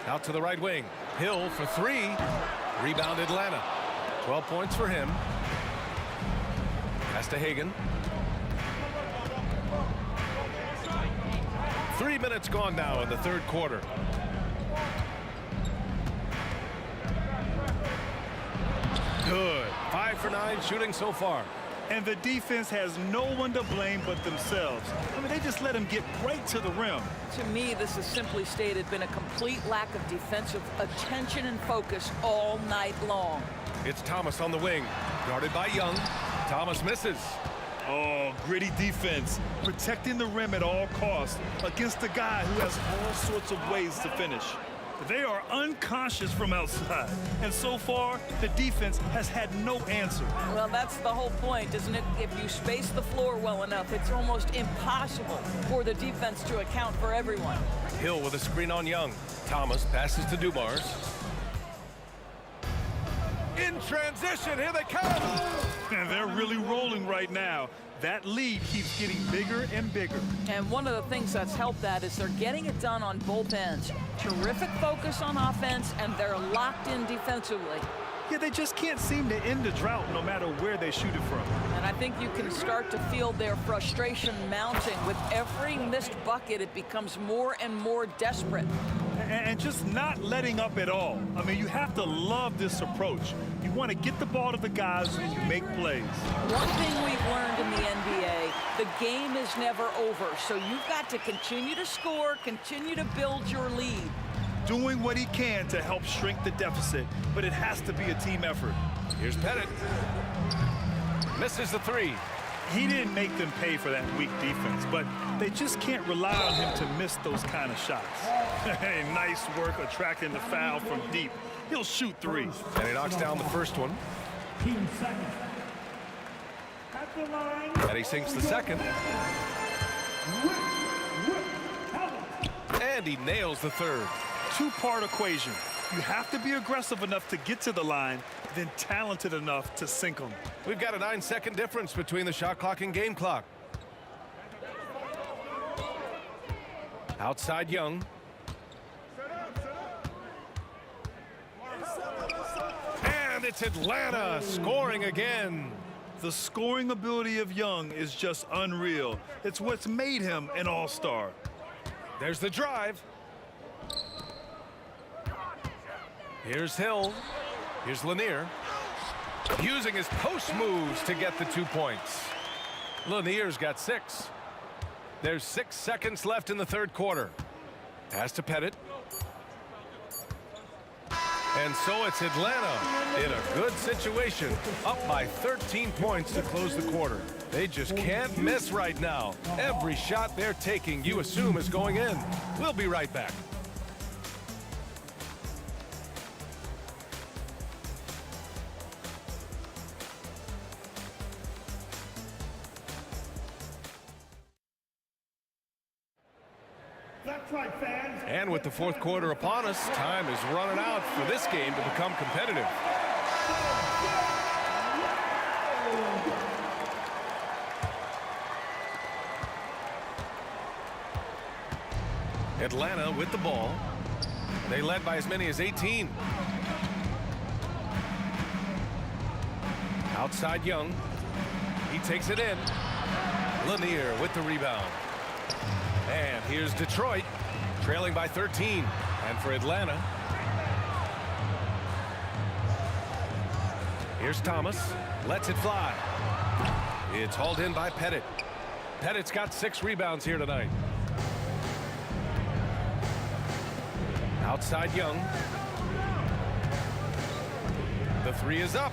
Out to the right wing. Hill for 3. Rebound Atlanta. 12 points for him. Pass to Hagan. 3 minutes gone now in the third quarter. Good. 5 for 9 shooting so far. And the defense has no one to blame but themselves. I mean, they just let him get right to the rim. To me, this has simply stated been a complete lack of defensive attention and focus all night long. It's Thomas on the wing. Guarded by Young. Thomas misses. Oh, gritty defense. Protecting the rim at all costs against a guy who has all sorts of ways to finish. They are unconscious from outside. And so far, the defense has had no answer. Well, that's the whole point, isn't it? If you space the floor well enough, it's almost impossible for the defense to account for everyone. Hill with a screen on Young. Thomas passes to Dumars. In transition, here they come. And they're really rolling right now. That lead keeps getting bigger and bigger. And one of the things that's helped that is they're getting it done on both ends. Terrific focus on offense, and they're locked in defensively. Yeah, they just can't seem to end the drought no matter where they shoot it from. And I think you can start to feel their frustration mounting. With every missed bucket, it becomes more and more desperate. And just not letting up at all. I mean, you have to love this approach. You want to get the ball to the guys and you make plays. One thing we've learned in the NBA, the game is never over. So you've got to continue to score, continue to build your lead. Doing what he can to help shrink the deficit, but it has to be a team effort. Here's Pettit. Misses the three. He didn't make them pay for that weak defense, but they just can't rely on him to miss those kind of shots. Hey, nice work attracting the foul from deep. He'll shoot three. And he knocks down the first one. And he sinks the second. And he nails the third. Two-part equation. You have to be aggressive enough to get to the line, then talented enough to sink them. We've got a 9-second difference between the shot clock and game clock. Outside Young. And it's Atlanta scoring again. The scoring ability of Young is just unreal. It's what's made him an all-star. There's the drive. Here's Hill. Here's Lanier. Using his post moves to get the 2 points. Lanier's got 6. There's 6 seconds left in the third quarter. Pass to Pettit. And so it's Atlanta in a good situation, up by 13 points to close the quarter. They just can't miss right now. Every shot they're taking, you assume, is going in. We'll be right back. That's right, fans. And with the fourth quarter upon us, time is running out for this game to become competitive. Atlanta with the ball. They led by as many as 18. Outside Young. He takes it in. Lanier with the rebound. And here's Detroit, trailing by 13. And for Atlanta, here's Thomas, lets it fly. It's hauled in by Pettit. Pettit's got 6 rebounds here tonight. Outside Young. The 3 is up.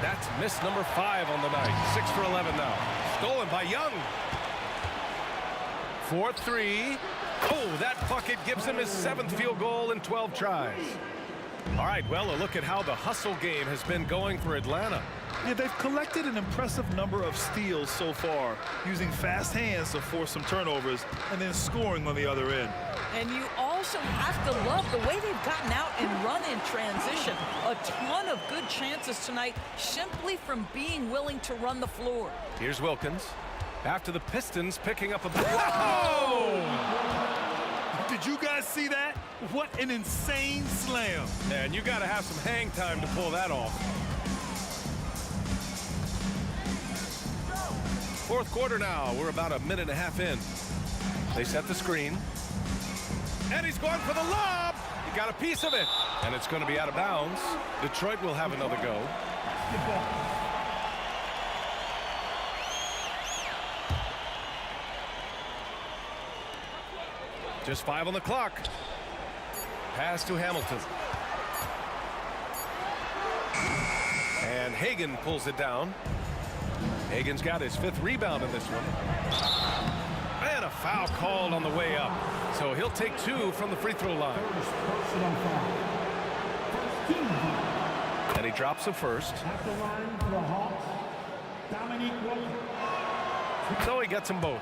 That's miss number 5 on the night. 6 for 11 now. Stolen by Young. 4-3. Oh, that bucket gives him his 7th field goal in 12 tries. All right, well, a look at how the hustle game has been going for Atlanta. Yeah, they've collected an impressive number of steals so far, using fast hands to force some turnovers and then scoring on the other end. And you also have to love the way they've gotten out and run in transition. A ton of good chances tonight simply from being willing to run the floor. Here's Wilkins. After the Pistons picking up a... Whoa! Did you guys see that? What an insane slam. And you got to have some hang time to pull that off. Fourth quarter now. We're about a minute and a half in. They set the screen. And he's going for the lob. He got a piece of it. And it's going to be out of bounds. Detroit will have another go. Just 5 on the clock. Pass to Hamilton. And Hagan pulls it down. Hagan's got his 5th rebound in this one. And a foul called on the way up. So he'll take 2 from the free throw line. And he drops the first. At the line for the Hawks, Dominique Wilkins. So he gets them both.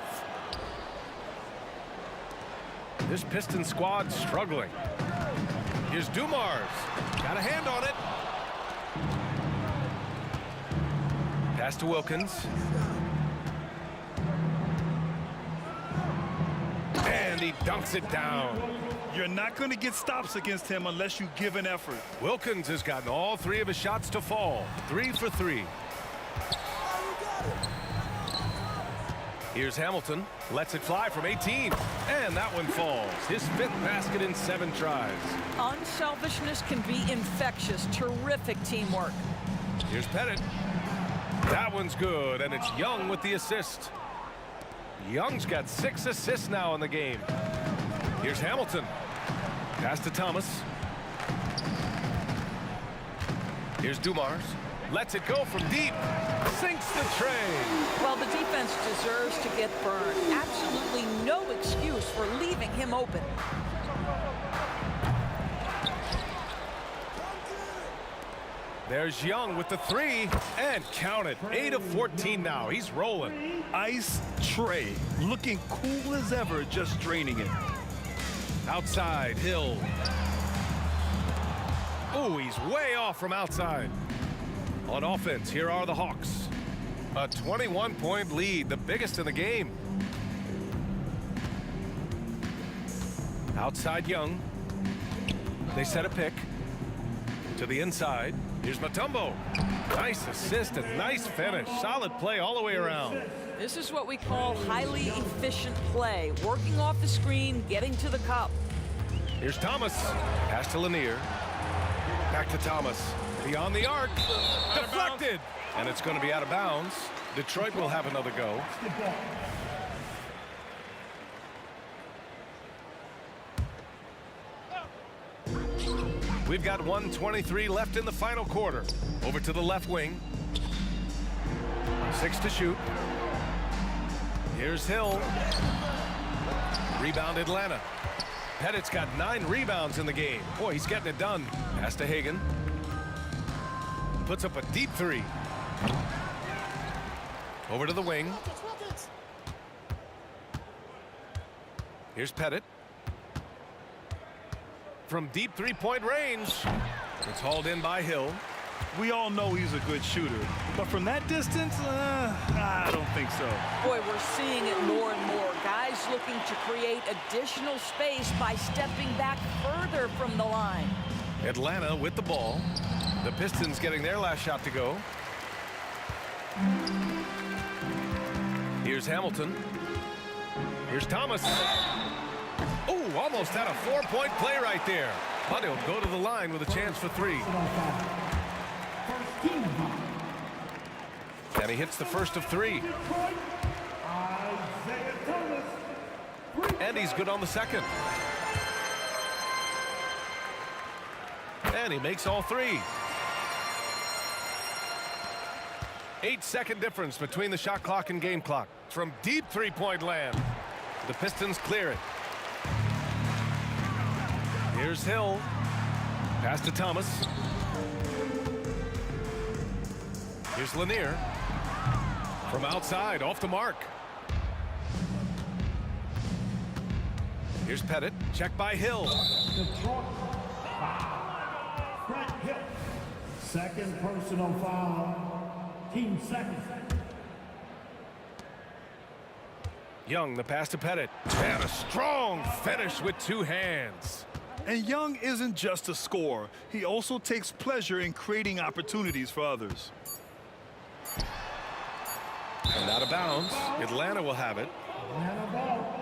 This Piston squad struggling. Here's Dumars. Got a hand on it. Pass to Wilkins. And he dunks it down. You're not going to get stops against him unless you give an effort. Wilkins has gotten all 3 of his shots to fall. 3 for 3. Here's Hamilton. Lets it fly from 18. And that one falls. His 5th basket in 7 tries. Unselfishness can be infectious. Terrific teamwork. Here's Pettit. That one's good, and it's Young with the assist. Young's got 6 assists now in the game. Here's Hamilton. Pass to Thomas. Here's Dumars. Lets it go from deep. Sinks the tray. Well, the defense deserves to get burned. Absolutely no excuse for leaving him open. There's Young with the 3, and count it. 8 of 14 now. He's rolling. Ice tray, looking cool as ever, just draining it. Outside, Hill. Oh, he's way off from outside. On offense, here are the Hawks. A 21-point lead, the biggest in the game. Outside Young. They set a pick. To the inside. Here's Mutombo. Nice assist and nice finish. Solid play all the way around. This is what we call highly efficient play. Working off the screen, getting to the cup. Here's Thomas. Pass to Lanier. Back to Thomas. Beyond the arc. Deflected. And it's going to be out of bounds. Detroit will have another go. We've got 1:23 left in the final quarter. Over to the left wing. 6 to shoot. Here's Hill. Rebound Atlanta. Pettit's got 9 rebounds in the game. Boy, he's getting it done. Pass to Hagan. Puts up a deep 3. Over to the wing. Here's Pettit. From deep 3-point range. It's hauled in by Hill. We all know he's a good shooter, but from that distance, I don't think so. Boy, we're seeing it more and more. Guys looking to create additional space by stepping back further from the line. Atlanta with the ball. The Pistons getting their last shot to go. Here's Hamilton. Here's Thomas. Oh, almost had a 4-point play right there. But he'll go to the line with a chance for 3. And he hits the first of 3. And he's good on the second. And he makes all 3. 8-second difference between the shot clock and game clock. From deep 3-point land. The Pistons clear it. Here's Hill. Pass to Thomas. Here's Lanier. From outside, off the mark. Here's Pettit. Check by Hill. Detroit foul. Frank Hill. Second personal foul. Team second. Young, the pass to Pettit. And a strong finish with 2 hands. And Young isn't just a scorer. He also takes pleasure in creating opportunities for others. And out of bounds. Atlanta will have it. Atlanta ball.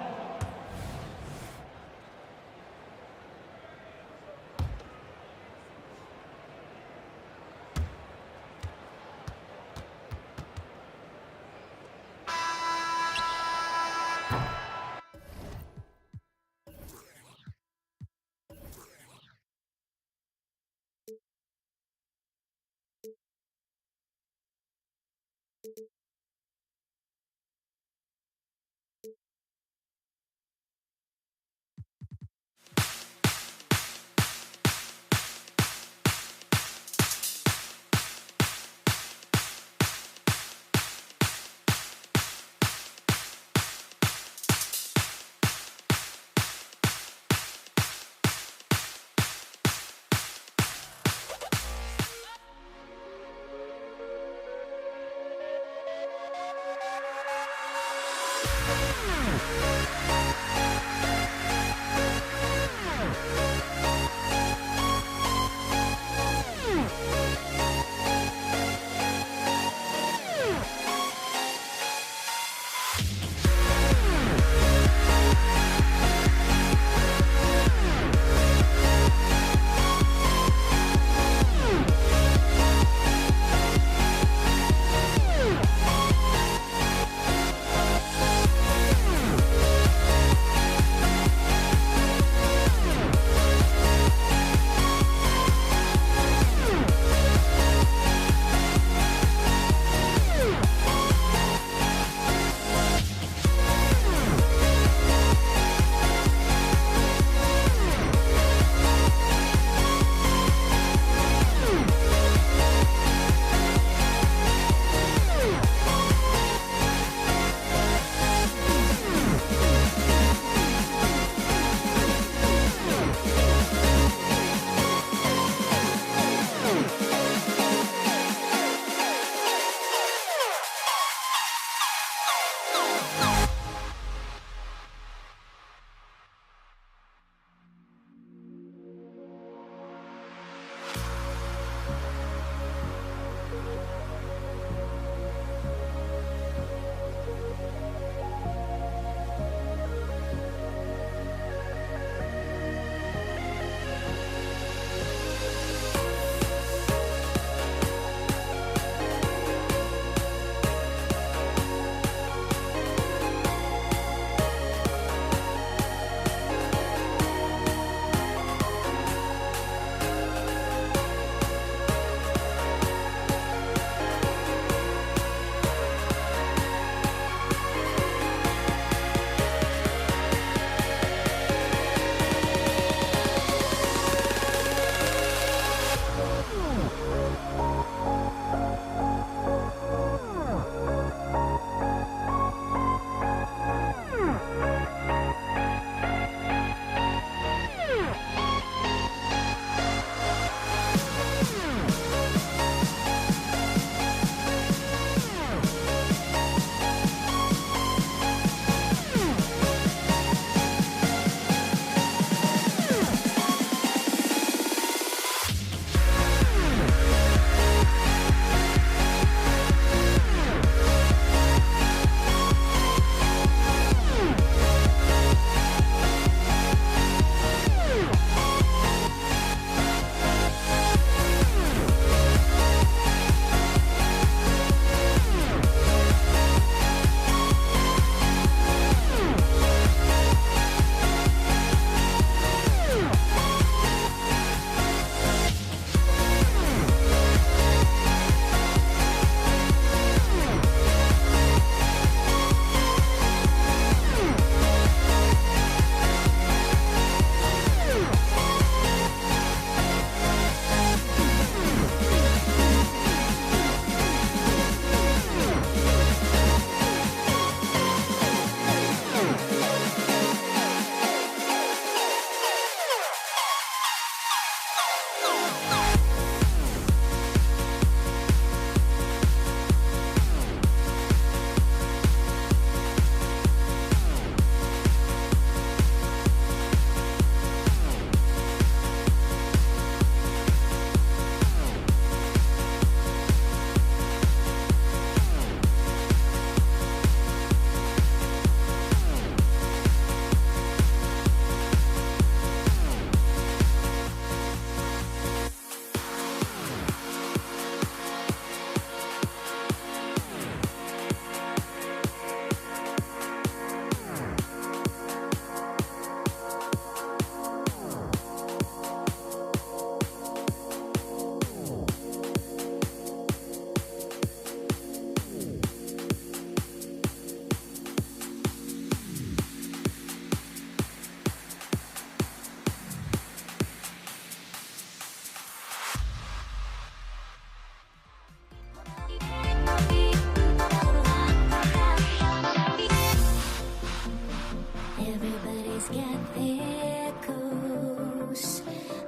Please get there close,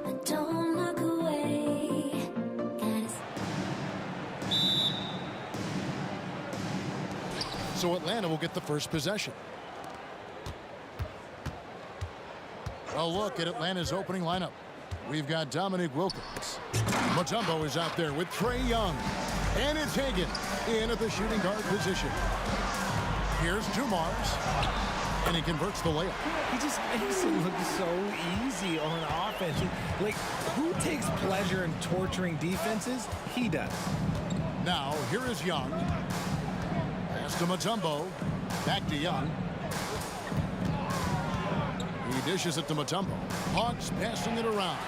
but don't look away. So Atlanta will get the first possession. A look at Atlanta's opening lineup. We've got Dominique Wilkins. Mutombo is out there with Trae Young. And it's Hagan in at the shooting guard position. Here's Dumars. And he converts the layup. He just makes it look so easy on offense. Like, who takes pleasure in torturing defenses? He does. Now, here is Young. Pass to Mutombo. Back to Young. He dishes it to Mutombo. Hawks passing it around.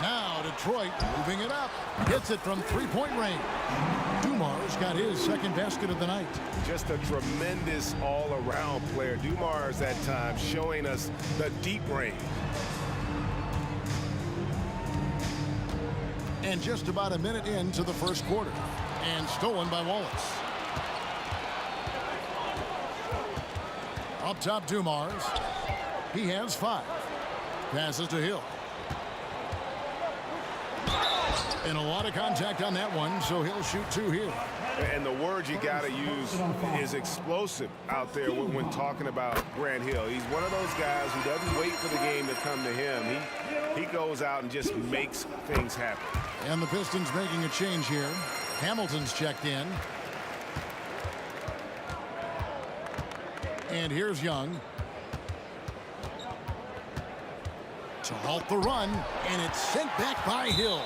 Now Detroit moving it up. Hits it from three-point range. Dumars got his second basket of the night. Just a tremendous all-around player. Dumars that time showing us the deep range. And just about a minute into the first quarter. And stolen by Wallace. Up top, Dumars. He has 5. Passes to Hill. And a lot of contact on that one, so he'll shoot 2 here. And the word you got to use is explosive out there when talking about Grant Hill. He's one of those guys who doesn't wait for the game to come to him. He goes out and just makes things happen. And the Pistons making a change here. Hamilton's checked in. And here's Young. To halt the run, and it's sent back by Hill.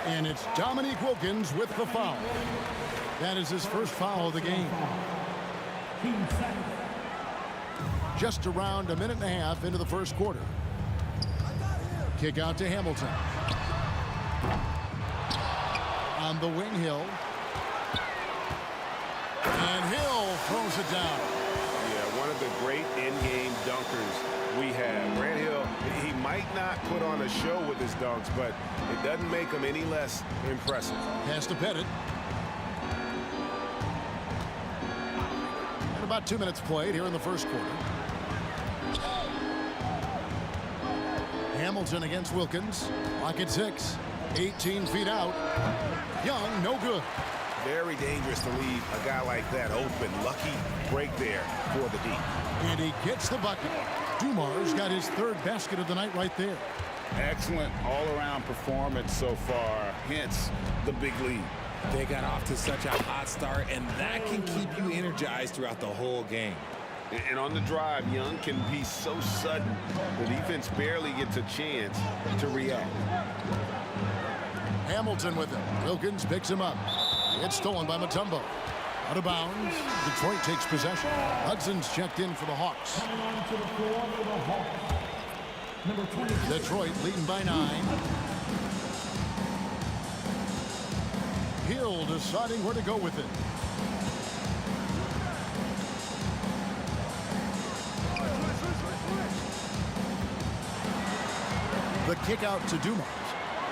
And it's Dominique Wilkins with the foul. That is his first foul of the game. Just around a minute and a half into the first quarter. Kick out to Hamilton. On the wing, Hill. And Hill throws it down. Yeah, one of the great in-game dunkers we have. Grant Hill, he might not put on a show with his dunks, but it doesn't make him any less impressive. Pass to Pettit. And about 2 minutes played here in the first quarter. Hamilton against Wilkins. Lock at 6. 18 feet out. Young, no good. Very dangerous to leave a guy like that open. Lucky break there for the D. And he gets the bucket. Dumars got his 3rd basket of the night right there. Excellent all-around performance so far, hence the big lead. They got off to such a hot start, and that can keep you energized throughout the whole game. And on the drive, Young can be so sudden. The defense barely gets a chance to react. Hamilton with him. Wilkins picks him up. It's stolen by Mutombo. Out of bounds. Detroit takes possession. Hudson's checked in for the Hawks. Detroit leading by 9. Hill deciding where to go with it. The kick out to Dumars.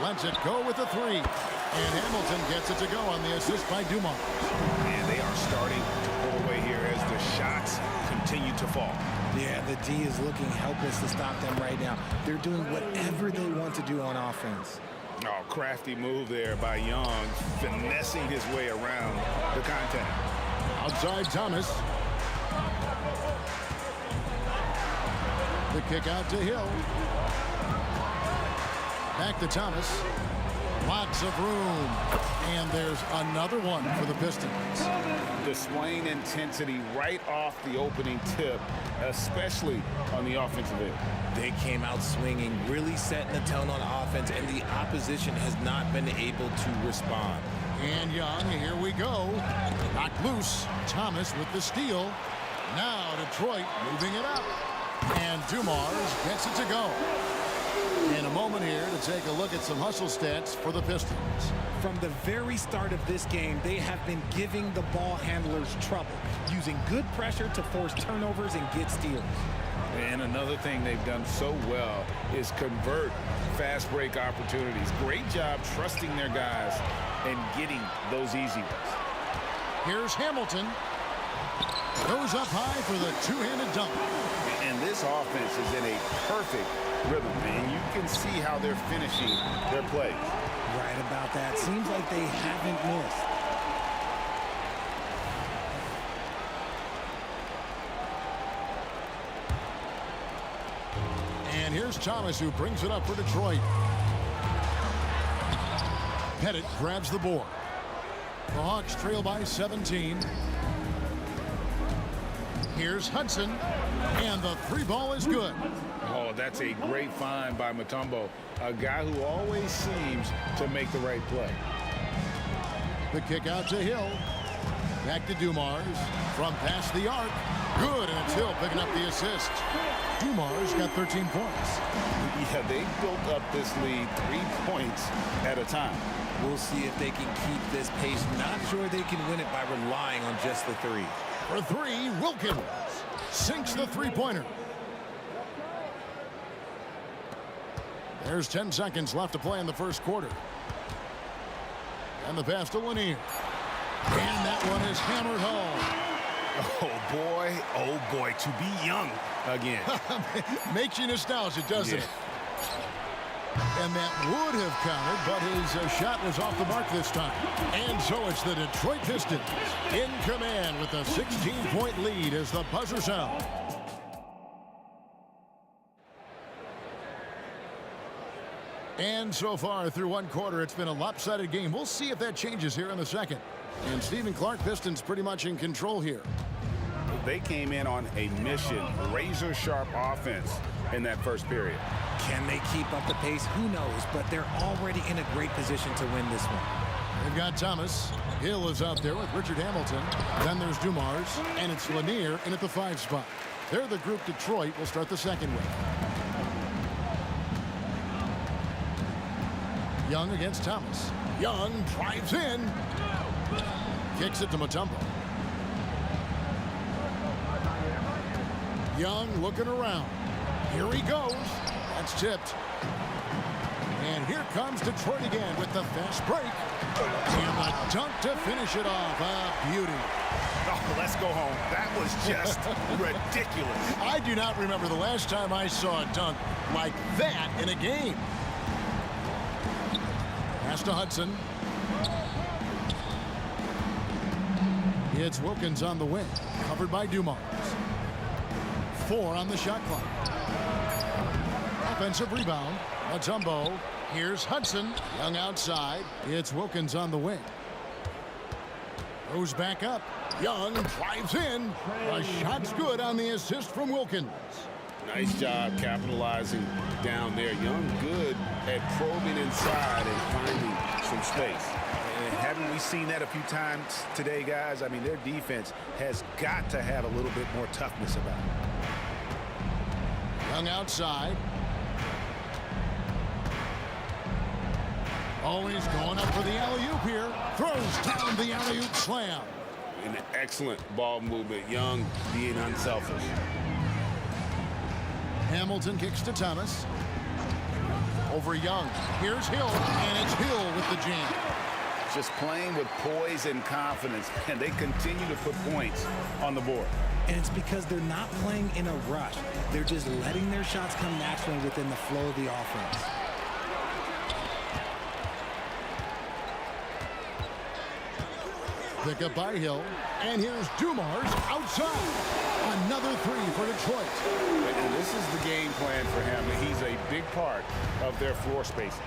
Lets it go with a 3. And Hamilton gets it to go on the assist by Dumars. And they are starting to pull away here as the shots continue to fall. Yeah, the D is looking helpless to stop them right now. They're doing whatever they want to do on offense. Oh, crafty move there by Young, finessing his way around the contact. Outside Thomas. The kick out to Hill. Back to Thomas. Lots of room. And there's another one for the Pistons. Displaying intensity right off the opening tip, especially on the offensive end. They came out swinging, really setting the tone on offense, and the opposition has not been able to respond. And Young, here we go. Knocked loose. Thomas with the steal. Now Detroit moving it up. And Dumars gets it to go. In a moment here to take a look at some hustle stats for the Pistons. From the very start of this game, they have been giving the ball handlers trouble, using good pressure to force turnovers and get steals. And another thing they've done so well is convert fast break opportunities. Great job trusting their guys and getting those easy ones. Here's Hamilton. Goes up high for the two-handed dunk. And this offense is in a perfect rhythm, and you can see how they're finishing their plays. Right about that. Seems like they haven't missed. And here's Thomas, who brings it up for Detroit. Pettit grabs the board. The Hawks trail by 17. Here's Hudson, and the three ball is good. Oh, that's a great find by Mutombo, a guy who always seems to make the right play. The kick out to Hill. Back to Dumars. From past the arc. Good, and it's Hill picking up the assist. Dumars got 13 points. Yeah, they built up this lead 3 points at a time. We'll see if they can keep this pace. Not sure they can win it by relying on just the three. For three, Wilkins sinks the three-pointer. There's 10 seconds left to play in the first quarter. And the pass to Lanier. And that one is hammered home. Oh boy, to be young again. Makes you nostalgic, doesn't it? And that would have counted, but his shot was off the mark this time. And so it's the Detroit Pistons in command with a 16-point lead as the buzzer sounds. And so far through one quarter, it's been a lopsided game. We'll see if that changes here in the second. And Stephen Clark, Pistons pretty much in control here. They came in on a mission, razor-sharp offense in that first period. Can they keep up the pace? Who knows, but they're already in a great position to win this one. They've got Thomas. Hill is out there with Richard Hamilton. Then there's Dumars, and it's Lanier in at the 5 spot. They're the group Detroit will start the second with. Young against Thomas. Young drives in. Kicks it to Mutombo. Young looking around. Here he goes. That's tipped. And here comes Detroit again with the fast break. And the dunk to finish it off. A beauty. Oh, let's go home. That was just ridiculous. I do not remember the last time I saw a dunk like that in a game. Pass to Hudson. It's Wilkins on the wing. Covered by Dumars. 4 on the shot clock. Offensive rebound. Mutombo. Here's Hudson. Young outside. It's Wilkins on the wing. Goes back up. Young drives in. The shot's good on the assist from Wilkins. Nice job capitalizing down there. Young good at probing inside and finding some space. And haven't we seen that a few times today, guys? I mean, their defense has got to have a little bit more toughness about it. Young outside. Always going up for the alley-oop here. Throws down the alley-oop slam. An excellent ball movement. Young being unselfish. Hamilton kicks to Thomas. Over Young. Here's Hill, and it's Hill with the jam. Just playing with poise and confidence, and they continue to put points on the board. And it's because they're not playing in a rush. They're just letting their shots come naturally within the flow of the offense. Pick up by Hill. And here's Dumars outside. Another 3 for Detroit. And this is the game plan for him. He's a big part of their floor spacing.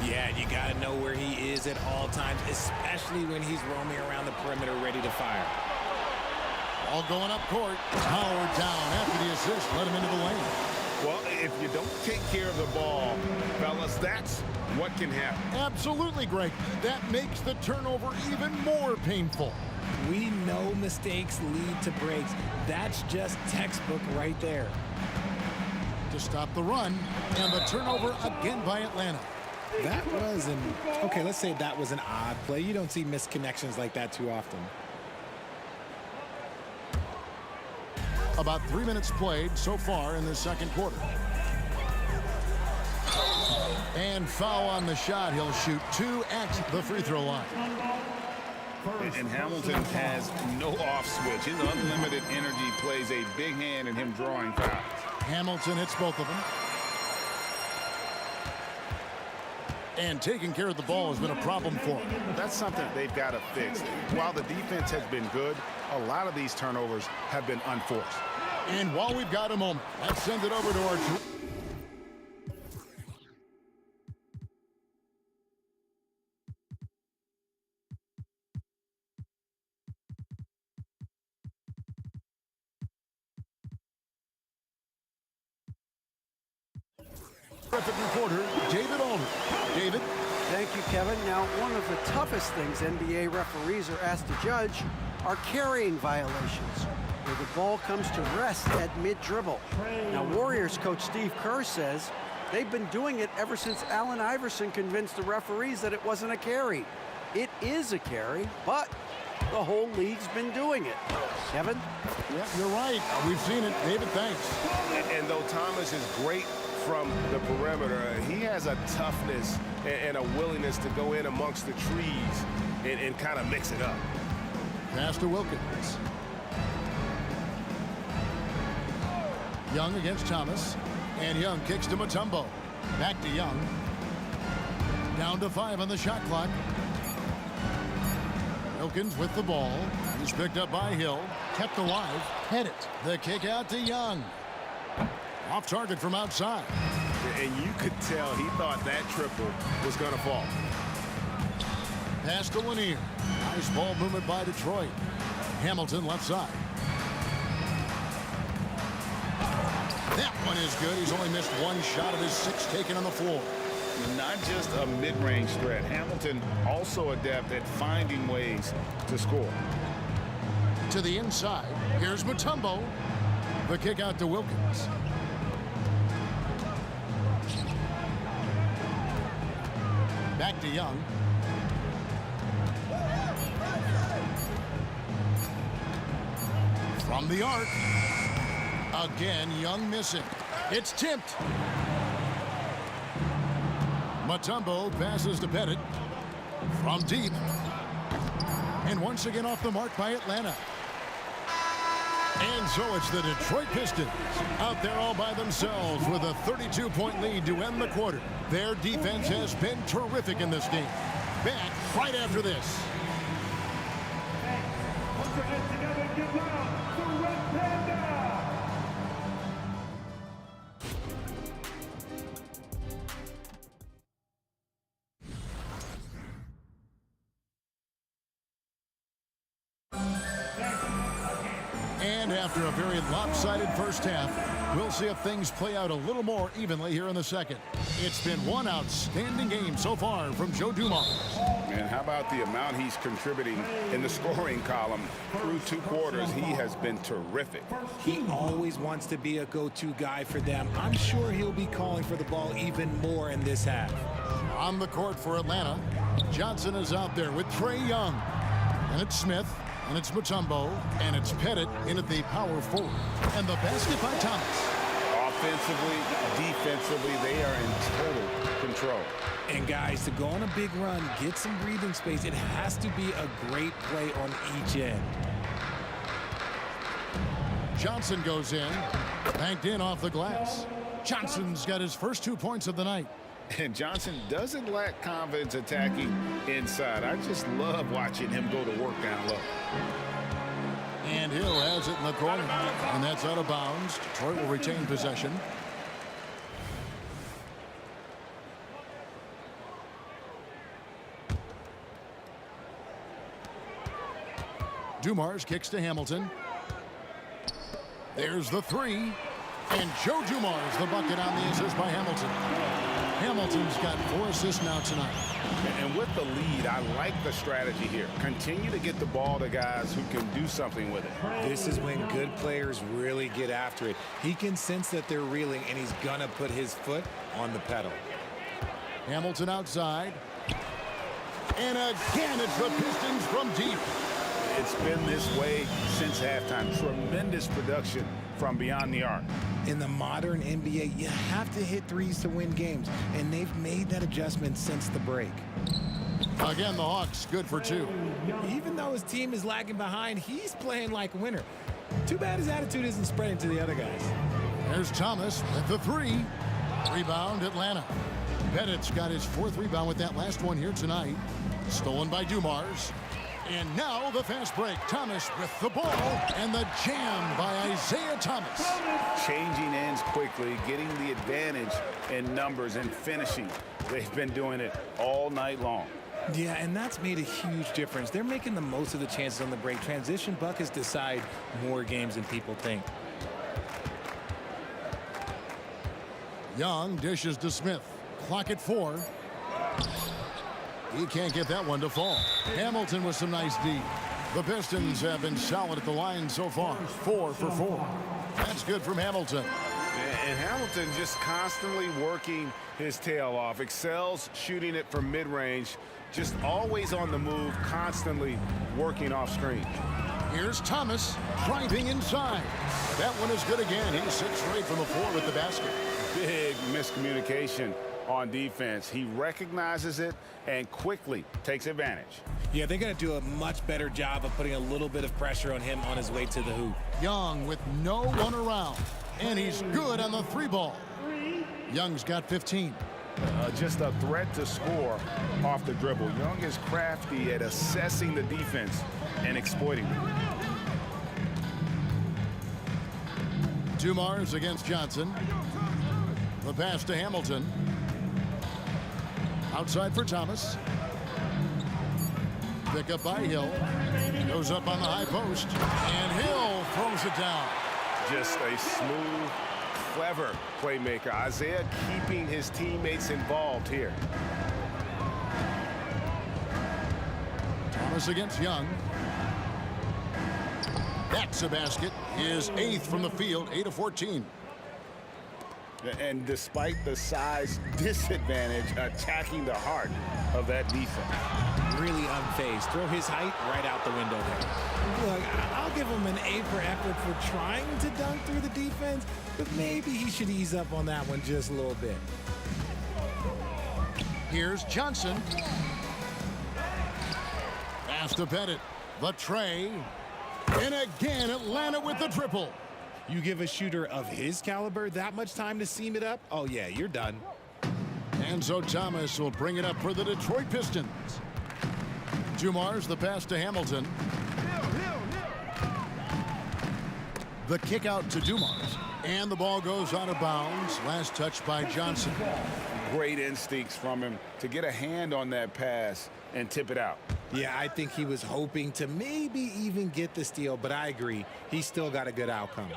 Yeah, you got to know where he is at all times, especially when he's roaming around the perimeter ready to fire. All going up court. Howard down after the assist. Let him into the lane. Well, if you don't take care of the ball, fellas, that's what can happen. Absolutely, Greg. That makes the turnover even more painful. We know mistakes lead to breaks. That's just textbook right there. To stop the run, and the turnover again by Atlanta. That was let's say that was an odd play. You don't see missed connections like that too often. About 3 minutes played so far in the second quarter. And foul on the shot. He'll shoot 2 at the free throw line. And Hamilton has no off switch. His unlimited energy plays a big hand in him drawing fouls. Hamilton hits both of them. And taking care of the ball has been a problem for them. That's something they've got to fix. While the defense has been good, a lot of these turnovers have been unforced. And while we've got a moment, let's send it over to our... Terrific reporter, David Aldridge. David? Thank you, Kevin. Now, one of the toughest things NBA referees are asked to judge are carrying violations, where the ball comes to rest at mid-dribble. Now, Warriors coach Steve Kerr says they've been doing it ever since Allen Iverson convinced the referees that it wasn't a carry. It is a carry, but the whole league's been doing it. Kevin? Yeah, you're right. We've seen it. David, thanks. And though Thomas is great from the perimeter, he has a toughness and a willingness to go in amongst the trees and kind of mix it up. Pass to Wilkins. Young against Thomas. And Young kicks to Mutombo. Back to Young. Down to 5 on the shot clock. Wilkins with the ball. He's picked up by Hill. Kept alive. Head it. The kick out to Young. Off target from outside. And you could tell he thought that triple was going to fall. Pass to Lanier. Nice ball movement by Detroit. Hamilton left side. That one is good. He's only missed one shot of his 6 taken on the floor. Not just a mid-range threat. Hamilton also adept at finding ways to score. To the inside. Here's Mutombo. The kick out to Wilkins. Back to Young. From the arc. Again, Young missing. It's tipped. Mutombo passes to Pettit. From deep. And once again off the mark by Atlanta. And so it's the Detroit Pistons out there all by themselves with a 32-point lead to end the quarter. Their defense has been terrific in this game. Back right after this. Put your hands together and give loud for Red Panda. And after a very lopsided first half, we'll see if things play out a little more evenly here in the second. It's been one outstanding game so far from Joe Dumars. And how about the amount he's contributing in the scoring column through 2 quarters? He has been terrific. He always wants to be a go-to guy for them. I'm sure he'll be calling for the ball even more in this half. On the court for Atlanta, Johnson is out there with Trae Young. And it's Smith. And it's Mutombo, and it's Pettit in at the power forward. And the basket by Thomas. Offensively, defensively, they are in total control. And guys, to go on a big run, get some breathing space, it has to be a great play on each end. Johnson goes in, banked in off the glass. Johnson's got his first 2 points of the night. And Johnson doesn't lack confidence attacking inside. I just love watching him go to work down low. And Hill has it in the corner, and that's out of bounds. Detroit will retain possession. Dumars kicks to Hamilton. There's the 3. And Joe Dumars, the bucket on the assist by Hamilton. Hamilton's got 4 assists now tonight. And with the lead, I like the strategy here. Continue to get the ball to guys who can do something with it. This is when good players really get after it. He can sense that they're reeling, and he's gonna put his foot on the pedal. Hamilton outside. And again, it's the Pistons from deep. It's been this way since halftime. Tremendous production from beyond the arc. In the modern NBA, you have to hit threes to win games, and they've made that adjustment since the break. Again, the Hawks good for 2. Even though his team is lagging behind, he's playing like a winner. Too bad his attitude isn't spreading to the other guys. There's Thomas with the three. Rebound, Atlanta. Pettit's got his 4th rebound with that last one here tonight. Stolen by Dumars. And now the fast break. Thomas with the ball and the jam by Isaiah Thomas. Changing ends quickly, getting the advantage in numbers and finishing. They've been doing it all night long. Yeah, and that's made a huge difference. They're making the most of the chances on the break. Transition buckets decide more games than people think. Young dishes to Smith. Clock at 4. He can't get that one to fall. Hamilton with some nice D. The Pistons have been solid at the line so far. 4 for 4. That's good from Hamilton. And Hamilton just constantly working his tail off. Excels shooting it from mid-range. Just always on the move, constantly working off screen. Here's Thomas driving inside. That one is good again. He's 6 straight from the floor with the basket. Big miscommunication on defense. He recognizes it and quickly takes advantage. Yeah, they're going to do a much better job of putting a little bit of pressure on him on his way to the hoop. Young with no one around. And he's good on the 3 ball. Young's got 15. Just a threat to score off the dribble. Young is crafty at assessing the defense and exploiting it. Dumars against Johnson. The pass to Hamilton. Outside for Thomas. Pick up by Hill. Goes up on the high post. And Hill throws it down. Just a smooth, clever playmaker. Isaiah keeping his teammates involved here. Thomas against Young. That's a basket. His 8th from the field, 8 of 14. And despite the size disadvantage, attacking the heart of that defense. Really unfazed. Throw his height right out the window there. Look, I'll give him an A for effort for trying to dunk through the defense, but maybe he should ease up on that one just a little bit. Here's Johnson. Pass to Pettit. The tray. And again, Atlanta with the triple. You give a shooter of his caliber that much time to seam it up? Oh, yeah, you're done. And so Thomas will bring it up for the Detroit Pistons. Dumars, the pass to Hamilton. The kick out to Dumars. And the ball goes out of bounds. Last touch by Johnson. Great instincts from him to get a hand on that pass and tip it out. Yeah, I think he was hoping to maybe even get the steal, but I agree. He still got a good outcome.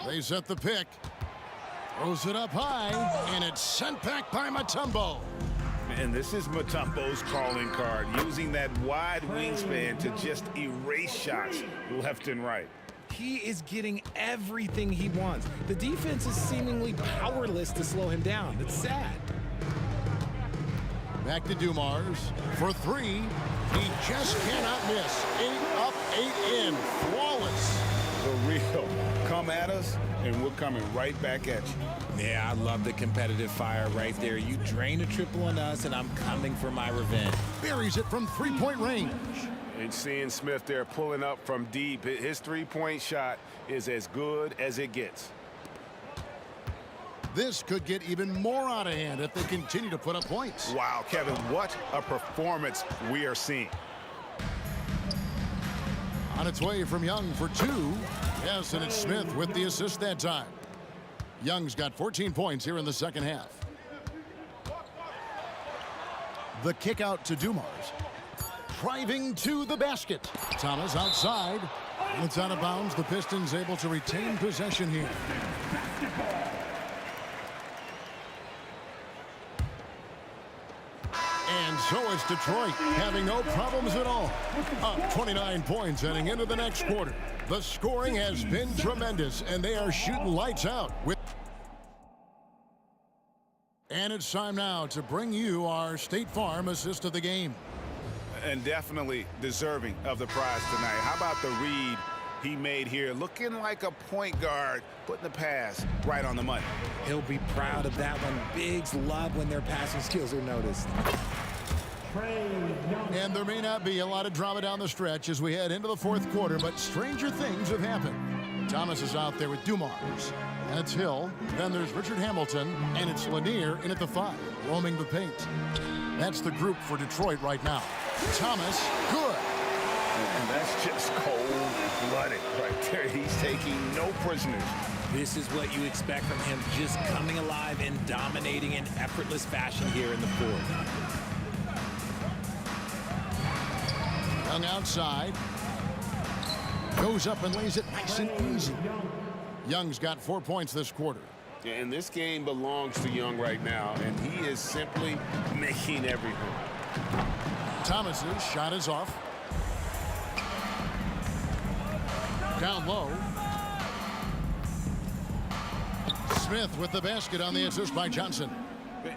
They set the pick. Throws it up high, and it's sent back by Mutombo. And this is Mutombo's calling card, using that wide wingspan to just erase shots left and right. He is getting everything he wants. The defense is seemingly powerless to slow him down. It's sad. Back to Dumars for 3. He just cannot miss. 8 up, 8 in. Flawless. The real. Come at us, and we're coming right back at you. Yeah, I love the competitive fire right there. You drain a triple on us, and I'm coming for my revenge. Buries it from 3-point range. And seeing Smith there pulling up from deep, his 3-point shot is as good as it gets. This could get even more out of hand if they continue to put up points. Wow, Kevin, what a performance we are seeing. On its way from Young for 2. Yes, and it's Smith with the assist that time. Young's got 14 points here in the second half. The kick out to Dumars. Driving to the basket. Thomas outside. It's out of bounds. The Pistons able to retain possession here. And so is Detroit, having no problems at all. Up 29 points heading into the next quarter. The scoring has been tremendous, and they are shooting lights out. And it's time now to bring you our State Farm assist of the game. And definitely deserving of the prize tonight. How about the read he made here? Looking like a point guard, putting the pass right on the money. He'll be proud of that one. Bigs love when their passing skills are noticed. And there may not be a lot of drama down the stretch as we head into the fourth quarter, but stranger things have happened. Thomas is out there with Dumars. And it's Hill. Then there's Richard Hamilton. And it's Lanier in at the 5, roaming the paint. That's the group for Detroit right now. Thomas, good. And that's just cold-blooded right there. He's taking no prisoners. This is what you expect from him, just coming alive and dominating in effortless fashion here in the fourth. Young outside. Goes up and lays it nice and easy. Young's got 4 points this quarter. And this game belongs to Young right now, and he is simply making everything. Thomas's shot is off. Down low. Smith with the basket on the assist by Johnson.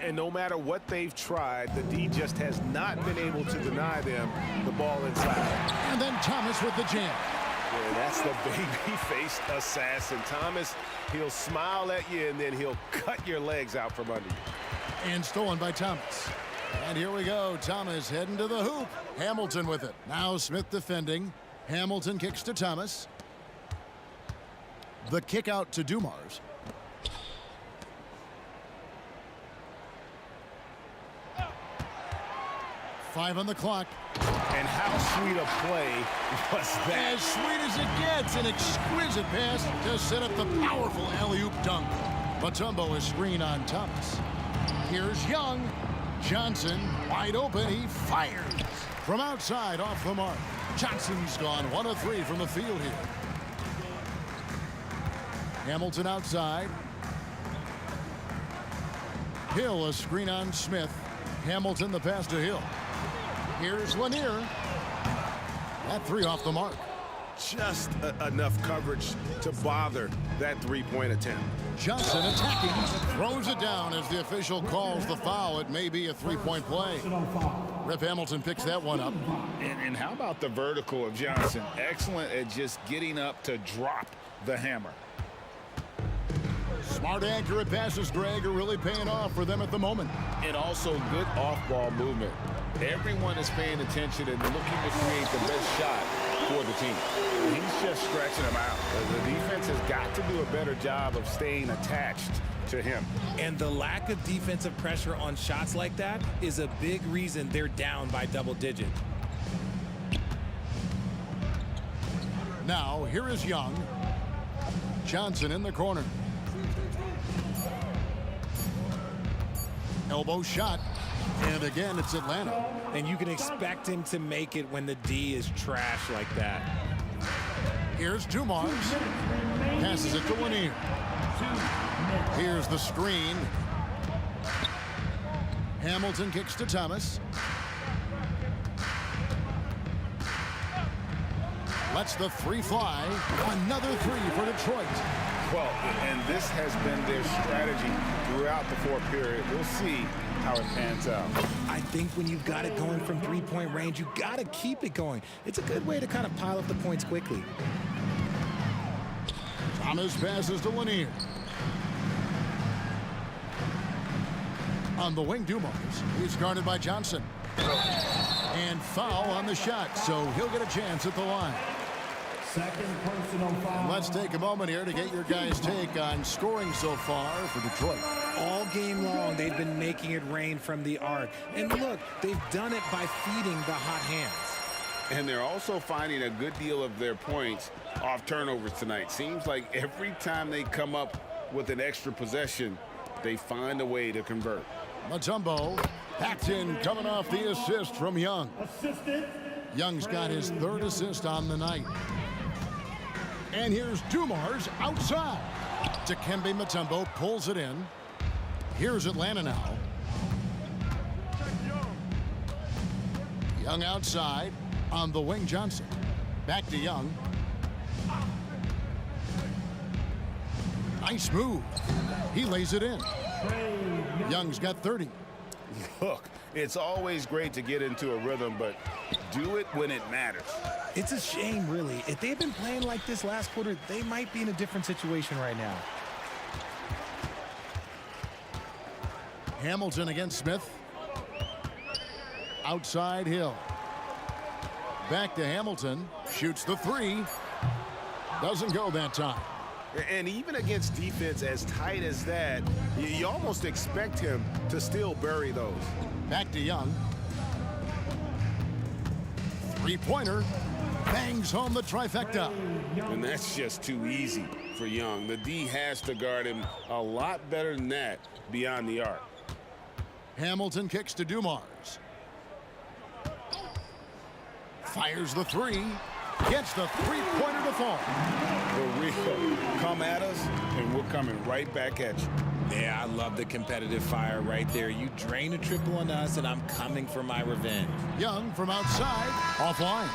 And no matter what they've tried, the D just has not been able to deny them the ball inside. And then Thomas with the jam. Yeah, that's the baby-faced assassin. Thomas, he'll smile at you, and then he'll cut your legs out from under you. And stolen by Thomas. And here we go. Thomas heading to the hoop. Hamilton with it. Now Smith defending. Hamilton kicks to Thomas. The kick out to Dumars. Five on the clock. And how sweet a play was that? As sweet as it gets. An exquisite pass to set up the powerful alley-oop dunk. Mutombo is screen on Thomas. Here's Young. Johnson wide open. He fires from outside off the mark. Johnson's gone 1 of 3 from the field here. Hamilton outside. Hill a screen on Smith. Hamilton the pass to Hill. Here's Lanier. That 3 off the mark. Just enough coverage to bother that three-point attempt. Johnson attacking, throws it down as the official calls the foul. It may be a three-point play. Rip Hamilton picks that one up. And how about the vertical of Johnson? Excellent at just getting up to drop the hammer. Smart, accurate passes, Greg, are really paying off for them at the moment. And also good off-ball movement. Everyone is paying attention and looking to create the best shot for the team. He's just stretching them out. The defense has got to do a better job of staying attached to him. And the lack of defensive pressure on shots like that is a big reason they're down by double digit. Now, here is Young. Johnson in the corner. Elbow shot. And again, it's Atlanta. And you can expect him to make it when the D is trash like that. Here's Dumars. Passes it to Lanier. Here's the screen. Hamilton kicks to Thomas. Lets the 3 fly. Another 3 for Detroit. Well, and this has been their strategy throughout the fourth period. We'll see how it pans out. I think when you've got it going from three-point range, you got to keep it going. It's a good way to kind of pile up the points quickly. Thomas passes to Lanier. On the wing, Dumars. He's guarded by Johnson. And foul on the shot, so he'll get a chance at the line. Second personal foul. Let's take a moment here to get your guys' take on scoring so far for Detroit. All game long, they've been making it rain from the arc. And look, they've done it by feeding the hot hands. And they're also finding a good deal of their points off turnovers tonight. Seems like every time they come up with an extra possession, they find a way to convert. Mutombo packed in, coming off the assist from Young. Young's got his 3rd assist on the night. And here's Dumars outside. Dikembe Mutombo pulls it in. Here's Atlanta now. Young outside. On the wing, Johnson. Back to Young. Nice move. He lays it in. Young's got 30. Look, it's always great to get into a rhythm, but do it when it matters. It's a shame, really. If they had been playing like this last quarter, they might be in a different situation right now. Hamilton against Smith. Outside Hill. Back to Hamilton. Shoots the 3. Doesn't go that time. And even against defense as tight as that, you almost expect him to still bury those. Back to Young. Three-pointer. Bangs home the trifecta. And that's just too easy for Young. The D has to guard him a lot better than that beyond the arc. Hamilton kicks to Dumars. Fires the three. Gets the three-pointer to fall. For real. Come at us, and we're coming right back at you. Yeah, I love the competitive fire right there. You drain a triple on us, and I'm coming for my revenge. Young from outside, offline.